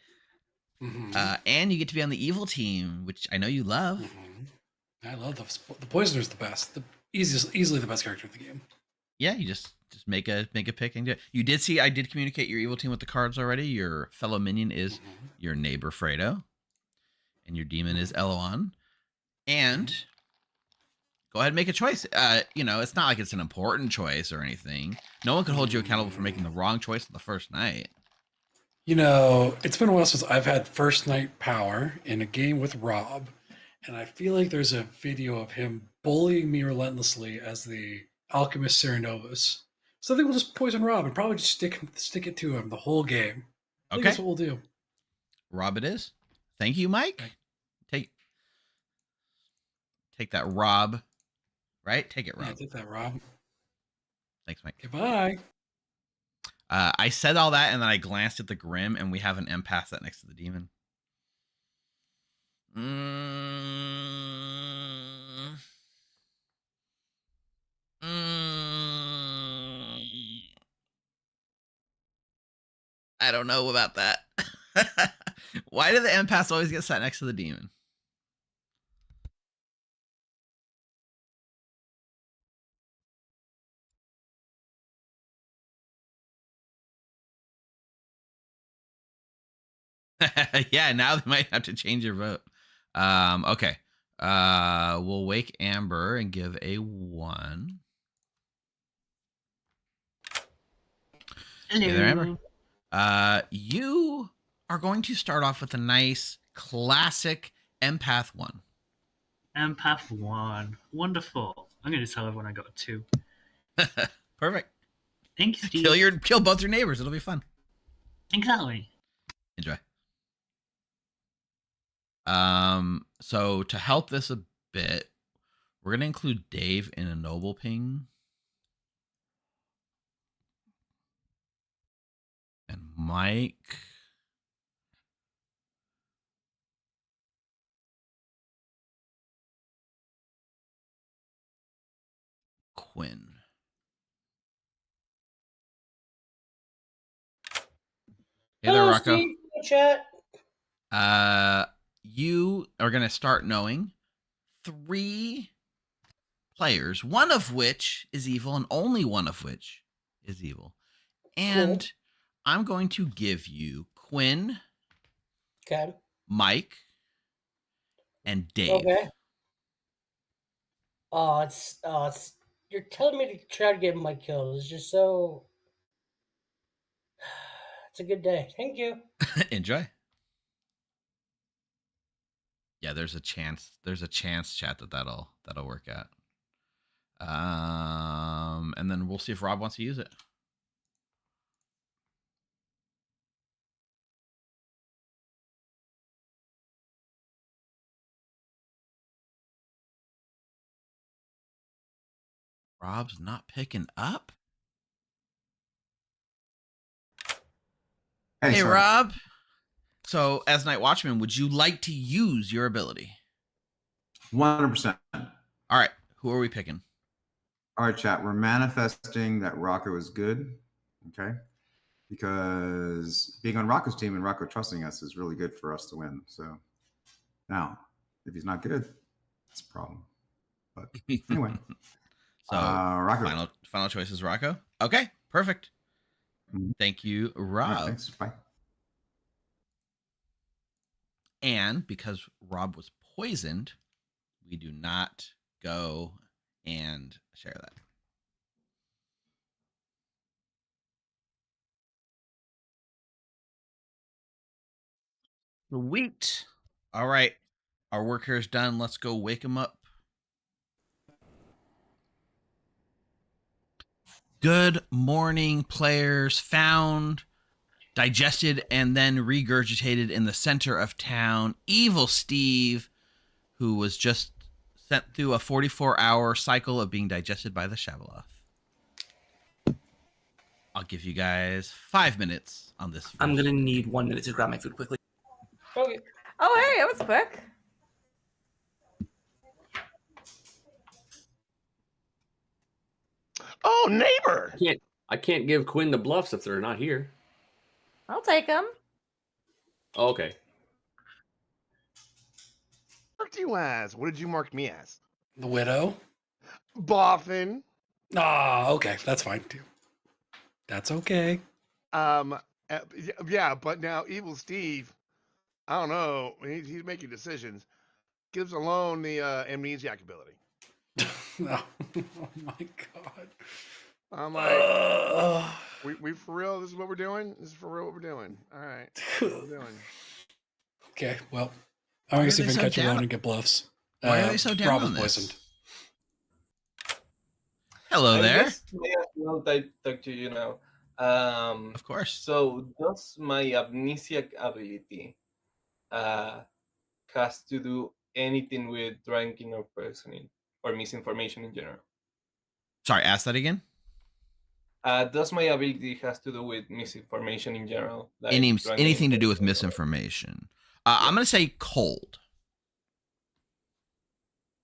And you get to be on the evil team, which I know you love. I love the poisoner's the best. The easily the best character in the game. Yeah, you just make a pick and do it. You did see I did communicate your evil team with the cards already. Your fellow minion is your neighbor Fredo, and your demon is Eloan. And go ahead and make a choice. It's not like it's an important choice or anything. No one can hold you accountable for making the wrong choice on the first night. It's been a while since I've had first night power in a game with Rob, and I feel like there's a video of him bullying me relentlessly as the alchemist Serenovus. So I think we'll just poison Rob and probably just stick it to him the whole game. I think that's what we'll do. Rob it is. Thank you, Mike. Take that, Rob. Right? Take it, Rob. Yeah, take that, Rob. Thanks, Mike. Goodbye. I said all that, and then I glanced at the Grim, and we have an empath sat next to the demon. I don't know about that. Why do the empaths always get sat next to the demon? Yeah, now they might have to change your vote. Okay. We'll wake Amber and give a 1. Hello. Hey there, Amber. You are going to start off with a nice classic empath 1. Empath 1. Wonderful. I'm going to tell everyone I got a 2. Perfect. Thank you, Steve. Kill both your neighbors. It'll be fun. Exactly. Enjoy. So to help this a bit, we're gonna include Dave in a noble ping. And Mike. Quinn. Hey there, Rocco. Steve. Chat. You are going to start knowing 3 players, one of which is evil and only one of which is evil. And cool. I'm going to give you Quinn, okay, Mike, and Dave. Okay. It's you're telling me to try to get my kills. It's just so a good day. Thank you. Enjoy. Yeah, there's a chance. There's a chance, chat, that'll work out. And then we'll see if Rob wants to use it. Rob's not picking up. Hey, sorry. Rob. So, as Night Watchman, would you like to use your ability? 100%. All right. Who are we picking? All right, chat. We're manifesting that Rocco is good. Okay. Because being on Rocco's team and Rocco trusting us is really good for us to win. So now, if he's not good, it's a problem. But anyway. So, Rocco. Final choice is Rocco. Okay, perfect. Thank you, Rob. All right, thanks. Bye. And because Rob was poisoned, we do not go and share that. Sweet. All right. Our work here is done. Let's go wake him up. Good morning, players. Found, digested, and then regurgitated in the center of town. Evil Steve, who was just sent through a 44-hour cycle of being digested by the Shabaloth. I'll give you guys 5 minutes on this. I'm gonna need 1 minute to grab my food quickly. Okay. Oh, hey, that was quick. Oh, neighbor! I can't give Quinn the bluffs if they're not here. I'll take them. Oh, okay. Marked you as? What did you mark me as? The widow. Boffin. Ah, okay, that's fine too. That's okay. Yeah, but now Evil Steve, I don't know. He's making decisions. Gives alone the amnesiac ability. Oh my god. I'm like, we for real? This is what we're doing? This is for real what we're doing. All right. What we're doing. Okay, well, I'm going to see if I can catch around and get bluffs. Why are they so down Rob on was this? poisoned. Hello I there. guess may as well talk to you now. Of course. So does my amnesiac ability has to do anything with drinking or poisoning or misinformation in general? Sorry, ask that again. Does my ability has to do with misinformation in general? Like Anything to do with misinformation? I'm going to say cold.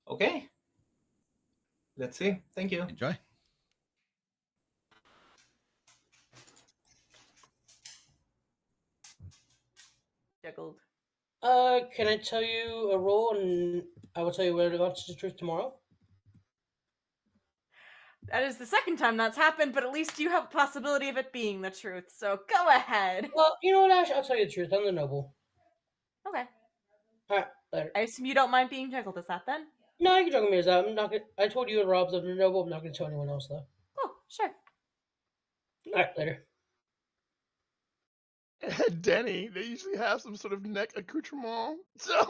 Okay. Let's see. Thank you. Enjoy. Juggled. Can I tell you a roll and I will tell you whether it's the truth tomorrow? That is the second time that's happened, but at least you have a possibility of it being the truth. So go ahead. Well, you know what, Ash? I'll tell you the truth. I'm the noble. Okay. All right, later. I assume you don't mind being juggled as that then? No, you can juggle me as that. I'm not gonna. I told you and Rob's I'm the noble. I'm not gonna tell anyone else though. Oh, sure. All right, later. Denny, they usually have some sort of neck accoutrement. So,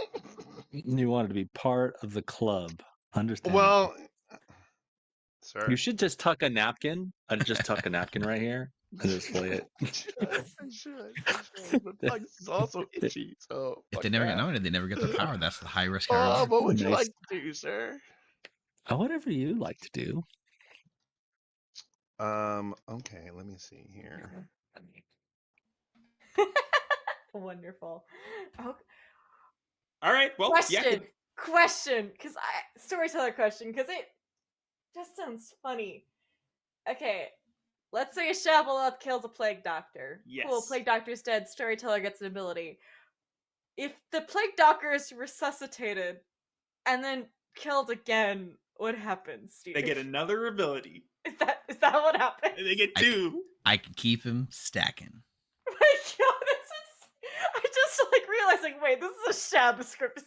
You wanted to be part of the club. Understand? well, sir, You should just tuck a napkin. I'd just tuck a napkin right here and just play it. I should. But like, this is also itchy. So, If fuck they never that. get nominated, they never get the power. That's the high risk. Oh, what would you Nice. like to do, sir? Whatever you like to do. Okay, let me see here. Wonderful. Okay. All right. Well, Question, because storyteller question, because it just sounds funny. Okay, let's say a Shabaloth kills a plague doctor. Yes. Cool, plague doctor's dead. Storyteller gets an ability. If the plague doctor is resuscitated and then killed again, what happens, Steve? They get another ability. Is that what happens? They get two. I can keep him stacking. Oh my god, I just like realizing, wait, this is a Shab script.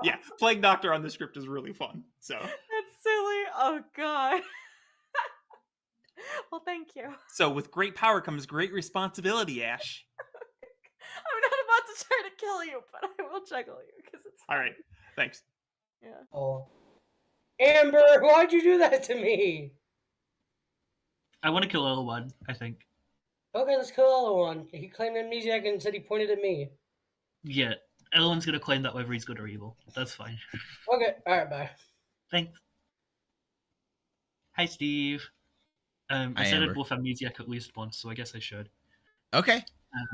Yeah, Plague Doctor on the script is really fun. So That's silly. Oh god. Well, thank you. with great power comes great responsibility, Ash. to try to kill you, but I will juggle you because it's All right. Thanks. yeah. Oh, Amber, why'd you do that to me? I want to kill L1, I think. Okay, let's kill L1. He claimed amnesiac and said he pointed at me. Yeah, L1's going to claim that whether he's good or evil. That's fine. Okay, alright, bye. Thanks. Hi, Steve. I Hi, said Amber. I'd wolf amnesiac at least once, so I guess I should. Okay.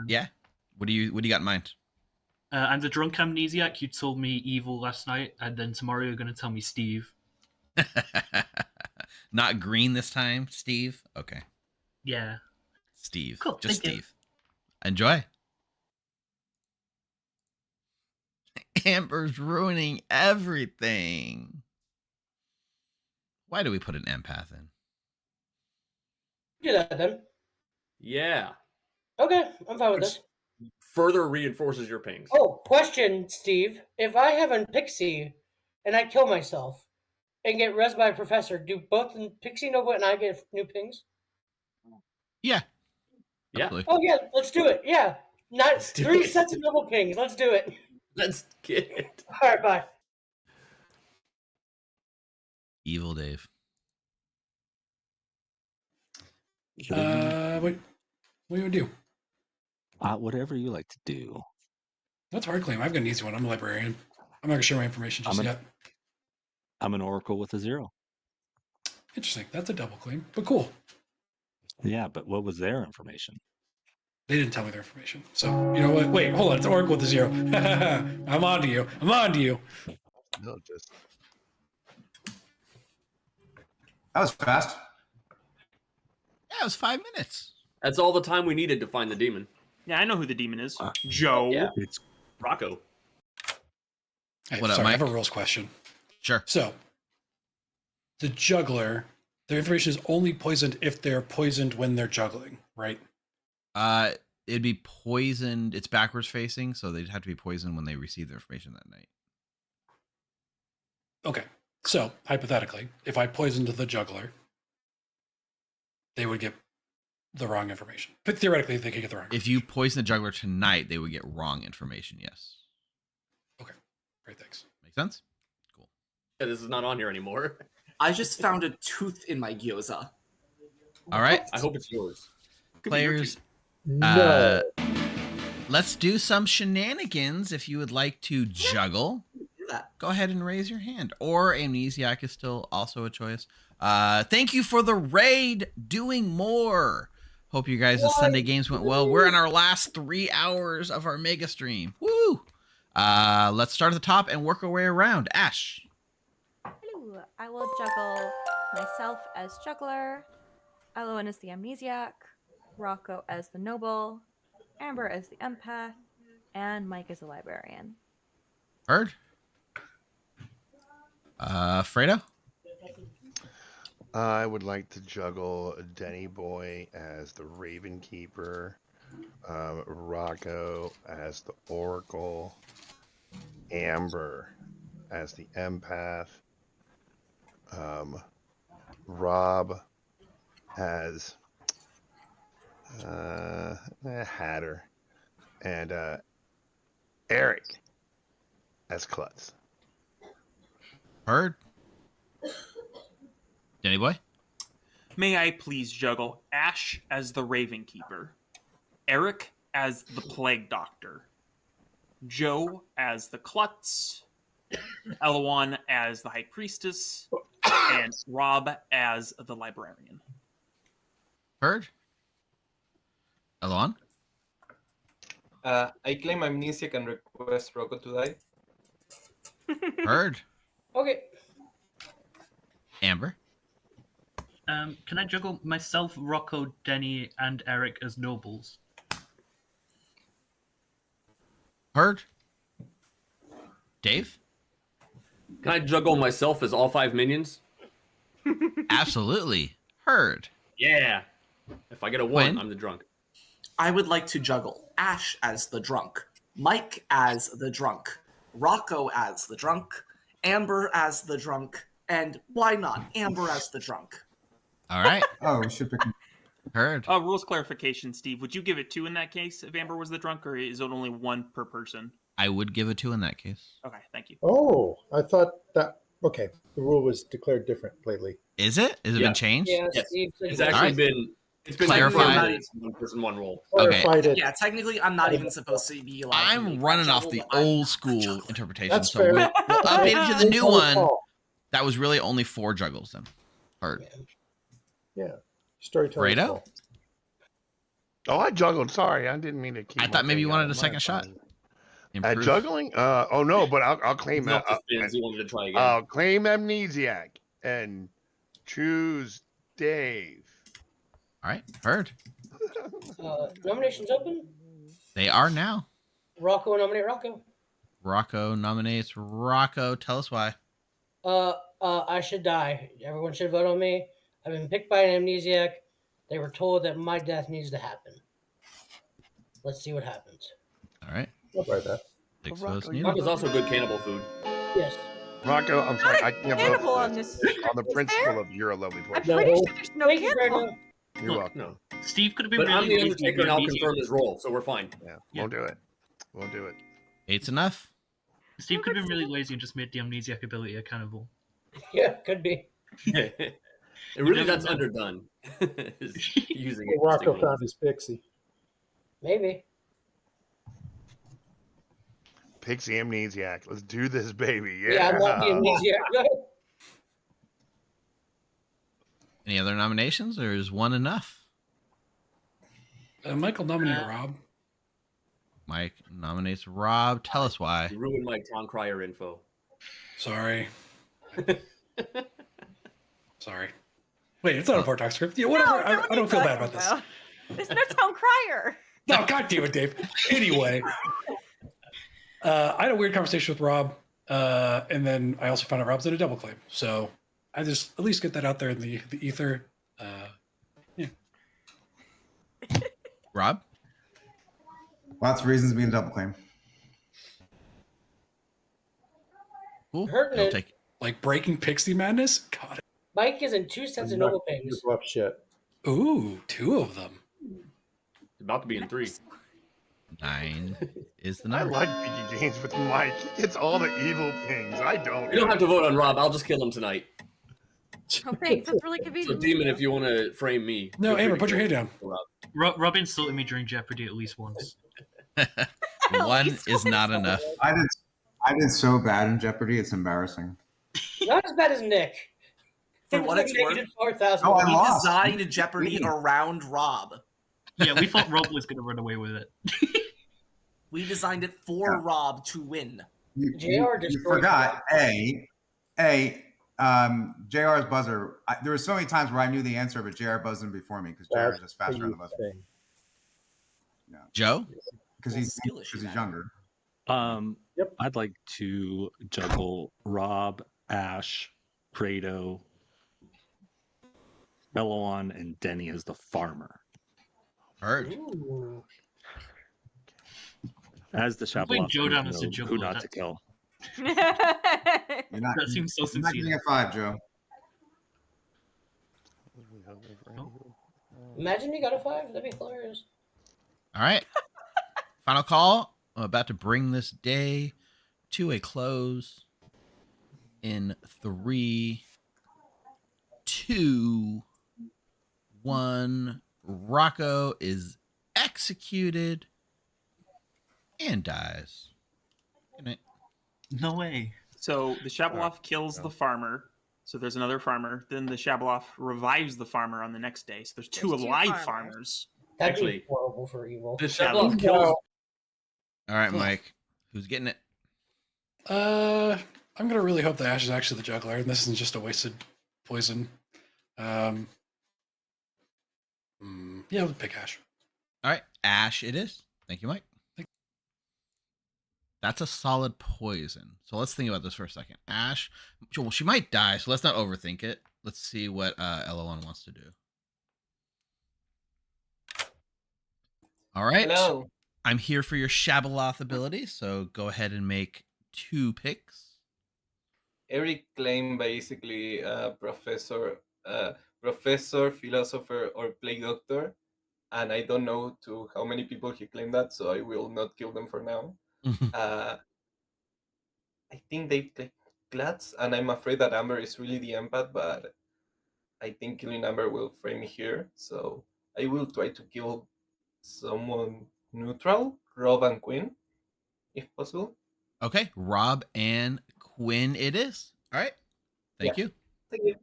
Yeah. What do you got in mind? I'm the drunk amnesiac. You told me evil last night, and then tomorrow you're going to tell me Steve. Not green this time, Steve? Okay. Yeah. Steve. Cool, Just thank you. Steve. Enjoy. Amber's ruining everything. Why do we put an empath in? Do that then. Yeah. Okay, I'm fine with this. Further reinforces your pings. Oh, question, Steve. If I have a pixie and I kill myself and get res by a professor, do both the pixie Nova and I get new pings? Yeah. Yeah. Absolutely. Oh yeah, let's do it. Yeah. Not do 3 it. sets of Nova pings. Let's do it. Let's get it. Alright, bye. Evil Dave. What do you do? Whatever you like to do. That's a hard claim. I've got an easy one. I'm a librarian. I'm not gonna share my information just yet. I'm an oracle with a 0. Interesting. That's a double claim, but cool. Yeah, but what was their information? They didn't tell me their information. So you know what? Wait, hold on. It's Oracle with a 0. I'm on to you. I'm on to you. No, just That was fast. Yeah, it was 5 minutes. That's all the time we needed to find the demon. Yeah, I know who the demon is. Joe. Yeah. It's Rocco. Hey, What up, sorry, I have Mike? a rules question. Sure. So, the juggler, their information is only poisoned if they're poisoned when they're juggling, right? It'd be poisoned. It's backwards facing, so they'd have to be poisoned when they receive the information that night. Okay. So, hypothetically, if I poisoned the juggler, they would get the wrong information. But theoretically, they could get the wrong. If you poison the juggler tonight, they would get wrong information. Yes. Okay. Great. Thanks. Make sense? Yeah, this is not on here anymore. I just found a tooth in my gyoza. All right. I hope it's yours. Players, No. let's do some shenanigans. If you would like to juggle, go ahead and raise your hand. Or amnesiac is still also a choice. Thank you for the raid. Doing more. Hope you guys' Sunday games went well. We're in our last 3 hours of our mega stream. Woo! Let's start at the top and work our way around. Ash. Hello. I will juggle myself as juggler, Elowen as the amnesiac, Rocco as the noble, Amber as the empath, and Mike as the librarian. Heard. Fredo. I would like to juggle Denny Boy as the Raven Keeper, Rocco as the Oracle, Amber as the Empath, Rob as Hatter, and Eric as Klutz. Heard. Denny Boy. May I please juggle Ash as the Raven Keeper, Eric as the Plague Doctor, Joe as the Klutz, Elowan as the High Priestess, and Rob as the Librarian. Heard. Elowan. I claim amnesia and request Rocco to die. Heard. Okay. Amber. Can I juggle myself, Rocco, Denny, and Eric as nobles? Heard. Dave. Can I juggle myself as all 5 minions? Absolutely. Heard. Yeah. If I get a 1, I'm the drunk. I would like to juggle Ash as the drunk, Mike as the drunk, Rocco as the drunk, Amber as the drunk, and why not Amber as the drunk? All right. Oh, we should pick. Heard. Rules clarification, Steve. Would you give it 2 in that case if Amber was the drunk, or is it only 1 per person? I would give it 2 in that case. Okay, thank you. Oh, I thought that. Okay, the rule was declared different lately. Is it? Has it been changed? Yeah, Yes. Steve said It's yes. actually Alright. been. It's been Clarified. It's 1 person, 1 roll. Okay. Clarified it. Yeah, technically, I'm not even supposed to be allowed. to I'm make running that off juggle, the but I'm old not a school juggler. interpretation. That's So fair. we're updated to the new one. Call. That was really only 4 juggles then. Heard. Yeah. Storytelling. Fredo? Oh, I juggled. Sorry, I didn't mean to keep. I thought maybe you wanted a second shot. At Improve. juggling? Oh no, but I'll claim Not that. the spins. He wanted to try again. I'll claim Amnesiac and choose Dave. All right. Heard. Nominations open. They are now. Rocco nominate Rocco. Rocco nominates Rocco. Tell us why. I should die. Everyone should vote on me. I've been picked by an amnesiac. They were told that my death needs to happen. Let's see what happens. All right. I'll try that. Six votes needed. Rocco's also good cannibal food. Yes. Rocco, I'm sorry, I can't vote Cannibal for on this. this. On the Is principle there? of you're a lovely I'm person. pretty sure there's no Thank you, cannibal. Brenda. You're welcome. No. Steve could have been But I'm really the lazy Undertaker, and and I'll made confirm Amnesiac. his role, so we're fine. Yeah, won't do it. Won't do it. 8's enough. Steve could have been really lazy and just made the Amnesiac ability a cannibal. Yeah, could be. Really, that's underdone. Using it. Well, Rocco distinctly. found his pixie. Maybe. Pixie Amnesiac. Let's do this, baby. Yeah. Yeah, I'm not the amnesiac. Any other nominations, or is 1 enough? Michael nominate Rob. Mike nominates Rob. Tell us why. You ruined my town crier info. Sorry. Sorry. Wait, it's not a Vortex script. Yeah, whatever. I don't feel bad about this. There's no town crier. No, God damn it, Dave. Anyway, I had a weird conversation with Rob, and then I also found out Rob's did a double claim. So I just at least get that out there in the ether. Yeah. Rob? Lots of reasons being double claim. Cool. Hurting He'll it. take Like breaking Pixie Madness? God. Mike is in 2 sets of noble pings. Rough shit. Ooh, 2 of them. About to be in 3. 9 is the I number. like Biggie games with Mike. He gets all the evil things. I don't. You don't have to vote on Rob. I'll just kill him tonight. Oh, thanks. That's really So, convenient. Demon, if you want to frame me. No, feel free Amber, to put your kill hand down. Rob. Rob insulted me during Jeopardy at least once. 1 is not enough. I did so bad in Jeopardy. It's embarrassing. Not as bad as Nick. For what it's worth, 4,000. Oh, I we lost. designed Jeopardy around Rob. Yeah, we thought Rob was going to run away with it. We designed it for Rob to win. You, JR you destroyed forgot JR's buzzer. There were so many times where I knew the answer, but JR buzzed in before me because JR is just faster on the buzzer. Thing. Joe? Because he's younger. I'd like to juggle Rob, Ash, Credo, Bellowan, and Denny as the farmer. Heard. Ooh. As the Playing Shabalov, Joe down as a who juggler. not to kill. You're not, That seems so you're not sincere. getting a 5, Joe. Imagine you got a 5. That'd be hilarious. All right. Final call. I'm about to bring this day to a close in 3, 2, 1. Rocco is executed and dies. Good night. No way. So the Shabalov kills the farmer. So there's another farmer. Then the Shabalov revives the farmer on the next day. So there's 2 There's two alive farmers. farmers. That'd Actually, be horrible for evil. The Shabalov kills. All right, Mike. Who's getting it? I'm gonna really hope that Ash is actually the juggler, and this isn't just a wasted poison. Yeah, we'll pick Ash. All right, Ash it is. Thank you, Mike. That's a solid poison. So let's think about this for a second. Ash, well, she might die, so let's not overthink it. Let's see what LO1 wants to do. All right. Hello. I'm here for your Shabaloth ability, so go ahead and make 2 picks. Every claim basically, Professor professor, philosopher, or plague doctor. And I don't know to how many people he claimed that, so I will not kill them for now. I think they play Glatz, and I'm afraid that Amber is really the empath, but I think killing Amber will frame me here, so I will try to kill someone neutral, Rob and Quinn, if possible. Okay, Rob and Quinn it is. All right. Thank you. Thank you.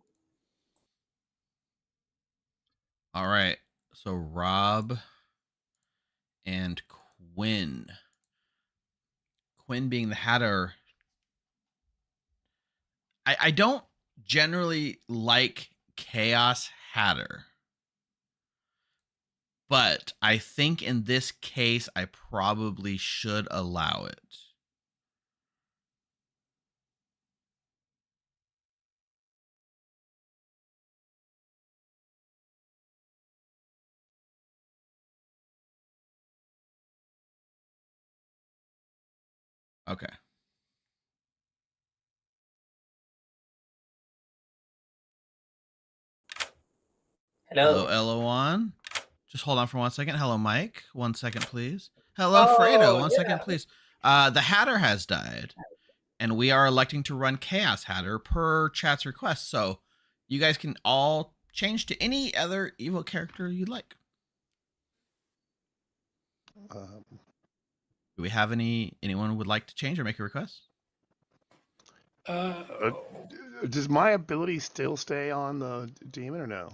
All right. So Rob and Quinn. Quinn being the Hatter. I don't generally like Chaos Hatter. But I think in this case, I probably should allow it. Okay. Hello. Hello, Eloan. Just hold on for 1 second. Hello, Mike. 1 second, please. Hello, Fredo. 1 second, please. The Hatter has died, and we are electing to run Chaos Hatter per chat's request. So you guys can all change to any other evil character you'd like. Do we have anyone who would like to change or make a request? Does my ability still stay on the demon or no?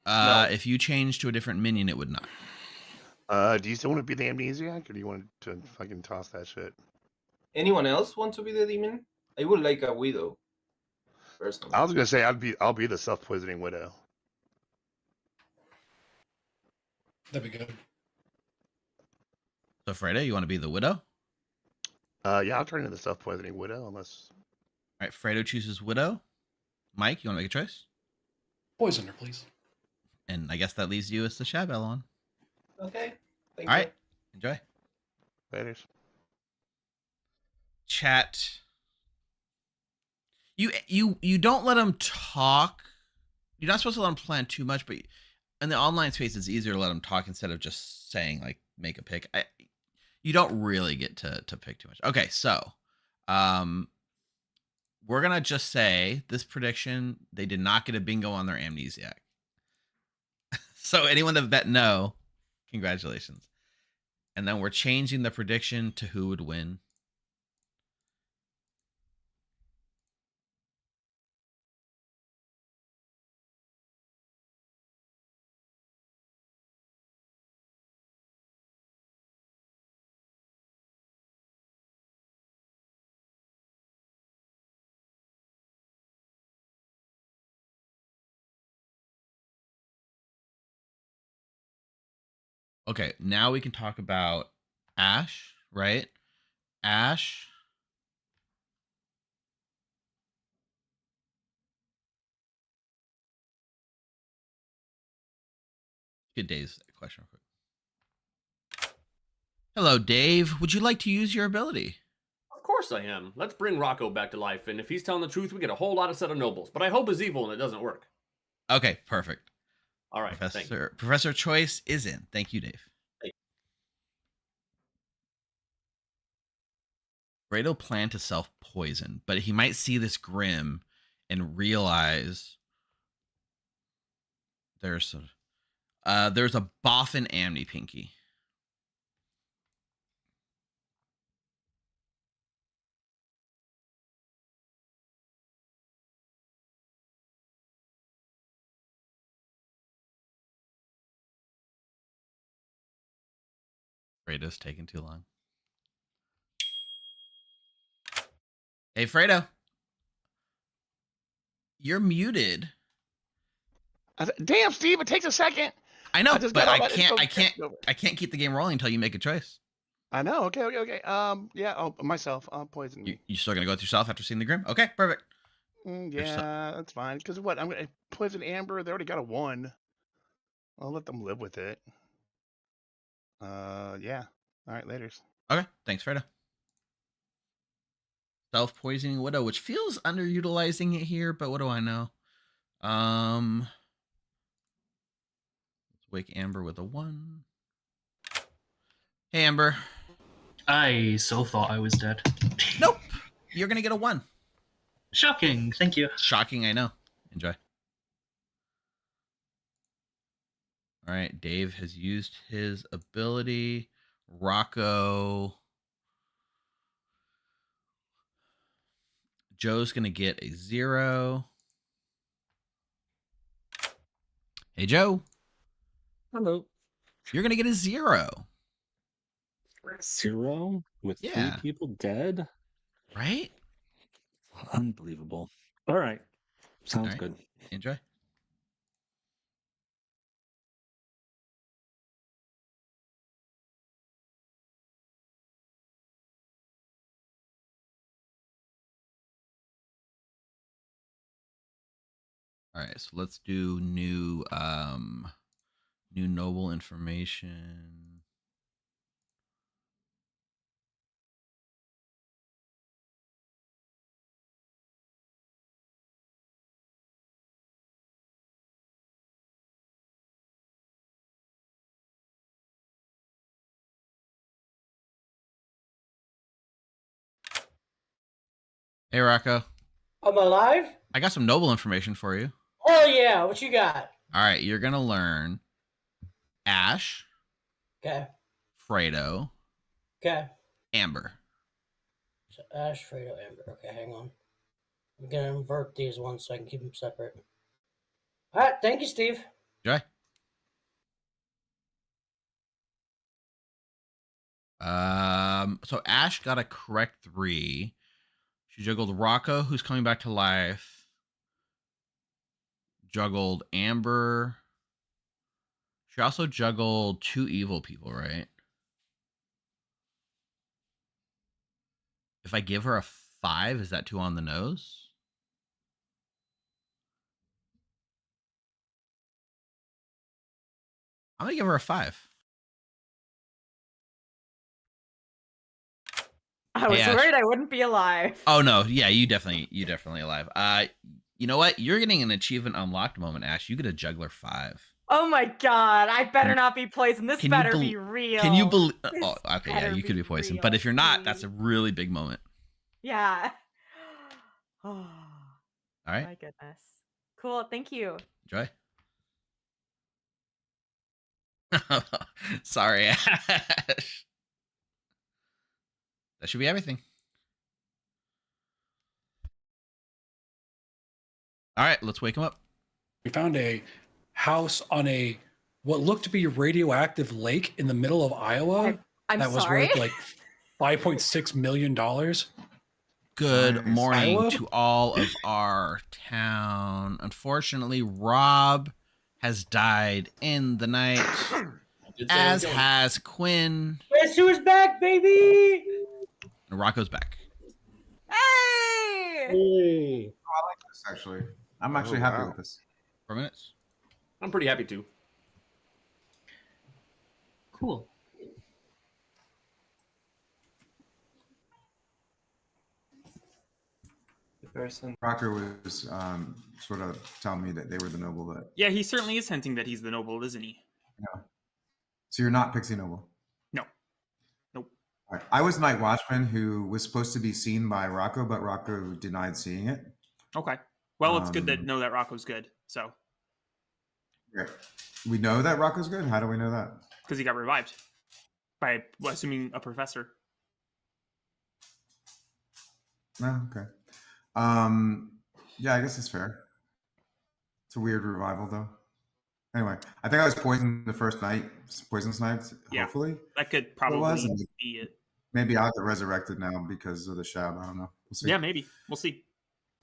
If you change to a different minion, it would not. Do you still want to be the amnesiac, or do you want to fucking toss that shit? Anyone else want to be the demon? I would like a widow. Personally. I was gonna say I'll be the self-poisoning widow. That'd be good. So, Fredo, you want to be the widow? Yeah, I'll turn into the self-poisoning widow unless. All right, Fredo chooses widow. Mike, you want to make a choice? Poisoner, please. And I guess that leaves you as the Shab Elon. Okay. Thank All you. right, enjoy. Later. Chat. You don't let them talk. You're not supposed to let them plan too much, but in the online space, it's easier to let them talk instead of just saying like make a pick. You don't really get to pick too much. Okay, so we're gonna just say this prediction: they did not get a bingo on their amnesiac. So anyone that bet no, congratulations. And then we're changing the prediction to who would win. Okay, now we can talk about Ash, right? Ash. Good Dave's question real quick. Hello, Dave. Would you like to use your ability? Of course I am. Let's bring Rocco back to life, and if he's telling the truth, we get a whole lot of set of nobles. But I hope he's evil and it doesn't work. Okay, perfect. All right, thank you. Professor Choice is in. Thank you, Dave. Fredo planned to self-poison, but he might see this Grim and realize there's a boffin Amni Pinky. Fredo's taking too long. Hey, Fredo. You're muted. Damn, Steve, it takes a second. I know, but I can't keep the game rolling until you make a choice. I know. Okay. Yeah. Oh, myself. I'll poison me. You still gonna go with yourself after seeing the Grim? Okay, perfect. Yeah, that's fine. Because what? I'm gonna poison Amber. They already got a 1. I'll let them live with it. Yeah. All right. Laters. Okay. Thanks, Fredo. Self-poisoning widow, which feels underutilizing it here, but what do I know? wake Amber with a 1. Hey, Amber. I so thought I was dead. Nope. You're going to get a 1. Shocking. Thank you. Shocking, I know. Enjoy. All right, Dave has used his ability. Rocco. Joe's going to get a 0. Hey, Joe. Hello. You're going to get a 0. 0 with 3 people dead? Right? Unbelievable. All right. Sounds All right. good. Enjoy. All right, so let's do new noble information. Hey, Rocco. I'm alive? I got some noble information for you. Hell yeah, what you got? All right, you're going to learn Ash, Okay. Fredo, Okay. Amber. So Ash, Fredo, Amber. Okay, hang on. I'm gonna invert these ones so I can keep them separate. Alright, thank you, Steve. Enjoy. So Ash got a correct 3. She juggled Rocco, who's coming back to life. Juggled Amber. She also juggled 2 evil people, right? If I give her a 5, is that too on the nose? I'm gonna give her a 5. I was Ash. worried I wouldn't be alive. Oh no, yeah, you definitely alive. You know what? You're getting an achievement unlocked moment, Ash. You get a juggler 5. Oh my god, I better not be poisoned. This Can you better bel- be real. Can you believe? This Oh, okay, yeah, better you could be poisoned. real, But if you're not, please. that's a really big moment. Yeah. Oh, All right, my goodness. Cool, thank you. enjoy. Sorry, Ash. That should be everything. All right, let's wake him up. We found a house on a what looked to be radioactive lake in the middle of Iowa. I'm that was sorry? worth like $5.6 million. Good morning Iowa? to all of our town. Unfortunately, Rob has died in the night, as has Quinn. Guess who's back, baby? And Rocco's back. Hey! I like this actually. I'm actually Oh, happy wow. with this. 4 minutes. I'm pretty happy too. Cool. The person. Rocker was sort of telling me that they were the noble that. Yeah, he certainly is hinting that he's the noble, isn't he? Yeah. So you're not Pixie Noble. No. Nope. All right. I was Night Watchman, who was supposed to be seen by Rocco, but Rocco denied seeing it. Okay. Well, it's good that know that Rocco's good. So Right. We know that Rocco's good. How do we know that? because he got revived by assuming a professor. Oh, okay. Yeah, I guess it's fair. It's a weird revival, though. Anyway, I think I was poisoned the first night. Poison sniped. Yeah. Hopefully, That could it probably was, and be it. maybe I'll get resurrected now because of the shab. I don't know. We'll see. Yeah, maybe. We'll see.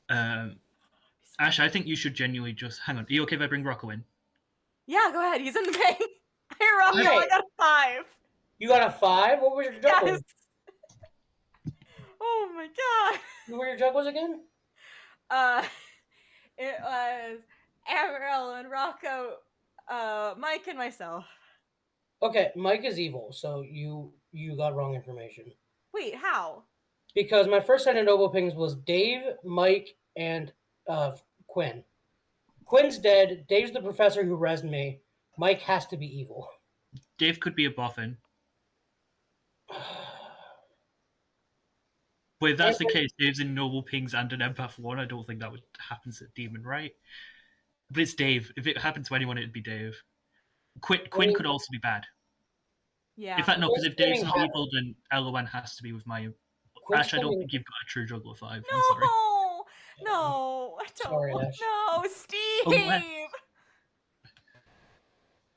Ash, I think you should genuinely just hang on. Are you okay if I bring Rocco in? Yeah, go ahead. He's in the bank. Hey, Rocco, Hey. I got a 5. You got a 5? What was your juggle? Yes. Oh my god. What were your juggles again? It was Amaryl and Rocco, Mike and myself. Okay, Mike is evil, so you got wrong information. Wait, how? Because my first set of noble pings was Dave, Mike, and Quinn. Quinn's dead. Dave's the professor who rezzed me. Mike has to be evil. Dave could be a boffin. But if that's the case, Dave's in Noble Pings and an Empath 1. I don't think that would happen to Demon, right? But it's Dave. If it happened to anyone, it'd be Dave. Quinn could also be bad. Yeah. In fact, no, because if Dave's not Quinn's evil, then LON has to be with my... Quinn's Ash, I don't coming- think you've got a true juggler 5. I'm No, sorry. no, I don't. Sorry, Ash. No, Steve.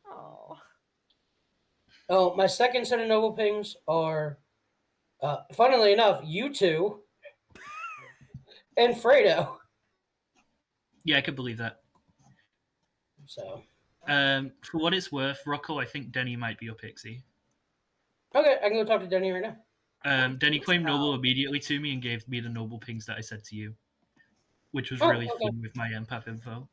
Oh, Oh, my second set of Noble Pings are, funnily enough, you two and Fredo. Yeah, I could believe that. So. For what it's worth, Rocco, I think Denny might be your pixie. Okay, I can go talk to Denny right now. Denny claimed Noble immediately to me and gave me the Noble Pings that I said to you, which was Oh, really okay. fun with my empath info.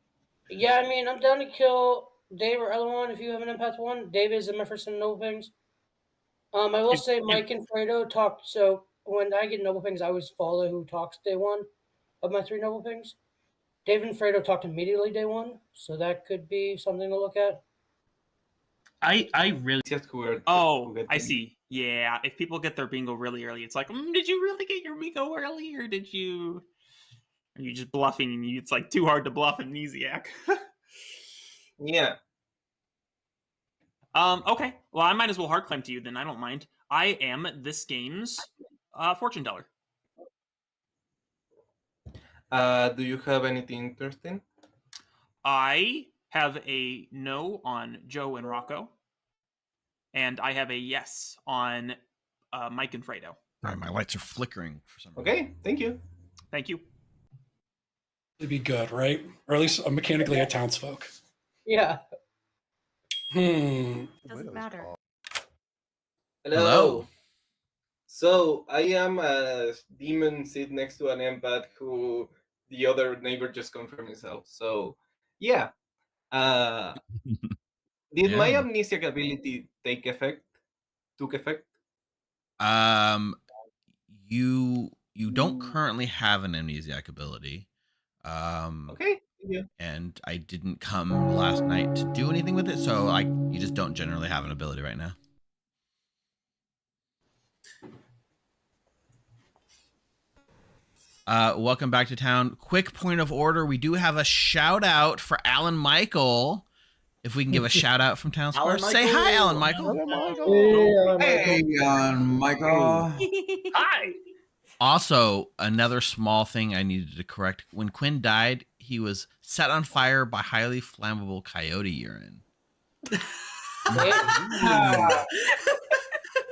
Yeah, I mean, I'm down to kill Dave or L1 if you have an Empath 1. Dave is in my first set of Noble Pings. I will say Mike and Fredo talked, so when I get Noble Pings, I always follow who talks day one of my 3 Noble Pings. Dave and Fredo talked immediately day 1, so that could be something to look at. I really... Oh, I see. Yeah, if people get their bingo really early, it's like, did you really get your bingo early, or did you... Are you just bluffing, and it's like too hard to bluff Amnesiac? Yeah. Okay. Well, I might as well hard claim to you then. I don't mind. I am this game's fortune teller. Do you have anything interesting? I have a no on Joe and Rocco, and I have a yes on Mike and Fredo. All right, my lights are flickering for some reason. Okay, thank you. Thank you. It'd be good, right? Or at least mechanically a townsfolk. Yeah. Doesn't matter. Hello. So I am a demon sit next to an empath who the other neighbor just confirmed himself. So yeah. Did my Yeah. amnesiac ability took effect? You don't currently have an amnesiac ability. Okay. Yeah. And I didn't come last night to do anything with it, so you just don't generally have an ability right now. Welcome back to town. Quick point of order. We do have a shout out for Alan Michael. If we can give a shout out from Town Square. Say hi, Alan Michael. Hey, Michael. Hi. Also, another small thing I needed to correct. When Quinn died, he was set on fire by highly flammable coyote urine.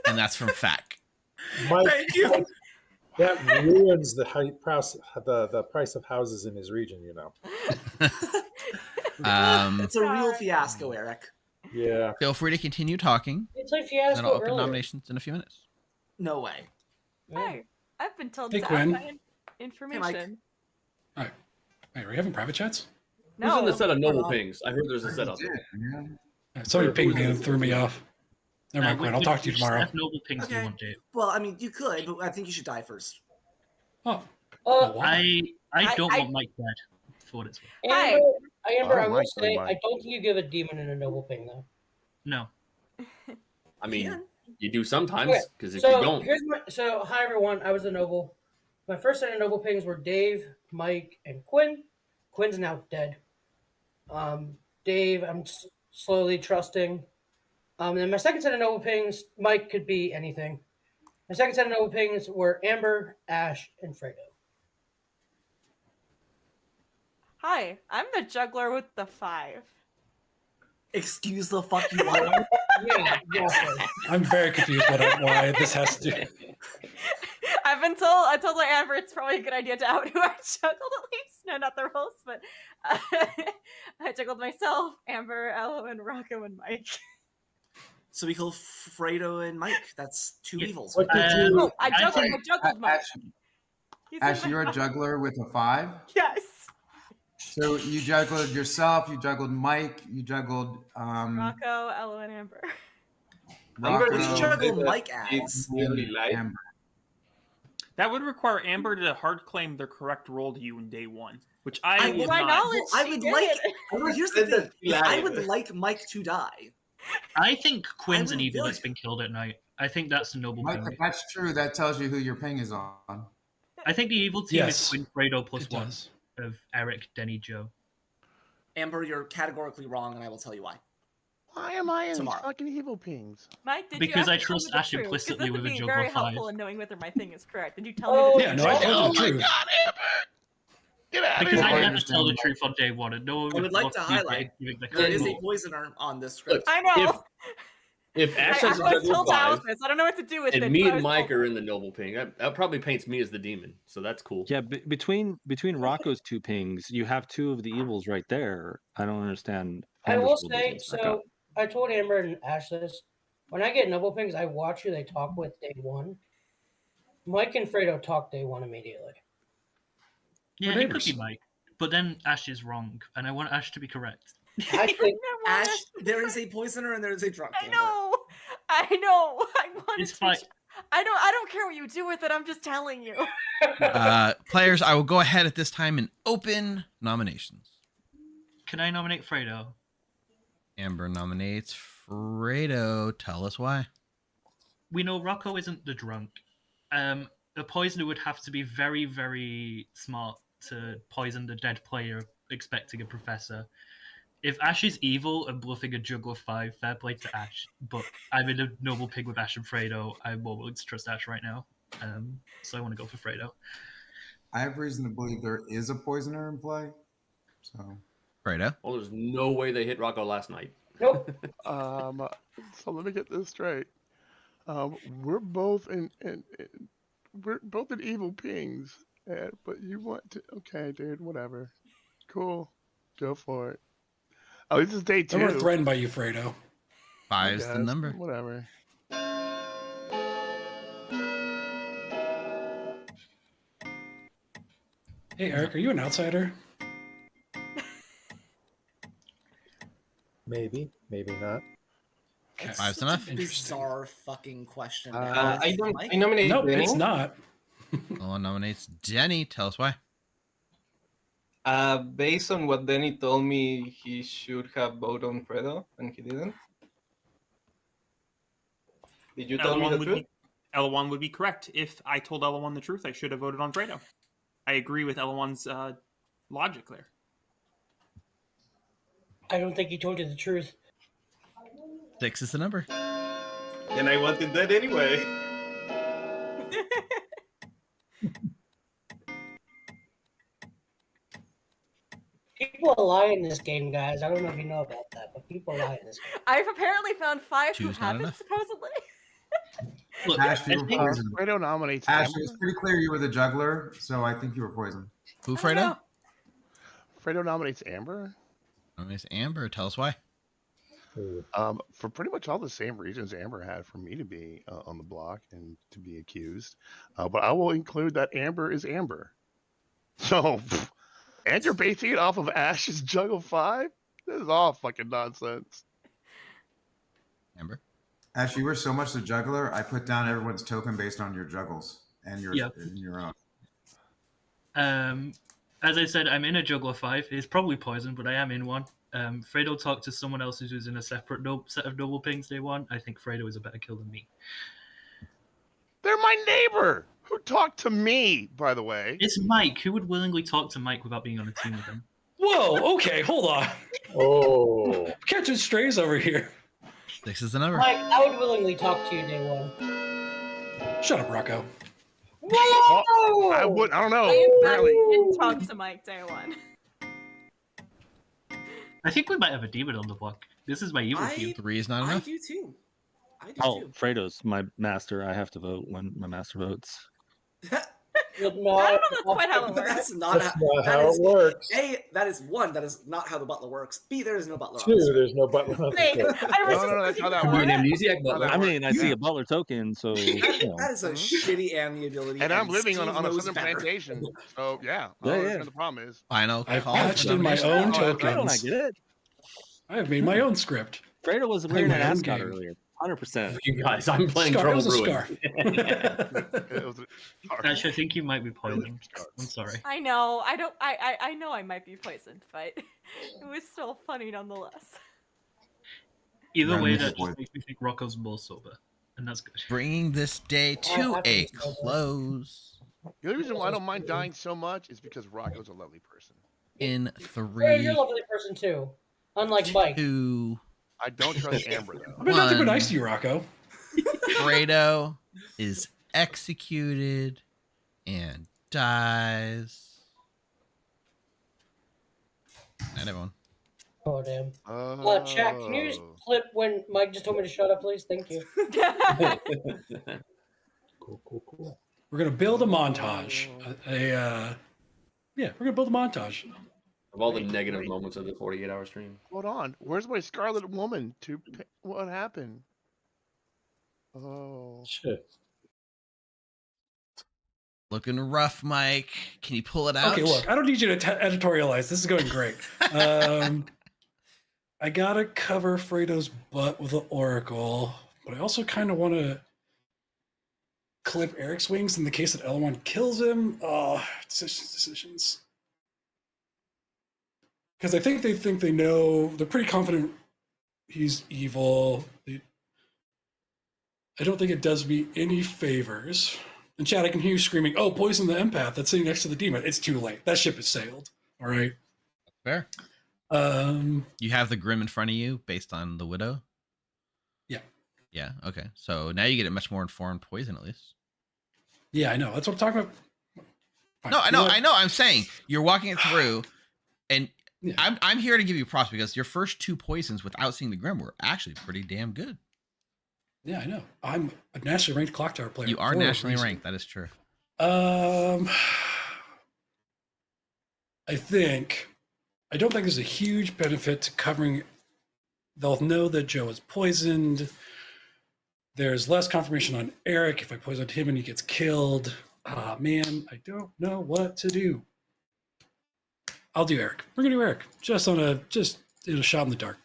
And that's from FAC. Thank you. That ruins the price of houses in his region, you know. It's a real fiasco, Eric. Yeah. Feel free to continue talking. It's like Then fiasco I'll open earlier. nominations in a few minutes. No way. Hi. I've been told Hey, to Quinn. add my information. Wait, are we having private chats? Who's in the set of Noble Pings? I heard there's a set out there. Somebody pinged me and threw me off. Never mind, Quinn. I'll talk to you tomorrow. Noble Pings you want, Dave. Well, I mean, you could, but I think you should die first. Oh. I don't want Mike dead, for what it's worth. Amber, I will Mike, say, Mike. I don't think you give a demon in a Noble Ping, though. No. I mean, you do sometimes, Okay, because if so you don't... hi everyone, I was the Noble. My first set of Noble Pings were Dave, Mike, and Quinn. Quinn's now dead. Dave, I'm slowly trusting. And then my second set of Noble Pings, Mike could be anything. My second set of Noble Pings were Amber, Ash, and Fredo. Hi, I'm the juggler with the 5. Excuse the fuck you are. Yeah, exactly. I'm very confused why this has to do. I've been told. I told Amber it's probably a good idea to out who I juggled at least. No, not the roles, but I juggled myself, Amber, Aloe, and Rocco, and Mike. So we call Fredo and Mike. That's 2 evils. What did you? No, I juggled Mike. He's in Ash, my you're a five. juggler with a 5. Yes. So you juggled yourself, you juggled Mike, you juggled Rocco, Aloe, and Amber. Rocco, What did you juggle Mike It's and really light. Amber. That would require Amber to hard claim their correct role to you in day one, which I would my not. knowledge, I would like. Well, here's the thing. I would like Mike to die. I think Quinn's an would evil really- that's been killed at night. I think that's the noble Mike, ping. if that's true, that tells you who your ping is on. I think the evil team Yes, is Quinn, Fredo plus it one does. of Eric, Denny, Joe. Amber, you're categorically wrong, and I will tell you why. Why am I in Tomorrow. fucking evil pings? Mike, did Because you I actually tell trust me the Ash truth? 'Cause implicitly this would with a be joke very of five. helpful in knowing whether my thing is correct. Did you tell Oh, me the Yeah, truth? no, I told Oh you the my truth. god, Amber! Get out of Because here! I never understand tell the why. truth on day one, and no one I would like look to deep highlight into the there is a curtain. poisoner on this script. I know. If Ash I has a was juggle told to house 5, this. I don't know what to do with it. and me but I and was Mike told- are in the noble ping, that probably paints me as the demon. So that's cool. Yeah, between Rocco's two pings, you have two of the evils right there. I don't understand. I will Amber's role say, doesn't stack up. so I told Amber and Ash this. When I get noble pings, I watch who they talk with day one. Mike and Fredo talk day one immediately. Yeah, We're it could be neighbors. Mike. But then Ash is wrong, and I want Ash to be correct. I think Ash, there is a poisoner and there is a drunk. I know. I know. I wanted It's to. fine. I don't care what you do with it. I'm just telling you. Players, I will go ahead at this time and open nominations. Can I nominate Fredo? Amber nominates Fredo. Tell us why. We know Rocco isn't the drunk. A poisoner would have to be very, very smart to poison the dead player expecting a professor. If Ash is evil and bluffing a juggle of 5, fair play to Ash. But I'm in a noble pig with Ash and Fredo. I'm more willing to trust Ash right now. So I want to go for Fredo. I have reason to believe there is a poisoner in play. So Fredo. Well, there's no way they hit Rocco last night. Nope. So let me get this straight. We're both in evil pings, but you want to? Okay, dude, whatever. Cool, go for it. Oh, this is day 2. We're threatened by you, Fredo. 5's the guys, number. Whatever. Hey, Eric, are you an outsider? Maybe, maybe not. That's 5's such enough. a bizarre fucking question. I Mike? nominate Nope, Denny. it's not. Nolan nominates Denny. Tell us why. Based on what Denny told me, he should have voted on Fredo, and he didn't. Did you tell me the truth? Elawan would be correct. If I told Elawan the truth, I should have voted on Fredo. I agree with Elawan's logic there. I don't think he told you the truth. 6 is the number. And I wanted that anyway. People lie in this game, guys. I don't know if you know about that, but people lie in this game. I've apparently found 5 who 2's not haven't, enough. supposedly. Look, Ash, you were poisoned. Fredo nominates Ash, Amber. it was pretty clear you were the juggler, so I think you were poisoned. Who, Fredo? Fredo nominates Amber. Nominates Amber. Tell us why. For pretty much all the same reasons Amber had for me to be on the block and to be accused. But I will include that Amber is Amber. So, and you're basing it off of Ash's juggle 5? This is all fucking nonsense. Amber. Ash, you were so much the juggler, I put down everyone's token based on your juggles and your Yep. and your own. As I said, I'm in a juggler 5. It's probably poison, but I am in one. Fredo talked to someone else who's in a separate set of noble pings day 1. I think Fredo is a better kill than me. They're my neighbor who talked to me, by the way. It's Mike. Who would willingly talk to Mike without being on a team with him? Whoa, okay, hold on. Oh. Catching strays over here. 6 is the number. Mike, I would willingly talk to you day 1. Shut up, Rocco. Whoa! I don't know. You Apparently. didn't talk to Mike day 1. I think we might have a demon on the block. This is my evil team. 3 is not I enough. do too. I do Oh, too. Fredo's my master. I have to vote when my master votes. I don't know that's quite how it works. That's not That's how, not that how is- it works. A, that is one. That is not how the butler works. B, there is no butler. on 2, this. there's no butler on the Wait, ship. I was No, just no, that's looking how that for works. An it. amnesiac butler. I mean, I see a butler token, so you know. That is a shitty ability. And I'm living on Steve a knows southern better. plantation. So, yeah. I Yeah, don't yeah. understand the problem is. Final I've call. patched for in my nomination. own I don't tokens. get it. I have made my own script. Fredo was Play wearing my an own ascot game. earlier. 100%. You guys, I'm playing Scarf. It Trouble was a Ruin. scarf. Actually, I think you might be poisoned. I'm sorry. I know. I don't. I know I might be poisoned, but it was still funny nonetheless. Either way, Random that boy. just makes me think Rocco's more sober, and that's good. Bringing this day to a close The only reason why I don't mind dying so much is because Rocco's a lovely person. in Ray, you're a 3, lovely person too. Unlike Mike. 2, I don't trust Amber though. I've been nothing but nice to you, Rocco. Fredo is executed and dies. Night, everyone. Oh damn. Chat, can you just clip when Mike just told me to shut up, please? Thank you. Cool. We're gonna build a montage. Yeah, we're gonna build a montage. Of all the negative moments of the 48-hour stream. Hold on. Where's my Scarlet Woman? What happened? Oh. Shit. Looking rough, Mike. Can you pull it out? Okay, look, I don't need you to editorialize. This is going great. I gotta cover Fredo's butt with an oracle, but I also kind of want to clip Eric's wings in the case that L1 kills him. Oh, decisions. Because I think they know, they're pretty confident he's evil. I don't think it does me any favors. And Chad, I can hear you screaming, "Oh, poison the empath that's sitting next to the demon." It's too late. That ship has sailed. All right. Fair. You have the Grim in front of you based on the Widow? Yeah. Yeah, okay. So now you get a much more informed poison, at least. Yeah, I know. That's what I'm talking about. No, I know. I'm saying you're walking it through, and I'm here to give you props because your first 2 poisons without seeing the Grim were actually pretty damn good. Yeah, I know. I'm a nationally ranked Clocktower player. You are nationally ranked. That is true. I don't think there's a huge benefit to covering. They'll know that Joe is poisoned. There's less confirmation on Eric. If I poisoned him and he gets killed, man, I don't know what to do. I'll do Eric. We're gonna do Eric. Just in a shot in the dark.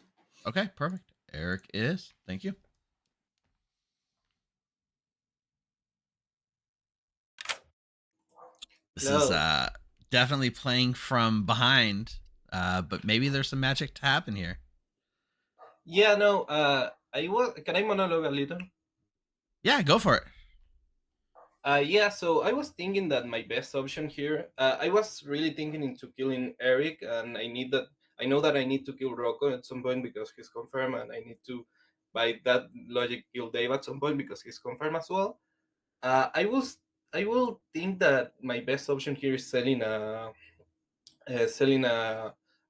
Okay, perfect. Eric is. Thank you. This is definitely playing from behind, but maybe there's some magic to happen here. Yeah, no. Can I monologue a little? Yeah, go for it. Yeah, so I was thinking that my best option here, I was really thinking into killing Eric, and I know that I need to kill Rocco at some point because he's confirmed, and I need to, by that logic, kill Dave at some point because he's confirmed as well. I will think that my best option here is selling a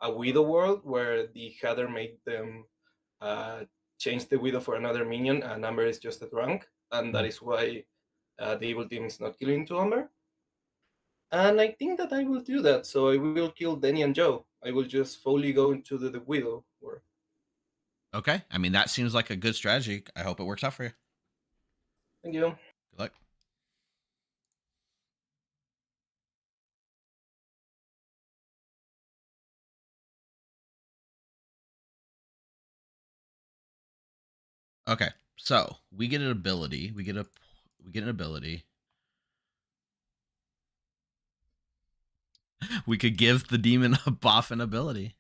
Widow world where the Hatter made them change the Widow for another minion, and Amber is just a drunk, and that is why the evil team is not killing to Amber. And I think that I will do that. So I will kill Denny and Joe. I will just fully go into the Widow world. Okay. I mean, that seems like a good strategy. I hope it works out for you. Thank you. Good luck. Okay, so we get an ability. We get an ability. We could give the demon a buff and ability.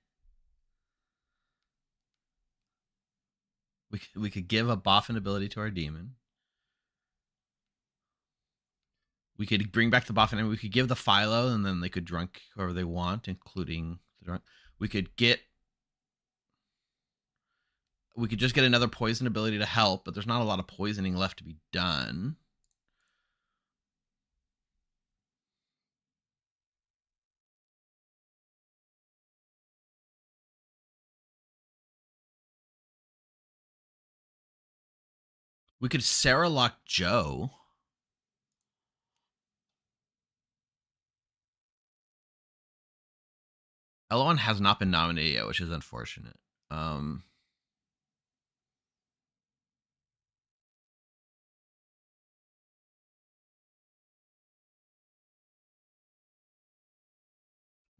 We could give a buff and ability to our demon. We could bring back the buff and we could give the Philo, and then they could drunk whoever they want, including the drunk. We could just get another poison ability to help, but there's not a lot of poisoning left to be done. We could Sarah lock Joe. L1 has not been nominated yet, which is unfortunate.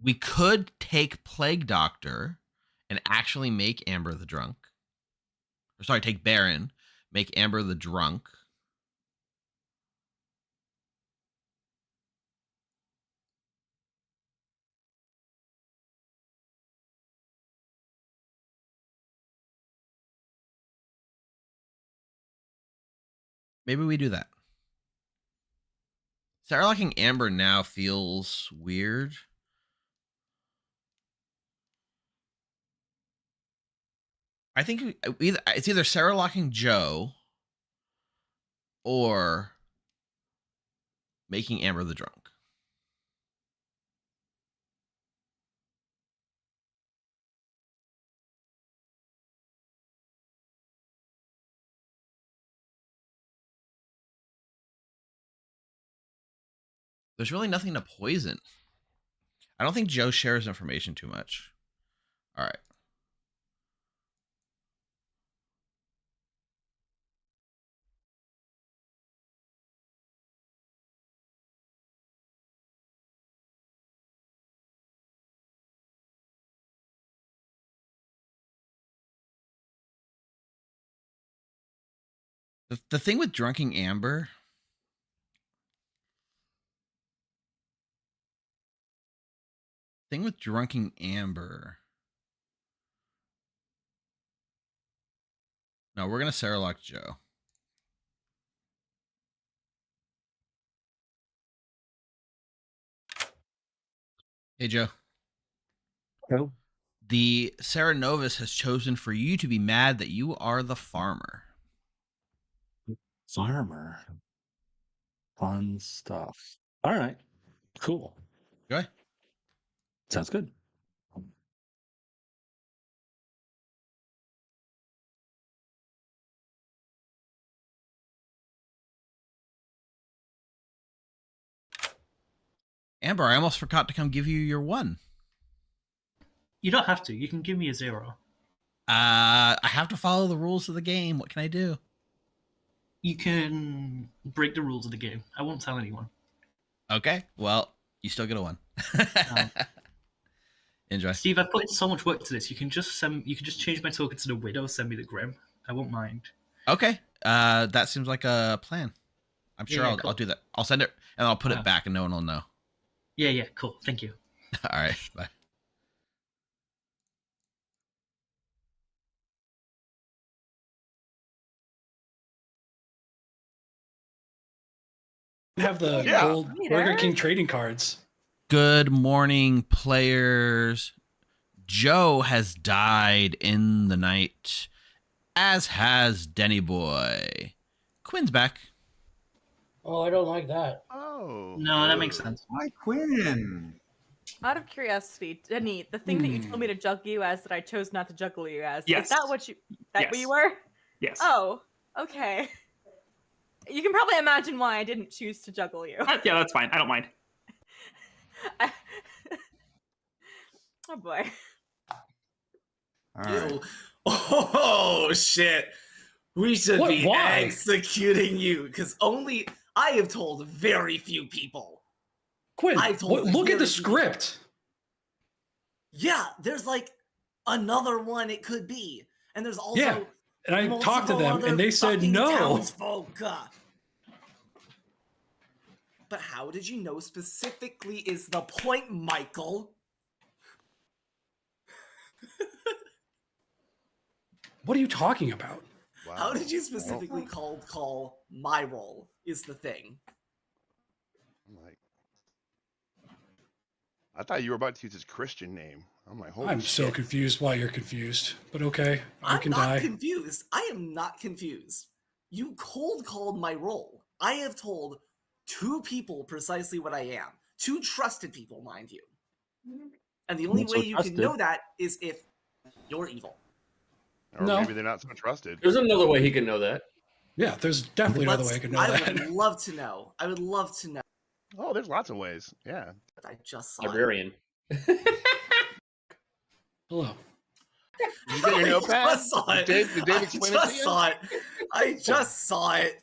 We could take Plague Doctor and actually make Amber the drunk. Or sorry, take Baron, make Amber the drunk. Maybe we do that. Sarah locking Amber now feels weird. I think it's either Sarah locking Joe or making Amber the drunk. There's really nothing to poison. I don't think Joe shares information too much. All right. The thing with drunking Amber, no, we're gonna Sarah lock Joe. Hey Joe. Hello. The Sarah Novus has chosen for you to be mad that you are the farmer. Farmer. Fun stuff. All right. Cool. Go ahead. Sounds good. Amber, I almost forgot to come give you your 1. You don't have to. You can give me a 0. I have to follow the rules of the game. What can I do? You can break the rules of the game. I won't tell anyone. Okay. Well, you still get a 1. Enjoy. Steve, I've put in so much work to this. You can just change my token to the widow, send me the grim. I won't mind. Okay. That seems like a plan. I'm sure Yeah, I'll cool. do that. I'll send it and I'll put it back and no one will know. Yeah, cool. Thank you. All right. Bye. Have the gold Burger King trading cards. Good morning, players. Joe has died in the night, as has Denny Boy. Quinn's back. Oh, I don't like that. Oh. No, that makes sense. Why Quinn? Out of curiosity, Denny, the thing that you told me to juggle you as that I chose not to juggle you as, Yes. is that what you Yes. what you were? Yes. Oh, okay. You can probably imagine why I didn't choose to juggle you. Yeah, that's fine. I don't mind. Oh boy. Ew. Oh shit. We should be Why? executing you because only I have told very few people. Quinn, I've told look at very the few- script. Yeah, there's like another one it could be. And there's also Yeah, and I talked to multiple them, other and they said fucking no. townsfolk. But how did you know specifically is the point, Michael? What are you talking about? How did you specifically call my role is the thing. I'm like, I thought you were about to use his Christian name. I'm like, holy I'm so shit. confused why you're confused. But okay, I I'm can not die. confused. I am not confused. You cold called my role. I have told 2 people precisely what I am. 2 trusted people, mind you. And the only Not way so you trusted. can know that is if you're evil. Or No. maybe they're not so trusted. There's another way he can know that. Yeah, there's definitely another way I could know I that. would love to know. I would love to know. Oh, there's lots of ways. Yeah. But I just saw it. Librarian. Hello. You get your notepad? I just saw it. Did Dave explain it to you? I just saw it.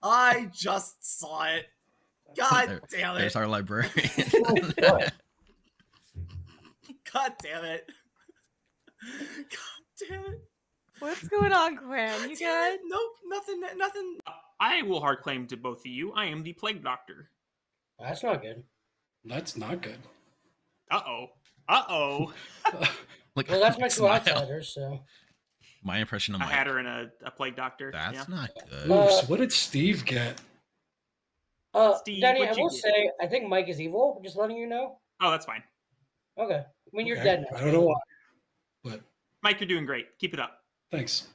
I just saw it. God damn it. There's our librarian. God damn it. God damn it. What's going on, Quinn? You good? Nope, nothing. Nothing. I will hard claim to both of you. I am the plague doctor. That's not good. That's not good. Uh-oh. Uh-oh. Look, Well, that's my Mike two smile. outsiders, so. My impression of A Mike. hatter and a plague doctor. That's not good. Moose, what did Steve get? Steve, Danny, I what'd you will get? say, I think Mike is evil. Just letting you know. Oh, that's fine. Okay. I mean, you're Okay, dead now. I don't know why, but Mike, you're doing great. Keep it up. thanks.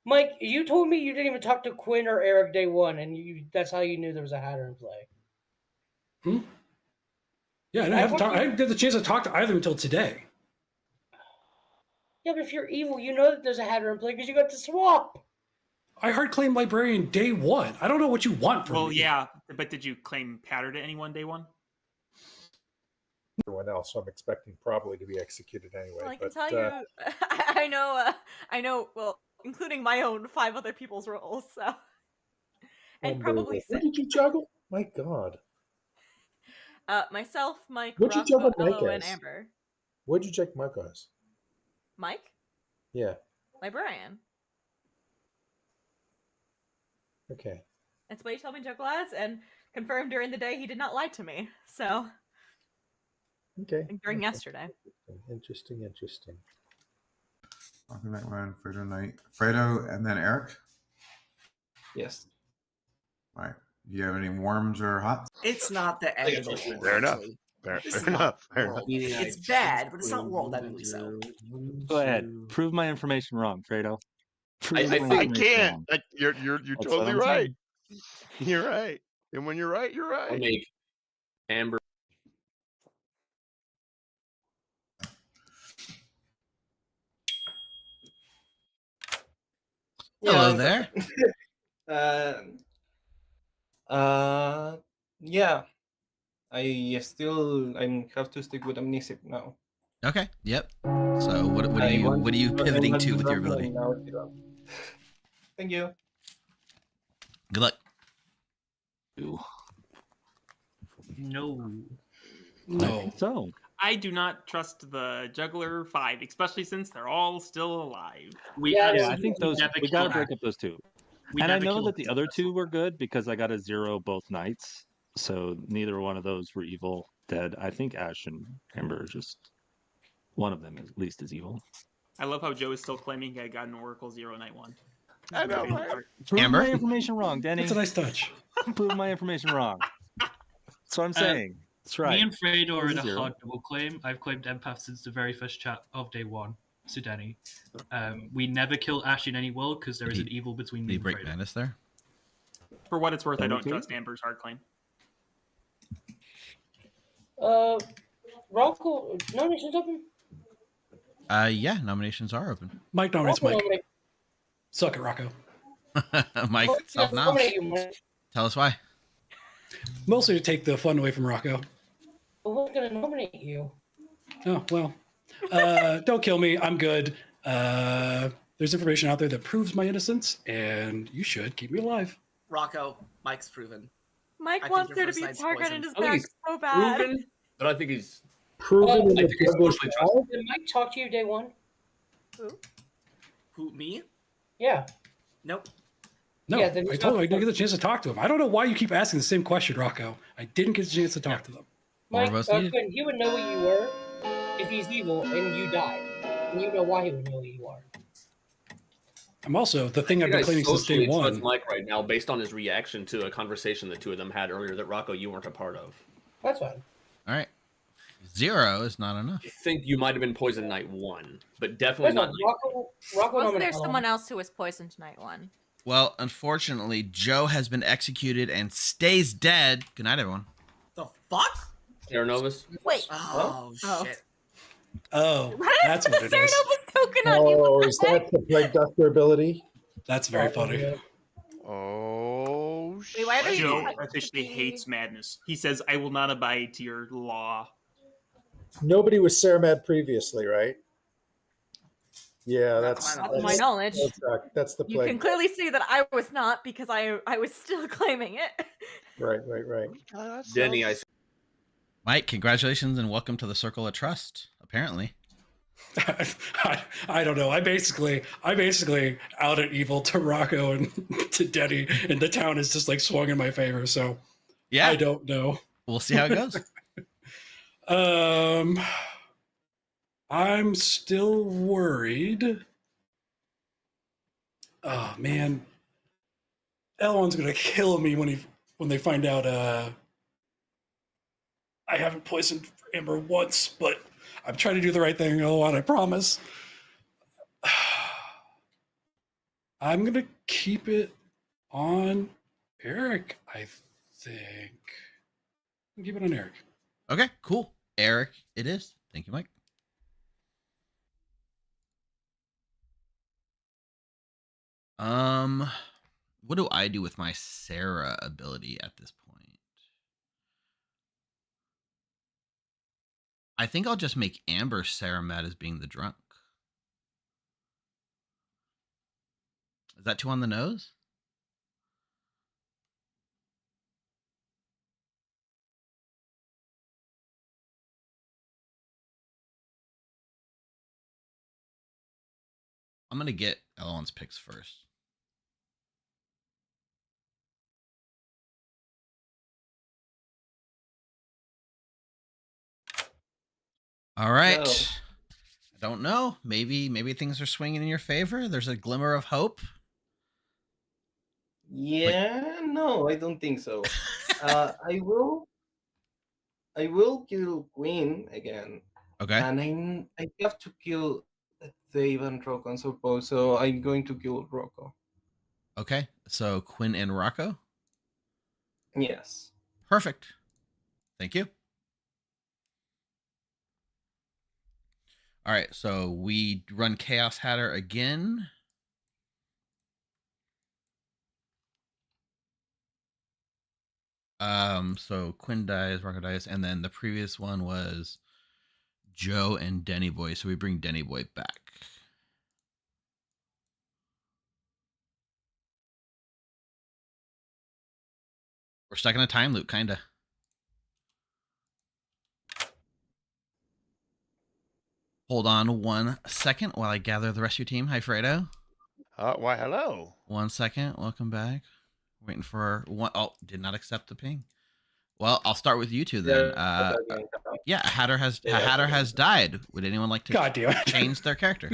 Mike, you told me you didn't even talk to Quinn or Eric day one, and that's how you knew there was a hatter in play. Yeah, I didn't get the chance to talk to either until today. Yeah, but if you're evil, you know that there's a hatter in play because you got to swap. I hard claim librarian day one. I don't know what you want from Well, me. yeah, but did you claim patter to anyone day one? Everyone else, so I'm expecting probably to be executed anyway. Well, I can but, tell you, I know. Well, including my own 5 other people's roles. So, and probably what did you juggle? My God. myself, Mike, What'd you Rocco, juggle Mike Elo, and as? Amber. What'd you check Mike as? Mike, Yeah. librarian. Okay. That's what he told me to juggle as, and confirmed during the day he did not lie to me. So, Okay. during yesterday. Interesting. Welcome night one, Fredo night. Fredo and then Eric? Yes. All right. Do you have any warms or hots? It's not the end of the world. Fair enough. actually. Fair This is enough. not Fair world. enough. It's bad, but it's not world-endingly so. Go ahead. Prove my information wrong, Fredo. Prove I my information can't. wrong. You're That's totally what I'm right. saying. You're right. And when you're right, you're right. I'll make Amber. Hello there. Yeah. I have to stick with amnesic now. Okay. Yep. So what are you pivoting to with your ability? Thank you. Good luck. No. No. So I do not trust the Juggler 5, especially since they're all still alive. I think those we got to break up those two. And I know that the other two were good because I got a 0 both nights. So neither one of those were evil dead. I think Ash and Amber are just one of them at least is evil. I love how Joe is still claiming I got an Oracle 0 night 1. I know, right? Prove Amber? my information wrong, Denny. That's a nice touch. Prove my information wrong. That's what I'm saying. That's right. Me and Fredo are in a 0. hard double claim. I've claimed empath since the very first chat of day one. Sudeni. We never kill Ash in any world because there is an evil between Did me he and break Fredo. Madness there? For what it's worth, I don't Okay. trust Amber's hard claim. Rocco, nominations open? Yeah, nominations are open. Mike nominates Rocco Mike. nominate- Suck it, Rocco. Mike, Oh, self yeah, now. nominate you, Mike. Tell us why. Mostly to take the fun away from Rocco. But who's gonna nominate you? Oh, well. Don't kill me. I'm good. There's information out there that proves my innocence, and you should keep me alive. Rocco, Mike's proven. Mike I wants think there your to be a first night's target in poisoned. his I think back he's so bad. proven, but I think he's Proven in I the think he's Juggler's mostly Trial? Did Mike talk to you day one? Who, me? Yeah. Nope. No, Yeah, then I he's told you not- I didn't get the chance to talk to him. I don't know why you keep asking the same question, Rocco. I didn't get the chance to talk to them. Mike, of us needed. Quinn, he would know what you were if he's evil and you died. And you know why he would know who you are. I'm also the thing You I've been guys claiming since day socially trust one. Mike right now based on his reaction to a conversation the two of them had earlier that Rocco you weren't a part of. That's fine. All right. 0 is not enough. I think you might have been poisoned night 1, but definitely That's not fine. night Rocco Wasn't there nominated someone else who was poisoned tonight one? Well, unfortunately, Joe has been executed and stays dead. Good night, everyone. The fuck? Terranovus? Wait. Oh, shit. Oh, What? that's what it is. Cernova's token on you. Oh, What is the heck? that the Plague Doctor ability? That's very funny. Oh, Wait, why are you Joe supposed to officially be- hates madness. He says, I will not abide to your law. Nobody was Ceramad previously, right? Yeah, that's Not to my knowledge. That's the You plague. can clearly see that I was not because I was still claiming it. Right. Denny, I Mike, congratulations and welcome to the Circle of Trust, apparently. I don't know. I basically outed evil to Rocco and to Denny, and the town is just like swung in my favor. So yeah, I don't know. We'll see how it goes. I'm still worried. Oh man, Elon's gonna kill me when they find out. I haven't poisoned Amber once, but I'm trying to do the right thing, Elon. I promise. I'm gonna keep it on Eric. I think. Keep it on Eric. Okay, cool. Eric, it is. Thank you, Mike. What do I do with my Sarah ability at this point? I think I'll just make Amber Sarah mad as being the drunk. Is that too on the nose? I'm going to get Elon's picks first. All right. No. I don't know. Maybe things are swinging in your favor. There's a glimmer of hope. Yeah, no, I don't think so. I will kill Queen again. Okay. And I have to kill Dave and Rocco, I suppose. So I'm going to kill Rocco. Okay. So Quinn and Rocco? Yes. Perfect. Thank you. All right. So we run Chaos Hatter again. So Quinn dies, Rocco dies, and then the previous one was Joe and Denny Boy. So we bring Denny Boy back. We're stuck in a time loop, kinda. Hold on 1 second while I gather the rest of your team. Hi, Fredo. Why, hello. 1 second. Welcome back. Waiting for one. Oh, did not accept the ping. Well, I'll start with you two then. Yeah, Hatter has died. Would anyone like to change their character?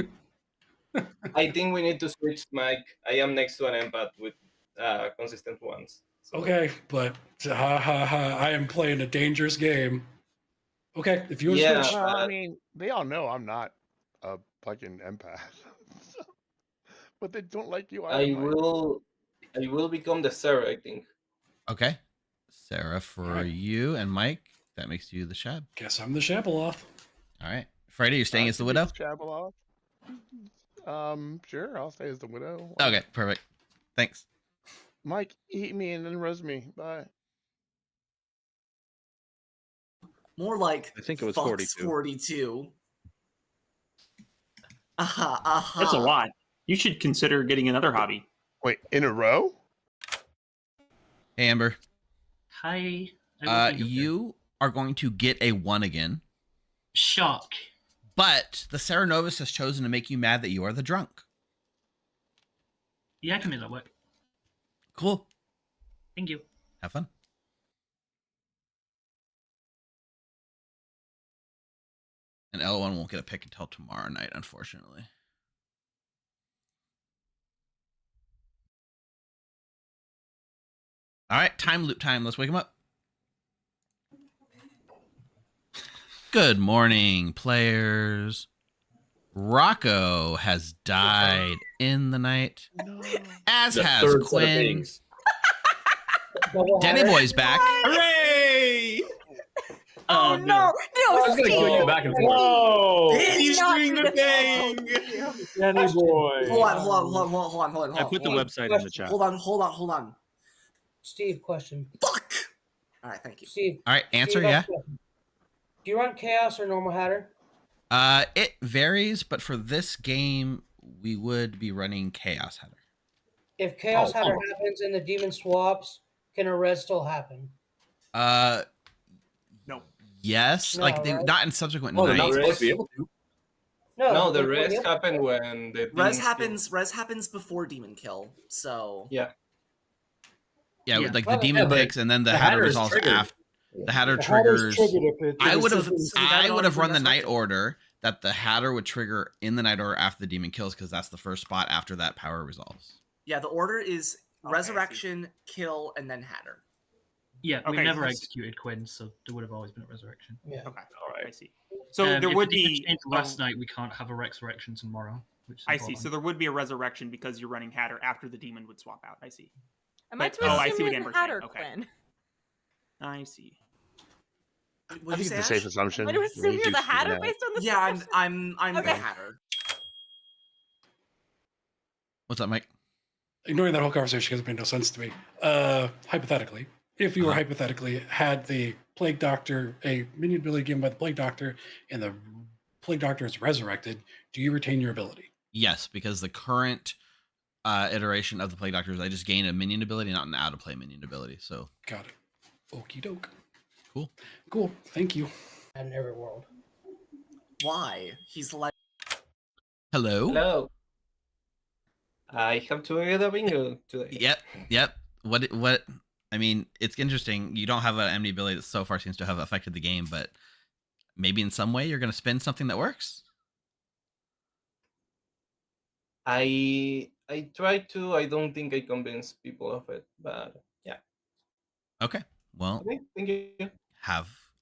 I think we need to switch Mike. I am next to an empath with consistent ones. So. Okay, but I am playing a dangerous game. Okay, if you want to switch. Well, I mean, they all know I'm not a fucking empath. But they don't like you. I will become the Sarah, I think. Okay. Sarah for you, and Mike, that makes you the Shab. Guess I'm the Shabaloth. All right. Friday, you're staying as the Widow? Shabaloth. Sure, I'll stay as the Widow. Okay, perfect. Thanks. Mike, eat me and then roast me. Bye. More like I think it was Fox 42. Aha. That's a lot. You should consider getting another hobby. Wait, in a row? Hey, Amber. Hi. You are going to get a 1 again. Shock. But the Sarah Novus has chosen to make you mad that you are the drunk. Yeah, I can make that work. Cool. Thank you. Have fun. And L1 won't get a pick until tomorrow night, unfortunately. All right, time loop time. Let's wake him up. Good morning, players. Rocco has died in the night, as The has third set of Quinn. things. Denny Boy's back. Hooray! Oh, no. No, I was gonna kill you back and forth. Whoa! You string the bang! Danny Boy. Hold on. I put the website in the chat. Hold on. Steve, question. Fuck! All right, thank you. Steve. All right, answer, Steve, yeah. Do you run Chaos or Normal Hatter? It varies, but for this game, we would be running Chaos Hatter. If Chaos Hatter happens and the demon swaps, can a res still happen? No. Yes, No, like they, right? not in subsequent Oh, they're nights. not supposed to be able to. No, the like, rest happened when the demons killed. Res happens before demon kill. So Yeah. Yeah, Yeah. like the Oh, demon yeah, but picks, and then the the Hatter Hatter is resolves triggered. after. The Hatter The Hatter's triggers. triggered if it- I would So have. the- so the guy I would would have already run the night resurrected. order that the Hatter would trigger in the night order after the demon kills, because that's the first spot after that power resolves. yeah, the order is resurrection, kill, and then Hatter. Yeah, we Okay, never so- executed Quinn, so there would have always been a resurrection. Yeah. Okay. All right. I see. So there if would the demon be changed last night. We can't have a resurrection tomorrow. Which is I see. important. So there would be a resurrection because you're running Hatter after the demon would swap out. I see. Am I But- to I assume see what you're Amber's the saying. Hatter, Okay. Quinn? I see. I think it's a safe assumption. Am I to assume you're the Hatter based on the Yeah, description? I'm Okay. the Hatter. What's up, Mike? Ignoring that whole conversation because it made no sense to me. Hypothetically, if you were hypothetically had the Plague Doctor, a minion ability given by the Plague Doctor, and the Plague Doctor is resurrected, do you retain your ability? Yes, because the current iteration of the Plague Doctor is I just gain a minion ability, not an out of play minion ability. So got it. Okie doke. Cool. Cool. Thank you. In every world. Why? He's like. Hello. Hello. I have to get a bingo today. Yep. What? I mean, it's interesting. You don't have an MD ability that so far seems to have affected the game, but maybe in some way you're going to spin something that works. I try to. I don't think I convince people of it, but yeah. Okay. Well, Okay, thank you.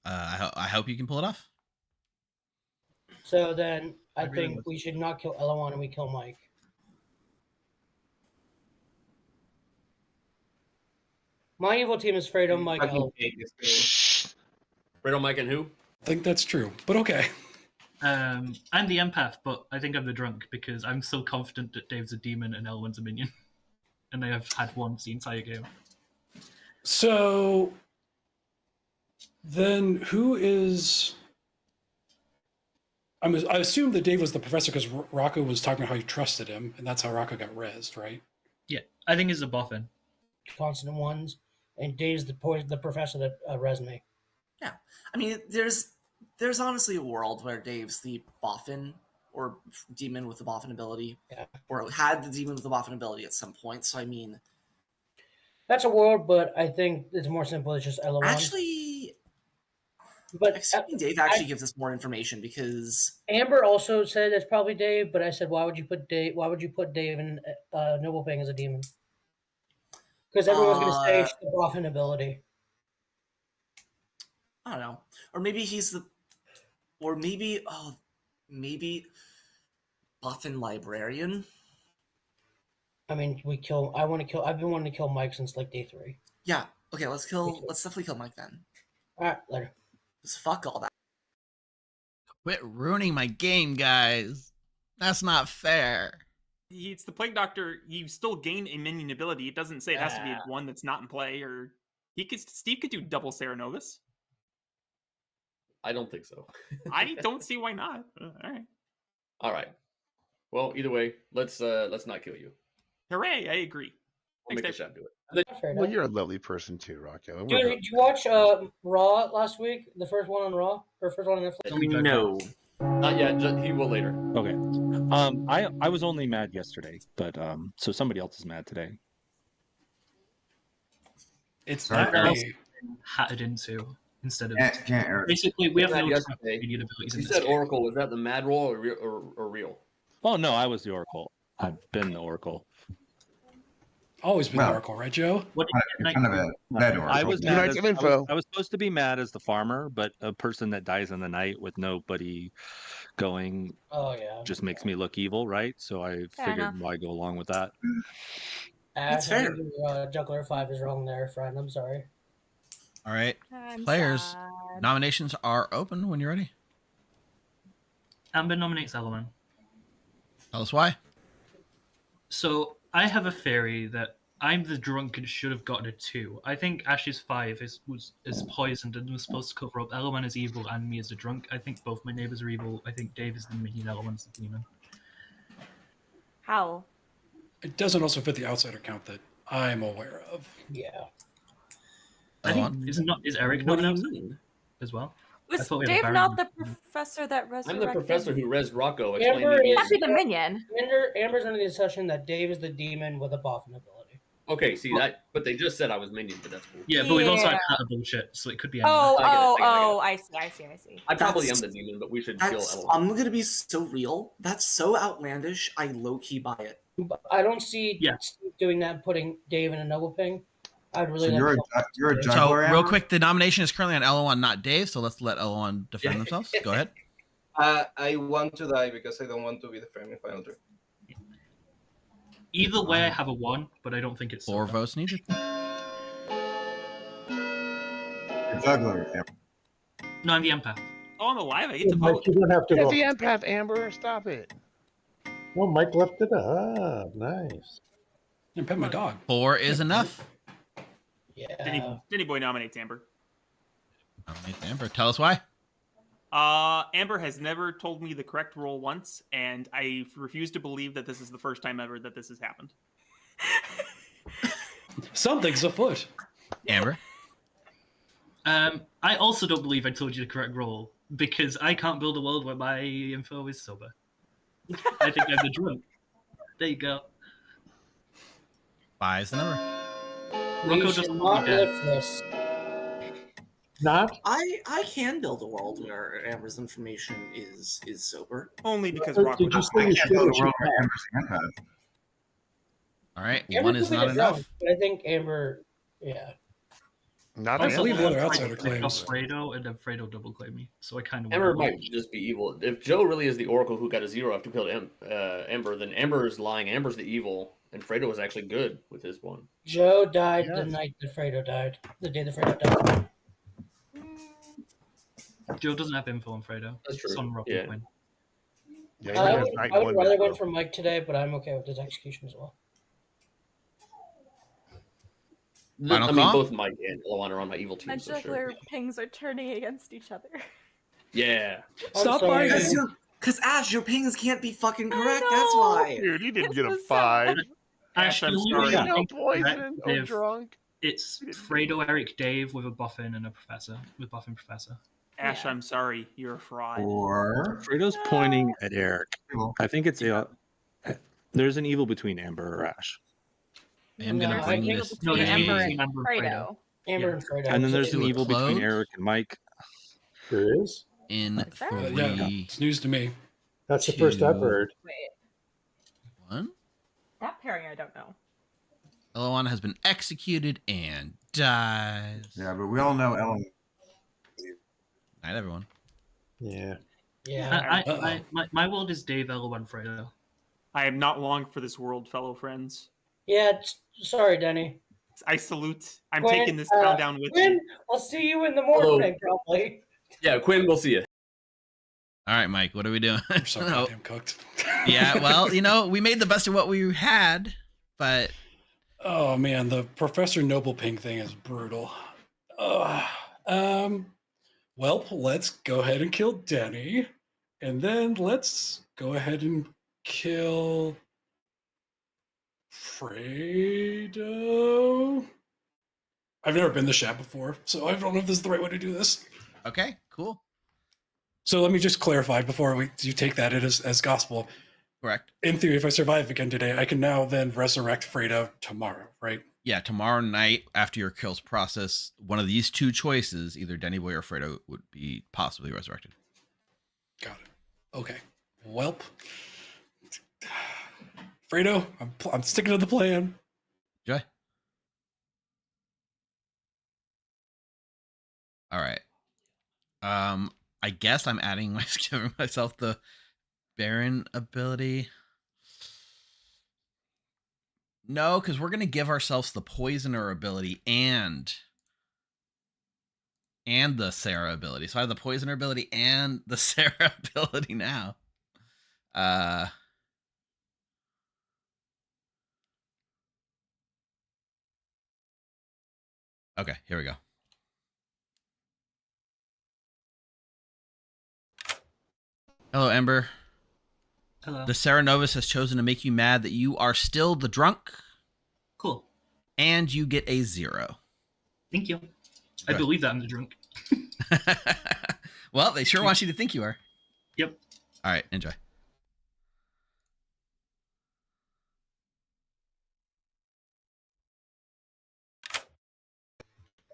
I hope you can pull it off. So then I really think we should not kill Eloan and we kill Mike. My evil team is Fredo, Mike, Eloan. Fredo, Mike, and who? I think that's true, but okay. I'm the empath, but I think I'm the drunk because I'm so confident that Dave's a demon and Elwyn's a minion, and they have had once the entire game. So then who is... I assume that Dave was the professor because Rocco was talking about how he trusted him, and that's how Rocco got rezzed, right? Yeah, I think it's a boffin. Constant ones, and Dave's the professor that resonate. Yeah, I mean, there's honestly a world where Dave's the boffin or demon with the boffin ability, or had the demon with the boffin ability at some point. So I mean, that's a world, but I think it's more simple. It's just Eloan. Actually, but assuming Dave actually gives us more information because Amber also said it's probably Dave, but I said, why would you put Dave? Why would you put Dave in Noble Ping as a demon? Because everyone's going to say it's the boffin ability. I don't know, or maybe he's the, or maybe maybe boffin librarian. I mean, I want to kill. I've been wanting to kill Mike since like day 3. Yeah. Okay. Let's definitely kill Mike then. All right. Later. Just fuck all that. Quit ruining my game, guys. That's not fair. It's the Plague Doctor. You still gain a minion ability. It doesn't say it has to be one that's not in play, or Steve could do double Ceranovus. I don't think so. I don't see why not. All right. All right. Well, either way, let's not kill you. Hooray! I agree. We'll Thanks, make a Dave. shot do it. Well, you're a lovely person too, Rocco. Dude, did you watch Raw last week? The first one on Raw, or first one on Netflix? No, not yet. He will later. Okay. I was only mad yesterday, but so somebody else is mad today. It's Sorry, that Eric. else hatted into instead of Can't, Eric. basically we have no Yesterday. minion abilities in You this said game. Oracle. Was that the mad roll or real? Oh no, I was the Oracle. I've been the Oracle. Always been Well, the Oracle, right, Joe? Kind of a bad Oracle. I was, You like some info. I was supposed to be mad as the farmer, but a person that dies in the night with nobody going Oh yeah. just makes me look evil, right? So I Fair figured enough. why go along with that. That's fair. Juggler 5 is wrong there, friend. I'm sorry. All right, I'm players, sad. nominations are open when you're ready. Amber nominates Eloan. Tell us why. So I have a theory that I'm the drunk and should have gotten a 2. I think Ash's 5 is poisoned and was supposed to cover up Eloan is evil and me as a drunk. I think both my neighbors are evil. I think Dave is the minion, Eloan's the demon. How? It doesn't also fit the outsider count that I'm aware of. Yeah. I think is Eric What not do an you outsider mean? as well? Was thought we had a Dave Baron. not the professor that I'm resurrected? the professor who rezzed Rocco. Explain Amber to me. is That'd be the minion. Amber's under the assumption that Dave is the demon with a boffin ability. Okay, see that, but they just said I was minion, but that's cool. Yeah, but we've also had Yeah. Cat bullshit, so it could be Oh, I get it, I get it, I get it. I see. I probably am That's- the demon, but we should kill That's, Eloy. I'm gonna be so real. That's so outlandish. I low key buy it. But I don't see Steve doing that and putting Dave in a noble ping. I'd really So like you're a So, juggler. real Amber? quick, the nomination is currently on Elo1, not Dave. So let's let Elo1 defend themselves. Go ahead. I want to die because I don't want to be the frame in final three. Either way, I have a 1, but I don't think it's 4 votes needed. You're a juggler. Amber. No, I'm the empath. Oh, I'm alive. I get to Mike, vote. you don't have to That's vote. the empath, Amber. Stop it. Well, Mike left it up. Nice. And pet my dog. 4 is enough. Yeah. Denny Boy nominates Amber. Nominate Amber. Tell us why. Amber has never told me the correct roll once, and I refuse to believe that this is the first time ever that this has happened. Something's afoot. Amber. I also don't believe I told you the correct role because I can't build a world where my info is sober. I think I'm the drunk. There you go. 5 is the number. Rocco We should doesn't not want me dead. lift this. Not? I can build a world where Amber's information is sober. Only because Did Rocco you doesn't say you like should it. or Build a should world where not? Amber's the empath. All right. Amber 1 could is be not the enough. drunk, but I think Amber, yeah. Not I Also, believe the other I outsider clicked off claims. Fredo, and then Fredo double claimed me, so I kind of. Amber might just be evil. If Joe really is the Oracle who got a 0 after killed Amber, then Amber is lying. Amber's the evil, and Fredo was actually good with his 1. Joe died the night that Fredo died. The day that Fredo died. Joe doesn't have info on Fredo. That's true. It's on Rocky Yeah. Quinn. Yeah, I would rather win from Mike today, but I'm okay with his execution as well. Final I mean, call? both Mike and Luan are on my evil My team, so sure. juggler pings are turning against each other. Yeah. Stop sorry. fighting. Because Ash, your pings can't be fucking correct. That's why. Dude, you didn't It's get a so 5. Ash, I'm Actually, sorry. I No think poison. Oh, Dave- drunk. It's Fredo, Eric, Dave with a Buffin and a professor. With Buffin Professor. Ash, I'm sorry. You're a fraud. Or Fredo's pointing at Eric. I think it's there's an evil between Amber or Ash. I am going No, to I bring think this. No, Between there's Amber between and Amber and Fredo. Amber Yeah. and Fredo. And then there's To an a evil between close. Eric and Mike. There is? In Is there? 3, Yeah, it's news to me. That's the first I've 2, heard. Wait, 1. that pairing I don't know. Elo1 has been executed and dies. yeah, but we all know Ellen. Night, everyone. Yeah. Yeah. My world is Dave, Elo, and Fredo. I am not long for this world, fellow friends. Yeah. Sorry, Denny. I salute. I'm Quinn, taking this countdown with Quinn, you. I'll see you in the morning, probably. Yeah, Quinn, we'll see you. All right, Mike, what are we doing? I'm so No. goddamn cooked. Yeah, well, we made the best of what we had, but Oh man, the Professor Noble Ping thing is brutal. Well, let's go ahead and kill Denny, and then let's go ahead and kill Fredo. I've never been to Shat before, so I don't know if this is the right way to do this. okay, cool. So let me just clarify before you take that as gospel. Correct. In theory, if I survive again today, I can now then resurrect Fredo tomorrow, right? Yeah, tomorrow night after your kills process, one of these two choices, either Denny Boy or Fredo, would be possibly resurrected. Got it. Okay. Welp. Fredo, I'm sticking to the plan. Joy. All right. I guess I'm giving myself the Baron ability. No, because we're gonna give ourselves the Poisoner ability and the Sarah ability. So I have the Poisoner ability and the Sarah ability now. Okay, here we go. Hello, Ember. Hello. The Sarah Novus has chosen to make you mad that you are still the drunk. Cool. And you get a 0. Thank you. I Good. believe that I'm the drunk. Well, they sure want you to think you are. Yep. All right, enjoy.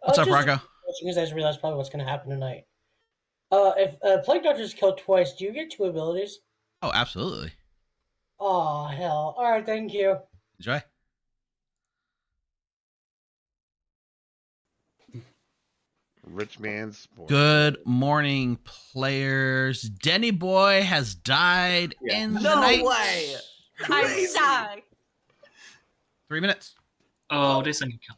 What's up, Rocco? Because I just realized probably what's going to happen tonight. If Plague Doctor is killed twice, do you get 2 abilities? Oh, absolutely. Oh, hell. All right, thank you. Enjoy. Rich man's sport. Good morning, players. Denny Boy has died in the No night. way! I died. 3 minutes. Oh, this thing can kill.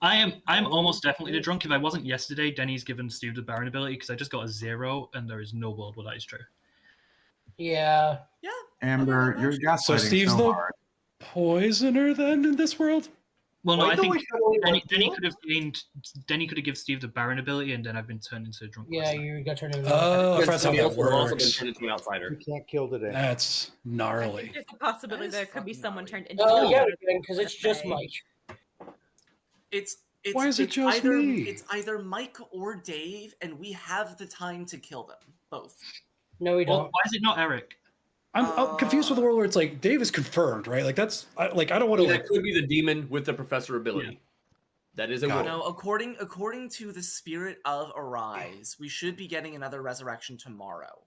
I'm almost definitely the drunk. If I wasn't yesterday, Denny's given Steve the Baron ability because I just got a 0, and there is no world where that is true. Yeah. Amber, you're gaslighting So Steve's so the hard. poisoner then in this world? Well, no, Why I do think we have only one Denny deal? could have gained. Denny could have given Steve the Baron ability, and then I've been turned into a drunk. Yeah, you got turned into Oh, I Because forgot how somebody that else would have also been works. turned into an outsider. You can't kill today. That's gnarly. There's a possibility there could be someone turned into. Oh, a yeah, monster. because it's just Mike. It's Why is it it's just either, me? It's either Mike or Dave, and we have the time to kill them both. No, we Well, don't. why is it not Eric? I'm confused with the world where it's like Dave is confirmed, right? Like that's I don't want to That like. could be the demon with the professor ability. That is a Got will. No, according to the spirit of Arise, we should be getting another resurrection tomorrow.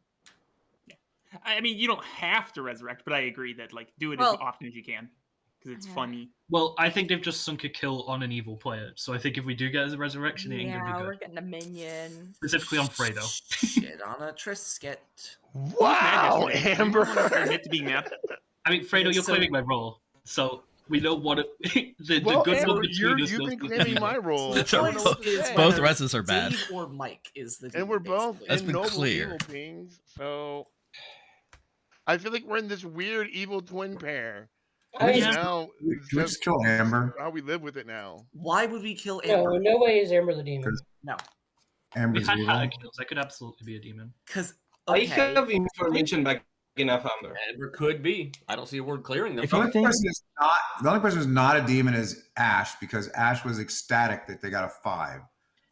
I mean, you don't have to resurrect, but I agree that like do it Well- as often as you can because it's funny. Well, I think they've just sunk a kill on an evil player. So I think if we do get a resurrection, it ain't Yeah, gonna be we're good. getting a minion. Specifically on Fredo. Shit on a Trisket. Wow, Amber. Admit to being mad. I mean, Fredo, you're So- claiming my role, so we know what the Well, good Amber, one between us. you've knows been the claiming evil. my role. The I don't know what choice to is say. Both whether reses are bad. Dave or Mike is the And we're demon, both basically. That's in been noble clear. evil pings, so I feel like we're in this weird evil twin pair. I mean, Now, Can we just kill Amber? how we live with it now. Why would we kill no, Amber? in no way is Amber the demon. No, We Amber's had evil. Hatter kills. I could absolutely be a demon. because I have information back enough, Amber. Amber could be. I don't see a word clearing them. The only person who's not a demon is Ash because Ash was ecstatic that they got a 5.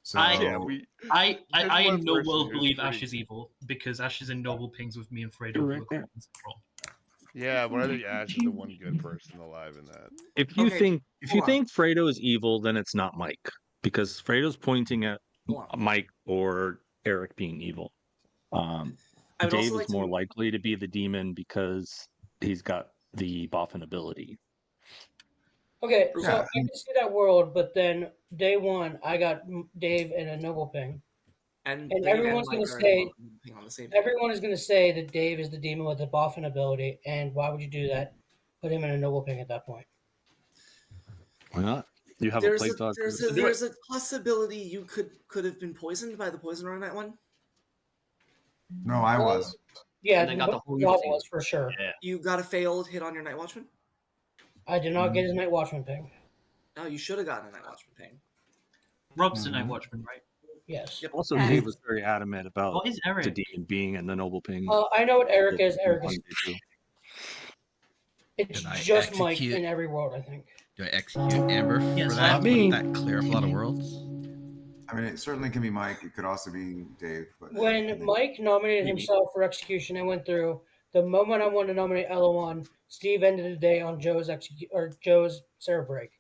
So I There's in one no person world who's believe pretty- Ash is evil because Ash is in noble pings with me and Fredo. You're who right are there. in control. Yeah, but I think Ash is the one good person alive in that. If you Okay, think hold on. Fredo is evil, then it's not Mike because Fredo's pointing at Hold on. Mike or Eric being evil. I would Dave also like is more to- likely to be the demon because he's got the Boffin ability. Okay, so Yeah. I can see that world, but then day one, I got Dave and a noble ping. and And Dave everyone's Mike gonna are say- on the same. Everyone is going to say that Dave is the demon with the Boffin ability, and why would you do that? Put him in a noble ping at that point. Why not? You have There's a a, plague dog. there's a possibility you could have been poisoned by the poisoner on that one. No, I was. Yeah, And they got the whole Rob team. was for sure. Yeah. You got a failed hit on your Night Watchman. I did not get his Night Watchman ping. No, you should have gotten a Night Watchman ping. Rob's the Night Watchman, right? Yes. Yep. Also, And- Dave was very adamant about What is the Eric? demon being in the noble ping. I know what Eric is. Eric is. It's Can I just Mike execute? in every world, I think. Do I execute Amber Yes, for that? not me. Wouldn't that clear up a lot of worlds? I mean, it certainly can be Mike. It could also be Dave. But When Mike nominated himself for execution, I went through. The moment I wanted to nominate Ella1, Steve ended the day on Joe's Joe's Sarah break.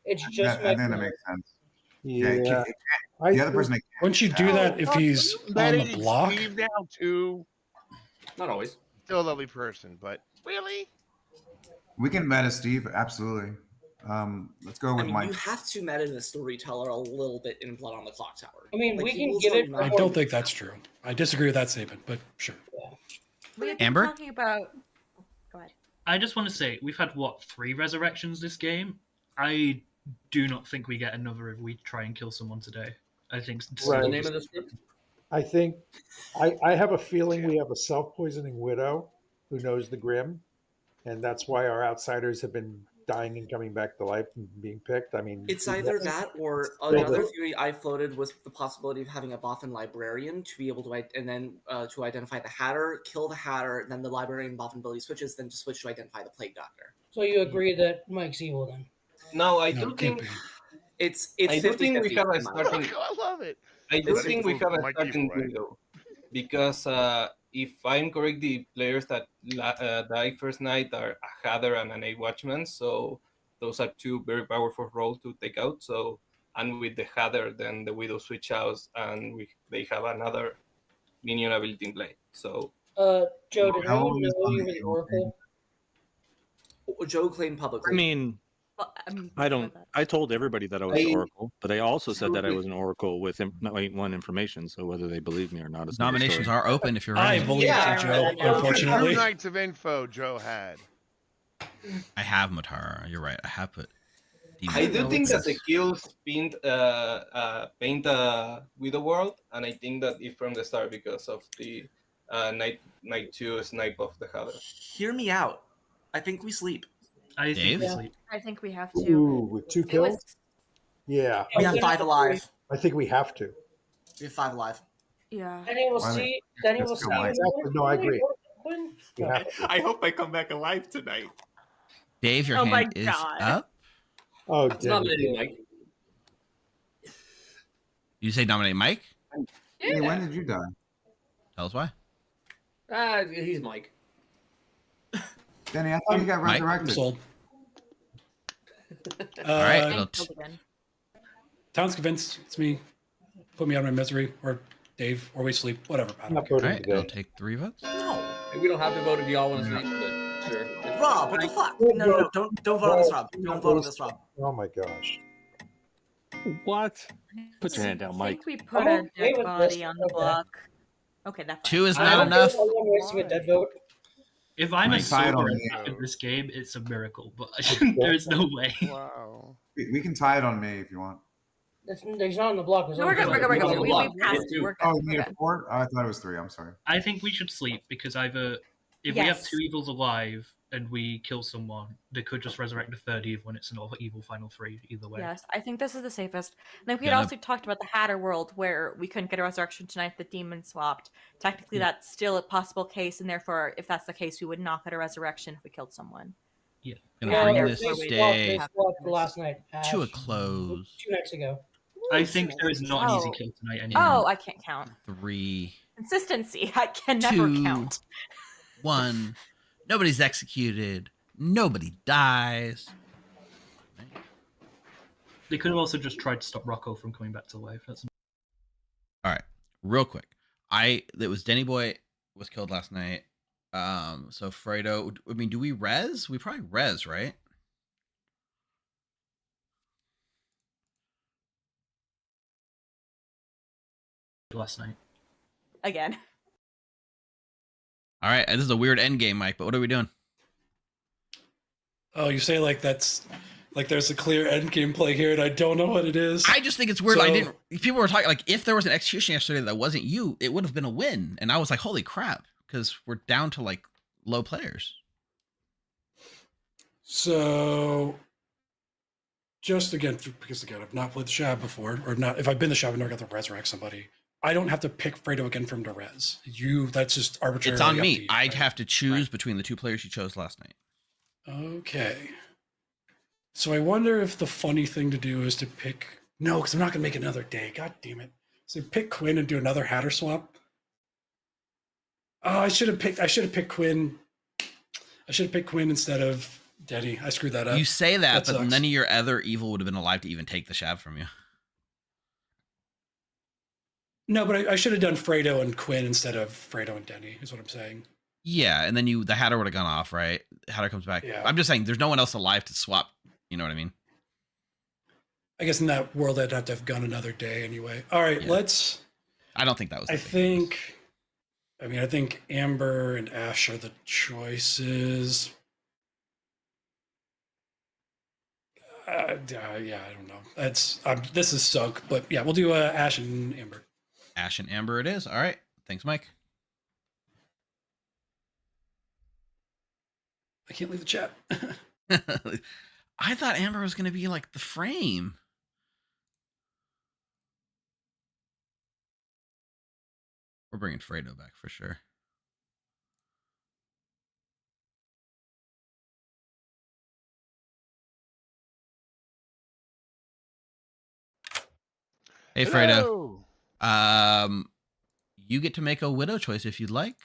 It's just and then it Mike. makes sense. Yeah. The other person. Wouldn't you do that if he's on the Betty, block? Steve now too. Not always. Still a lovely person, but really? We can meta Steve. Absolutely. Let's go I with mean, Mike. you have to meta the storyteller a little bit in Blood on the Clocktower. I mean, Like, we he can will give show it. you I not- don't think that's true. I disagree with that statement, but sure. We've been Amber? talking about. Go ahead. I just want to say we've had 3 resurrections this game. I do not think we get another if we try and kill someone today. I think. Right. The name of the script? I think I have a feeling we have a self-poisoning widow who knows the Grim, and that's why our outsiders have been dying and coming back to life and being picked. I mean, It's either that or Well, another the- theory I floated was the possibility of having a Boffin librarian to be able to and then to identify the Hatter, kill the Hatter, and then the librarian Boffin ability switches, then to switch to identify the Plague Doctor. So you agree that Mike's evil then? No, I No, do it can't think be. It's I do 50 think we have a starting. I love it. I do Ready think we for have a Mike certain Evil, right? window because if I'm correct, the players that die first night are a Hadder and an A Watchman. So those are two very powerful roles to take out. So and with the Hadder, then the Widow switch out and they have another minion ability in play. So Joe, did How anyone is know on you the were the evil Oracle? Joe claimed publicly. I mean, I don't. I told everybody that I was the Oracle, but I also said that I was an Oracle with one information. So whether they believe me or not is another Nominations story. are open if you're I ready. believe you, Joe. Unfortunately, 2 nights of info Joe had. I have Matara. You're right. I have put. I do Demon think that Focus. the kills paint Widow World, and I think that if from the start because of the night 2 snipe of the Hadder. Hear me out. I think we sleep. I think Dave? we sleep. I think we have to. Ooh, with 2 It was- kills? Yeah. We have 5 alive. I think we have to. We have 5 alive. Yeah. Danny will Why see. Danny will let's see. go, Mike. Exactly. No, I agree. Quinn? We have to. I hope I come back alive tonight. Dave, your Oh my hand is God. up. Oh, It's nominating Mike. You say nominate Mike? Hey, when did you die? Tell us why. He's Mike. Danny, I thought you got Mike? resurrected. sold. All right. And it'll killed again. Town's convinced. It's me. Put me out of my misery, or Dave, or we sleep. Whatever. I I'm don't not care. All voting right. It'll today. take 3 votes. No. We don't have to vote if you all want to sleep, but sure. Rob, what the fuck? No. Don't vote on this, Rob. Don't vote on this, Rob. Oh my gosh. What? Put your hand down, I Mike. think we put I'm a okay dead with body this. on the Okay. block. Okay, that's 2 is I'm not okay enough. with everyone wasting a dead vote. If I'm a Mike, tie it sober on me. in this game, it's a miracle, but there's no way. Wow. We can tie it on me if you want. He's not on the block. No, we're good. We're good. We're He's on good. the We block. passed. Yeah, We're good. Oh, you We're need a good. 4? Oh, I thought it was 3. I'm sorry. I think we should sleep because either if we have Yes. 2 evils alive and we kill someone, they could just resurrect the 3rd evil when it's an evil final 3 either way. Yes, I think this is the safest. Like we had Yeah, also talked about the Hatter world where we couldn't get a resurrection tonight. The demon swapped. Technically, that's still a possible case, and therefore, if that's the case, we would not get a resurrection if we killed someone. Yeah. Gonna bring this therefore we day They swapped last night. to a Ash, close. 2 nights ago. I think there is not an easy Oh. kill tonight anyway. Oh, I can't count. 3, Consistency. I can never 2, count. 1. Nobody's executed. Nobody dies. They could have also just tried to stop Rocco from coming back to life. That's All right, real quick. It was Denny Boy was killed last night. So Fredo. I mean, do we res? We probably res, right? last night. Again. All right, this is a weird end game, Mike. But what are we doing? Oh, you say like that's like there's a clear end game play here, and I don't know what it is. I just think it's weird. I So- didn't. People were talking like if there was an execution yesterday that wasn't you, it would have been a win. And I was like, holy crap, because we're down to like low players. So, just again, because again, I've not played the Shab before, or not. If I've been the Shab, I've never got to resurrect somebody. I don't have to pick Fredo again from the res. That's just arbitrary. It's on me. I'd have to choose between the 2 players you chose last night. Okay. So I wonder if the funny thing to do is to pick. No, because I'm not going to make another day. God damn it. So pick Quinn and do another Hatter swap. Oh, I should have picked Quinn. I should have picked Quinn instead of Denny. I screwed that up. You say that, but sucks. none of your other evil would have been alive to even take the Shab from you. No, but I should have done Fredo and Quinn instead of Fredo and Denny, is what I'm saying. Yeah, and then the Hatter would have gone off, right? Hatter comes back. Yeah. I'm just saying, there's no one else alive to swap. You know what I mean? I guess in that world, I'd have to have gone another day anyway. All right, let's. I don't think that was. I think Amber and Ash are the choices. Yeah, I don't know. This is sunk, but yeah, we'll do Ash and Amber. Ash and Amber it is. All right. Thanks, Mike. I can't leave the chat. I thought Amber was going to be like the frame. We're bringing Fredo back for sure. Hey, Fredo. Hello. You get to make a widow choice if you'd like.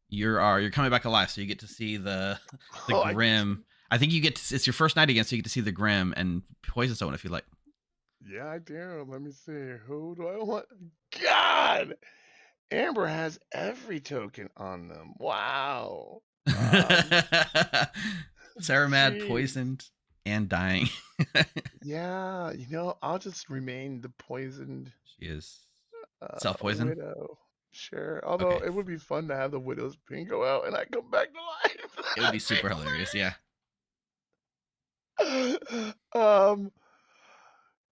You're coming back alive, so you get to see the Grim. I think you get to, it's your first night again, so you get to see the Grim and poison someone if you like. Yeah, I do. Let me see. Who do I want? God! Amber has every token on them. Wow. Sarah Mad geez. poisoned and dying. Yeah, I'll just remain the poisoned. She is self-poisoned. Widow. Sure. Although it would be fun to have the widow's pin go out and I come back to life. It would be super hilarious, yeah.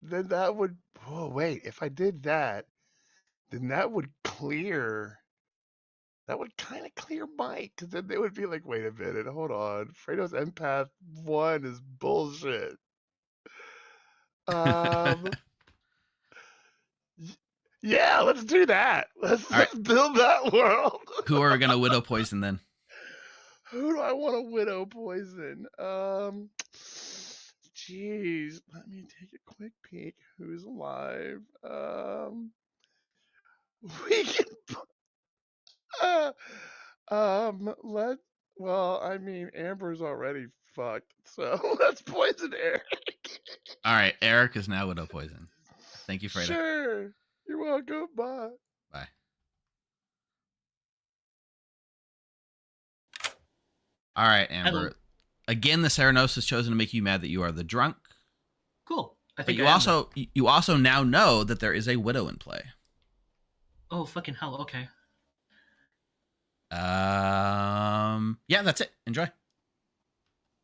Then that would. Oh wait, if I did that, then that would clear. That would kind of clear Mike, because then they would be like, wait a minute, hold on. Fredo's Empath 1 is bullshit. Yeah, let's do that. Let's build that world. Who are we gonna widow poison then? Who do I want to widow poison? Jeez, let me take a quick peek. Who's alive? We can. Well, I mean, Amber's already fucked, so let's poison Eric. All right, Eric is now widow poison. Thank you, Fredo. Sure. You're welcome. Bye. Bye. All right, Amber. Hello. Again, the Ceranos has chosen to make you mad that you are the drunk. Cool. I But think you also now know that there is a widow in play. Oh, fucking hell. Okay. Yeah, that's it. Enjoy.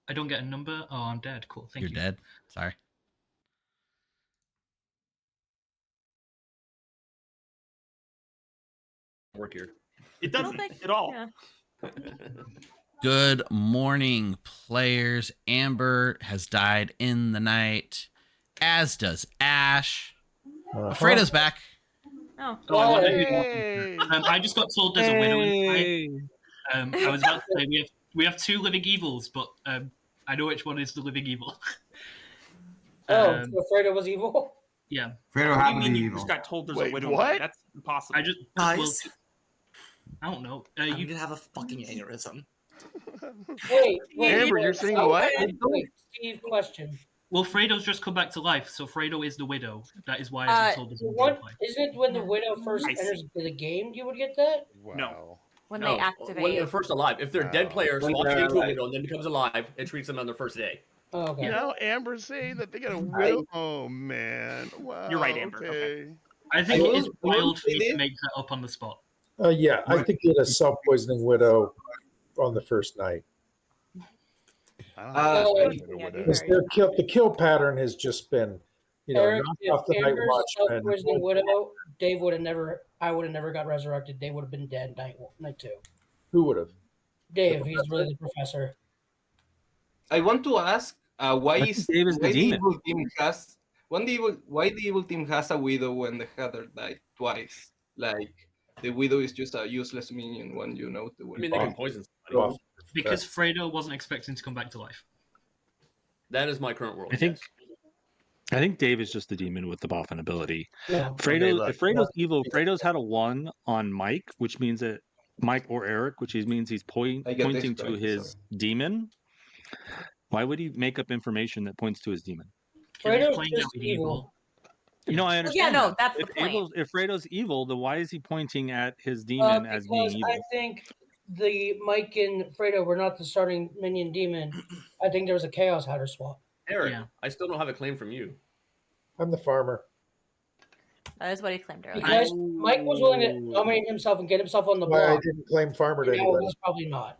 I don't get a number. Oh, I'm dead. Cool. Thank You're you. dead. Sorry. Work here. It doesn't at all. Yeah. Good morning, players. Amber has died in the night, as does Ash. Fredo's back. Oh. Oh, I wonder who I just got told there's a widow in play. I was about to say we have two living evils, but I know which one is the living evil. So Fredo was evil? Yeah. Fredo What do you happened to mean be you evil. just got told there's Wait, a widow? what? That's impossible. I just Guys, I don't know. I'm You gonna have a fucking aneurysm. Wait, Amber, you're saying what? Wait, Steve, question. well, Fredo's just come back to life, so Fredo is the widow. That is why I was told there's a widow in play. Isn't it when the widow first I see. enters the game you would get that? Wow. When No, they activate. when they're first alive. If they're dead players, When walking they're into a alive. widow and then becomes alive, it treats them on their first day. Oh, okay. Now Amber's saying that they got a widow. Oh man. Wow. You're right, Amber. Okay. I think I it is will- wild for you to make that up on the spot. Yeah, I think you had a self-poisoning widow on the first night. The kill pattern has just been, Eric, knock if off the night Amber's watchman. self-poisoning widow, Dave would have never. I would have never got resurrected. Dave would have been dead night 2. Who would have? Dave, he's really the professor. I want to ask why I is think Dave is the why the demon. evil team has why the evil team has a widow when the Heather died twice? Like the widow is just a useless minion when you know the widow. I mean, they can poison somebody. Because Fredo wasn't expecting to come back to life. That is my current world. I think Dave is just the demon with the boffin ability. Yeah. Fredo, if Fredo's evil, Fredo's had a 1 on Mike, which means that Mike or Eric, which means he's I get pointing this to right, his demon. Why would he make up information that points to his demon? Fredo's just evil. I understand. Yeah, no, that. that's the If point. If Fredo's evil, then why is he pointing at his demon as being Because evil? I think the Mike and Fredo were not the starting minion demon. I think there was a Chaos Hatter swap. Eric, I still don't have a claim from you. I'm the farmer. That is what he claimed earlier. Because Mike was willing to nominate himself and get himself on the Why I block. didn't claim farmer to And now anybody. he's probably not.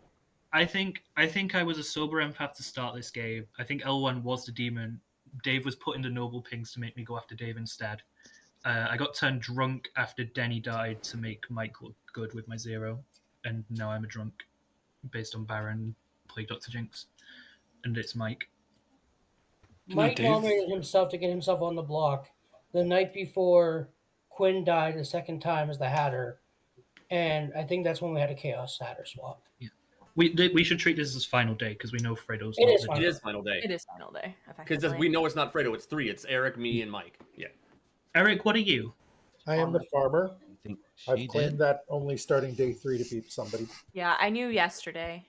I think I was a sober empath to start this game. I think L1 was the demon. Dave was put into noble pings to make me go after Dave instead. I got turned drunk after Denny died to make Mike look good with my 0. And now I'm a drunk based on Baron, Plague Dr. Jinx. And it's Mike. Mike nominated himself to get himself on the block the night before Quinn died the second time as the Hatter. And I think that's when we had a Chaos Hatter swap. Yeah. We should treat this as final day because we know Fredo's. It not is the final It is final day. It is final day. Because Effectively. we know it's not Fredo, it's 3. It's Eric, me, and Mike. Yeah. Eric, what are you? I am the farmer. think I've she claimed did. that only starting day 3 to beat somebody. Yeah, I knew yesterday.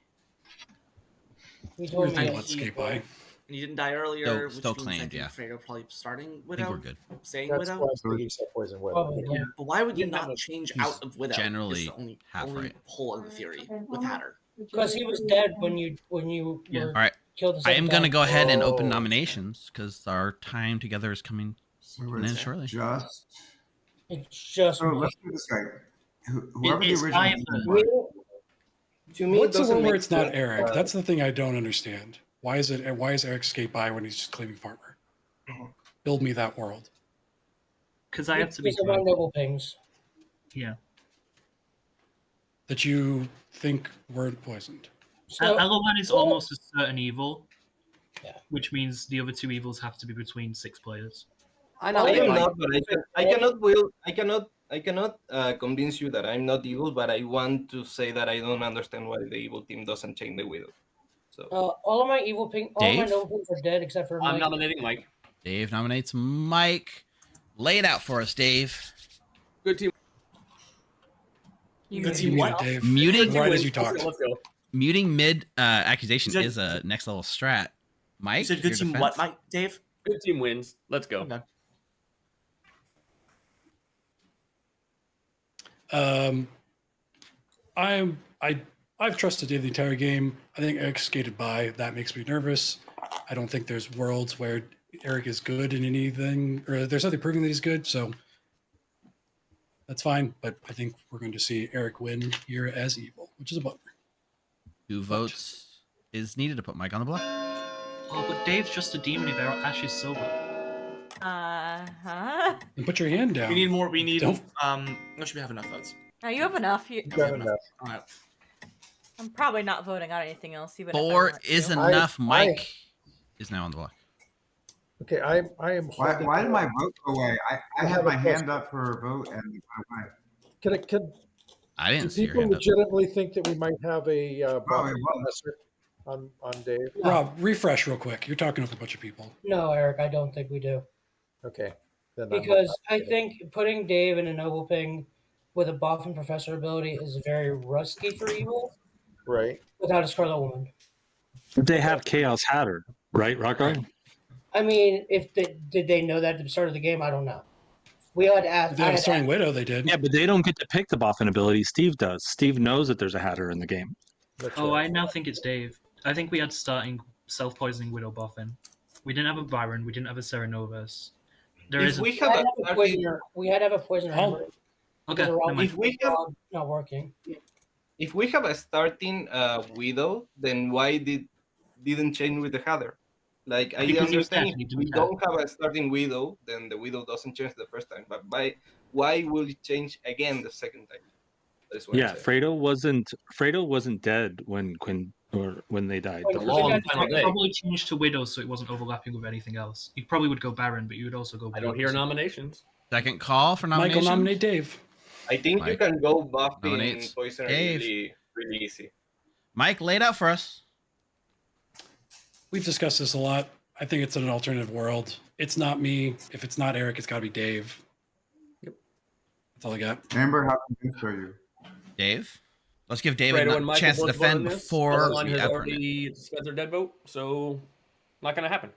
We told Think me let's skate by. And you didn't die earlier, Still- which still means claimed, I think yeah. Fredo probably starting I Widow. think we're good. Saying That's Widow. why I think you said Poison Widow. Oh, yeah. But why would you Yeah, not but change he's out of Widow? generally is the only half right. hole in the theory with Hatter. because he was dead when you Yeah. were All right. killed. The I am second going to time. go ahead and open Oh. nominations because our time together is coming Wait, in wait, shortly. just It's just so let's do this guy. Whoever the It's original either- game was, To me, it What's the doesn't one where make it's not sense, Eric? That's the thing I don't understand. Why is Eric skate by when he's just claiming farmer? Build me that world. Because I have to be. Because of my noble pings. Yeah. That you think weren't poisoned. So, Eloman is almost a certain evil. Yeah. Which means the other two evils have to be between 6 players. I am not, but I cannot convince you that I'm not evil, but I want to say that I don't understand why the evil team doesn't change the widow. So all of my evil ping, all my Dave? noble pings are dead except for I'm Mike. nominating Mike. Dave nominates Mike. Lay it out for us, Dave. Good team. You Good muted team, yourself. Dave. Muting Right as you talked. Let's go. Muting mid accusation You said- is a next level strat. Mike, You said good your team defense? what, Mike? Dave? Good team wins. Let's go. Okay. I've trusted Dave the entire game. I think Eric skated by. That makes me nervous. I don't think there's worlds where Eric is good in anything, or there's nothing proving that he's good. So that's fine. But I think we're going to see Eric win here as evil, which is a bummer. 2 votes is needed to put Mike on the block. Oh, but Dave's just a demon if Ash is silver. Uh-huh. And put your hand down. We need more. We need. Don't- Should we have enough votes? Now you have enough. You got enough. All right. I'm probably not voting on anything else, even if I 4 want is to. enough. Mike is now on the block. Okay, I am. why did my vote go away? I have had a my question. hand up for a vote and it went away. Can I do didn't see your people hand up. legitimately think that we might have a Buffy it was. professor on Dave? Rob, refresh real quick. You're talking with a bunch of people. No, Eric, I don't think we do. Okay. Then I'm- Because I think putting Dave in a noble ping with a buff and professor ability is very rusty for evil right. without a Scarlet Woman. They have Chaos Hatter, right, Rocco? I mean, did they know that at the start of the game? I don't know. We had to ask. They have a starting widow. They did. Yeah, but they don't get to pick the boffin ability. Steve does. Steve knows that there's a Hatter in the game. Oh, I now think it's Dave. I think we had starting self-poisoning Widow Boffin. We didn't have a Byron. We didn't have a Serenovus. There If is. we We have had a to have a poisoner. We had to have a poisoner. Oh. Hammer. Okay, Because Rob- never mind. If we have not working. if we have a starting widow, then why didn't change with the Hatter? Like I Because he was understand dead, he if didn't we have. don't have a starting widow, then the widow doesn't change the first time. But why will it change again the second time? That's what I'm Yeah, saying. Fredo wasn't dead when they died. I the think first I'd time. probably change to Widow so it wasn't overlapping with anything else. You probably would go Baron, but you would also go. I don't hear nominations. Second call for Michael, nominations. nominate Dave. I think you Mike can go buffing nominates poisoner Dave. really easy. Mike, lay it out for us. We've discussed this a lot. I think it's an alternative world. It's not me. If it's not Eric, it's got to be Dave. Yep. That's all I got. Amber, how convinced are you? Dave. Let's give David Fredo a and Mike chance to both voted defend this. before Eloman we has outburn it. already spent their dead vote, so not gonna happen.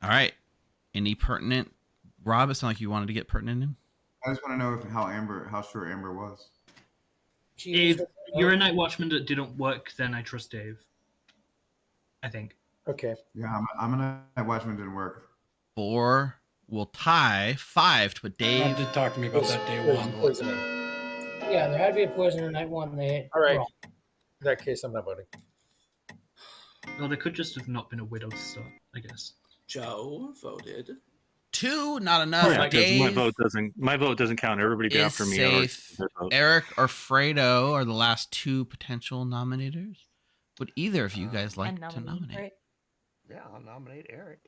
All right. Any pertinent? Rob, it sounded like you wanted to get pertinent in. I just want to know how sure Amber was. If you're a Night Watchman that didn't work, then I trust Dave. I think. Okay. Yeah, I'm gonna Watchman didn't work. 4 will tie. 5 to put Dave. Rob did talk to me about that day There's one. poisoning. Yeah, there had to be a poisoner night one. They hit All right. wrong. In that case, I'm not voting. Well, there could just have not been a Widow to start, I guess. Joe voted. 2, not enough. Yeah, 'cause Dave my vote doesn't count. Everybody get is after me. safe. Eric or Fredo are the last 2 potential nominators. Would either of you guys like to nominate? Right. Yeah, I'll nominate Eric.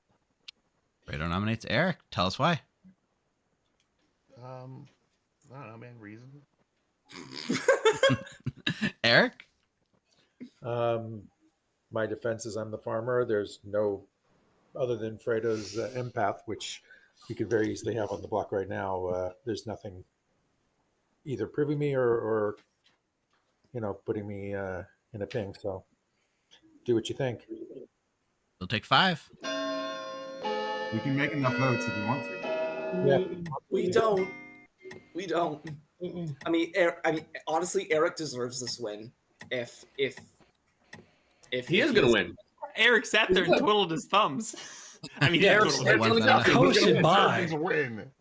Fredo nominates Eric. Tell us why. I don't know, man. Reason. Eric? My defense is I'm the farmer. There's no, other than Fredo's empath, which we could very easily have on the block right now. There's nothing either proving me or putting me in a ping. So do what you think. We'll take 5. We can make enough votes if you want to. Yeah. We don't. We don't. I mean, honestly, Eric deserves this win. If He is gonna win. Eric sat there and twiddled his thumbs. I mean, Eric Hosted by.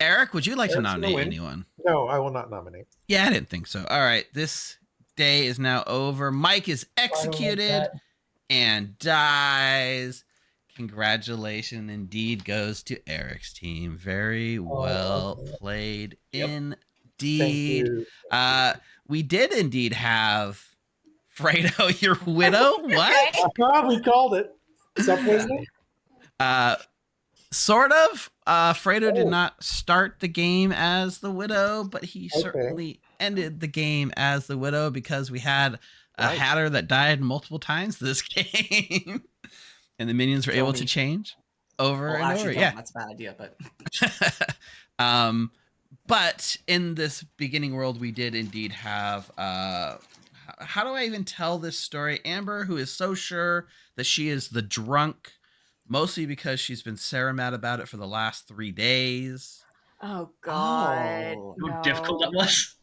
Eric, would you like to Eric's gonna nominate win. anyone? No, I will not nominate. Yeah, I didn't think so. All right, this day is now over. Mike is executed and dies. Congratulations indeed goes to Eric's team. Very well played indeed. We did indeed have Fredo, your widow. What? We called it. Self-poisoning? Sort of. Fredo did not start the game as the widow, but he certainly ended the game as the widow because we had a hatter that died multiple times this game. And the minions were able to change over and over. Yeah, that's a bad idea, but but in this beginning world, we did indeed have. How do I even tell this story? Amber, who is so sure that she is the drunk, mostly because she's been Sarah mad about it for the last 3 days. Oh God! How difficult that was.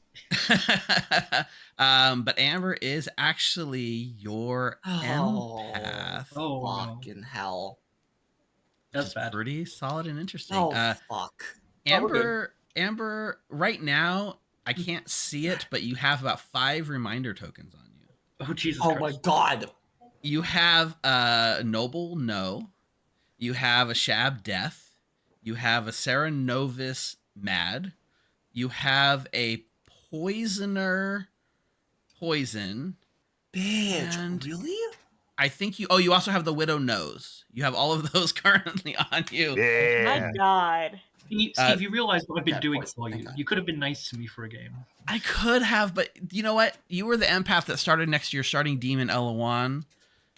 But Amber is actually your empath. Fucking hell! That's pretty solid and interesting. Fuck. Amber, right now I can't see it, but you have about 5 reminder tokens on you. Oh Jesus! Oh my God! You have a Noble No. You have a Shab Death. You have a Sarah Novice Mad. You have a Poisoner Poison. Bitch, and really? I think you also have the Widow Nose. You have all of those currently on you. My God. Steve, you realize what I've been doing for you. You could have been nice to me for a game. I could have, but you know what? You were the empath that started next to your starting demon, Elawan.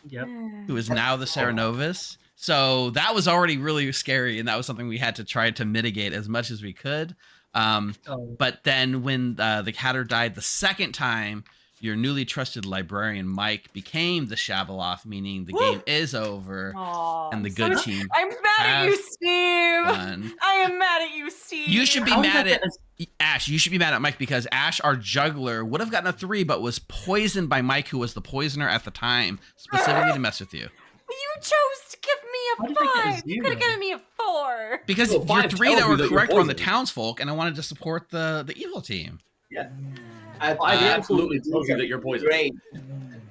Yep. Who is now the Sarah Novus. So that was already really scary, and that was something we had to try to mitigate as much as we could. But then when the Hatter died the second time, your newly trusted librarian Mike became the Shabaloth, meaning the game is over, and the good team. I'm mad at you, Steve. won. I am mad at you, Steve. You should be mad at Ash. You should be mad at Mike because Ash, our juggler, would have gotten a 3, but was poisoned by Mike, who was the poisoner at the time, specifically to mess with you. You chose to give me a 5. You could have given me a 4. Because your 3 that were correct were on the townsfolk, and I wanted to support the evil team. Yeah. I absolutely tells you that you're poisoned. Great.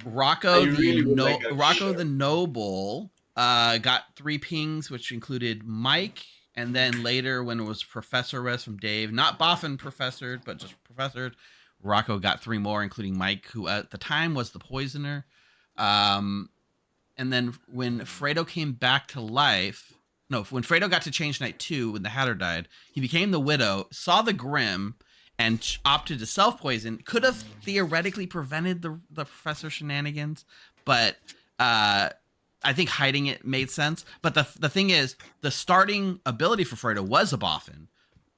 Rocco really Rocco the Noble got 3 pings, which included Mike, and then later when it was Professor Res from Dave, not Boffin professored, but just professored, Rocco got 3 more, including Mike, who at the time was the poisoner. And then when Fredo came back to life, when Fredo got to change night 2, when the Hatter died, he became the Widow, saw the Grim, and opted to self-poison. Could have theoretically prevented the professor shenanigans, but I think hiding it made sense. But the thing is, the starting ability for Fredo was a Boffin.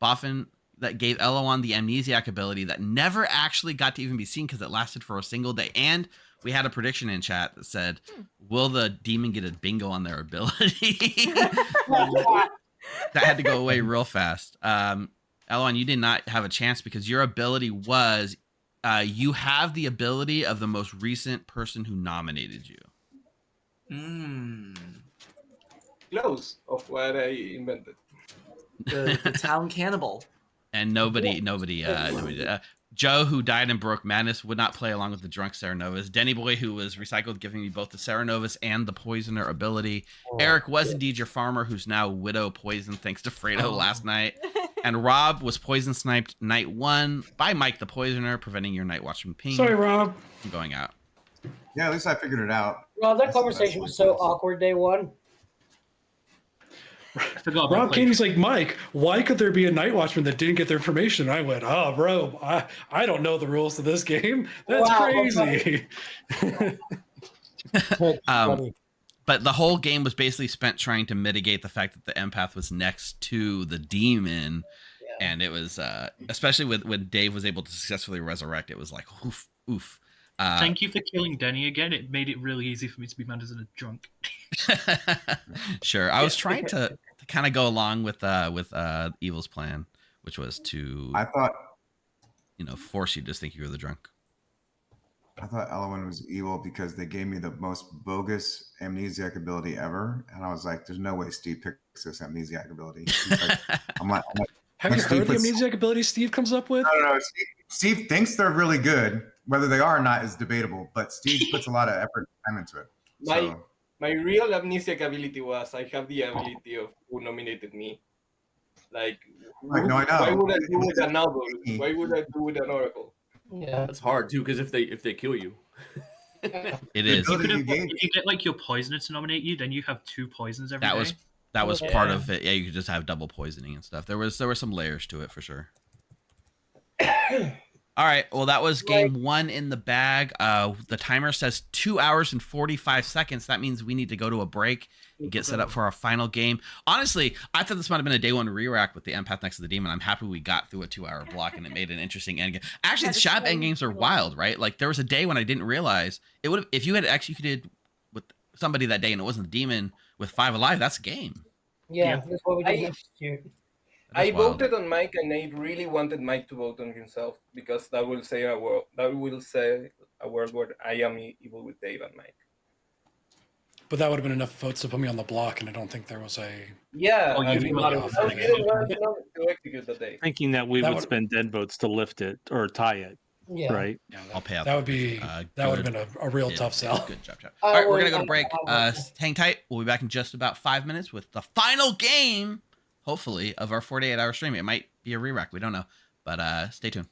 Boffin that gave Eloan the amnesiac ability that never actually got to even be seen because it lasted for a single day. And we had a prediction in chat that said, will the demon get a bingo on their ability? That had to go away real fast. Eloan, you did not have a chance because your ability was, you have the ability of the most recent person who nominated you. Close of what I invented. The town cannibal. And nobody did. Joe, who died in Baroque Madness, would not play along with the drunk Sarah Novus. Denny Boy, who was recycled, giving me both the Sarah Novus and the Poisoner ability. Eric was indeed your farmer, who's now Widow Poison, thanks to Fredo last night. And Rob was poison sniped night 1 by Mike the Poisoner, preventing your Night Watchman ping. Sorry, Rob. From going out. Yeah, at least I figured it out. Well, that conversation was so awkward day 1. Rob Katie's like, Mike, why could there be a night watchman that didn't get their information? And I went, oh, bro, I don't know the rules of this game. That's crazy. Funny. But the whole game was basically spent trying to mitigate the fact that the empath was next to the demon. And it was, especially when Dave was able to successfully resurrect, it was like, oof, oof. Thank you for killing Denny again. It made it really easy for me to be mad as a drunk. Sure. I was trying to kind of go along with Evil's plan, which was to, I thought, force you to think you were the drunk. I thought Elowen was evil because they gave me the most bogus amnesiac ability ever, and I was like, "There's no way Steve picks this amnesiac ability." I'm like, have you heard the amnesiac ability Steve comes up with? No. Steve thinks they're really good. Whether they are or not is debatable, but Steve puts a lot of effort and time into it. My real amnesiac ability was I have the ability of who nominated me. Like, no, I know. Why would I do with a novel? Why would I do with an oracle? Yeah, that's hard too because if they kill you, it is. If you get like your poisoner to nominate you, then you have 2 poisons every day. That was part of it. Yeah, you could just have double poisoning and stuff. There were some layers to it for sure. All right. Well, that was game 1 in the bag. The timer says 2 hours and 45 seconds. That means we need to go to a break and get set up for our final game. Honestly, I thought this might have been a day 1 re-rack with the empath next to the demon. I'm happy we got through a 2-hour block and it made an interesting end game. Actually, the shop end games are wild, right? Like there was a day when I didn't realize it would have, if you had executed with somebody that day and it wasn't the demon with 5 alive, that's a game. Yeah, that's what we did last year. I voted on Mike, and I really wanted Mike to vote on himself because that will say a world. That will say a world where I am evil with Dave and Mike. But that would have been enough votes to put me on the block, and I don't think there was a. Yeah, I I didn't to execute the day. Thinking that we would spend dead votes to lift it or tie it. Yeah. Right. Yeah, I'll pay out. That would be that would have been a real tough sell. Good job. All right, we're gonna go to break. Hang tight. We'll be back in just about 5 minutes with the final game, hopefully, of our 48-hour stream. It might be a re-rack. We don't know, but stay tuned.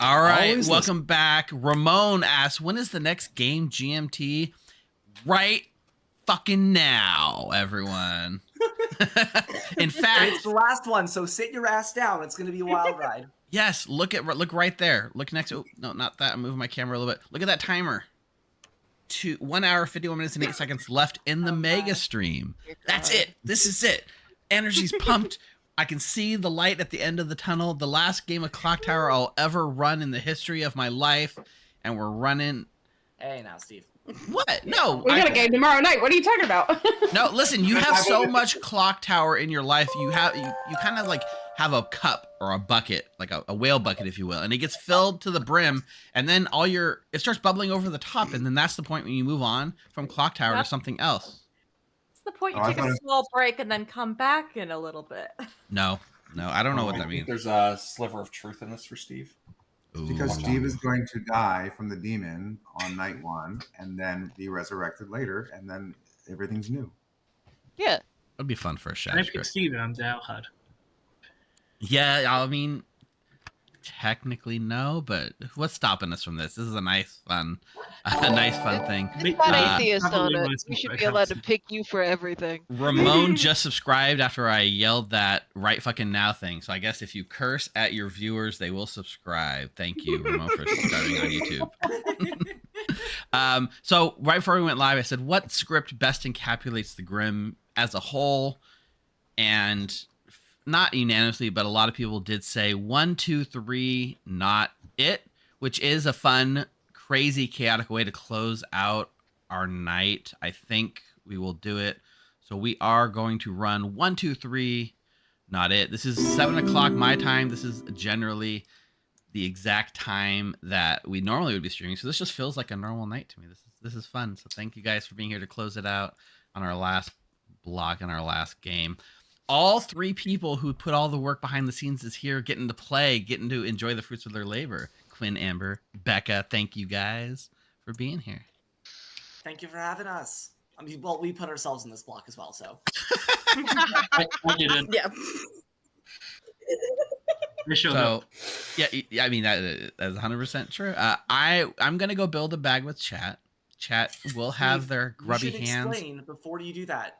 All right, Always welcome back. Ramon asks, when is the next game GMT? Right fucking now, everyone. In fact, it's the last one, so sit your ass down. It's going to be a wild ride. yes, look right there. Look next. Oh, no, not that. I'm moving my camera a little bit. Look at that timer. 1 hour, 51 minutes, and 8 seconds left in the mega stream. That's it. This is it. Energy's pumped. I can see the light at the end of the tunnel. The last game of Clocktower I'll ever run in the history of my life, and we're running. Hey, now, Steve. What? No. We got a game tomorrow night. What are you talking about? No, listen, you have so much Clocktower in your life. You kind of like have a cup or a bucket, like a whale bucket, if you will, and it gets filled to the brim, and then it starts bubbling over the top, and then that's the point when you move on from Clocktower to something else. It's the point you take a small break and then come back in a little bit. No, I don't know what that means. There's a sliver of truth in this for Steve. Because Steve is going to die from the demon on night 1 and then be resurrected later, and then everything's new. Yeah. That'd be fun for a shot. I pick Steven, I'm Dalhad. Yeah, I mean, technically no, but what's stopping us from this? This is a nice fun thing. It's not atheist on it. We should be allowed to pick you for everything. Ramon just subscribed after I yelled that right fucking now thing. So I guess if you curse at your viewers, they will subscribe. Thank you, Ramon, for subscribing on YouTube. So right before we went live, I said, what script best encapsulates the Grim as a whole? And not unanimously, but a lot of people did say 1, 2, 3, not it, which is a fun, crazy, chaotic way to close out our night. I think we will do it. So we are going to run 1, 2, 3, not it. This is 7 o'clock my time. This is generally the exact time that we normally would be streaming. So this just feels like a normal night to me. This is fun. So thank you guys for being here to close it out on our last block and our last game. All 3 people who put all the work behind the scenes is here, getting to play, getting to enjoy the fruits of their labor. Quinn, Amber, Becca, thank you guys for being here. Thank you for having us. I mean, well, we put ourselves in this block as well, so. I didn't. Yeah. So, yeah, I mean, that's 100% true. I'm going to go build a bag with chat. Chat will have their grubby you should hands. Explain before you do that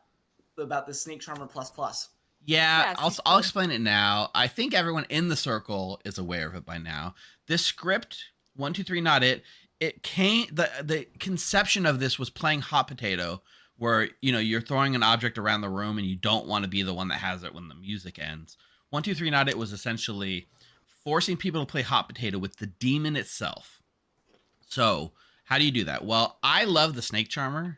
about the Snake Charmer ++. Yeah, I'll explain it now. I think everyone in the circle is aware of it by now. This script, 1, 2, 3, not it. It came. The conception of this was playing hot potato, where you're throwing an object around the room and you don't want to be the one that has it when the music ends. 1, 2, 3, not it was essentially forcing people to play hot potato with the demon itself. So how do you do that? Well, I love the Snake Charmer.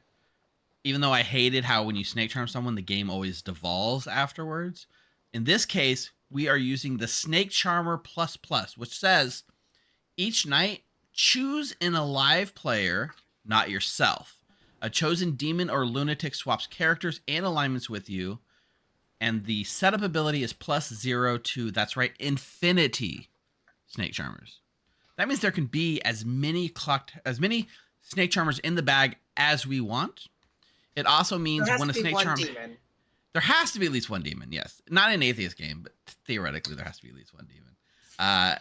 Even though I hated how when you snake charm someone, the game always devolves afterwards. In this case, we are using the Snake Charmer ++, which says each night, choose an alive player, not yourself. A chosen demon or lunatic swaps characters and alignments with you. And the setup ability is +0 to, that's right, infinity Snake Charmers. That means there can be as many Snake Charmers in the bag as we want. It also means when a Snake Charmer... There has to be at least one demon, yes. Not an atheist game, but theoretically there has to be at least one demon.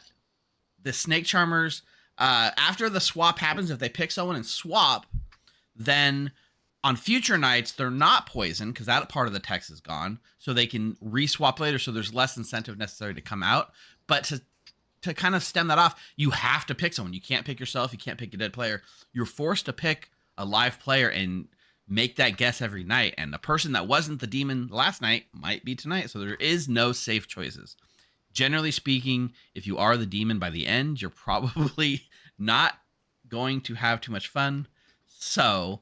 The Snake Charmers, after the swap happens, if they pick someone and swap, then on future nights, they're not poisoned because that part of the text is gone. So they can re-swap later, so there's less incentive necessary to come out. But to kind of stem that off, you have to pick someone. You can't pick yourself. You can't pick a dead player. You're forced to pick a live player and make that guess every night. And the person that wasn't the demon last night might be tonight. So there is no safe choices. Generally speaking, if you are the demon by the end, you're probably not going to have too much fun. So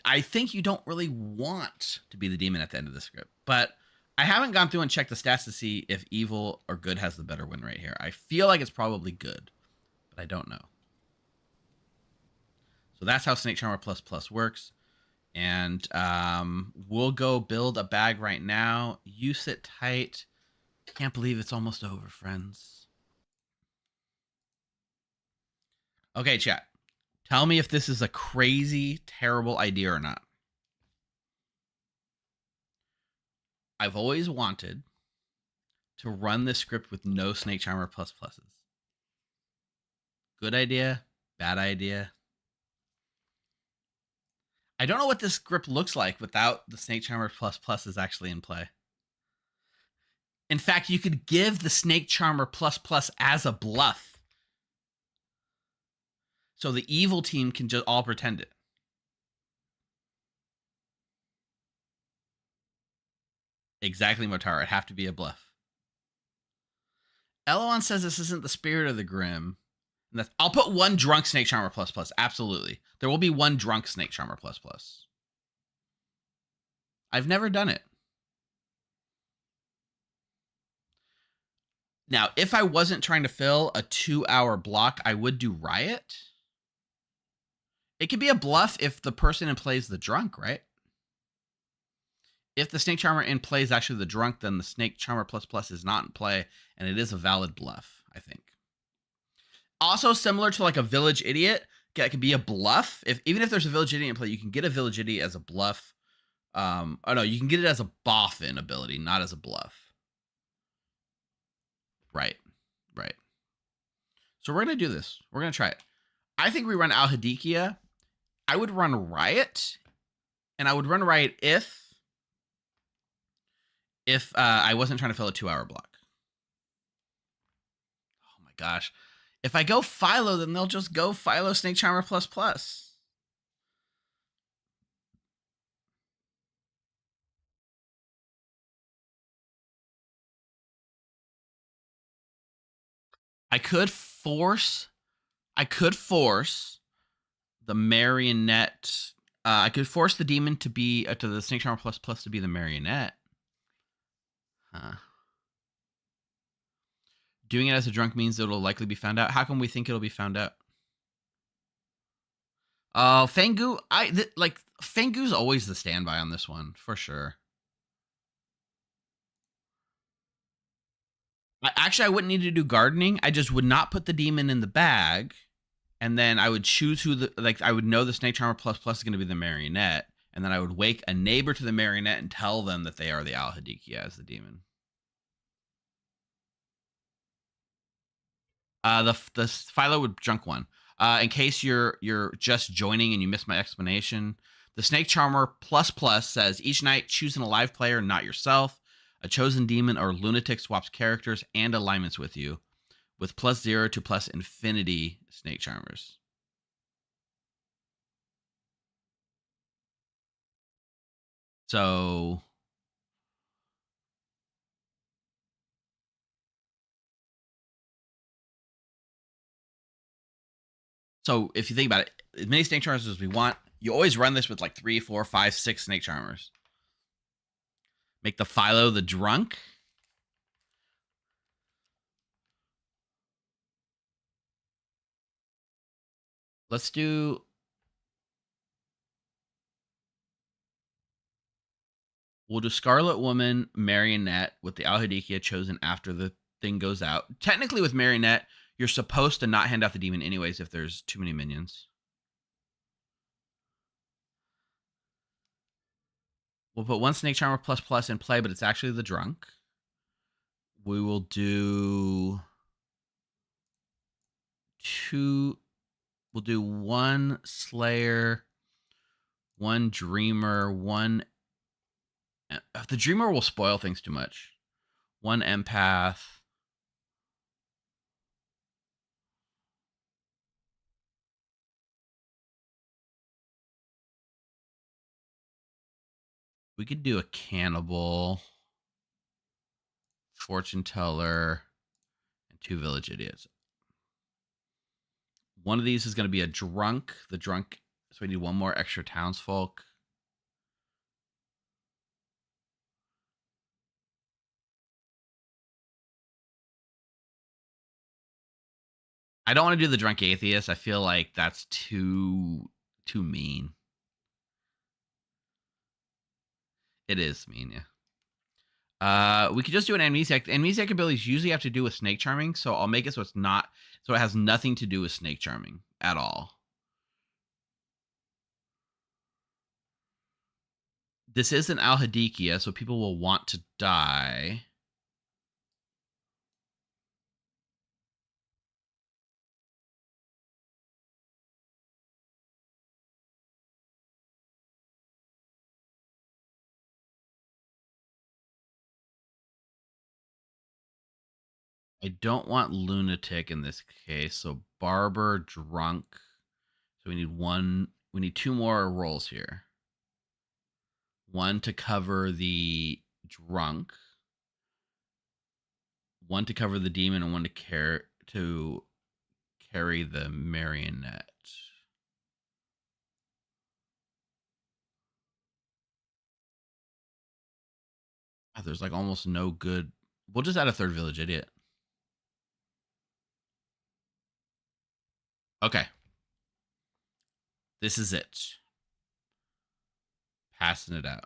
I think you don't really want to be the demon at the end of the script. But I haven't gone through and checked the stats to see if evil or good has the better win rate here. I feel like it's probably good, but I don't know. So that's how Snake Charmer ++ works. And we'll go build a bag right now. You sit tight. Can't believe it's almost over, friends. Okay, chat. Tell me if this is a crazy, terrible idea or not. I've always wanted to run this script with no Snake Charmer ++s. Good idea, bad idea. I don't know what this grip looks like without the Snake Charmer ++ is actually in play. In fact, you could give the Snake Charmer ++ as a bluff. So the evil team can just all pretend it. Exactly, Motaro. It'd have to be a bluff. Elon says this isn't the spirit of the Grim. And that's, I'll put one drunk Snake Charmer ++. Absolutely. There will be one drunk Snake Charmer ++. I've never done it. Now, if I wasn't trying to fill a 2-hour block, I would do Riot. It could be a bluff if the person in play is the drunk, right? If the Snake Charmer in play is actually the drunk, then the Snake Charmer ++ is not in play, and it is a valid bluff, I think. Also, similar to like a Village Idiot, it could be a bluff. Even if there's a Village Idiot in play, you can get a Village Idiot as a bluff. Oh no, you can get it as a boffin ability, not as a bluff. Right. So we're going to do this. We're going to try it. I think we run Al-Hadikia. I would run Riot. And I would run Riot if I wasn't trying to fill a 2-hour block. Oh my gosh. If I go Philo, then they'll just go Philo Snake Charmer ++. I could force the marionette. I could force the demon to be to the Snake Charmer ++ to be the marionette. Doing it as a drunk means it'll likely be found out. How come we think it'll be found out? Oh, Fangu. Fangu's always the standby on this one for sure. Actually, I wouldn't need to do gardening. I just would not put the demon in the bag, and then I would choose who I would know the Snake Charmer ++ is going to be the marionette, and then I would wake a neighbor to the marionette and tell them that they are the Al-Hadikia as the demon. The Philo would drunk one. In case you're just joining and you missed my explanation, the Snake Charmer ++ says each night choose an alive player, not yourself. A chosen demon or lunatic swaps characters and alignments with you, with +0 to +infinity Snake Charmers. So if you think about it, as many Snake Charmers as we want, you always run this with like 3, 4, 5, 6 Snake Charmers. Make the Philo the drunk. We'll do Scarlet Woman, Marionette with the Al-Hadikia chosen after the thing goes out. Technically with Marionette, you're supposed to not hand out the demon anyways if there's too many minions. We'll put one Snake Charmer ++ in play, but it's actually the drunk. We will do we'll do one Slayer, one Dreamer, one... The Dreamer will spoil things too much. One Empath. We could do a Cannibal, Fortune Teller, and 2 Village Idiots. One of these is going to be a drunk. The drunk, so we need one more extra townsfolk. I don't want to do the drunk atheist. I feel like that's too mean. It is mean, yeah. We could just do an amnesiac. Amnesiac abilities usually have to do with snake charming, so I'll make it so it's not, so it has nothing to do with snake charming at all. This is an Al-Hadikia, so people will want to die. I don't want lunatic in this case, so barber, drunk. So we need one. We need 2 more rolls here. One to cover the drunk, one to cover the demon, and one to carry the marionette. Oh, there's like almost no good. We'll just add a 3rd village idiot. Okay. This is it. Passing it out.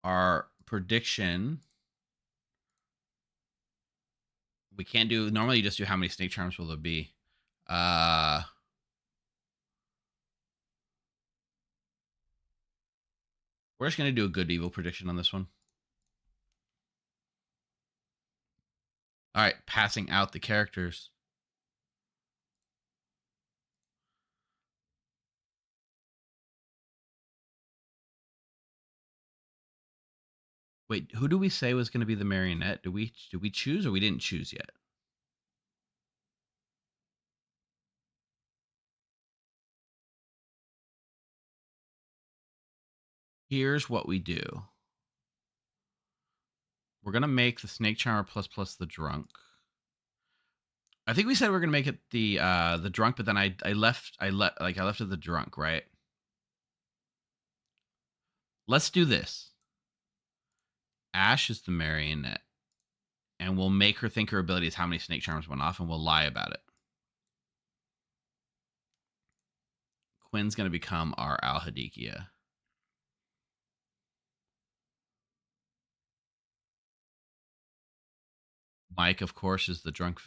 Our prediction. We can't do. Normally, you just do how many snake charms will there be. We're just going to do a good evil prediction on this one. All right, passing out the characters. Wait, who do we say was going to be the marionette? Did we choose or we didn't choose yet? Here's what we do. We're going to make the snake charmer plus the drunk. I think we said we are going to make it the drunk, but then I left it the drunk, right? Let's do this. Ash is the marionette, and we'll make her think her ability is how many snake charms went off, and we'll lie about it. Quinn's going to become our Al-Hadikia. Mike, of course, is the drunk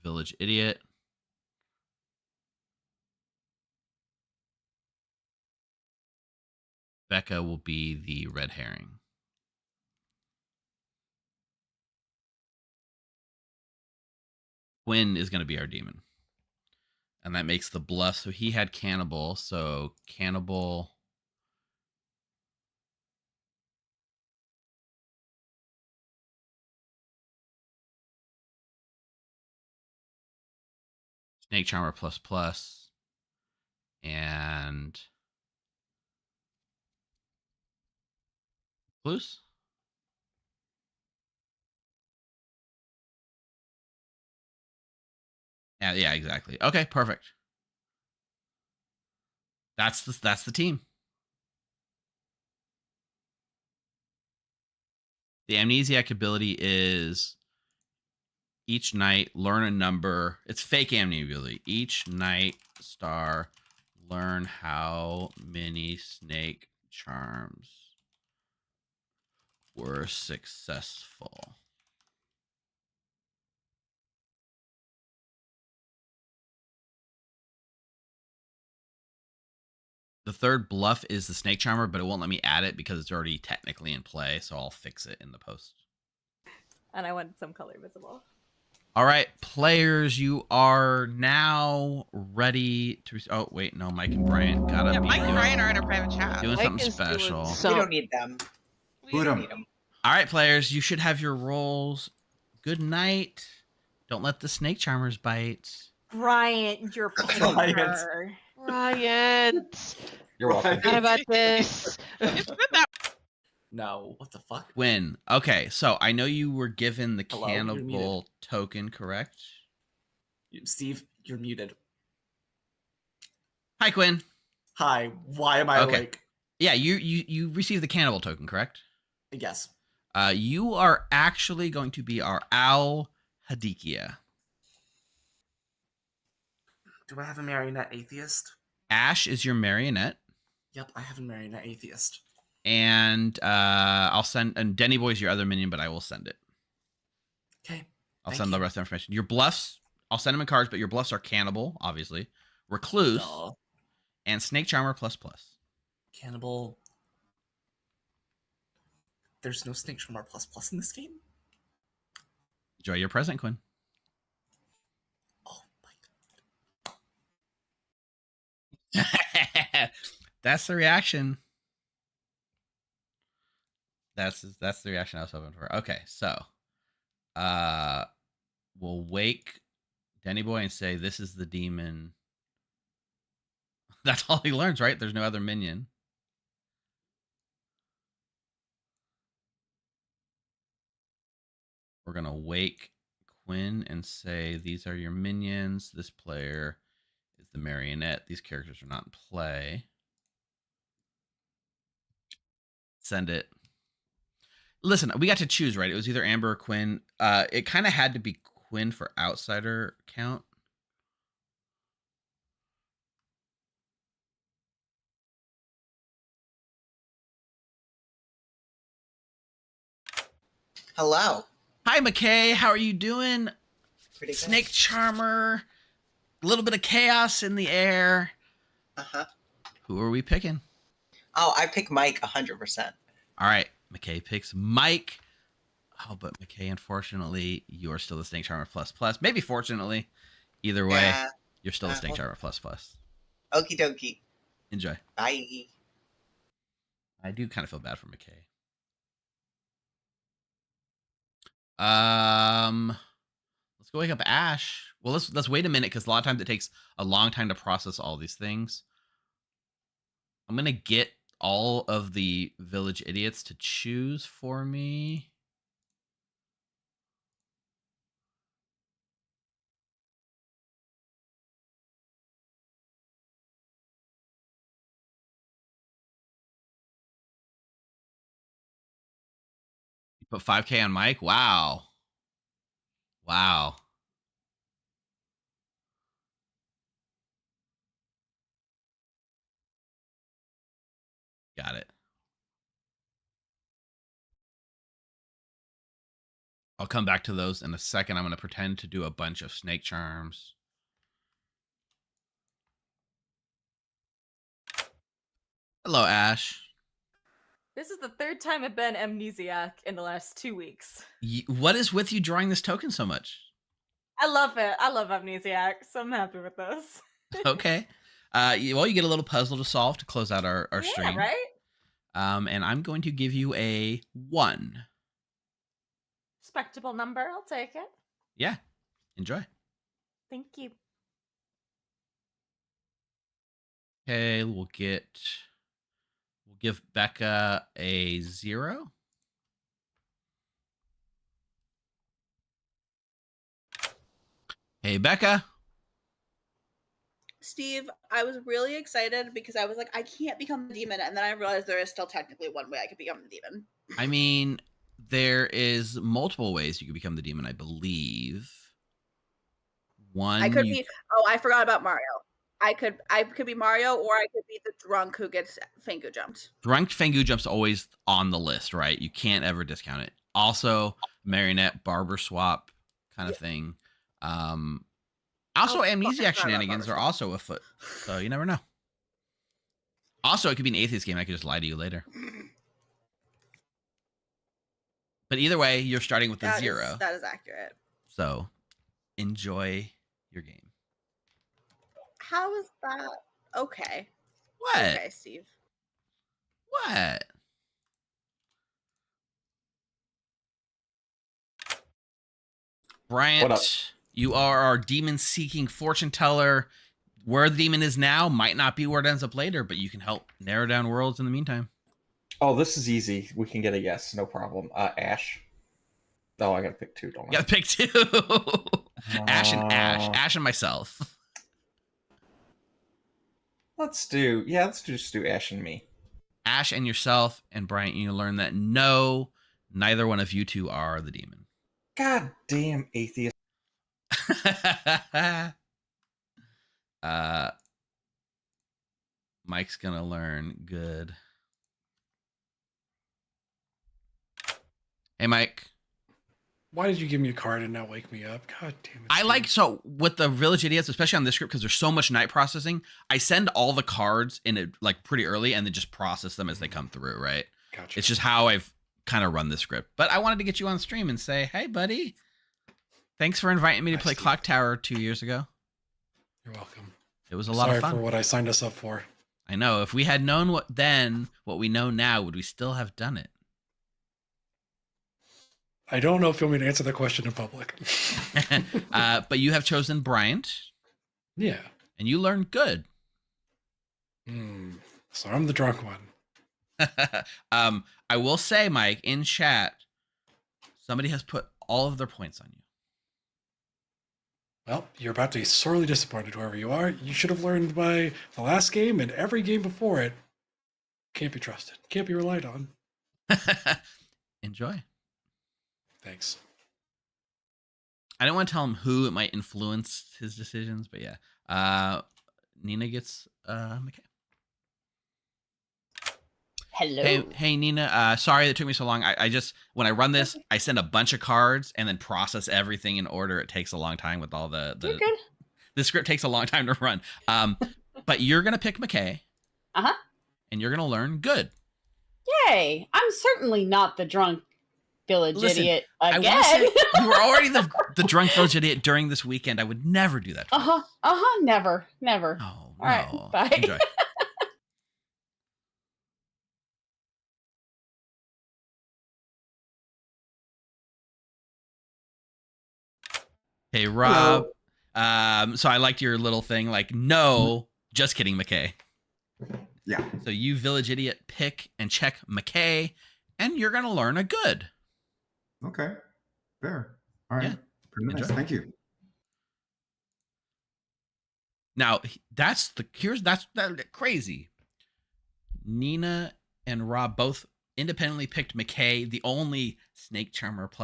village idiot. Becca will be the red herring. Quinn is going to be our demon. And that makes the bluff. So he had cannibal. So cannibal. Snake charmer plus. And Blues. Yeah, exactly. Okay, perfect. That's the team. The amnesiac ability is each night learn a number. It's fake amnesia ability. Each night star learn how many snake charms were successful. The 3rd bluff is the snake charmer, but it won't let me add it because it's already technically in play, so I'll fix it in the post. And I want some color visible. All right, players, you are now ready to. Oh wait, no, Mike and Brian gotta be. Mike and Brian are in a private chat. Doing something special. We don't need them. We don't need them. All right, players, you should have your rolls. Good night. Don't let the snake charmers bite. Brian, you're Brian. You're welcome. How about this? No, what the fuck? Win. Okay, so I know you were given the Hello, you're cannibal muted. token, correct? Steve, you're muted. Hi, Quinn. Hi. Why am I awake? Yeah, you received the cannibal token, correct? Yes. You are actually going to be our Al-Hadikia. Do I have a marionette atheist? Ash is your marionette. Yep, I have a marionette atheist. And I'll send, and Denny Boy's your other minion, but I will send it. Okay. I'll send the rest of the information. Your bluffs, I'll send them in cards, but your bluffs are cannibal, obviously, recluse, and snake charmer plus. Cannibal. There's no snake charmer plus in this game. Enjoy your present, Quinn. Oh my god. That's the reaction. That's the reaction I was hoping for. Okay, so we'll wake Denny Boy and say this is the demon. That's all he learns, right? There's no other minion. We're gonna wake Quinn and say these are your minions. This player is the marionette. These characters are not in play. Send it. Listen, we got to choose, right? It was either Amber or Quinn. It kind of had to be Quinn for outsider count. Hello. Hi, McKay. How are you doing? Pretty good. Snake Charmer. A little bit of chaos in the air. Uh-huh. Who are we picking? Oh, I pick Mike 100%. All right. McKay picks Mike. Oh, but McKay, unfortunately, you are still the Snake Charmer plus plus. Maybe fortunately. Either way, you're still the Snake Charmer plus plus. Okie dokie. Enjoy. Bye. I do kind of feel bad for McKay. Let's go wake up Ash. Well, let's wait a minute because a lot of times it takes a long time to process all these things. I'm gonna get all of the village idiots to choose for me. You put 5K on Mike? Wow. Wow. Got it. I'll come back to those in a second. I'm going to pretend to do a bunch of snake charms. Hello, Ash. This is the third time I've been amnesiac in the last 2 weeks. What is with you drawing this token so much? I love it. I love amnesiac, so I'm happy with this. Okay. Well, you get a little puzzle to solve to close out our stream. Yeah, right? And I'm going to give you a 1. Respectable number. I'll take it. Yeah. Enjoy. Thank you. Okay, we'll give Becca a 0. Hey, Becca. Steve, I was really excited because I was like, I can't become the demon. And then I realized there is still technically one way I could become the demon. I mean, there is multiple ways you could become the demon, I believe. One, I could be. Oh, I forgot about Mario. I could be Mario, or I could be the drunk who gets Fangu jumped. Drunk Fangu jump's always on the list, right? You can't ever discount it. Also, marionette barber swap kind of thing. Also, amnesiac shenanigans are also afoot, so you never know. Also, it could be an atheist game. I could just lie to you later. But either way, you're starting with a 0. That is accurate. So, enjoy your game. How is that? Okay. What? Okay, Steve. What? Bryant, What up? You are our demon-seeking fortune teller. Where the demon is now might not be where it ends up later, but you can help narrow down worlds in the meantime. Oh, this is easy. We can get a yes, no problem. Ash. Oh, I gotta pick 2, don't I? You gotta pick 2. Ash and Ash. Ash and myself. Let's just do Ash and me. Ash and yourself, and Bryant, you learn that no, neither one of you two are the demon. God damn atheist. Mike's gonna learn good. Hey, Mike. Why did you give me a card and not wake me up? God damn it. I like, so with the Village Idiots, especially on this script, because there's so much night processing, I send all the cards in it like pretty early and then just process them as they come through, right? Gotcha. It's just how I've kind of run this script. But I wanted to get you on stream and say, hey, buddy, thanks for inviting me to play Clocktower 2 years ago. You're welcome. It was a lot of fun. Sorry for what I signed us up for. I know. If we had known what we know now, would we still have done it? I don't know if you want me to answer that question in public. But you have chosen Bryant. Yeah. And you learned good. So I'm the drunk one. I will say, Mike, in chat, somebody has put all of their points on you. Well, you're about to be sorely disappointed, whoever you are. You should have learned by the last game and every game before it. Can't be trusted. Can't be relied on. Enjoy. Thanks. I don't want to tell him who it might influence his decisions, but yeah. Nina gets McKay. Hello. Hey, Nina. Sorry that took me so long. I just, when I run this, I send a bunch of cards and then process everything in order. It takes a long time with all the You're good. The script takes a long time to run. But you're gonna pick McKay. Uh-huh. And you're gonna learn good. Yay. I'm certainly not the drunk village idiot I again. wanna say, you were already the drunk village idiot during this weekend. I would never do that. Never. All right. Bye. Enjoy. Hey, Rob. So I liked your little thing, like, no, just kidding, McKay. Yeah. So you village idiot pick and check McKay, and you're gonna learn a good. Okay. Fair. All right. Yeah. Pretty nice. Enjoy. Thank you. Now that's crazy. Nina and Rob both independently picked McKay, the only Snake Charmer ++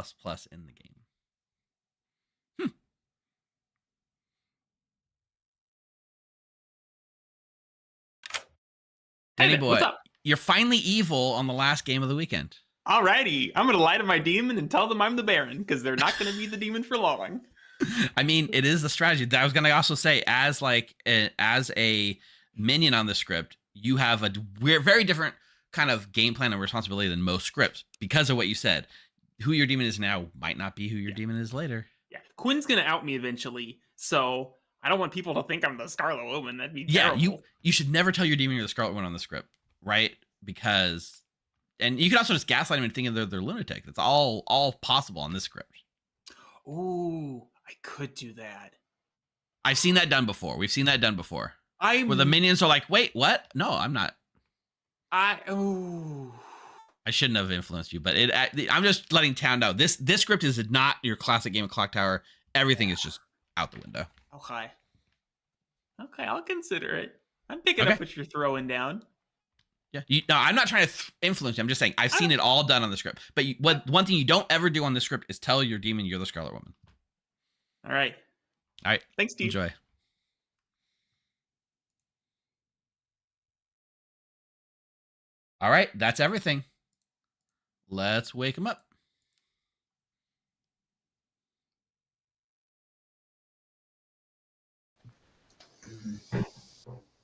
in the game. Danny boy, what's up? you're finally evil on the last game of the weekend. Alrighty, I'm gonna lie to my demon and tell them I'm the Baron because they're not gonna be the demon for long. I mean, it is the strategy. I was gonna also say, as a minion on the script, you have a very different kind of game plan and responsibility than most scripts because of what you said. Who your demon is now might not be who your demon is later. Yeah, Quinn's gonna out me eventually, so I don't want people to think I'm the Scarlet Woman. That'd be Yeah, terrible. you should never tell your demon you're the Scarlet Woman on the script, right? Because, and you can also just gaslight them and think they're lunatic. That's all possible on this script. Ooh, I could do that. I've seen that done before. We've seen that done before. Where the minions are like, wait, what? No, I'm not. I shouldn't have influenced you, but I'm just letting town know. This script is not your classic game of Clocktower. Everything is just out the window. Okay, I'll consider it. I'm picking up what you're throwing down. Yeah. No, I'm not trying to influence you. I'm just saying I've seen it all done on the script. But one thing you don't ever do on the script is tell your demon you're the Scarlet Woman. All right. Thanks, Steve. Enjoy. All right, that's everything. Let's wake him up.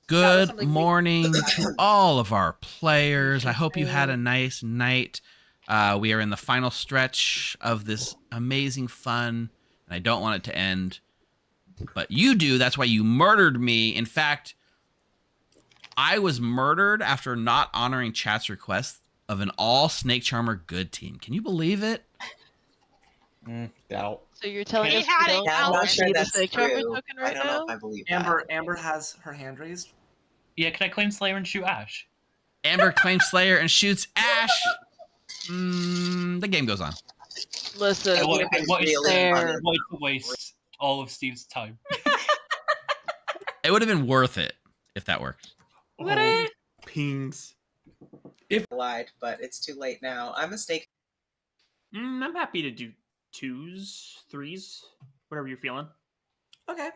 Good morning to all of our players. I hope you had a nice night. We are in the final stretch of this amazing fun, and I don't want it to end. But you do. That's why you murdered me. In fact, I was murdered after not honoring chat's request of an all Snake Charmer good team. Can you believe it? Doubt. So you're telling us had we it don't out. want I'm not to sure be the that's Snake Charmer true. token I right don't know now? if I believe Amber has her hand raised. Yeah, can I claim Slayer and shoot Ash? Amber claims Slayer and shoots Ash. The game goes on. Listen, I want fair. to waste all of Steve's time. It would have been worth it if that worked. Pings. If lied, but it's too late now. I'm a snake. I'm happy to do 2s, 3s, whatever you're feeling. Okay.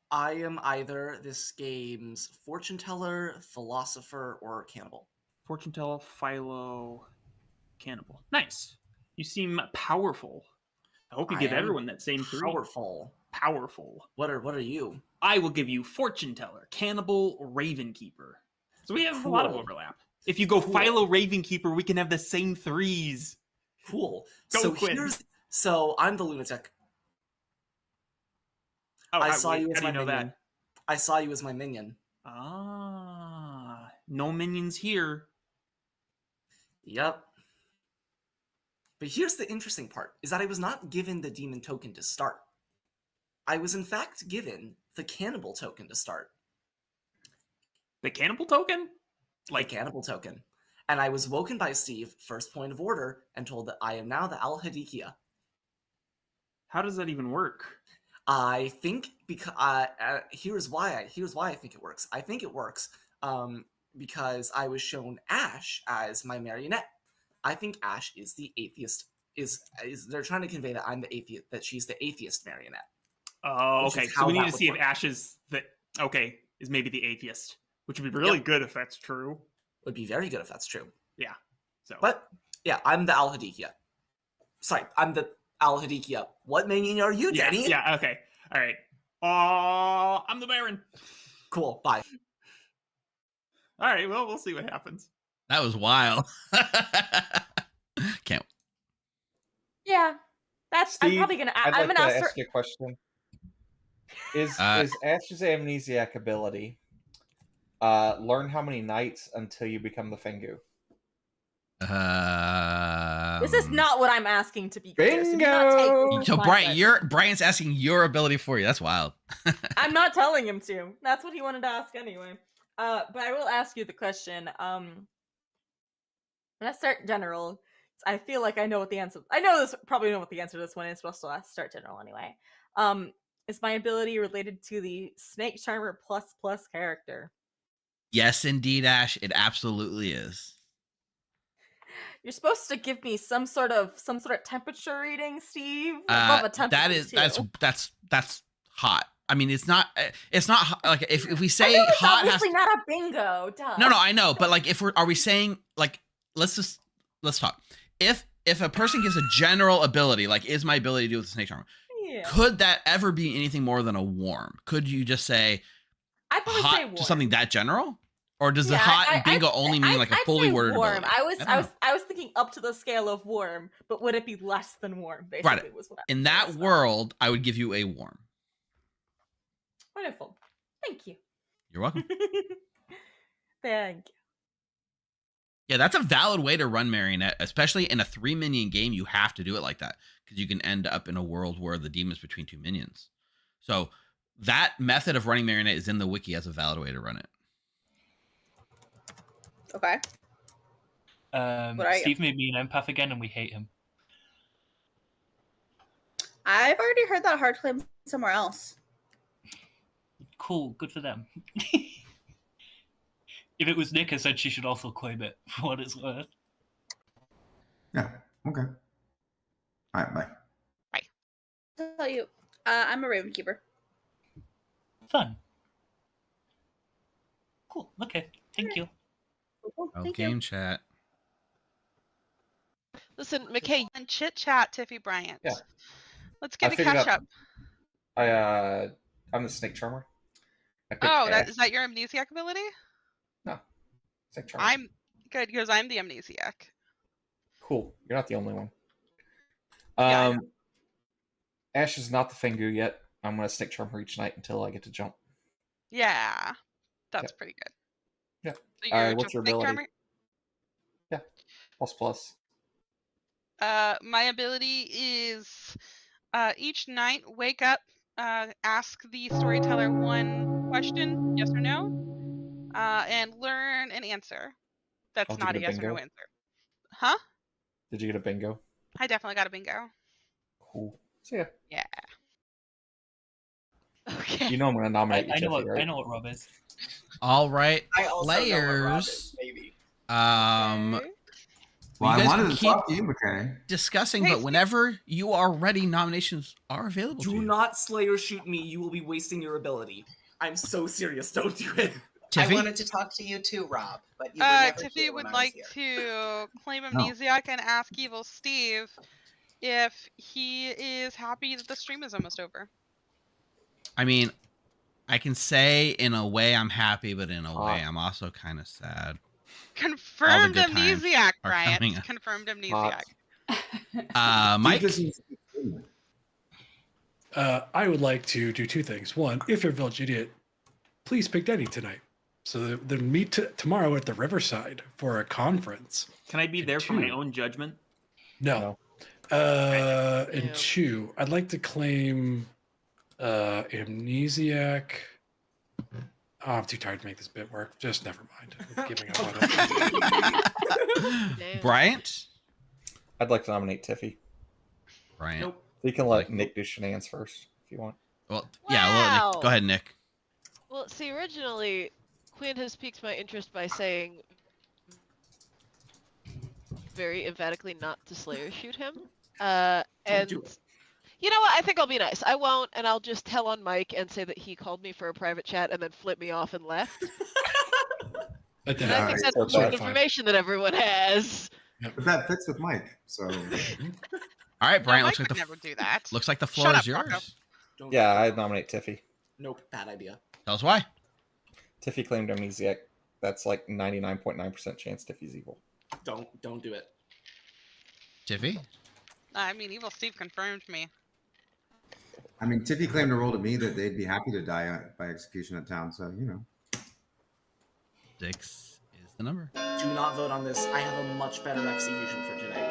I am either this game's fortune teller, philosopher, or cannibal. Fortune teller, Philo, cannibal. Nice. You seem powerful. I hope you give everyone that same 3. Powerful. What are you? I will give you fortune teller, cannibal, raven keeper. So we have a lot of overlap. If you go Philo, raven keeper, we can have the same 3s. Cool. Go, Quinn. So I'm the lunatic. Oh, I saw you as how my do you know minion. that? I saw you as my minion. Ah, no minions here. Yep. But here's the interesting part, is that I was not given the demon token to start. I was in fact given the cannibal token to start. The cannibal token? Like cannibal token. And I was woken by Steve, first point of order, and told that I am now the Al-Hadikia. How does that even work? I think because here's why I think it works. I think it works because I was shown Ash as my marionette. I think Ash is the atheist. Is they're trying to convey that I'm the atheist, that she's the atheist marionette. Oh, okay. So we need to see if Ash is is maybe the atheist, which would be really good if that's true. Would be very good if that's true. Yeah. So. But yeah, I'm the Al-Hadikia. Sorry, I'm the Al-Hadikia. What minion are you, Danny? Yeah. Okay. All right. I'm the Baron. Cool. Bye. All right. Well, we'll see what happens. That was wild. Can't. Yeah, that's. Steve, I'm probably gonna. I'd I'm like gonna to ask. ask you a question. Is Ash's amnesiac ability learn how many nights until you become the Fengu? This is not what I'm asking to be clear. So, do not take So my Brian, Brian's asking your ability for you. That's wild. I'm not telling him to. That's what he wanted to ask anyway. But I will ask you the question. When I start general, I feel like I know what the answer. I probably know what the answer to this one is, but I'll still start general anyway. Is my ability related to the Snake Charmer ++ character? Yes, indeed, Ash. It absolutely is. You're supposed to give me some sort of temperature reading, Steve. I love a temperature that's hot. I mean, it's not hot. Like if we say it's hot, obviously not a bingo. Duh. No, I know, but like are we saying like let's talk. If a person gives a general ability, like is my ability to do with the Snake Charmer, could that ever be anything more than a warm? Could you just say I'd probably hot say warm. to something that general? Or does the hot and bingo only mean like a fully worded warm. ability? I was thinking up to the scale of warm, but would it be less than warm? Basically, Right. was what In that world, I would give you a warm. Wonderful. Thank you. You're welcome. Thank you. Yeah, that's a valid way to run Marionette, especially in a 3-minion game. You have to do it like that because you can end up in a world where the demon's between 2 minions. So that method of running Marionette is in the wiki as a valid way to run it. Okay. Steve made me an empath again, and we hate him. I've already heard that hard claim somewhere else. Cool, good for them. If it was Nick, I said she should also claim it for what it's worth. Yeah. Okay. All right. Bye. I'll tell you, I'm a Raven Keeper. Fun. Cool. Okay. Thank you. Cool. Oh, Thank game you. chat. Listen, McKay, and chit chat, Tiffy Bryant. Yeah. Let's get a figured catch out- up. I'm the Snake Charmer. Oh, is that your amnesiac ability? No. Snake Charmer. I'm good because I'm the amnesiac. Cool. You're not the only one. Yeah, I know. Ash is not the Fengu yet. I'm gonna Snake Charm her each night until I get to jump. Yeah, that's pretty good. Yeah. So you're What's just your Snake ability? Charmer? Yeah. ++. My ability is each night wake up, ask the storyteller one question, yes or no, and learn an answer. That's Did you not a get a yes or no bingo? answer. Huh? Did you get a bingo? I definitely got a bingo. Cool. See ya. Yeah. Okay. You know I'm gonna nominate I you, know Tiffy, right? I know what Rob is. All right, I also know what Rob players. is, maybe. Well, I you guys wanted can to keep talk to you, McKay. discussing, but whenever you are ready, nominations are available. to Do you. not slay or shoot me. You will be wasting your ability. I'm so serious. Don't do it. Tiffy? I wanted to talk to you too, Rob, but you were never Tiffy here when would I was like here. to claim amnesiac and ask Evil Steve if he is happy that the stream is almost over. I mean, I can say in a way I'm happy, but in a way I'm also kind of sad. Confirmed good times amnesiac, are Bryant. coming up. Confirmed amnesiac. Mike? I would like to do 2 things. One, if you're a village idiot, please pick Denny tonight. So then meet tomorrow at the Riverside for a conference. Can I be there for my own judgment? No. And Chew, I'd like to claim Amnesiac. Oh, I'm too tired to make this bit work. Just never mind. I'm giving up on it. Bryant? I'd like to nominate Tiffy. Bryant. Nope. You can let Nick do shenanigans first if you want. Well, yeah. Well, Nick, go ahead, Nick. Well, see, originally, Quinn has piqued my interest by saying very emphatically not to Slayer shoot him. And you know what? I think I'll be nice. I won't, and I'll just tell on Mike and say that he called me for a private chat and then flipped me off and left. And I think that's the sort of information that everyone has. But that fits with Mike, so. All right, Brian. Mike Looks like would never do that. Looks like the floor is yours. Yeah, I'd nominate Tiffy. Nope, bad idea. Tell us why. Tiffy claimed Amnesiac. That's like 99.9% chance Tiffy's evil. Don't do it. Tiffy? I mean, Evil Steve confirmed me. I mean, Tiffy claimed a role to me that they'd be happy to die by execution at town, so, you know. 6 is the number. Do not vote on this. I have a much better execution for today.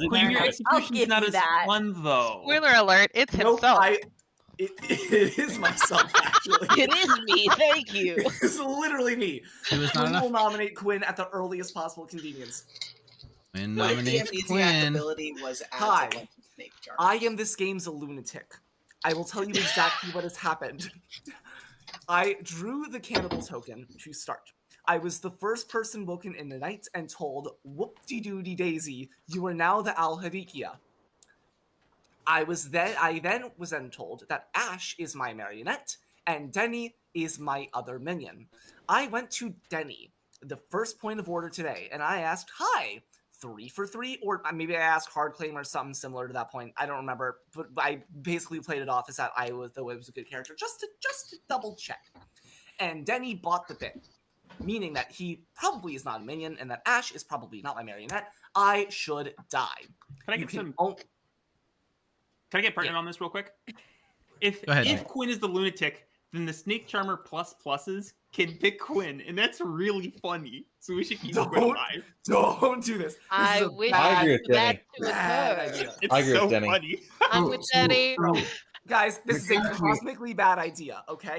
Quinn, your execution's not as fun, though. Spoiler alert, it's Nope, himself. It is myself, actually. It is me, thank you. It's literally me. It was not Quinn enough. will nominate Quinn at the earliest possible convenience. Quinn What if the nominates amnesiac Quinn. ability was as Hi. a Lucky Snake Charm? I am this game's a lunatic. I will tell you exactly what has happened. I drew the cannibal token to start. I was the first person woken in the night and told, whoop-de-doody daisy, you are now the Al-Hadikia. I then was told that Ash is my marionette and Denny is my other minion. I went to Denny, the first point of order today, and I asked, hi, 3 for 3, or maybe I asked hard claim or something similar to that point. I don't remember, but I basically played it off as that I was a good character, just to double check. And Denny bought the bit, meaning that he probably is not a minion and that Ash is probably not my marionette. I should die. Can I get Can I get pertinent on this real quick? If Go ahead. Quinn is the lunatic, then the Snake Charmer pluses can pick Quinn, and that's really funny. So we should keep Quinn alive. Don't do this. I wish I agree with that Denny. to occur. It's I agree so with Denny. funny. I'm with Denny. Guys, this is a cosmically bad idea, okay?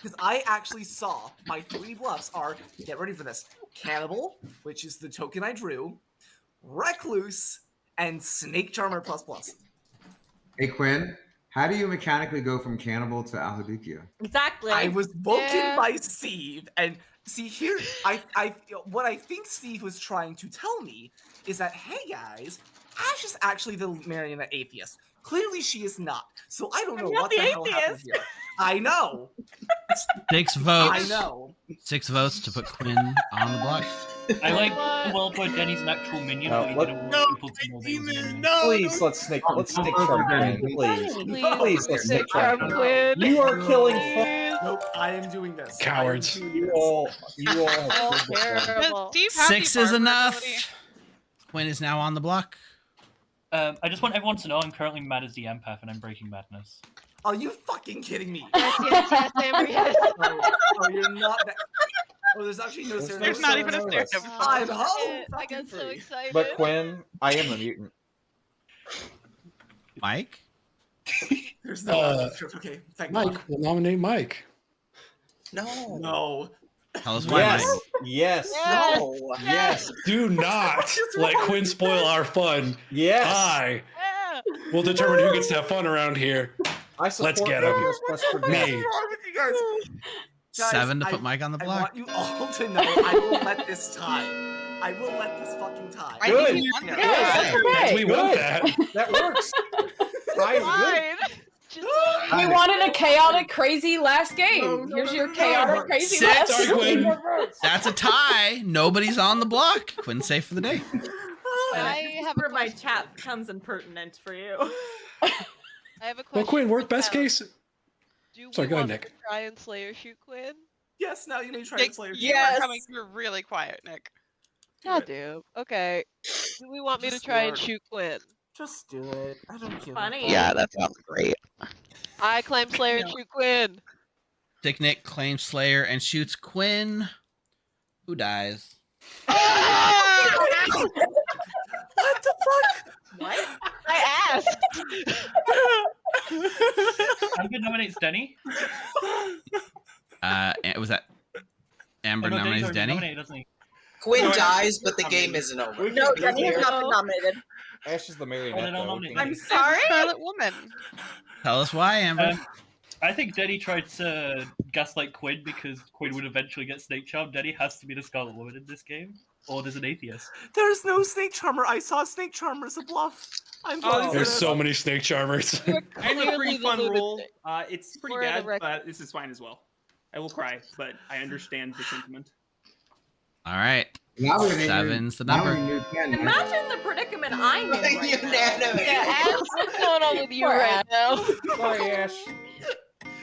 Because I actually saw my 3 bluffs are, get ready for this, Cannibal, which is the token I drew, Recluse, and Snake Charmer ++. Hey, Quinn, how do you mechanically go from Cannibal to Al-Hadikia? Exactly. I was woken by Steve, and see here, what I think Steve was trying to tell me is that, hey guys, Ash is actually the marionette atheist. Clearly she is not. So I don't know what the hell happened here. I know. 6 votes. I know. 6 votes to put Quinn on the block. I like the world where Denny's an actual minion, but he didn't want people to know that he was a minion. Please, let's snake charm Quinn. Please, let's snake charm Quinn. Quinn. You are killing fun. Nope, I am doing this. Cowards. You all Oh, have terrible. Steve has 6 the is farmer enough. ability. Quinn is now on the block. I just want everyone to know I'm currently mad as the empath and I'm breaking madness. Are you fucking kidding me? Yes, Amber, yes. Oh, you're not that. Oh, there's actually no serious. There's not even a serious. I'm home. I got so excited. But Quinn, I am a mutant. Mike? There's no. Okay, thank God. Mike, we'll nominate Mike. No. No. Tell us why, Yes. Mike. Yes. No. Yes. Do not let Quinn spoil our fun. Yes. I will determine who gets to have fun around here. I support Let's get him. Roku's quest for death. Me. What's wrong with you guys? 7 to put Mike on the I block. want you all to know I will let this tie. I will let this fucking tie. I Good. think he wants Yeah, that. that's okay. We want Good. that. That works. Tie is good. Fine. Just We wanted a chaotic, crazy last game. No, Here's your no. chaotic, crazy 6. last Sorry, game. Quinn. That's a tie. Nobody's on the block. Quinn's safe for the day. I have a Where my question. chat becomes impertinent for you. I have a question. Well, Quinn, work for best Cal. case. Do Sorry, we go ahead, want Nick. to try and Slayer shoot Quinn? Yes, now you may try Nick, to Slayer. you Yes. are coming through really quiet, Nick. God damn. Okay. Do we want me to Just try and work. shoot Quinn? Just do it. I don't give Funny. a fuck. Yeah, that sounds great. I claim Slayer and shoot Quinn. Dick Nick claims Slayer and shoots Quinn, who dies. What the fuck? What? I asked. Amber nominates Denny. Was that Amber Denny's nominates already Denny? nominated, doesn't he? Quinn dies, but the game isn't over. No, Denny has not been nominated. Ash is the marionette. don't though. nominate Can- me. I'm sorry. Scarlet Woman. Tell us why, Amber. I think Denny tried to gaslight Quinn because Quinn would eventually get Snake Charm. Denny has to be the Scarlet Woman in this game, or there's an atheist. There's no Snake Charmer. I saw Snake Charmer as a bluff. I'm There's so many snake charmers. I have a pretty fun lunatic. rule. It's pretty For the bad, record. but this is fine as well. I will cry, but I understand the sentiment. All right. Now we're gonna 7's the now number. we're gonna do 10. Imagine the predicament I'm in right now. Unanimous. Yeah, Ash, what's going on with you Poor right now? Sorry, Ash.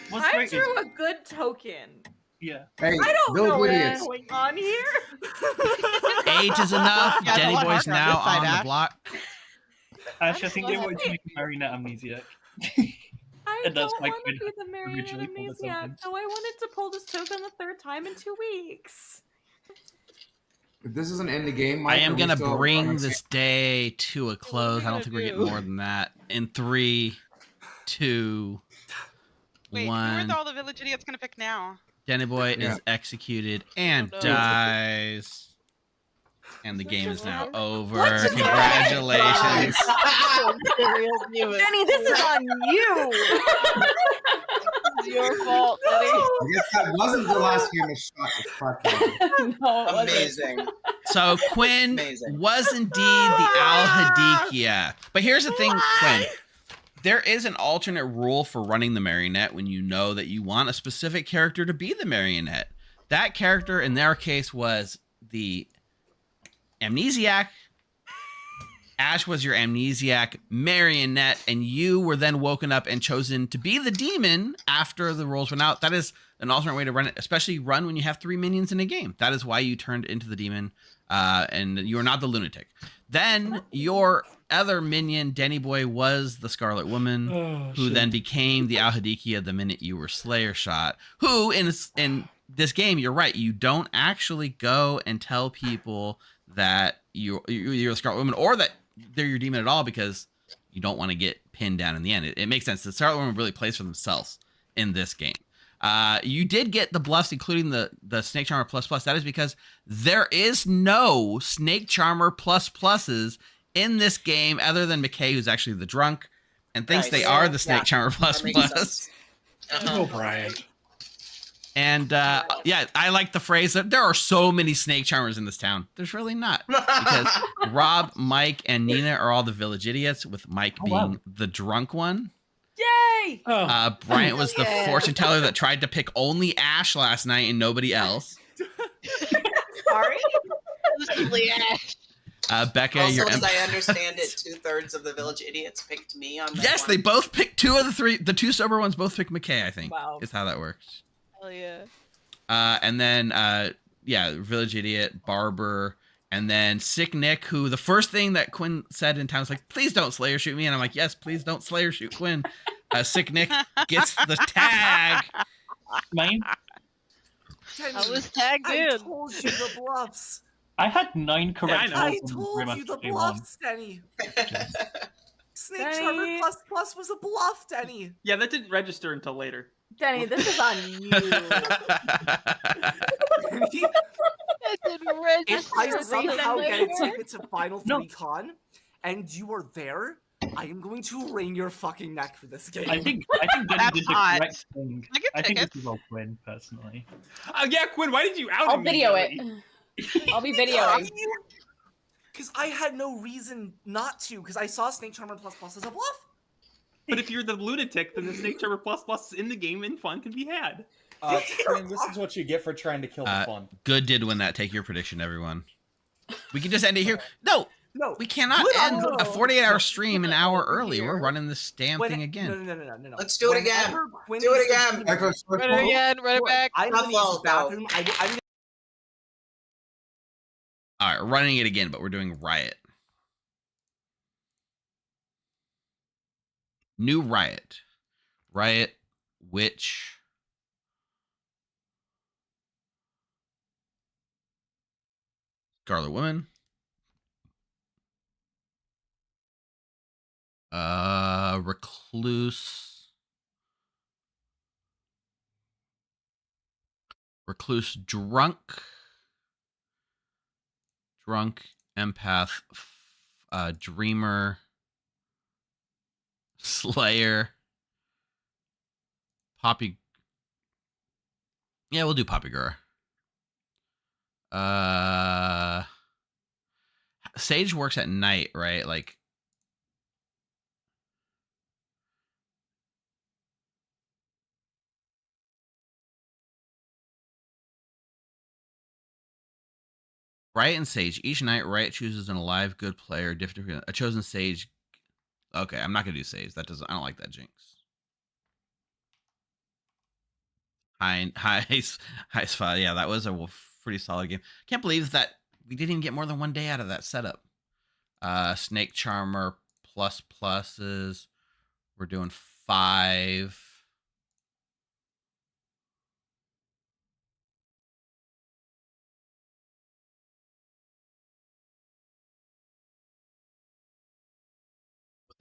What's I great is- drew a good token. Yeah. Hey, I don't those know idiots. what's going on here. 8 is enough. Yeah, Denny the one Boy's marker on now this side, on the Ash. block. Ash, I think they so wanted to happy. make a marionette amnesiac. I And that's don't why want to Quinn be the marionette originally pulled the amnesiac, token. so I wanted to pull this token the third time in 2 weeks. If this is an end of game, I Mike, am are we going to still- bring this day to a close. I don't think we're getting do? more than that. In 3, 2, Wait, who 1. are all the village idiots gonna pick now? Denny Boy Yeah. is executed and Oh, no. dies. And the game is now over. What's the Congratulations. Denny, this is on you. It's your fault, Denny. I guess that wasn't the last game of shot. It's podcast. No, it wasn't. Amazing. So Quinn Amazing. was indeed the Al Hadikia. But here's the thing, Quinn. There is an alternate rule for running the marionette when you know that you want a specific character to be the marionette. That character in their case was the amnesiac. Ash was your amnesiac marionette, and you were then woken up and chosen to be the demon after the rules went out. That is an alternate way to run it, especially run when you have 3 minions in a game. That is why you turned into the demon, and you are not the lunatic. Then your other minion, Denny Boy, was the Scarlet Woman, who then became the Al Hadikia the minute you were Slayer shot. Who in this game, you're right, you don't actually go and tell people that you're the Scarlet Woman or that they're your demon at all, because you don't want to get pinned down in the end. It makes sense. The Scarlet Woman really plays for themselves in this game. You did get the bluffs, including the Snake Charmer plus. That is because there is no Snake Charmer pluses in this game other than McKay, who's actually the drunk and thinks Nice. they are the Snake Charmer That makes plus. sense. Oh, Brian. And yeah, I like the phrase that there are so many Snake Charmers in this town. There's really not, because Rob, Mike, and Nina are all the village idiots, with Mike being the drunk one. Yay! Bryant was the Yeah. fortune teller that tried to pick only Ash last night and nobody else. Sorry. Exclusively Ash. Becca, Also, your as I understand it, 2/3 of the village idiots picked me on that yes, one. they both picked 2 of the 3. The 2 sober ones both picked McKay, I think. Wow. Is how that works. Hell yeah. And then yeah, village idiot, barber, and then sick Nick, who the first thing that Quinn said in town was like, "Please don't Slayer shoot me," and I'm like, "Yes, please don't Slayer shoot Quinn." Sick Nick gets the tag. Mine. I was tagged I in. told you the bluffs. I had 9 correct I rolls on told Grim you the after day 1. bluffs, Denny. Snake Denny. Charmer plus was a bluff, Denny. Yeah, that didn't register until later. Denny, this is on you. If I somehow get a ticket to Final No. 3 Con and you are there, I am going to wring your fucking neck for this game. I think Denny That's did the hot. correct thing. I get I think tickets. this is all Quinn, personally. Yeah, Quinn, why did you out I'll me? video it. I'll be videoing. Because I had no reason not to, because I saw Snake Charmer plus as a bluff. But if you're the lunatic, then the Snake Charmer plus is in the game and fun can be had. Quinn, this is what you get for trying to kill the fun. Good did win that. Take your prediction, everyone. We can just end it here. No, we cannot Good end on a you. 48-hour stream an hour early. We're running this damn thing again. No. Let's do it again. Whenever Quinn Do it is the again. demon- Run it again, run it back. I'm Not gonna use the well, though. bathroom. I'm All right, running it again, but we're doing Riot. New Riot. Riot, Witch. Scarlet Woman. Recluse. Recluse, drunk, empath, dreamer, slayer, poppy. Yeah, we'll do poppy girl. Sage works at night, right? Like, Riot and Sage. Each night, Riot chooses an alive good player. Different. A chosen Sage. Okay, I'm not gonna do Sage. That doesn't. I don't like that jinx. High spot. Yeah, that was a pretty solid game. Can't believe that we didn't even get more than one day out of that setup. Snake Charmer pluses. We're doing 5.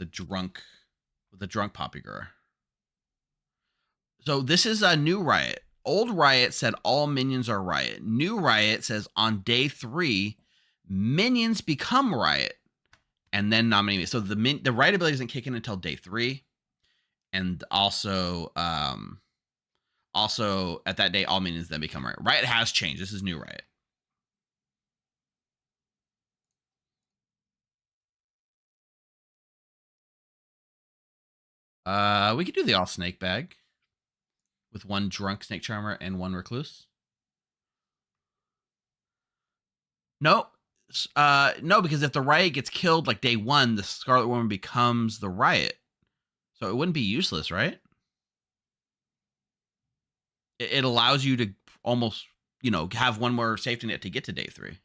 With the drunk poppy girl. So this is a new Riot. Old Riot said all minions are Riot. New Riot says on day 3, minions become Riot and then nominate me. So the Riot ability doesn't kick in until day 3. And also at that day, all minions then become Riot. Riot has changed. This is new Riot. We could do the all snake bag with 1 drunk snake charmer and 1 recluse. No, because if the Riot gets killed like day 1, the Scarlet Woman becomes the Riot, so it wouldn't be useless, right? It allows you to almost, have 1 more safety net to get to day 3.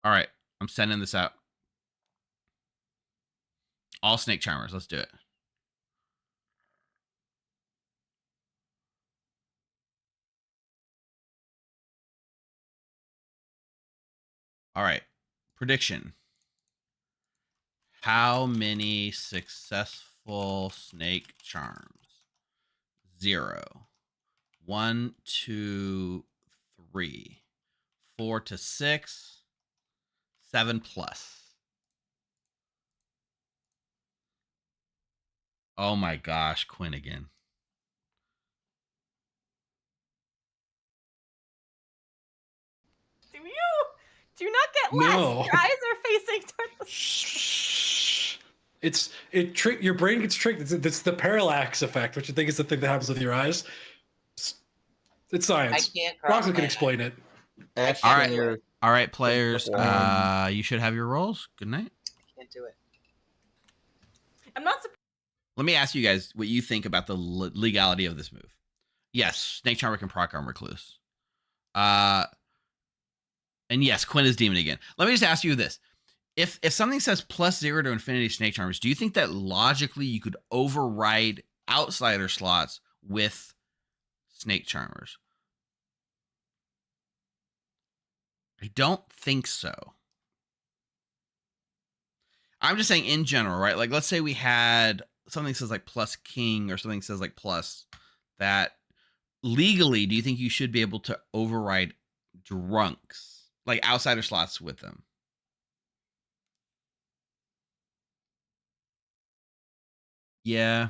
All right, I'm sending this out. All snake charmers. Let's do it. All right. Prediction. How many successful snake charms? 0. 1, 2, 3. 4 to 6. 7 plus. Oh my gosh, Quinn again. Do you not get less? No. Your eyes are facing towards the Your brain gets tricked. It's the parallax effect, which I think is the thing that happens with your eyes. It's science. I can't cross Rocco can my explain it. All right, players. You should have your rolls. Good night. I can't do it. I'm not surprised. Let me ask you guys what you think about the legality of this move. Yes, Snake Charmer can proc on Recluse. And yes, Quinn is demon again. Let me just ask you this. If something says +0 to infinity Snake Charmers, do you think that logically you could override outsider slots with Snake Charmers? I don't think so. I'm just saying in general, right? Like, let's say we had something that says like +king or something that says like plus that. Legally, do you think you should be able to override drunks, like outsider slots with them? Yeah.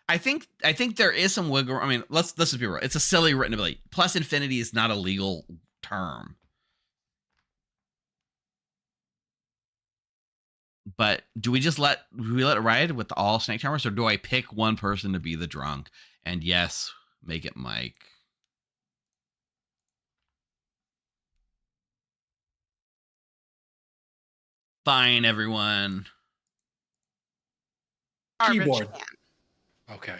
I think there is some wiggle. I mean, let's just be real. It's a silly written ability. Plus infinity is not a legal term. But do we let it ride with all snake charmers, or do I pick one person to be the drunk? And yes, make it Mike. Fine, everyone. Keyboard. Can. Okay.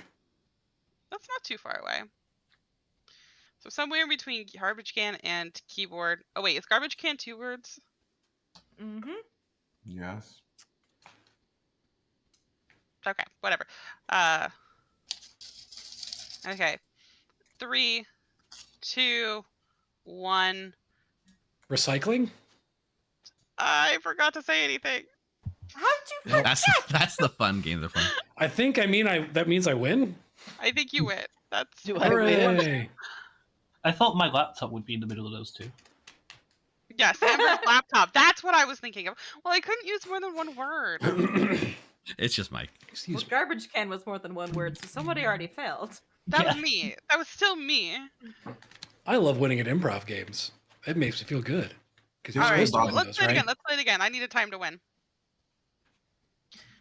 That's not too far away. So somewhere between garbage can and keyboard. Oh wait, is garbage can 2 words? Mm-hmm. Yes. Okay, whatever. Okay. 3, 2, 1. Recycling? I forgot to say anything. How'd you forget? That's the fun game. They're fun. I think that means I win. I think you win. That's Hooray. I thought my laptop would be in the middle of those two. Yes, Amber's laptop. That's what I was thinking of. Well, I couldn't use more than one word. It's just Mike. Well, garbage can was more than one word, so somebody already failed. That was me. That was still me. I love winning at improv games. It makes me feel good. All right, let's play it again. Let's play it again. I need a time to win.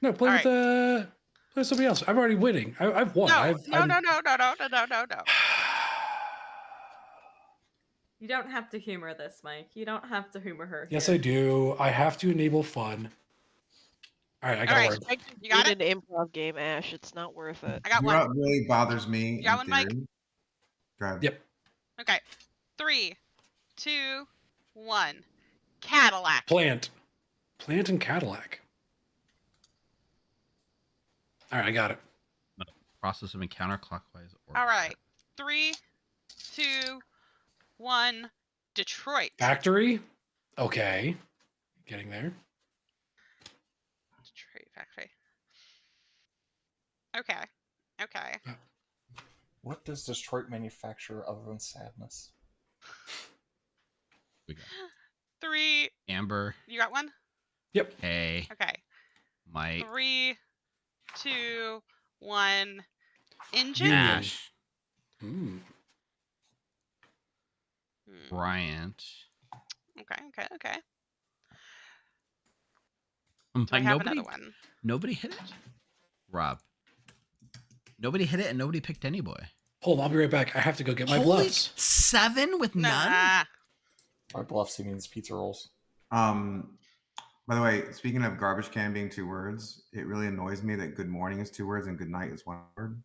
No, play with play somebody else. I'm already winning. I've won. No. You don't have to humor this, Mike. You don't have to humor her. Yes, here. I do. I have to enable fun. All right, I got one. You got an improv game, Ash. It's not worth it. I got You know what really bothers me? You got one, Mike? Go ahead. Yep. Okay. 3, 2, 1. Cadillac. Plant and Cadillac. All right, I got it. Process them in counterclockwise order. All right. 3, 2, 1. Detroit. Factory. Okay. Getting there. Detroit factory. Okay. What does Detroit manufacture other than sadness? 3. Amber. You got one? Yep. Hey. Okay. Mike. 3, 2, 1. Engine. Ash. Hmm. Bryant. Okay. I'm Do I have another one? Nobody hit it? Rob. Nobody hit it and nobody picked any boy. Hold on, I'll be right back. I have to go get my Holy bluffs. 7 with none? By bluffs, he means pizza rolls. By the way, speaking of garbage can being 2 words, it really annoys me that good morning is 2 words and good night is 1 word.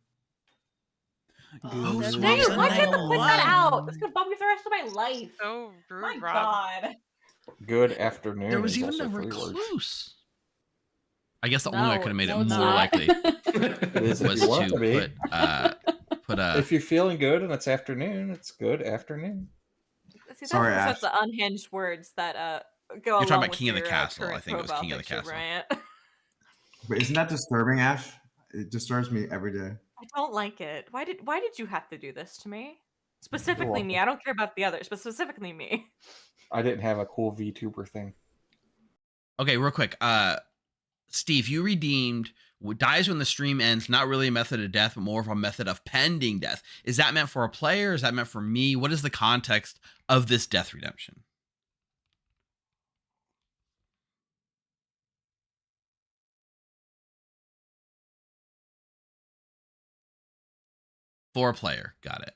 Dang, why couldn't I put that out? It's gonna bump me for the rest of my life. Oh, rude, my Rob. God. Good afternoon. There was is even also a 3 words. recluse. I guess the only way I could have made it it's more not. likely It is if was you want to to be. put a. If you're feeling good and it's afternoon, it's good afternoon. See, Sorry, that's the unhinged words that go along You're talking about with King of the your, Castle. current I think it was profile King of the picture, Castle. Bryant. But isn't that disturbing, Ash? It disturbs me every day. I don't like it. Why did you have to do this to me? Specifically me. I don't care about the others, but specifically me. I didn't have a cool VTuber thing. Okay, real quick. Steve, you redeemed dies when the stream ends, not really a method of death, but more of a method of pending death. Is that meant for a player? Is that meant for me? What is the context of this death redemption? For a player. Got it.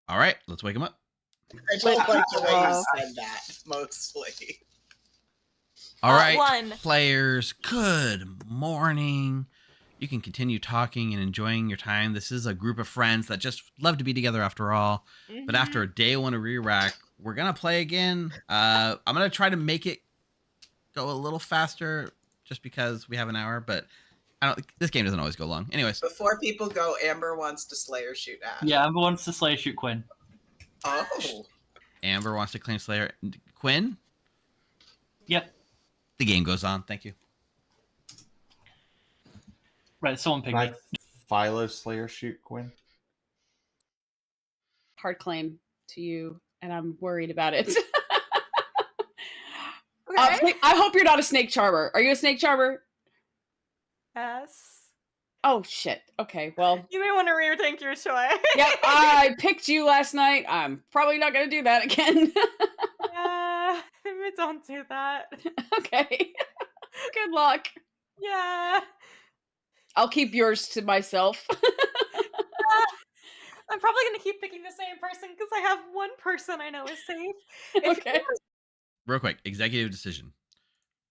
All right, let's wake him up. I don't like the way you said that, mostly. All right, one. players, good morning. You can continue talking and enjoying your time. This is a group of friends that just love to be together after all. But after a day one of re-rack, we're going to play again. I'm going to try to make it go a little faster just because we have an hour, but this game doesn't always go long. Anyways. Before people go, Amber wants to Slayer shoot Ash. Yeah, Amber wants to Slayer shoot Quinn. Oh. Amber wants to claim Slayer. Quinn? Yep. The game goes on. Thank you. Right, someone pick me. Philo Slayer shoot Quinn. Hard claim to you, and I'm worried about it. I hope you're not a snake charmer. Are you a snake charmer? Yes. Oh shit. Okay, well. You may want to rethink your choice. Yep, I picked you last night. I'm probably not gonna do that again. Yeah, maybe don't do that. Okay. Good luck. Yeah. I'll keep yours to myself. I'm probably gonna keep picking the same person because I have one person I know is safe. Okay. Real quick, executive decision.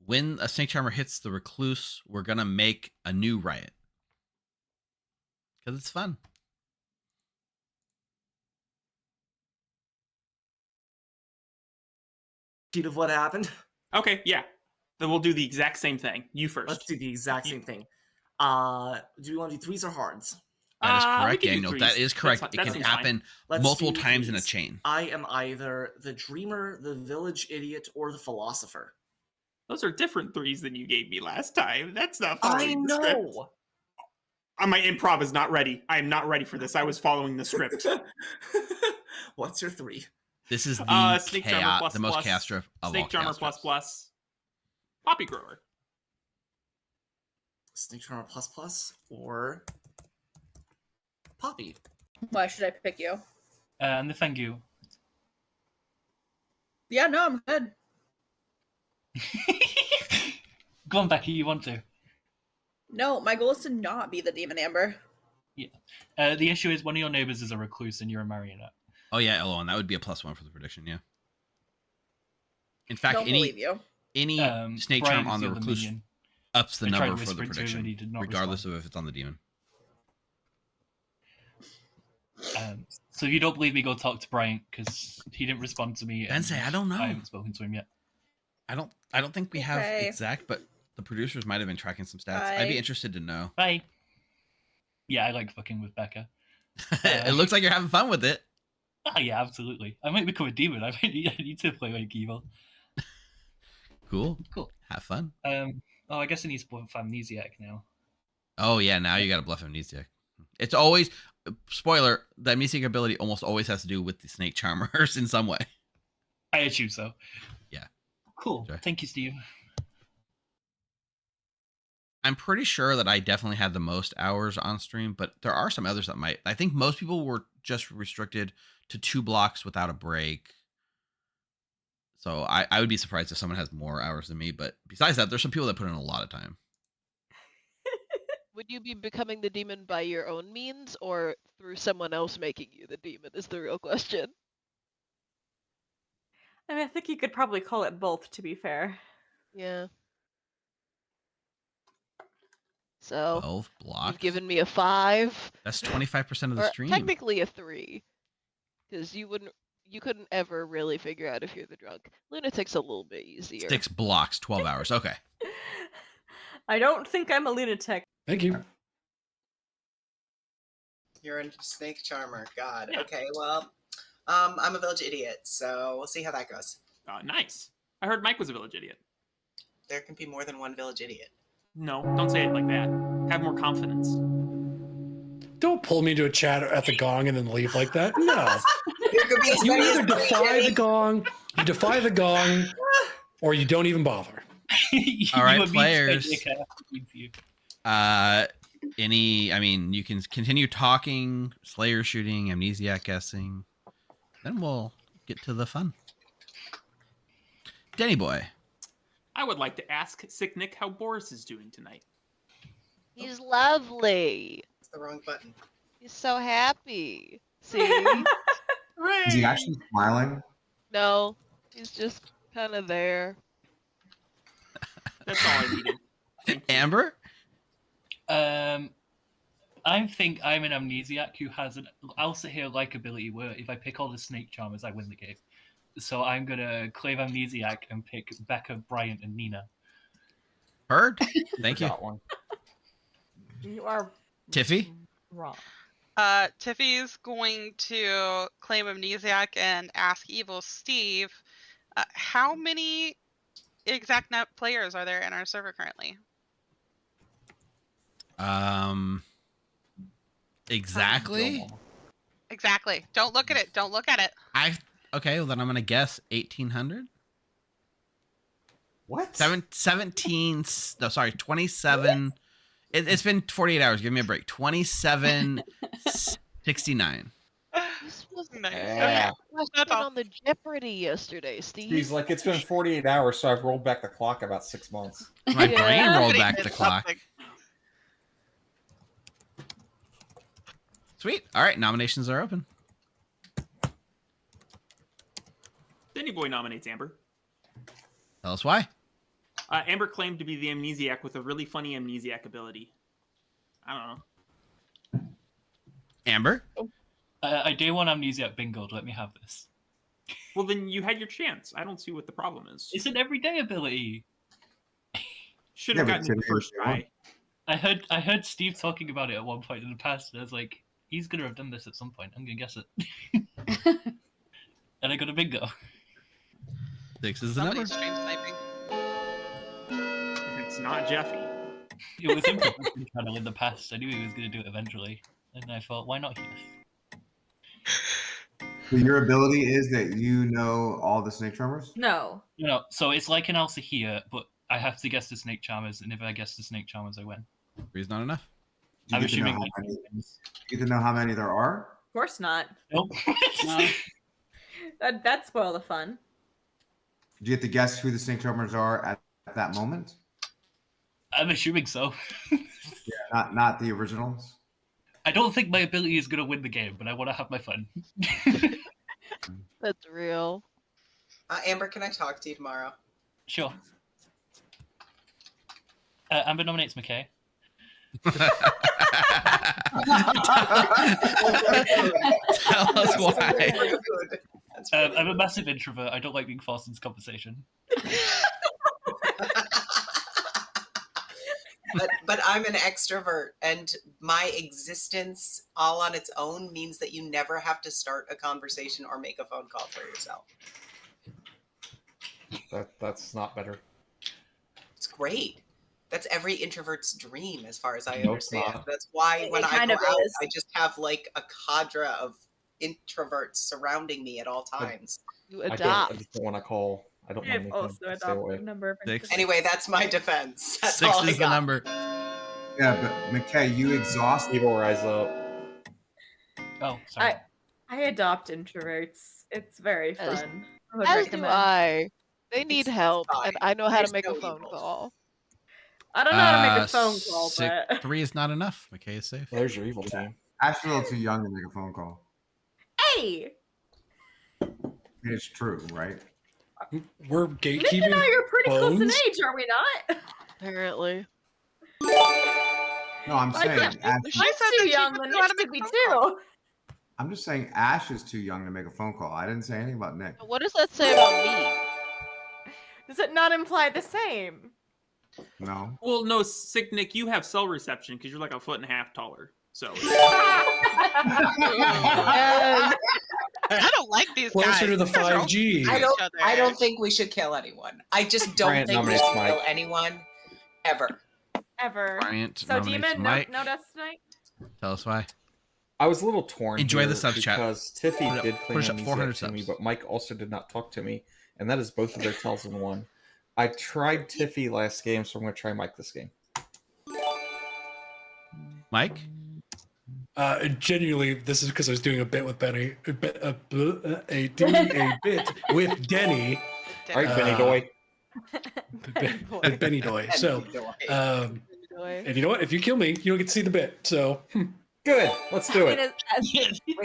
When a snake charmer hits the recluse, we're gonna make a new riot. Because it's fun. Sheet of what happened? Okay, yeah. Then we'll do the exact same thing. You first. Let's do the exact same thing. Do we want to do threes or hards? That is we correct, can do Daniel. threes. That is correct. That's It can fine. happen Let's multiple do times in a threes. chain. I am either the dreamer, the village idiot, or the philosopher. Those are different threes than you gave me last time. That's not I following the script. know. My improv is not ready. I am not ready for this. I was following the script. What's your 3? This is the Snake Charmer plus the most plus, chaos of all Snake Charmer chaos plus traps. plus, Poppy Grower. Snake Charmer plus plus or Poppy. Why should I pick you? And thank you. Yeah, no, I'm good. Go on, Becky. You want to? No, my goal is to not be the demon Amber. Yeah. The issue is one of your neighbors is a recluse and you're a marionette. Oh yeah, Elon, that would be a +1 for the prediction. Yeah. In fact, Don't believe you. any snake Brian charm is on the the other recluse minion. ups the I tried number for the whispering to him prediction, and he did not regardless of if it's on the demon. So if you don't believe me, go talk to Brian because he didn't respond to me. Bensei, I don't know. I haven't spoken to him yet. I don't think we have Okay. exact, but the producers might have been tracking some stats. Bye. I'd be interested to know. Bye. Yeah, I like fucking with Becca. It looks like you're having fun with it. Oh yeah, absolutely. I might become a demon. I need to play like evil. Cool. Cool. Have fun. Oh, I guess I need to bluff Amnesiac now. Oh yeah, now you got to bluff Amnesiac. It's always spoiler. The Amnesiac ability almost always has to do with the snake charmers in some way. I assume so. Yeah. Cool. Thank you, Steve. I'm pretty sure that I definitely had the most hours on stream, but there are some others that might. I think most people were just restricted to 2 blocks without a break. So I would be surprised if someone has more hours than me. But besides that, there's some people that put in a lot of time. Would you be becoming the demon by your own means or through someone else making you the demon is the real question. I mean, I think you could probably call it both, to be fair. Yeah. So 12 blocks. you've given me a 5. That's 25% of the Or stream. technically a 3. Because you couldn't ever really figure out if you're the drunk. Lunatic's a little bit easier. 6 blocks, 12 hours. Okay. I don't think I'm a lunatic. Thank you. You're a snake charmer. God. Okay, well, I'm a village idiot, so we'll see how that goes. Nice. I heard Mike was a village idiot. There can be more than one village idiot. No, don't say it like that. Have more confidence. Don't pull me to a chat at the gong and then leave like that. No. You many either as defy the gong, or you don't even bother. All right, players. I mean, you can continue talking, Slayer shooting, Amnesiac guessing. Then we'll get to the fun. Denny boy. I would like to ask Sick Nick how Boris is doing tonight. He's lovely. It's the wrong button. He's so happy. See? Is he actually smiling? No, he's just kind of there. That's all I needed. Amber? I think I'm an Amnesiac who has an I'll sit here like ability where if I pick all the snake charmers, I win the game. So I'm gonna claim Amnesiac and pick Becca, Bryant, and Nina. Heard. Thank you. You are Tiffy? wrong. Tiffy's going to claim Amnesiac and ask Evil Steve, how many exact players are there in our server currently? Exactly. Exactly. Don't look at it. Don't look at it. Okay, well then I'm gonna guess 1,800. What? 17. No, sorry, 27. It's been 48 hours. Give me a break. 2769. This was Yeah. on the Jeopardy yesterday, Steve. He's like, it's been 48 hours, so I've rolled back the clock about 6 months. My brain rolled back the clock. Sweet. All right, nominations are open. Denny Boy nominates Amber. Tell us why. Amber claimed to be the Amnesiac with a really funny Amnesiac ability. I don't know. Amber? I do want Amnesiac bingo. Let me have this. Well, then you had your chance. I don't see what the problem is. It's an everyday ability. Should have gotten it the first try. I heard Steve talking about it at one point in the past, and I was like, he's gonna have done this at some point. I'm gonna guess it. And I got a bingo. 6 is the number. Stream sniping. It's not Jeffy. It was him channel in the past. I knew he was gonna do it eventually, and I thought, why not here? So your ability is that you know all the snake charmers? No. No, so it's like an Elsa here, but I have to guess the snake charmers, and if I guess the snake charmers, I win. 3 is not enough. Do I'm you get to know assuming. how many- you get to know how many there are? Of course not. Nope. That'd spoil the fun. Do you get to guess who the snake charmers are at that moment? I'm assuming so. Yeah, not the originals. I don't think my ability is gonna win the game, but I want to have my fun. That's real. Amber, can I talk to you tomorrow? Sure. Amber nominates McKay. Tell us why. I'm a massive introvert. I don't like being forced into conversation. But I'm an extrovert, and my existence all on its own means that you never have to start a conversation or make a phone call for yourself. That's not better. It's great. That's every introvert's dream, as far as I No, it's understand. not. That's why when It I kind go of out, is. I just have like a cadre of introverts surrounding me at all times. You I just don't want to call. I don't want anything. Stay away. number of 6. Anyway, that's my defense. That's 6 all I is the got. number. Yeah, but McKay, you exhaust. Evil rise up. Oh, sorry. I adopt introverts. It's very As- fun. I would As do recommend. I. They need help, and I know how There's to make no a phone evil. call. I don't know how to make a phone call, Six, but 3 is not enough. McKay is safe. There's your evil team. Ash's a little too young to make a phone call. hey, It's true, right? We're Nick gatekeeping. and I are pretty close in phones? age, are we not? Apparently. No, I'm I saying can't- Ash. She's too young, then Nick should be too. I'm just saying Ash is too young to make a phone call. I didn't say anything about Nick. What does that say about me? Does it not imply the same? No. Well, no, Sick Nick, you have cell reception because you're like 1.5 feet taller. So. I don't like these guys. Closer to the These guys are all 5G. I don't think we should kill anyone. I just don't Bryant think we nominates should kill Mike. anyone ever. Ever. Bryant So nominates Demon, Mike. no deaths tonight? Tell us why. I was a little torn. Enjoy the here subs chat. because Tiffy Put it- did clean push up 400 to me, subs. but Mike also did not talk to me, and that is both of their tells in one. I tried Tiffy last game, so I'm going to try Mike this game. Mike? Genuinely, this is because I was doing a bit with Benny. Doing a bit with Denny. All right, Benny Doy. Benny Doy. So, and you know what? If you kill me, you don't get to see the bit. So, good. Let's do it.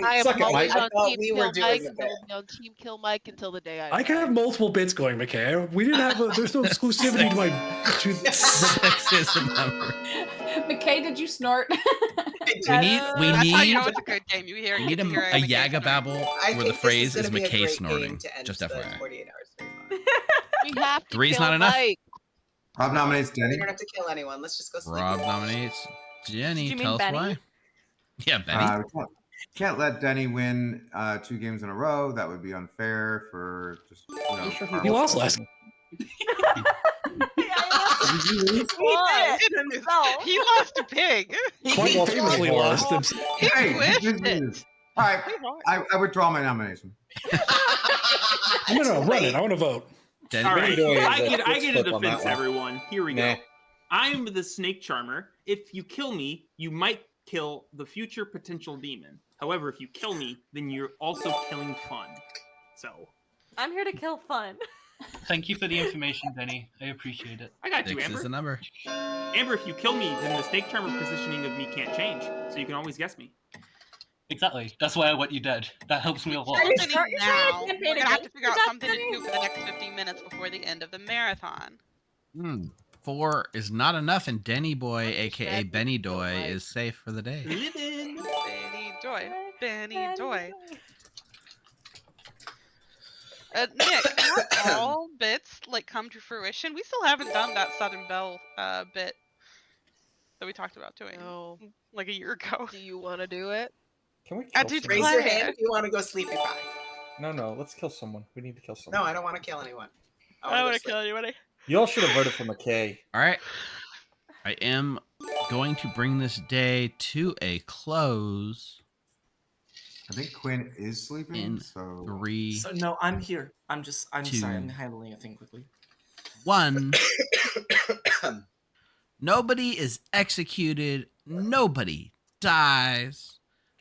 I am Suck it, always Mike. on I thought Team we Kill were doing Mike, the and I will be on Team Kill Mike until the day I can have multiple bits going, McKay. We didn't have. There's no exclusivity to my. To Six is the number. McKay, did you snort? We need That's how you know it's a good game. You hear, we need you hear a Yaga babble I where think the this phrase is is gonna be a McKay great snorting. game to end Just the FYI. 48 hours stream. We have to 3's kill not enough. Mike. Rob nominates We Denny. don't have to kill anyone. Let's just go sleep. Rob nominates Jenny. Did you mean Tell us Benny? why. Yeah, Benny. We can't let Denny win 2 games in a row. That would be unfair for just. He lost last. He lost a pig. Quite famously lost him. Hey, He good news. All right, I withdraw my nomination. No, run it. I want to vote. All right, Doy is I a get quick a flip on that defense, one. everyone. Here we go. Nah. I'm the snake charmer. If you kill me, you might kill the future potential demon. However, if you kill me, then you're also killing fun. So, I'm here to kill fun. Thank you for the information, Benny. I appreciate it. I got you, 6 Amber. is the number. Amber, if you kill me, then the snake charmer positioning of me can't change. So you can always guess me. Exactly. That's why I want you dead. That helps me a lot. Are you Now, sure you're trying to we're campaign gonna have to against figure out the something to Destiny? do for the next 15 minutes before the end of the marathon. 4 is not enough, and Denny Boy, aka Benny Doy, is safe for the day. Living. Benny Joy. Benny Joy. Nick, not all bits like come to fruition. We still haven't done that Southern Belle bit. that we talked about doing like a year ago. Do you want to do it? Can we I kill do someone? Raise your hand if you want to go sleepy pie. No, let's kill someone. We need to kill someone. No, I don't want to kill anyone. I don't want to kill anybody. You all should have voted for McKay. All right. I am going to bring this day to a close. I think Quinn is sleeping. In so 3. So no, I'm here. I'm sorry. 2, I'm handling a thing quickly. 1. Nobody is executed. Nobody dies.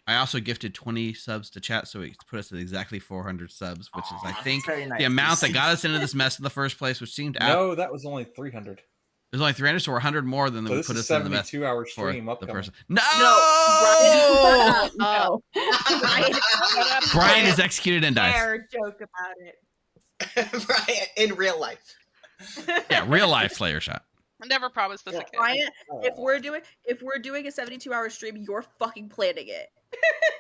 I also gifted 20 subs to chat, so it put us at exactly 400 subs, which is, I think, very nice. the amount that got us into this mess in the first place, which seemed No, that was only 300. It was only 300, so we're 100 more than So we this put is us in the mess. 72-hour for stream the upcoming. person. No! No. Brian is executed and dies. Fair joke about it. Brian, in real life. Yeah, real life Slayer shot. I never promised this again. Brian, if we're doing a 72-hour stream, you're fucking planning it.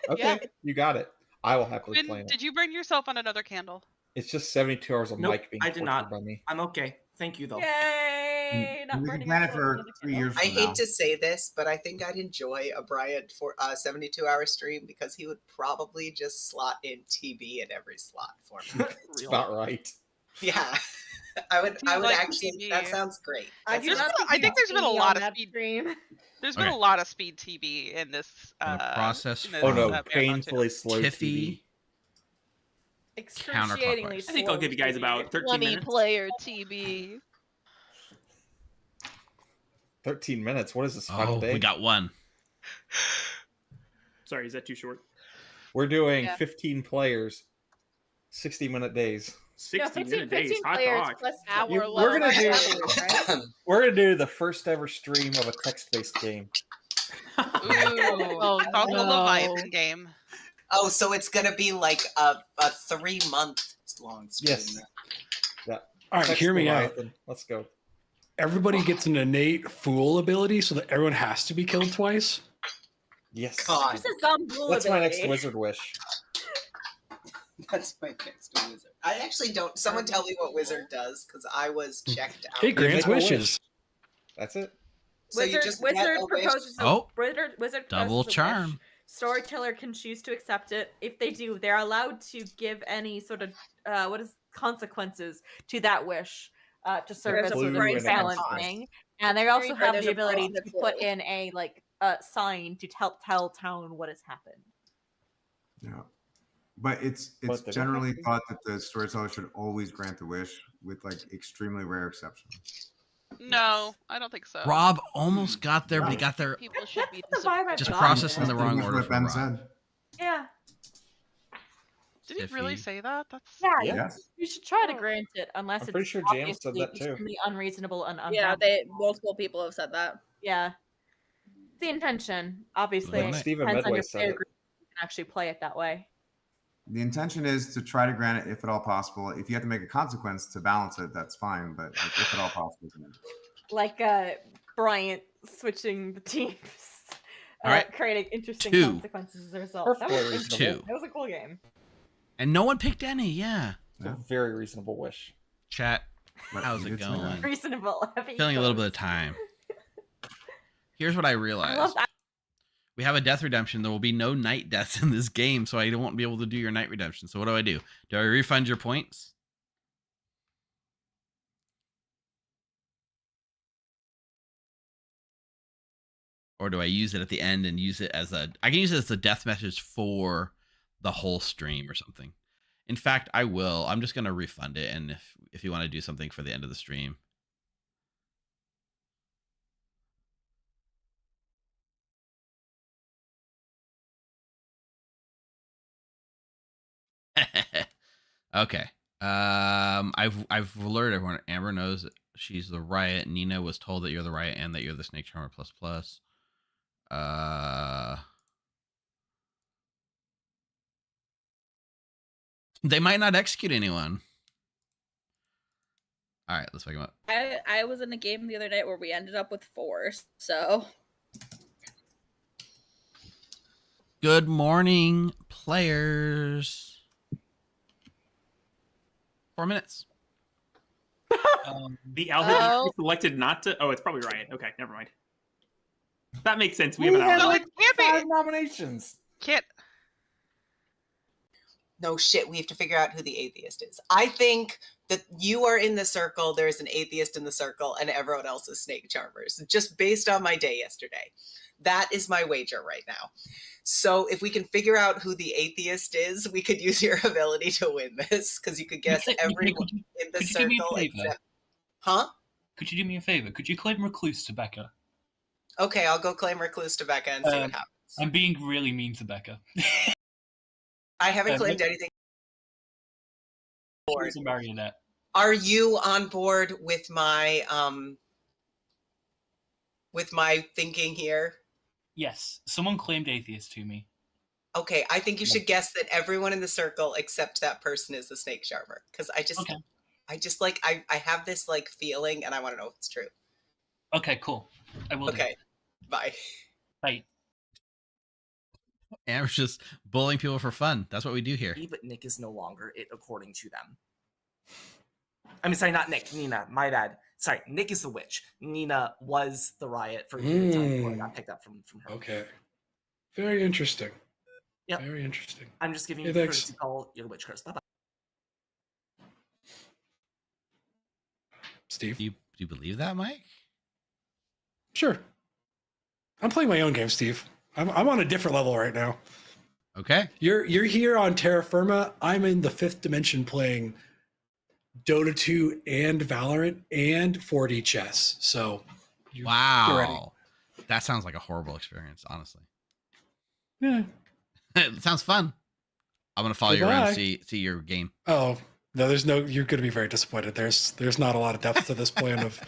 Okay, you got it. I will happily Quinn, plan it. did you burn yourself on another candle? It's just 72 hours of Nope, Mike being I did tortured not. by me. I'm okay. Thank you though. Yay! Not we can burning plan it myself for another 3 candle. years I from now. hate to say this, but I think I'd enjoy a Brian for 72-hour stream because he would probably just slot in TB in every slot for me. It's about right. Yeah. I would like actually TB. that sounds great. I That do sounds not great. I think there's been a TB lot on of that speed. stream. There's been Okay. a lot of speed TB in this. process in this, Oh no, marathon, too. painfully slow Tiffy. Excruciatingly Counterclockwise. I think I'll give you guys about 13 20 minutes. player TB. 13 minutes. What is this, 5 Oh, day? we got one. Sorry, is that too short? We're doing Yeah. 15 players, 60-minute days. 60-minute days. Hot players dog. plus Hour We're long. gonna do right? we're gonna do the first ever stream of a text-based game. Ooh, it's also a Leviathan game. Oh, so it's gonna be like a 3-month long stream. Yes. Yeah. All right, Text hear me out. Leviathan. Let's go. Everybody gets an innate fool ability, so that everyone has to be killed twice. Yes. God. This is some blue That's my next ability. wizard wish. That's my next wizard. I actually don't. Someone tell me what wizard does, because I was checked out. It grants make a wish. wishes. That's it. So you just get Wizard a wish. proposes a Oh. wizard Double proposes a charm. wish. Storyteller can choose to accept it. If they do, they're allowed to give any sort of consequences to that wish to serve There's as a sort of price balancing. And they also Or have there's the a ability profit to flow. put in a sign to tell town what has happened. Yeah. But it's But they don't generally have to. thought that the storyteller should always grant the wish, with like extremely rare exceptions. No, I don't think so. Rob almost got there, but he got there People should be That's the vibe I just got. processed in the That's wrong pretty much order what for Ben Rob. said. Yeah. Did he really Iffy. say that? That's Yeah, Yes. you should try to grant it unless I'm it's pretty sure James said obviously that too. extremely unreasonable and Yeah, unbalanced. multiple people have said that. Yeah. The intention, obviously, Like Stephen depends on Medway your said player it. group. You can actually play it that way. The intention is to try to grant it if at all possible. If you have to make a consequence to balance it, that's fine. But like, if at all possible, Like Bryant switching the teams, All right. creating interesting 2. consequences as a result. That Perfectly was, reasonable. 2. that was a cool game. And no one picked any, yeah. It's a very reasonable wish. Chat, What, how's you it did say going? that. Reasonable. Heavy Feeling a little bit goes. of time. Here's what I I realized. love that. We have a death redemption. There will be no night deaths in this game, so I won't be able to do your night redemption. So what do? Do I refund your points? Or do I use it at the end and use it as a... I can use it as a death message for the whole stream or something. In fact, I will. I'm just going to refund it, and if you want to do something for the end of the stream. Okay. I've alerted everyone. Amber knows she's the riot. Nina was told that you're the riot and that you're the snake charmer plus plus. They might not execute anyone. All right, let's wake him up. I was in a game the other night where we ended up with 4, so Good morning, players. 4 minutes. The Alvin selected not to. Oh, it's probably Riot. Okay, never mind. That makes sense. We We have an had ally. like can't be- 5 nominations. Can't. No shit, we have to figure out who the atheist is. I think that you are in the circle, there's an atheist in the circle, and everyone else is snake charmers, just based on my day yesterday. That is my wager right now. So if we can figure out who the atheist is, we could use your ability to win this, because you could guess everyone in the could you do me a circle favor? except... Huh? Could you do me a favor? Could you claim Recluse to Becca? Okay, I'll go claim Recluse to Becca and see what happens. I'm being really mean to Becca. I haven't claimed anything. She's a marionette. Are you on board with my thinking here? Yes, someone claimed atheist to me. Okay, I think you should guess that everyone in the circle except that person is the snake charmer, because I just like I have this like feeling, and I want to know if it's true. Okay, cool. I will. Okay, bye. Bye. Amber's just bullying people for fun. That's what we do here. But Nick is no longer it, according to them. I mean, sorry, not Nick. Nina. My bad. Sorry, Nick is the witch. Nina was the riot for a period of time before it got picked up from her. Okay. Very interesting. Yep. Very interesting. I'm just giving Hey, you the thanks. courtesy call. You're the witch curse. Bye bye. Steve, do you believe that, Mike? Sure. I'm playing my own game, Steve. I'm on a different level right now. Okay. You're here on Terra Firma. I'm in the 5th dimension playing Dota 2 and Valorant and 4D chess. So you're ready. Wow. That sounds like a horrible experience, honestly. Yeah. It sounds fun. I'm gonna follow you around and see your game. Oh, no, you're gonna be very disappointed. There's not a lot of depth to this plan of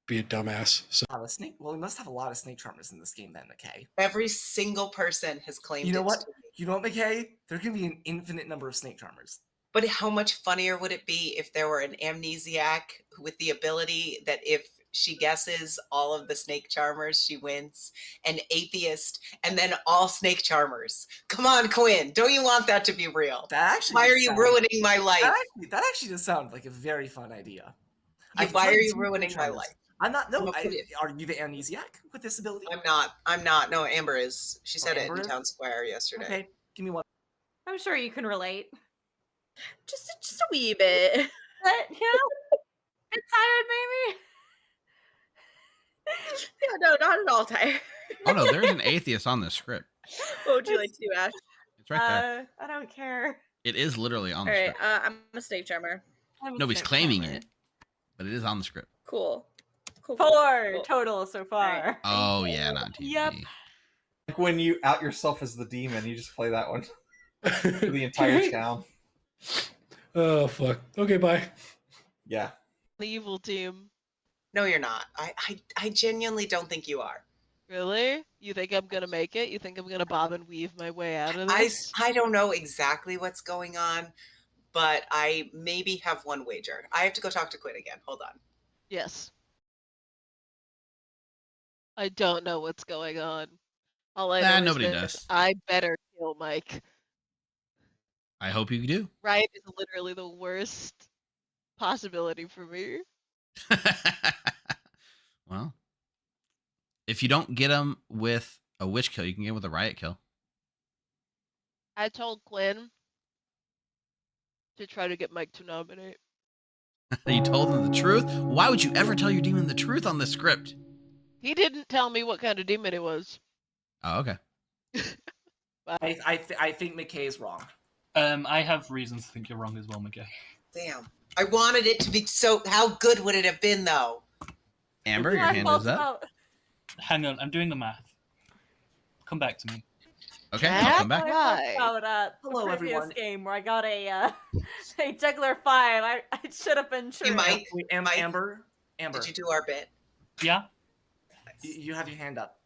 be a dumbass. So A lot of snake. Well, we must have a lot of snake charmers in this game, then, McKay. Every single person has claimed You know it what? to me. You know what, McKay? There can be an infinite number of snake charmers. But how much funnier would it be if there were an amnesiac with the ability that if she guesses all of the snake charmers, she wins, an atheist, and then all snake charmers? Come on, Quinn. Don't you want that to be real? That actually Why does are you sound- ruining my life? That actually does sound like a very fun idea. Why are you ruining my life? I'm not. No, I'm a are you the amnesiac with this ability? I'm not. No, Amber is. She said it Amber in is? Town Square yesterday. Okay, give me one. I'm sure you can relate. Just a wee bit. But, you know, get tired, maybe? Yeah, no, not at all tired. Oh no, there's an atheist on this script. What would you like to do, Ash? It's right there. I don't care. It is literally on All the right, script. I'm a snake charmer. Nobody's claiming it, but it is on the script. Cool. Cool. 4 total so far. Oh yeah, not TV. Yep. Like when you out yourself as the demon, you just play that one for the entire town. oh fuck. Okay, bye. Yeah. The evil team. No, you're not. I genuinely don't think you are. Really? You think I'm gonna make it? You think I'm gonna bob and weave my way out of I this? don't know exactly what's going on, but I maybe have one wager. I have to go talk to Quinn again. Hold on. Yes. I don't know what's going on. All I know Nobody is that does. I better kill Mike. I hope you do. Right is literally the worst possibility for me. Well, if you don't get him with a witch kill, you can get him with a riot kill. I told Quinn to try to get Mike to nominate. You told him the truth. Why would you ever tell your demon the truth on this script? He didn't tell me what kind of demon it was. Oh, okay. I think McKay is wrong. I have reasons to think you're wrong as well, McKay. Damn. I wanted it to be so. How good would it have been, though? Amber, your hand is up. Hang on, I'm doing the math. Come back to me. Okay, I'll come back. Hello, the previous everyone. game where I got a juggler 5. I should have been sure. Hey, Mike. Wait, Amber. Did you do our bit? Yeah. You have your hand up.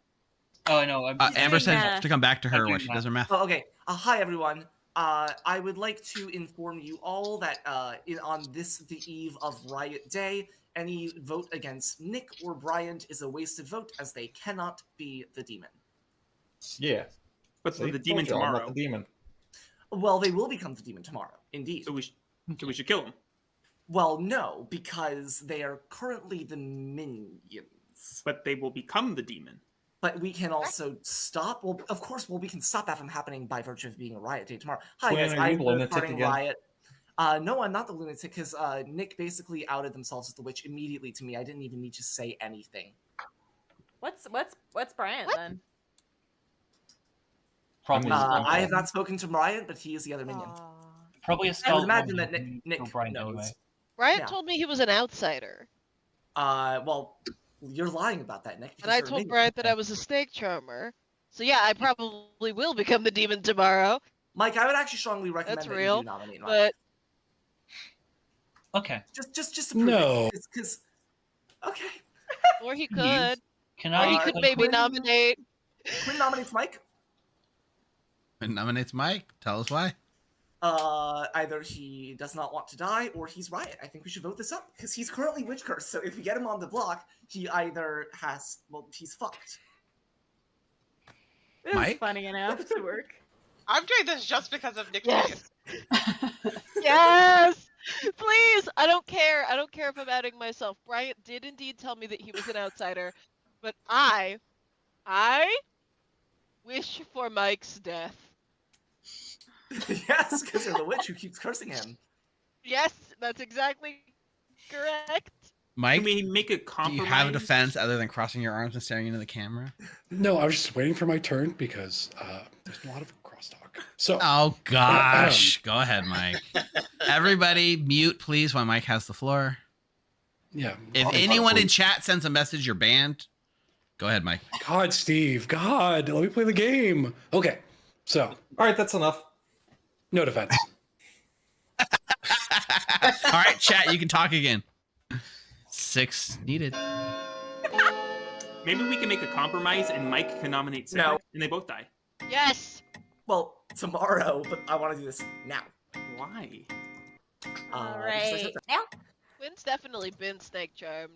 Oh, I know. Amber said to come back to her when she does her math. Oh, okay. Hi, everyone. I would like to inform you all that on the eve of Riot Day, any vote against Nick or Bryant is a wasted vote, as they cannot be the demon. Yeah. But See, the demon told you, I'm not tomorrow. the demon. Well, they will become the demon tomorrow, indeed. So we should kill him. Well, no, because they are currently the minions. But they will become the demon. But we can also stop. Well, of course, we can stop that from happening by virtue of being a riot day tomorrow. Hi Quinn, guys, are you I'm the the lunatic starting again? riot. No, I'm not the lunatic because Nick basically outed themselves as the witch immediately to me. I didn't even need to say anything. What's Bryant then? Probably. I have not spoken to Brian, but he is the other minion. Probably a I would skeleton. imagine that Nick Brian knows. anyway. Brian Yeah. told me he was an outsider. Well, you're lying about that, Nick. And I told Brian that I was a snake charmer. So yeah, I probably will become the demon tomorrow. Mike, I would actually strongly recommend That's that real, you do nominate Mike. but Okay. Just to prove No. it. Because okay. Or he could. Can Or he could maybe nominate. Quinn nominates Mike. And nominates Mike. Tell us why. Either he does not want to die or he's riot. I think we should vote this up because he's currently witch cursed. So if we get him on the block, he either has he's fucked. This Mike? is funny enough to work. I'm doing this just because of Nick's Yes. face. Yes! Please! I don't care. I don't care if I'm outing myself. Bryant did indeed tell me that he was an outsider, but I wish for Mike's death. Yes, because you're the witch who keeps cursing him. Yes, that's exactly correct. Mike, Can we make a do compromise? you have a defense other than crossing your arms and staring into the camera? No, I was just waiting for my turn because there's a lot of crosstalk. So, Oh gosh, go ahead, Mike. Everybody, mute, please, while Mike has the floor. yeah. If anyone in chat sends a message, you're banned. Go ahead, Mike. God, Steve, God, let me play the game. Okay, so. All right, that's enough. No defense. All right, chat, you can talk again. 6 needed. Maybe we can make a compromise and Mike can nominate Sarah, No. and they both die. Yes. Well, tomorrow, but I want to do this now. Why? All because right. Now, Quinn's definitely been snake charmed.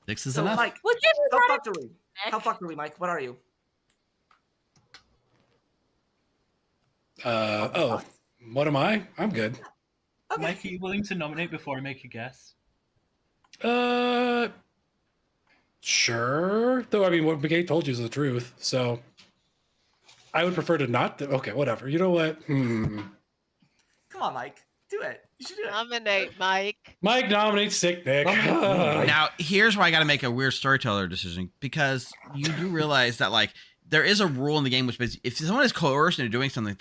6 is So, enough. Mike, We'll give you how credit, fucked are we? How fucked are we, Mike? What are you? What am I? I'm good. Mike, are you willing to nominate before I make a guess? Sure. Though, I mean, what McKay told you is the truth, so I would prefer to not. Okay, whatever. You know what? Come on, Mike. Do it. You should do it. Nominate Mike. Mike nominates Sick Nick. Now, here's where I got to make a weird storyteller decision because you do realize that, like, there is a rule in the game which basically, if someone is coerced into doing something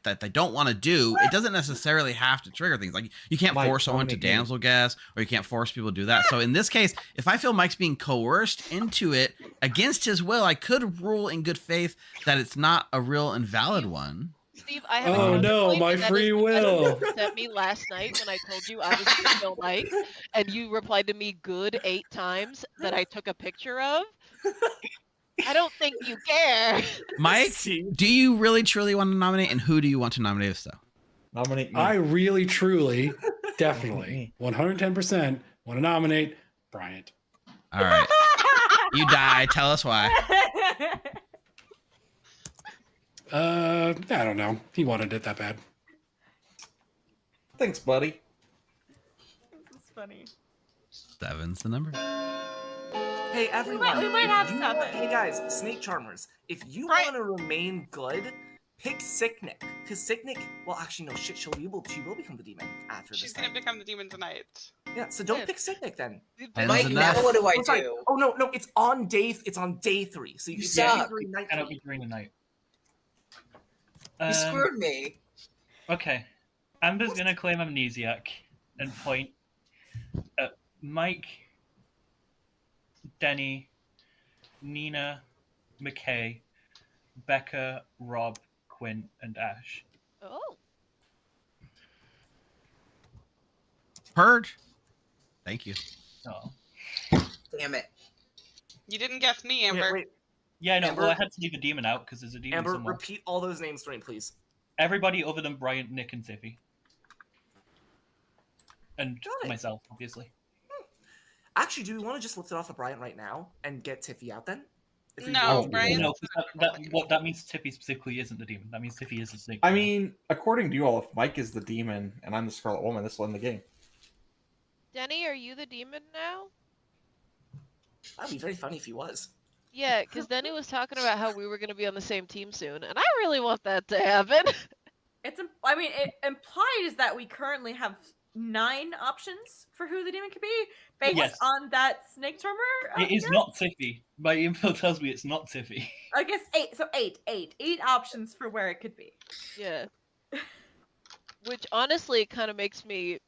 that they don't want to do, it doesn't necessarily have to trigger things. Like, you can't Mike, force someone to nominate me. damsel guess, or you can't force people to do that. So in this case, if I feel Mike's being coerced into it against his will, I could rule in good faith that it's not a real and valid one. Steve, I have Oh, no, my free will. You sent me last night when I told you I was going to kill Mike, and you replied to me good 8 times that I took a picture of. I don't think you care. Mike, do you really truly want to nominate, and who do you want to nominate us, though? Nominate me. I really, truly, definitely, 110% want to nominate Bryant. All right. You die. Tell us why. I don't know. He wanted it that bad. Thanks, buddy. this is funny. 7's the number. Hey, everyone. we might have if you 7. want- Hey, guys, Snake Charmers. If you want to remain good, pick Sicknick. Because Sicknick, well, actually, no, shit, she will become the demon after She's this. gonna become the demon tonight. Yeah, so don't pick Sicknick then. Mike, now what do I Oh, sorry. do? Oh no, it's on day 3. So you You day suck. 3, night Cannot 3. be during the night. You screwed me. Okay. Amber's gonna claim amnesiac and point at Mike, Denny, Nina, McKay, Becca, Rob, Quinn, and Ash. Oh. Heard. Thank you. Oh. Damn it. You didn't guess me, Amber. Wait. Yeah, no, Amber? well, I had to leave a demon out because there's a demon Amber, somewhere. repeat all those names for me, please. Everybody other than Bryant, Nick, and Tiffy. And Got it. myself, obviously. Actually, do we want to just lift it off of Bryant right now and get Tiffy out then? If we No, want- Bryant. No, 'cause that means Tiffy specifically isn't the demon. That means Tiffy is the snake. I mean, according to you all, if Mike is the demon and I'm the Scarlet Woman, this will end the game. Denny, are you the demon now? That'd be very funny if he was. Yeah, because Denny was talking about how we were going to be on the same team soon, and I really want that to happen. I mean, it implies that we currently have 9 options for who the demon could be based Yes. on that snake charmer. It is not Tiffy. My info tells me it's not Tiffy. I guess 8. So 8 options for where it could be. Yeah. Which honestly kind of makes me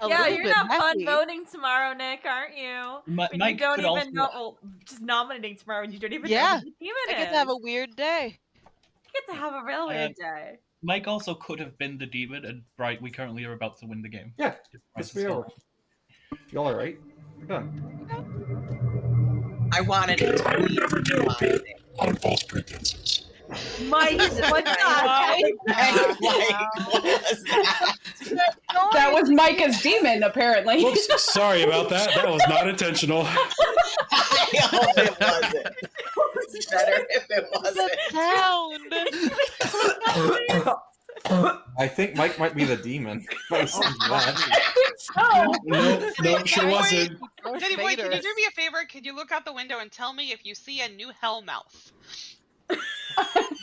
a Yeah, little you're bit not fun happy. voting tomorrow, Nick, aren't you? When you Mike don't could even also- know. Well, just nominating tomorrow when you don't even know Yeah, who the demon I is. get to have a weird day. You get to have a real weird day. Mike also could have been the demon, and right, we currently are about to win the game. Yeah, If yes, Bryce we is are. Y'all are right. We're done. I wanted it to be mine. On false pretenses. Mike, what the That was Micah's demon, apparently. Whoops, sorry about that. That was not intentional. I hope it wasn't. It's better if it wasn't. I think Mike might be the demon. Based on that. Nope, sure wasn't. Denny boy, can you do me a favor? Could you look out the window and tell me if you see a new hellmouth?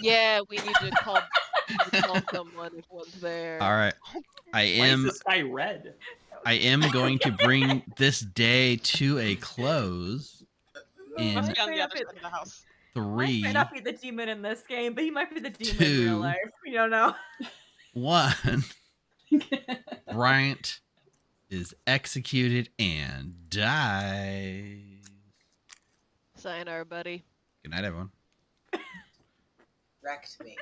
Yeah, we need to call someone if one's there. All right. Why is the sky red? I am going to bring this day to a close in Must be on the other side of the house. Mike 3, might not be the demon in this game, but he might be the demon in 2, real life. We don't know. 1. Bryant is executed and dies. Sayonara, buddy. Good night, everyone. Wrecked me.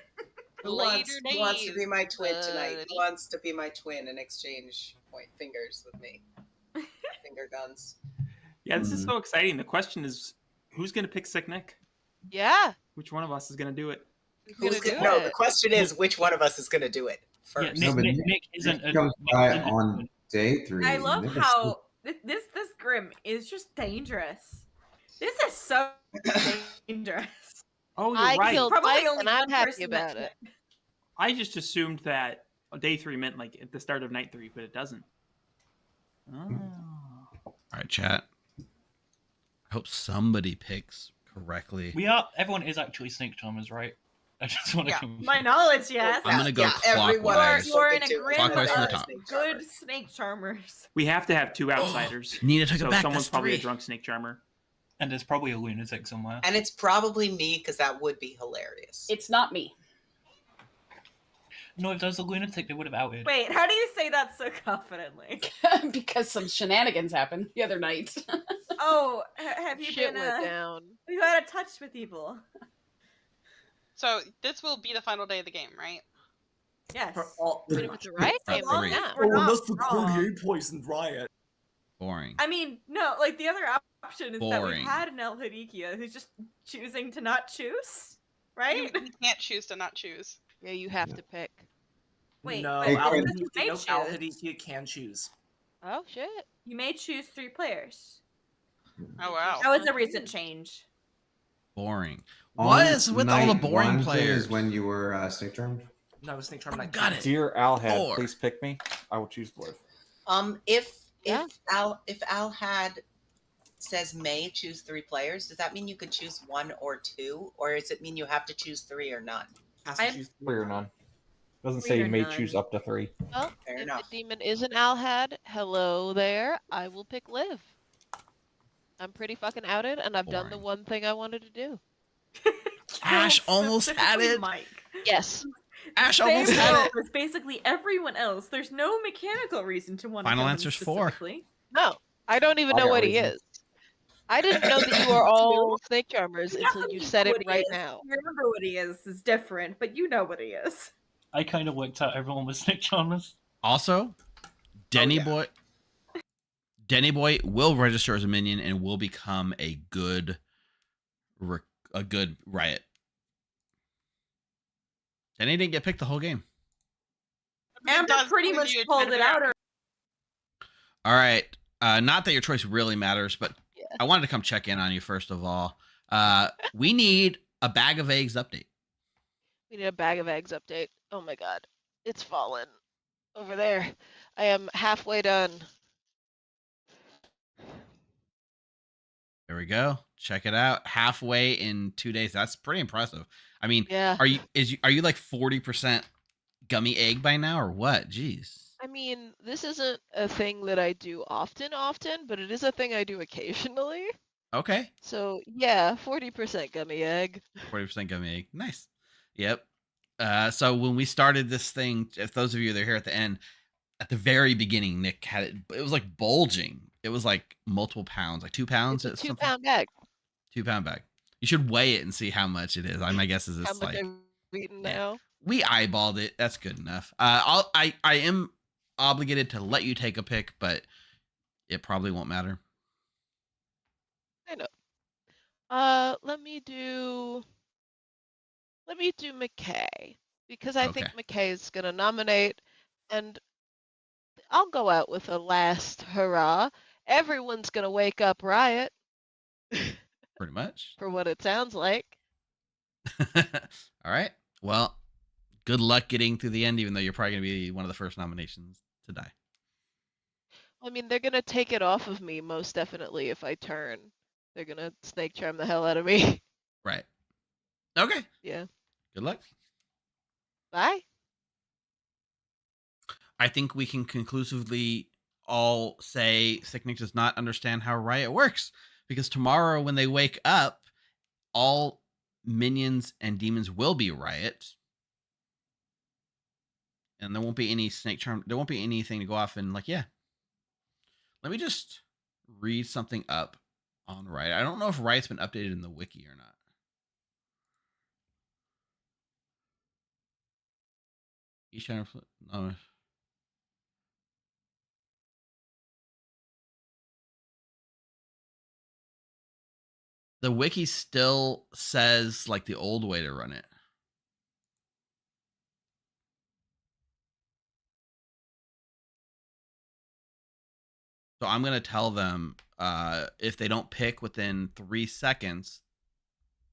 Later Who wants to days, be my twin tonight? buddy. Who wants to be my twin and exchange point fingers with me? Finger guns. Yeah, this is so exciting. The question is, who's going to pick Sick Nick? Yeah. Which one of us is going to do it? Who's gonna, no, the question is which one of us is going to do it first. Yeah, No, but Nick isn't Nick comes by on day 3. I love Nick is how this Grim is just dangerous. This is so dangerous. Oh, you're I right. killed Probably Mike, only and I'm one happy person about mentioned it. I just assumed that day 3 meant like at the start of night 3, but it doesn't. Oh. All right, chat. I hope somebody picks correctly. Everyone is actually snake charmers, right? I just want to confirm. My knowledge, yes. I'm gonna go everyone clockwise. You're in a grim Clockwise from the of top. good snake charmers. We have to have 2 outsiders. Nina took it so back, someone's that's probably 3. a drunk snake charmer. And there's probably a lunatic somewhere. And it's probably me because that would be hilarious. It's not me. No, if there was a lunatic, they would have outed. Wait, how do you say that so confidently? Because some shenanigans happened the other night. Oh, have you Shit been went down. You had a touch with evil? So this will be the final day of the game, right? Yes. But if it's a riot For game, three. then yeah. We're not unless the wrong. Courtney poisoned Riot. Boring. I mean, no, like the other option is that Boring. we've had an El Hadikia who's just choosing to not choose, right? You can't choose to not choose. Yeah, you have to pick. Wait, no, but Al this is you may Hadikia can choose. Oh shit. You may choose 3 players. Oh wow. That was a recent change. Boring. On What is with all the night boring 1 players? Is when you were snake charmed? No, Snake Charm Knight. Got it. Dear Alhead, 4. please pick me. I will choose Blue. If Yeah. Al had says may choose 3 players, does that mean you could choose 1 or 2, or does it mean you have to choose 3 or none? Has to choose Three or none. Doesn't Three say or you may none. choose up to 3. Well, Fair if enough. the demon is an Alhad, hello there. I will pick Liv. I'm pretty fucking outed, and I've done the Boring. one thing I wanted to do. Ash almost had Specifically it. Mike. Yes. Ash Same almost had role it. as basically everyone else. There's no mechanical reason to want to. Final answer's 4. No, I don't even I know got what he reasons. is. I didn't know that you are all snake charmers until you said it What he right is. now. Remember what he is different, but you know what he is. I kind of worked out everyone was snake charmers. Also, Denny yeah. Boy. Denny Boy will register as a minion and will become a good riot. Denny didn't get picked the whole game. Amber does pretty when much you pulled try it to out. figure All right. Not that your choice really matters, but Yeah. I wanted to come check in on you first of all. We need a bag of eggs update. We need a bag of eggs update. Oh my god. It's fallen. Over there. I am halfway done. Bear There we go. Check it out. Halfway in 2 days. That's pretty impressive. I mean, Yeah. are you like 40% gummy egg by now or what? Jeez. I mean, this isn't a thing that I do often, but it is a thing I do occasionally. Okay. So yeah, 40% gummy egg. 40% gummy egg. Nice. Yep. So when we started this thing, if those of you that are here at the end, at the very beginning, Nick had it was like bulging. It was like multiple pounds, like 2 pounds. It's a 2-pound bag. 2-pound bag. You should weigh it and see how much it is. My guess is How it's much like I've eaten now. we eyeballed it. That's good enough. I am obligated to let you take a pick, but it probably won't matter. I know. Let me do McKay because I think McKay is gonna nominate, and I'll go out with a last hurrah. Everyone's gonna wake up Riot. Pretty much. For what it sounds like. All right. Well, good luck getting through the end, even though you're probably gonna be one of the first nominations to die. I mean, they're gonna take it off of me most definitely if I turn. They're gonna snake charm the hell out of me. Right. Okay. Yeah. Good luck. Bye. I think we can conclusively all say Sicknick does not understand how Riot works, because tomorrow when they wake up, all minions and demons will be Riot. And there won't be any snake charm. There won't be anything to go off and like, yeah. Let me just read something up on Riot. I don't know if Riot's been updated in the wiki or not. Each time, no. The wiki still says like the old way to run it. So I'm going to tell them if they don't pick within 3 seconds,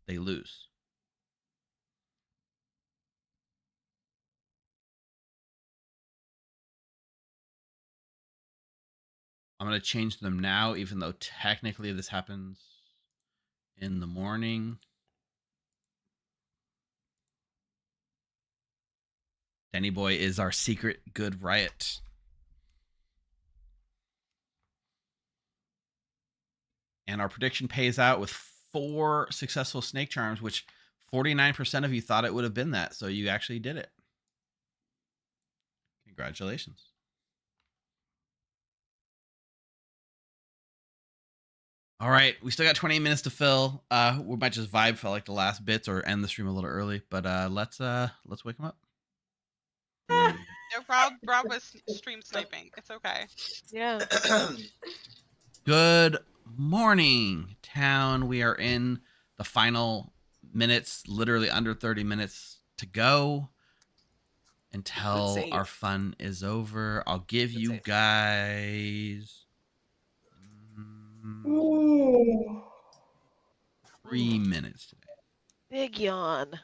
they lose. I'm going to change them now, even though technically this happens in the morning. Danny Boy is our secret good Riot. And our prediction pays out with 4 successful snake charms, which 49% of you thought it would have been that. So you actually did it. Congratulations. All right, we still got 20 minutes to fill. We might just vibe for like the last bits or end the stream a little early, but let's wake them up. No, Rob was stream sniping. It's okay. Yeah. Good morning, town. We are in the final minutes, literally under 30 minutes to go until our fun is over. I'll give you guys 3 minutes today. Big yawn.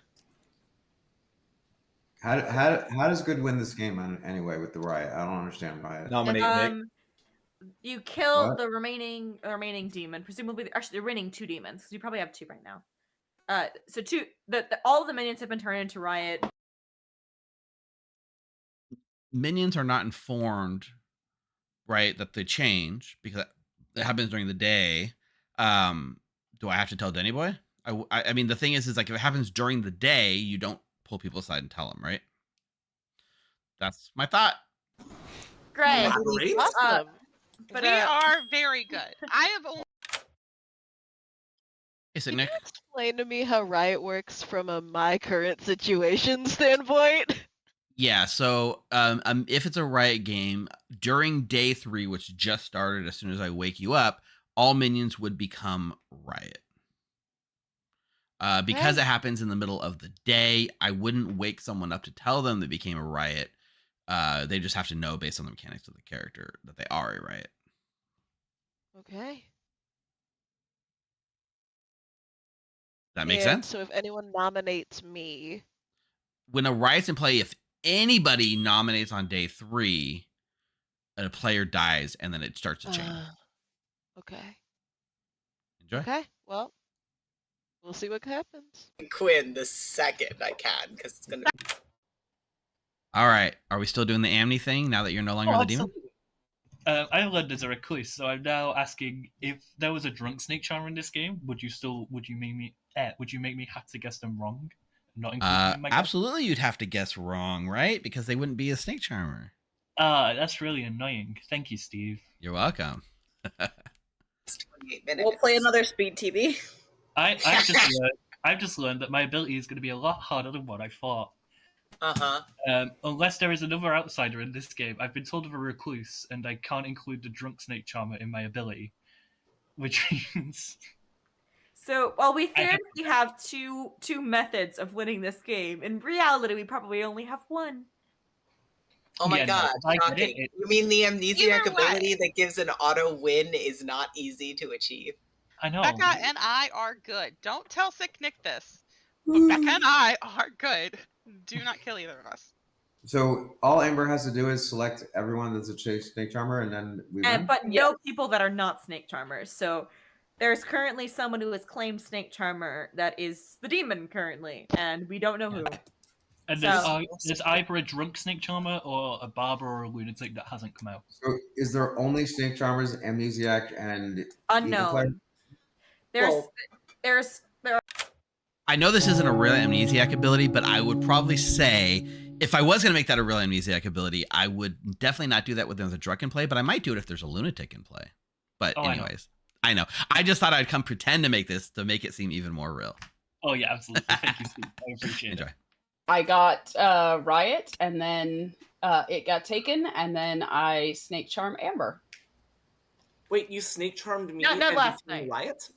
How does good win this game anyway with the Riot? I don't understand Riot. Nominate Nick. You kill What? the remaining demon. Presumably, actually, they're remaining 2 demons because you probably have 2 right now. So all of the minions have been turned into Riot. Minions are not informed, right, that they change because it happens during the day. Do I have to tell Denny Boy? I mean, the thing is like if it happens during the day, you don't pull people aside and tell them, right? That's my thought. Great. Awesome. But we are very good. I have only. Is it Can Nick? you explain to me how Riot works from a my current situation standpoint? Yeah, so if it's a Riot game, during day 3, which just started as soon as I wake you up, all minions would become Riot. Because it happens in the middle of the day, I wouldn't wake someone up to tell them they became a Riot. They just have to know based on the mechanics of the character that they are a Riot. Okay. That makes sense? So if anyone nominates me, When a Riot's in play, if anybody nominates on day 3, a player dies and then it starts to chain. okay. Enjoy. Okay, well, we'll see what happens. Quinn the second I can, because it's going to be... All right. Are we still doing the Amni thing now that you're no longer the demon? I learned as a recluse, so I'm now asking if there was a drunk snake charmer in this game. Would you make me have to guess them wrong? Not include them in my guess? Absolutely, you'd have to guess wrong, right? Because they wouldn't be a snake charmer. That's really annoying. Thank you, Steve. You're welcome. We'll play another speed TV. I've just learned that my ability is going to be a lot harder than what I thought. Unless there is another outsider in this game, I've been told of a recluse, and I can't include the drunk snake charmer in my ability, which means. So while we theoretically have two methods of winning this game, in reality we probably only have one. Oh my Yeah, god, no, I get shocking. it. You mean the amnesiac Either way. ability that gives an auto win is not easy to achieve? I know. Becca and I are good. Don't tell Sick Nick this. But Becca and I are good. Do not kill either of us. So all Amber has to do is select everyone that's a snake charmer, and then we win. But no people that are not snake charmers. So there's currently someone who has claimed snake charmer that is the demon currently, and we don't know who. And there's either a drunk snake charmer or a barber or a lunatic that hasn't come out. So is there only snake charmers, amnesiac, and evil player? There are. I know this isn't a real amnesiac ability, but I would probably say if I was going to make that a real amnesiac ability, I would definitely not do that when there's a drunk in play, but I might do it if there's a lunatic in play. But anyways, I know. I just thought I'd come pretend to make this to make it seem even more real. Oh yeah, absolutely. Thank you, Steve. I appreciate it. I got Riot, and then it got taken, and then I snake charm Amber. Wait, you snake charmed me? Not and last became night. Riot?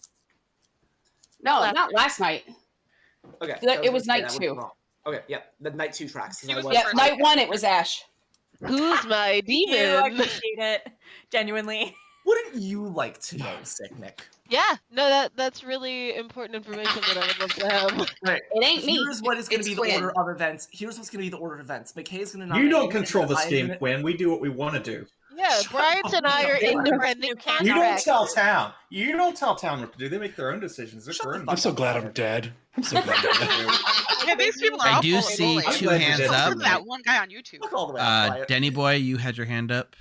No, not last night. Okay. It was night that 2. wrong. Okay, yeah, the night 2 tracks. Night 1 it was Ash. Who's my demon? I appreciate it. Genuinely. Wouldn't you like to know, Sick Nick? Yeah, no, that's really important information that I would love to have. Right. It ain't me. Here's what is going to be the Quinn. order of events. Here's what's going to be the order of events. McKay's going to You don't control this game, Quinn. We do what we want to do. Yeah, Bryant and I are independent You don't contracts. tell town. You don't tell town what to do. They make their own decisions. They're their own I'm so glad I'm dead. I'm so glad I'm dead. Yeah, these people are I all do full of see bullies. two hands Listen up. to that one guy on YouTube. Denny Boy, you had your hand up.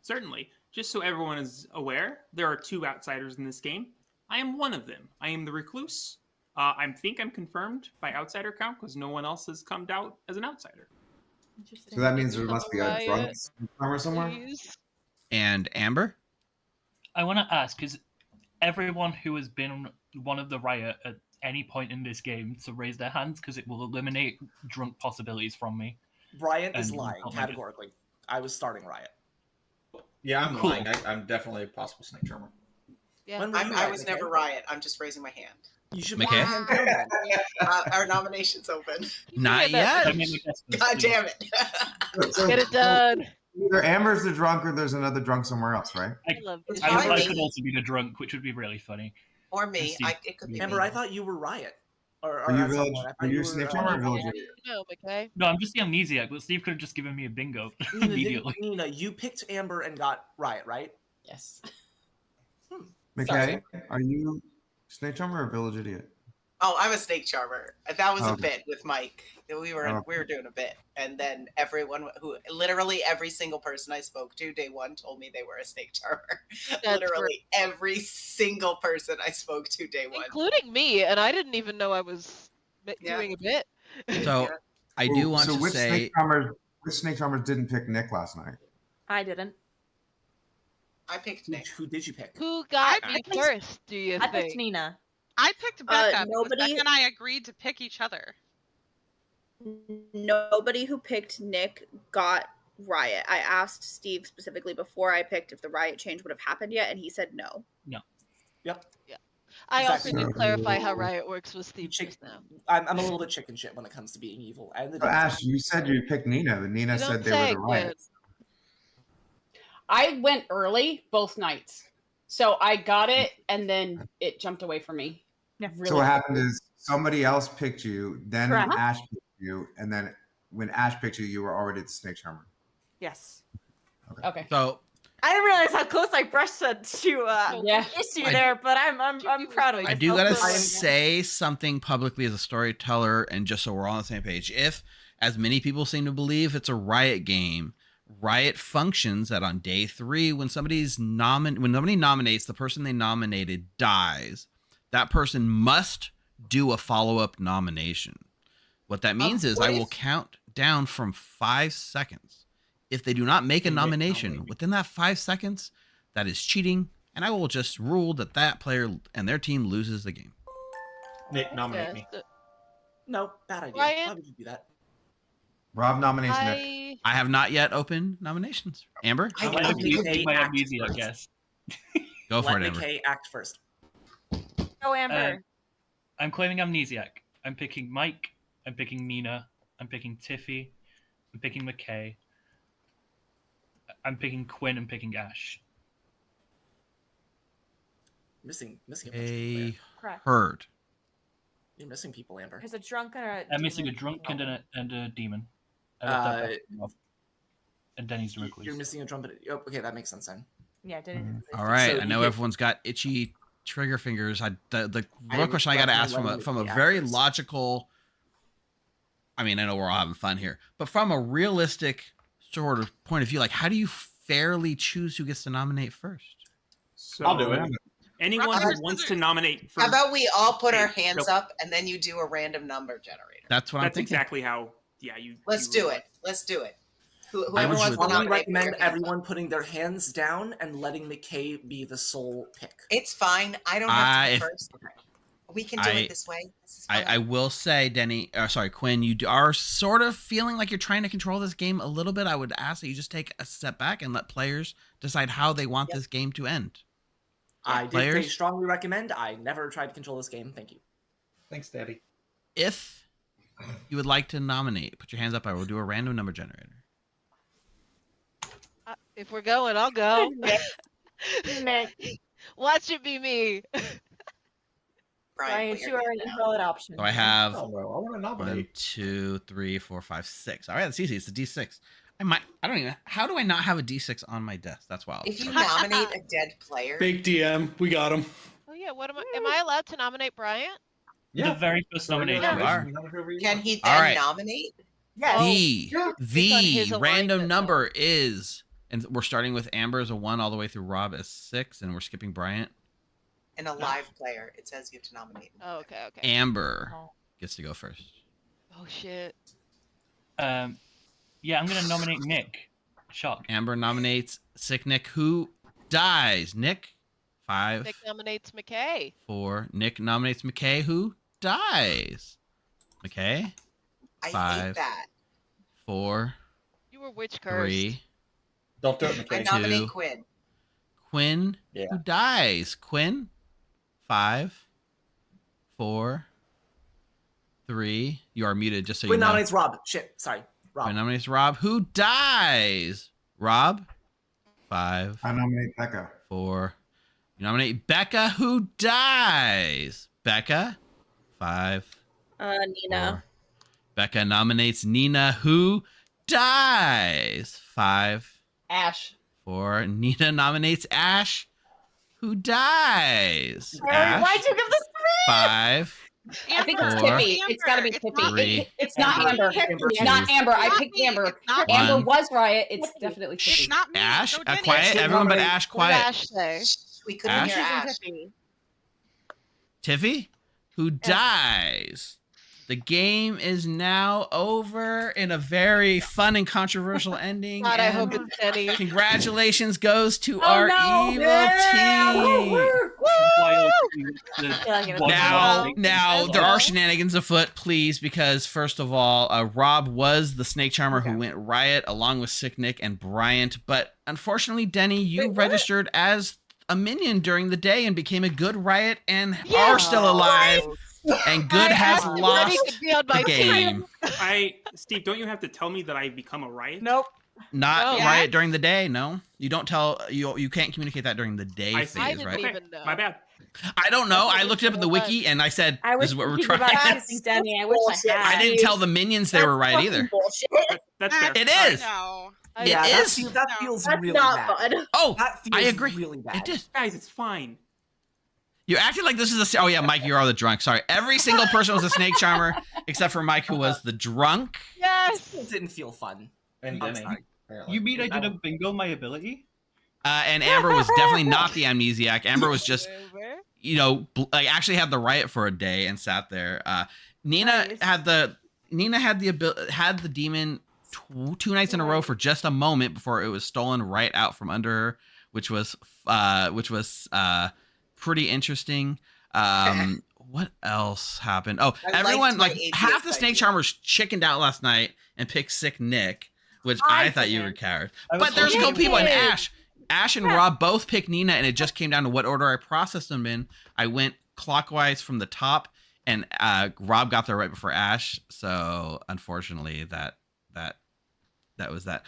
Certainly. Just so everyone is aware, there are 2 outsiders in this game. I am one of them. I am the recluse. I think I'm confirmed by outsider count because no one else has come out as an outsider. So that means there must be a drunk charmer somewhere. And Amber? I want to ask, is everyone who has been one of the Riot at any point in this game to raise their hands because it will eliminate drunk possibilities from me? Bryant is And lying, I'll make it. categorically. I was starting Riot. Yeah, I'm Cool. lying. I'm definitely a possible snake charmer. Yeah. When were you I Riot, was McKay? never Riot. I'm just raising my hand. You should McKay? put your hand down then. Our nomination's open. Not yet. God damn it. Get it done. Either Amber's the drunk or there's another drunk somewhere else, right? I could also be the drunk, which would be really funny. Or me. Steve- It could be Amber, me. I thought you were Riot. Or Are you at some village? point, I thought Are you were, a snake charmer or villager? No, McKay. No, I'm just the amnesiac, but Steve could have just given me a bingo Nina, immediately. Nina, you picked Amber and got Riot, right? Yes. McKay, are you snake charmer or village idiot? Oh, I'm a snake charmer. That was a Okay. bit with Mike. We were doing a bit, and then literally every single person I spoke to day 1 told me they were a snake charmer. Literally every single person I spoke to day 1, Including me, and I didn't even know I was doing a bit. So I do want so to which say snake charmers didn't pick Nick last night? I didn't. I picked Nick. Who did you pick? Who got me first, do you I think? picked Nina. I picked Becca because nobody- Becca and I agreed to pick each other. Nobody who picked Nick got Riot. I asked Steve specifically before I picked if the Riot change would have happened yet, and he said no. No. Yep. Yeah. I Exactly. also did clarify how Riot works with Steve just now. I'm a little bit chicken shit when it comes to being evil. And the So Ash, you said you picked Nina, and Nina You said don't they were say, the Riot. I went early both nights. So I got it, and then it jumped away from me. Really So what happened is somebody else picked you, then Correct. Ash picked you, and then when Ash picked you, you were already the snake charmer. Yes. Okay. So I didn't realize how close I brushed to issue there, but I'm proud of myself. I do gotta for doing that. say something publicly as a storyteller, and just so we're all on the same page. If, as many people seem to believe, it's a Riot game, Riot functions that on day 3, when somebody nominates, the person they nominated dies, that person must do a follow-up nomination. What that means is I will count down from 5 seconds. If they do not make a nomination within that 5 seconds, that is cheating, and I will just rule that that player and their team loses the game. Nick, nominate me. No, bad idea. Ryan? Why would you do that? Rob nominates Nick. I have not yet opened nominations. Amber? I'm going to keep my amnesia, I guess. Go for Let it, Amber. McKay act first. Go, Amber. I'm claiming Amnesiac. I'm picking Mike. I'm picking Nina. I'm picking Tiffy. I'm picking McKay. I'm picking Quinn. I'm picking Ash. Missing a bunch of A people, Amber. Correct. herd. You're missing people, Amber. There's a drunk and a I'm missing a demon. drunk and a demon. And Denny's directly. You're missing a trumpet. Oh, okay, that makes sense then. Yeah, did it? All right, So I you know get- everyone's got itchy trigger fingers. The I real would question I got to ask recommend from a letting very it first. logical. I mean, I know we're all having fun here, but from a realistic sort of point of view, like how do you fairly choose who gets to nominate first? So I'll do it. anyone who wants to nominate How first. about we all put our Hey, hands nope. up and then you do a random number generator? That's what I'm That's thinking. exactly how. Yeah, you. Let's you do roll it. Let's do it. Whoever I wants would to Strongly nominate, put recommend your hands up. everyone putting their hands down and letting McKay be the sole pick. It's fine. I don't have to if- be first. We can do I- it this way. This is fine. I will say, Quinn, you are sort of feeling like you're trying to control this game a little bit. I would ask that you just take a step back and let players decide how they want this game to end. I did say Players? strongly recommend. I never tried to control this game. Thank you. Thanks, Daddy. If you would like to nominate, put your hands up. I will do a random number generator. If we're going, I'll go. Nick. Watch it be me. Brian, you are an invalid option. So I have Oh, no, I want to 1, nominate. 2, 3, 4, 5, 6. All right, that's easy. It's a D6. How do I not have a D6 on my desk? That's wild. If you nominate a dead player, Big DM, we got him. Oh yeah, what am I allowed to nominate Bryant? The very first nomination. can he All then right. nominate? The Based on his random alignment, number is, and we're starting with Amber as a 1 all the way through Rob as 6, and we're skipping Bryant. And a live player, it says you have to nominate. Oh, okay. Amber gets to go first. Oh shit. Yeah, I'm gonna nominate Nick. Shock. Amber nominates Sick Nick, who dies. Nick, 5, Nick nominates McKay. 4. Nick nominates McKay, who dies. McKay, I 5, hate that. 4, You were witch cursed. 3. Don't do it, I McKay. nominate 2. Quinn. Quinn, Yeah. who dies. Quinn, 5, 4, 3. You are muted, just so Quinn you know. nominates Rob. Shit, sorry. Rob. Quinn nominates Rob, who dies. Rob, 5. I nominate Becca. 4. You nominate Becca, who dies. Becca, 5. Nina. 4. Becca nominates Nina, who dies. 5. Ash. 4. Nina nominates Ash, who dies. Why'd Ash, you give this to me? 5. I think it's 4. Tiffy. It's got to be Tiffy. 3. It's not Amber. It's not Amber. I picked Amber. Amber 1. was Riot. It's definitely Tiffy. It's not me. Ash, Go Denny. quiet. Everyone but Ash, What did quiet. Ash say? We couldn't Ash? hear Ash. Tiffy, who dies. The game is now over in a very fun and controversial ending. God, I and hope it's Denny. congratulations goes to Oh, our no. evil Yeah. team. Now there are shenanigans afoot, please, because first of all, Rob was the snake charmer who went riot along with Sick Nick and Bryant, but unfortunately, Denny, you registered as a minion during the day and became a good riot and are still alive. And good has lost the game. Steve, don't you have to tell me that I become a riot? Nope. Not No. riot during the day. No, you don't tell. You can't communicate that during the day I see. phase, right? Okay, my bad. I don't know. I looked it up in the wiki and I said, I "This wish is what we're you could trying." give up Denny. I wish I had. I didn't tell the minions they were right either. That's fair. It Sorry. is. No. Yeah, It is. that feels That's really not bad. fun. Oh, That feels I agree. really bad. It did. Guys, it's fine. You're acting like this is a. Oh yeah, Mike, you're all the drunk. Sorry, every single person was a snake charmer except for Mike, who was the drunk. Yes. It didn't feel fun. And I'm Denny. sorry. You mean I didn't bingo my ability? And Amber was definitely not the amnesiac. Amber was just, like actually had the riot for a day and sat there. Nina had the demon two nights in a row for just a moment before it was stolen right out from under her, which was pretty interesting. What else happened? Oh, everyone, like half the snake charmers chickened out last night and picked sick Nick, which I thought you were cowards. But there's a couple people, and Ash and Rob both picked Nina, and it just came down to what order I processed them in. I went clockwise from the top, and Rob got there right before Ash. So unfortunately, that was that.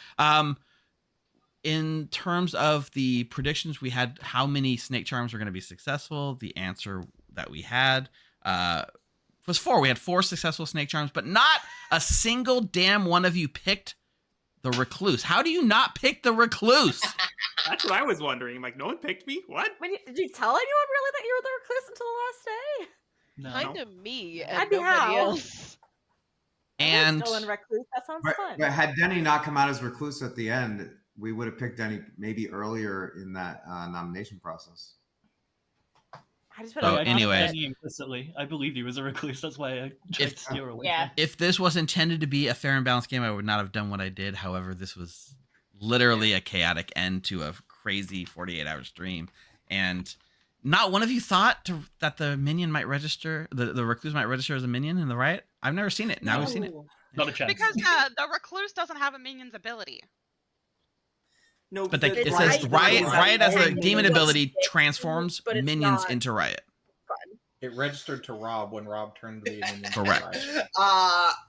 In terms of the predictions, we had how many snake charms were going to be successful. The answer that we had was 4. We had 4 successful snake charms, but not a single damn one of you picked the recluse. How do you not pick the recluse? That's what I was wondering. Like, no one picked me? What? Did you tell anyone really that you were the recluse until the last day? No. Kind of me and That'd be nobody how. else. And Stolen recluse. That sounds fun. But had Denny not come out as recluse at the end, we would have picked Denny maybe earlier in that nomination process. So anyway, Implicitly, I believed he was a recluse. That's why I tried to steer away. Yeah. if this was intended to be a fair and balanced game, I would not have done what I did. However, this was literally a chaotic end to a crazy 48-hour stream, and not one of you thought that the minion might register, the recluse might register as a minion in the riot. I've never seen it. Now we've seen it. Not a chance. Because the recluse doesn't have a minion's ability. No, But it says riot as a demon ability transforms minions into riot. It registered to Rob when Rob turned the minion. Correct.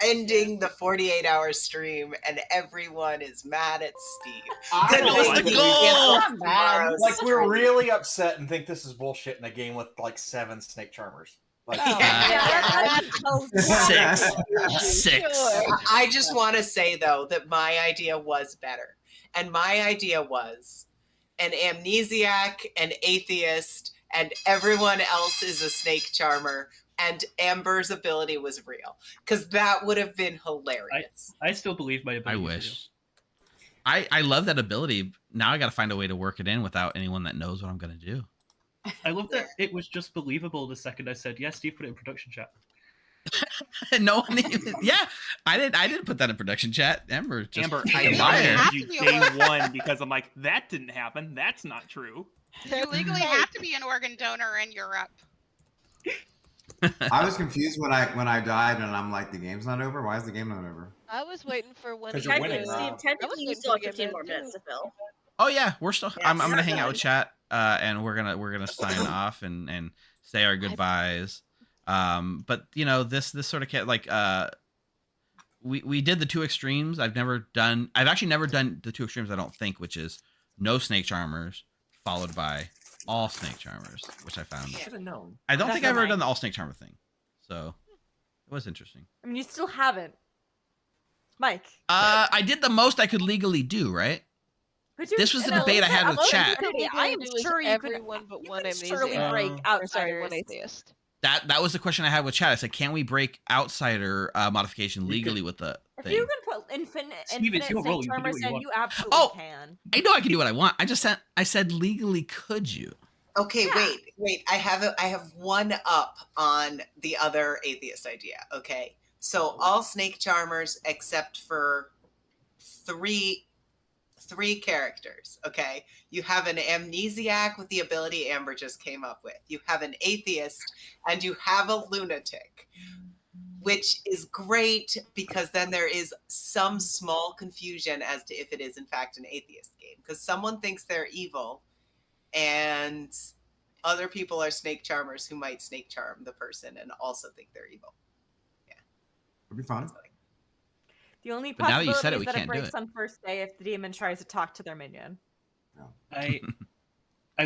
Ending the 48-hour stream, and everyone is mad at Steve. Like, we're really upset and think this is bullshit in a game with like 7 snake charmers. Like, Six. I just want to say though that my idea was better, and my idea was an amnesiac, an atheist, and everyone else is a snake charmer, and Amber's ability was real, because that would have been hilarious. I still believe my ability. I wish. I love that ability. Now I got to find a way to work it in without anyone that knows what I'm going to do. I love that it was just believable the second I said, yes, Steve, put it in production chat. No one even. Yeah, I did put that in production chat. Amber, I lied you day one because I'm like, that didn't happen. That's not true. You legally have to be an organ donor in Europe. I was confused when I died, and I'm like, the game's not over. Why is the game not over? I was waiting for when. Because you're winning, Rob. Technically, you still have 15 more minutes to fill. Oh yeah, we're still. Yeah, I'm gonna hang good. out with chat, and we're gonna sign off and say our goodbyes. But you know, this sort of like we did the 2 extremes. I've actually never done the 2 extremes. I don't think, which is no snake charmers followed by all snake charmers, which I found. Should have known. I don't That's think I've ever fine. done the all snake charmer thing, so it was interesting. I mean, you still haven't, Mike. I did the most I could legally do, right? This was the debate I had with chat. I am sure you could. Everyone but one surely amnesia. break Or, outsiders. sorry, one atheist. That was the question I had with chat. I said, can we break outsider modification legally with the If thing? you can put infinite your role, snake you can do charmers what you in, want. you absolutely Oh! can. I know I can do what I want. I said legally, could you? Okay, wait. I have one up on the other atheist idea. Okay, so all snake charmers except for three characters. Okay, you have an amnesiac with the ability Amber just came up with. You have an atheist, and you have a lunatic, which is great because then there is some small confusion as to if it is in fact an atheist game, because someone thinks they're evil and other people are snake charmers who might snake charm the person and also think they're evil. Yeah, It'll be fun. The only But now that possibility you said it, is we that it can't do breaks it. on first day if the demon tries to talk to their minion. I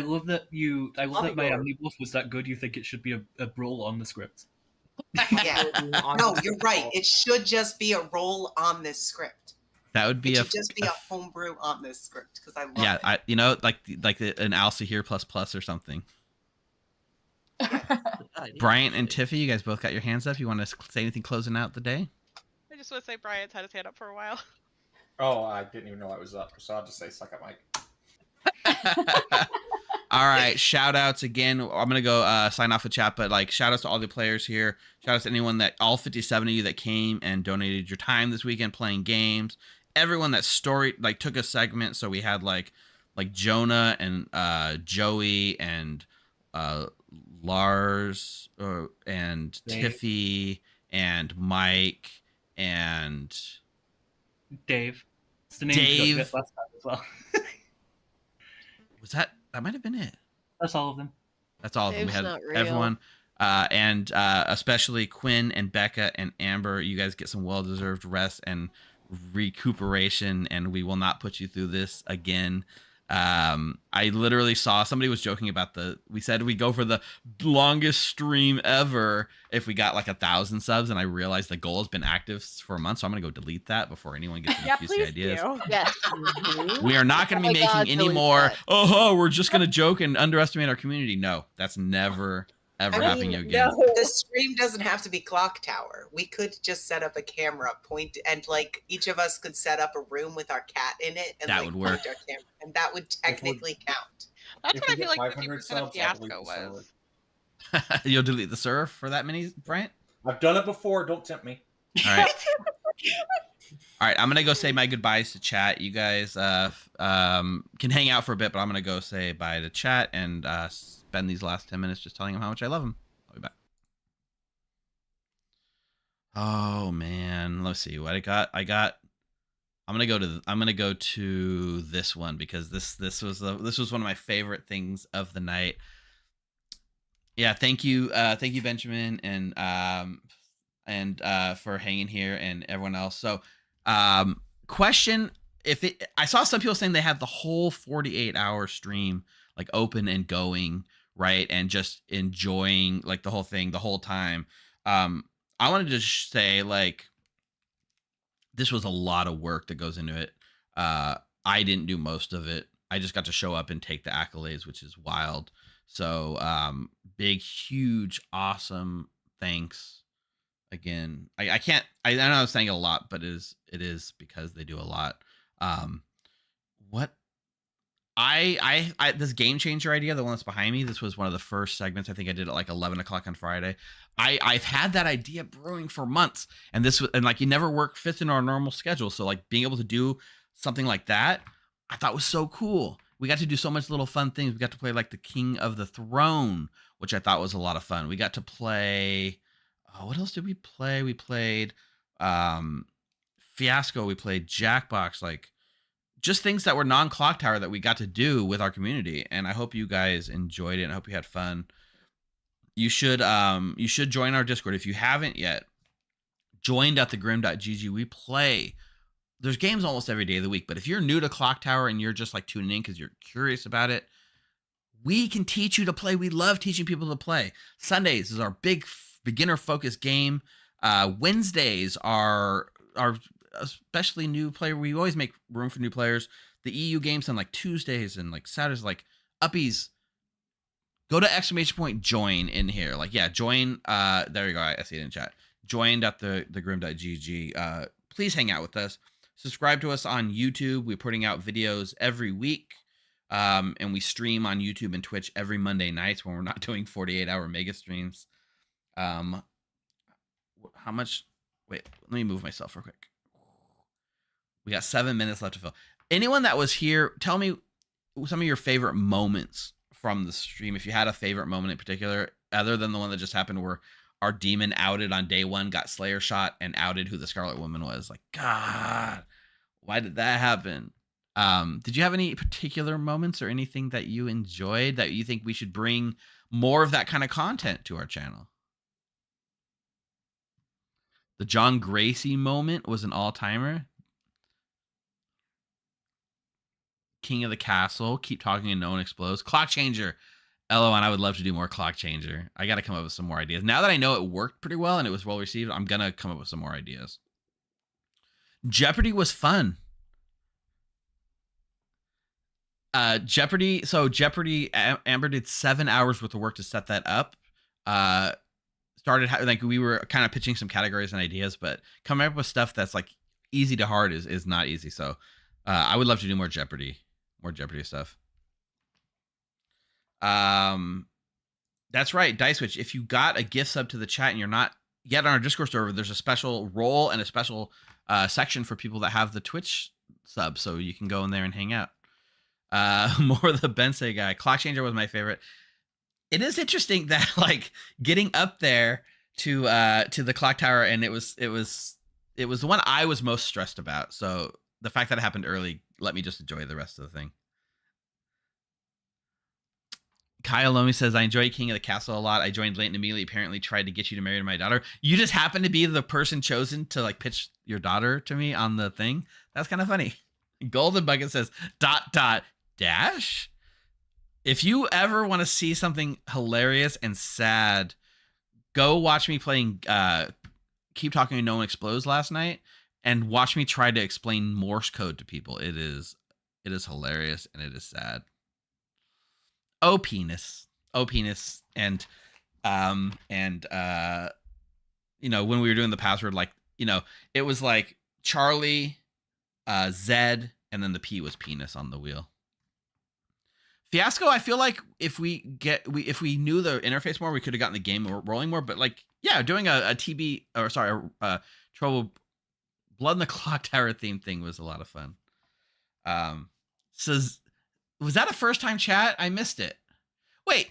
love that my Sure. omnibus was that good. You think it should be a brawl on the script? Yeah. No, you're right. It should just be a roll on this script. That would be it should just be a homebrew on this script because I love it. you know, like an Alsa here plus or something. Bryant and Tiffy, you guys both got your hands up. You want to say anything closing out the day? I just want to say Brian's had his hand up for a while. Oh, I didn't even know I was up, so I'll just say suck up, Mike. All right, shout outs again. I'm gonna go sign off with chat, but like shout outs to all the players here. Shout outs to anyone all 57 of you that came and donated your time this weekend playing games. Everyone that took a segment. So we had like Jonah and Joey and Lars and Tiffy and Mike and Dave. It's the name Dave. last time as well. Was that might have been it? That's all of them. That's all of them. We Dave's had not real. everyone, and especially Quinn and Becca and Amber. You guys get some well-deserved rest and recuperation, and we will not put you through this again. I literally saw somebody was joking about we said we go for the longest stream ever if we got like 1,000 subs, and I realized the goal has been active for a month, so I'm gonna go delete that before anyone gets any juicy ideas. Yes. We are not going to be making any more. We're just going to joke and underestimate our community. No, that's never ever happening again. The stream doesn't have to be Clocktower. We could just set up a camera point, and like each of us could set up a room with our cat in it, and That like, would work. point our camera, and that would technically count. That's If what I we feel get like 500 50% of subs, I'll delete Fiasco the was. You'll delete the serve for that many, Bryant? I've done it before. Don't tempt me. All right. All right, I'm going to go say my goodbyes to chat. You guys can hang out for a bit, but I'm going to go say bye to chat and spend these last 10 minutes just telling them how much I love them. I'll be back. Oh, man. Let's see what I got. I'm gonna go to this one because this was one of my favorite things of the night. Yeah, thank you, Benjamin, and for hanging here and everyone else. So, question: I saw some people saying they had the whole 48-hour stream like open and going, right, and just enjoying like the whole thing the whole time. I wanted to say like, this was a lot of work that goes into it. I didn't do most of it. I just got to show up and take the accolades, which is wild. So big, huge, awesome thanks again. I know I was saying it a lot, but it is because they do a lot. What I this game changer idea, the one that's behind me, this was one of the first segments. I think I did it like 11 o'clock on Friday. I've had that idea brewing for months, and like you never fits into our normal schedule. So like being able to do something like that, I thought was so cool. We got to do so much little fun things. We got to play like the King of the Throne, which I thought was a lot of fun. We got to play. What else did we play? We played Fiasco. We played Jackbox. Like just things that were non-Clocktower that we got to do with our community. And I hope you guys enjoyed it. And I hope you had fun. You should join our Discord if you haven't yet. Join.thegrim.gg. We play. There's games almost every day of the week, but if you're new to Clocktower and you're just like tuning in because you're curious about it, we can teach you to play. We love teaching people to play. Sundays is our big beginner focused game. Wednesdays are especially new player. We always make room for new players. The EU games on like Tuesdays and like Saturdays, like uppies. Go to ! Join in here. Like, yeah, join. There you go. I see it in chat. Join.thegrim.gg. Please hang out with us. Subscribe to us on YouTube. We're putting out videos every week. And we stream on YouTube and Twitch every Monday nights when we're not doing 48-hour mega streams. How much? Wait, let me move myself real quick. We got 7 minutes left to fill. Anyone that was here, tell me some of your favorite moments from the stream. If you had a favorite moment in particular, other than the one that just happened where our demon outed on day one, got Slayer shot, and outed who the Scarlet Woman was. Like, God, why did that happen? Did you have any particular moments or anything that you enjoyed that you think we should bring more of that kind of content to our channel? The John Gracie moment was an all-timer. King of the Castle, keep talking and no one explodes. Clock Changer. LON, I would love to do more Clock Changer. I got to come up with some more ideas. Now that I know it worked pretty well and it was well received, I'm going to come up with some more ideas. Jeopardy was fun. Jeopardy. So Jeopardy, Amber did 7 hours worth of work to set that up. Started like we were kind of pitching some categories and ideas, but coming up with stuff that's like easy to hard is not easy. So I would love to do more Jeopardy stuff. That's right, Dice Switch. If you got a gift sub to the chat and you're not yet on our Discord server, there's a special role and a special section for people that have the Twitch sub, so you can go in there and hang out. More the Bensei guy. Clock Changer was my favorite. It is interesting that like getting up there to the clock tower, and it was the one I was most stressed about. So the fact that it happened early let me just enjoy the rest of the thing. Kyle Lomi says, I enjoy King of the Castle a lot. I joined late and immediately apparently tried to get you to marry my daughter. You just happen to be the person chosen to like pitch your daughter to me on the thing. That's kind of funny. Golden Bucket says, ... dash. If you ever want to see something hilarious and sad, go watch me playing Keep Talking and No One Explodes last night and watch me try to explain Morse code to people. It is hilarious and it is sad. Oh penis. And you know, when we were doing the password, like, you know, it was like Charlie, Z, and then the P was penis on the wheel. Fiasco, I feel like if we knew the interface more, we could have gotten the game rolling more. But like, yeah, doing a Trouble Blood in the Clock Tower theme thing was a lot of fun. So was that a first time chat? I missed it. Wait,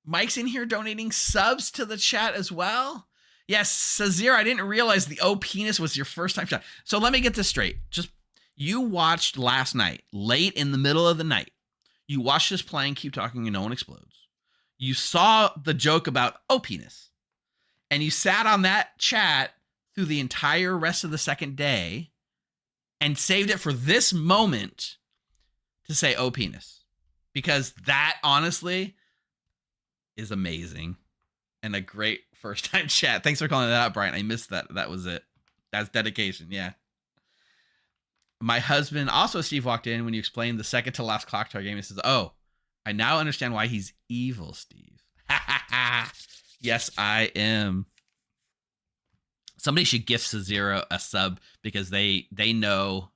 Mike's in here donating subs to the chat as well. Yes, Sazir, I didn't realize the O penis was your first time chat. So let me get this straight. Just you watched last night, late in the middle of the night. You watched us playing Keep Talking and No One Explodes. You saw the joke about O penis. And you sat on that chat through the entire rest of the second day and saved it for this moment to say O penis. Because that honestly is amazing and a great first time chat. Thanks for calling that out, Brian. I missed that. That was it. That's dedication. Yeah. My husband, also Steve, walked in when you explained the second to last Clocktower game. He says, oh, I now understand why he's evil, Steve. Yes, I am. Somebody should gift Sazero a sub because they know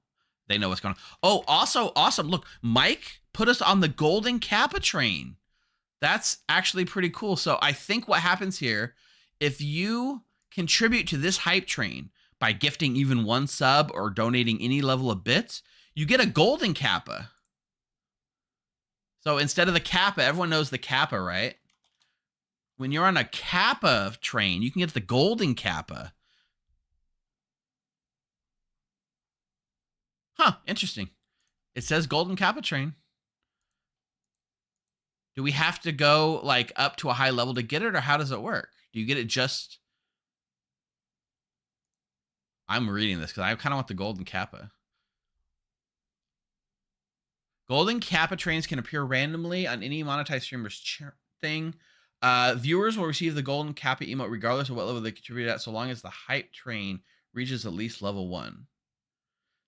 what's going on. Oh, also awesome. Look, Mike put us on the Golden Kappa train. That's actually pretty cool. So I think what happens here, if you contribute to this hype train by gifting even one sub or donating any level of bits, you get a Golden Kappa. So instead of the Kappa, everyone knows the Kappa, right? When you're on a Kappa train, you can get the Golden Kappa. Huh, interesting. It says Golden Kappa train. Do we have to go like up to a high level to get it, or how does it work? Do you get it just... I'm reading this because I kind of want the Golden Kappa. Golden Kappa trains can appear randomly on any monetized streamer's thing. Viewers will receive the Golden Kappa emote regardless of what level they contribute at, so long as the hype train reaches at least level 1.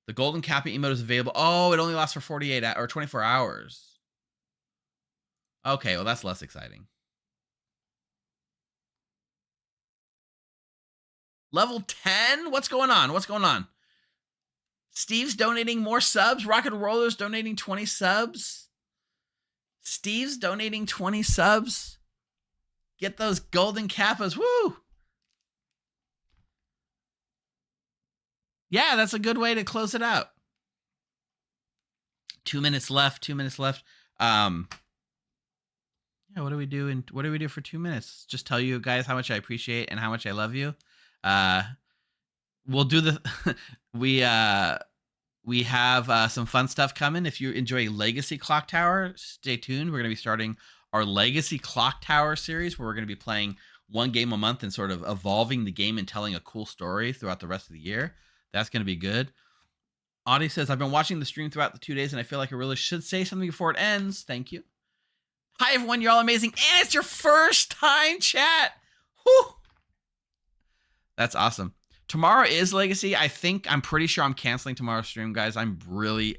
The Golden Kappa emote is available. Oh, it only lasts for 48 or 24 hours. Okay, well, that's less exciting. Level 10? What's going on? What's going on? Steve's donating more subs. Rocket Roller's donating 20 subs. Steve's donating 20 subs. Get those Golden Kappas. Woo! Yeah, that's a good way to close it out. 2 minutes left. 2 minutes left. Yeah, what do we do? What do we do for 2 minutes? Just tell you guys how much I appreciate and how much I love you. We'll do the we have some fun stuff coming. If you enjoy Legacy Clocktower, stay tuned. We're going to be starting our Legacy Clocktower series where we're going to be playing one game a month and sort of evolving the game and telling a cool story throughout the rest of the year. That's going to be good. Audie says, I've been watching the stream throughout the 2 days and I feel like I really should say something before it ends. Thank you. Hi, everyone. You're all amazing. And it's your first time chat. Whew. That's awesome. Tomorrow is Legacy. I'm pretty sure I'm canceling tomorrow's stream, guys. I'm really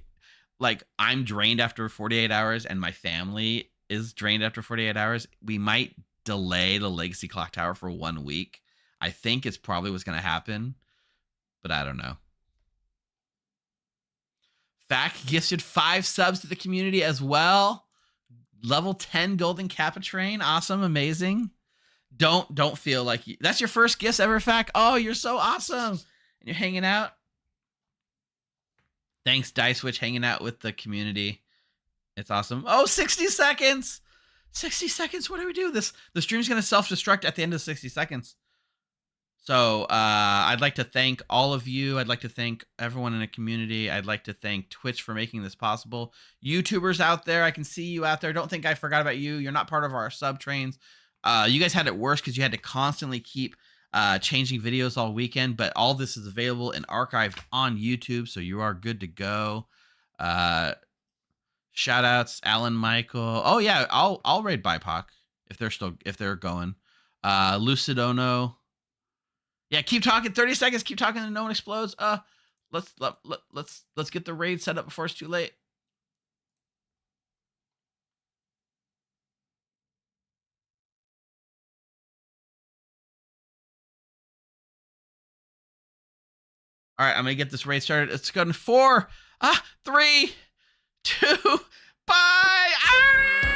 I'm drained after 48 hours, and my family is drained after 48 hours. We might delay the Legacy Clocktower for 1 week. I think it's probably what's going to happen, but I don't know. Fac gifted 5 subs to the community as well. Level 10 Golden Kappa Train. Awesome. Amazing. Don't feel like that's your first gifts ever, Fac. Oh, you're so awesome. And you're hanging out. Thanks, Dicewitch, hanging out with the community. It's awesome. Oh, 60 seconds. 60 seconds. What do we do? The stream's going to self-destruct at the end of 60 seconds. So I'd like to thank all of you. I'd like to thank everyone in the community. I'd like to thank Twitch for making this possible. YouTubers out there, I can see you out there. Don't think I forgot about you. You're not part of our sub trains. You guys had it worse because you had to constantly keep changing videos all weekend, but all this is available and archived on YouTube, so you are good to go. Shout outs, Alan Michael. Oh yeah, I'll raid BIPOC if they're going. Lucidono. Yeah, keep talking. 30 seconds. Keep talking and no one explodes. Let's get the raid set up before it's too late. All right, I'm gonna get this raid started. It's going 4, 3, 2, bye.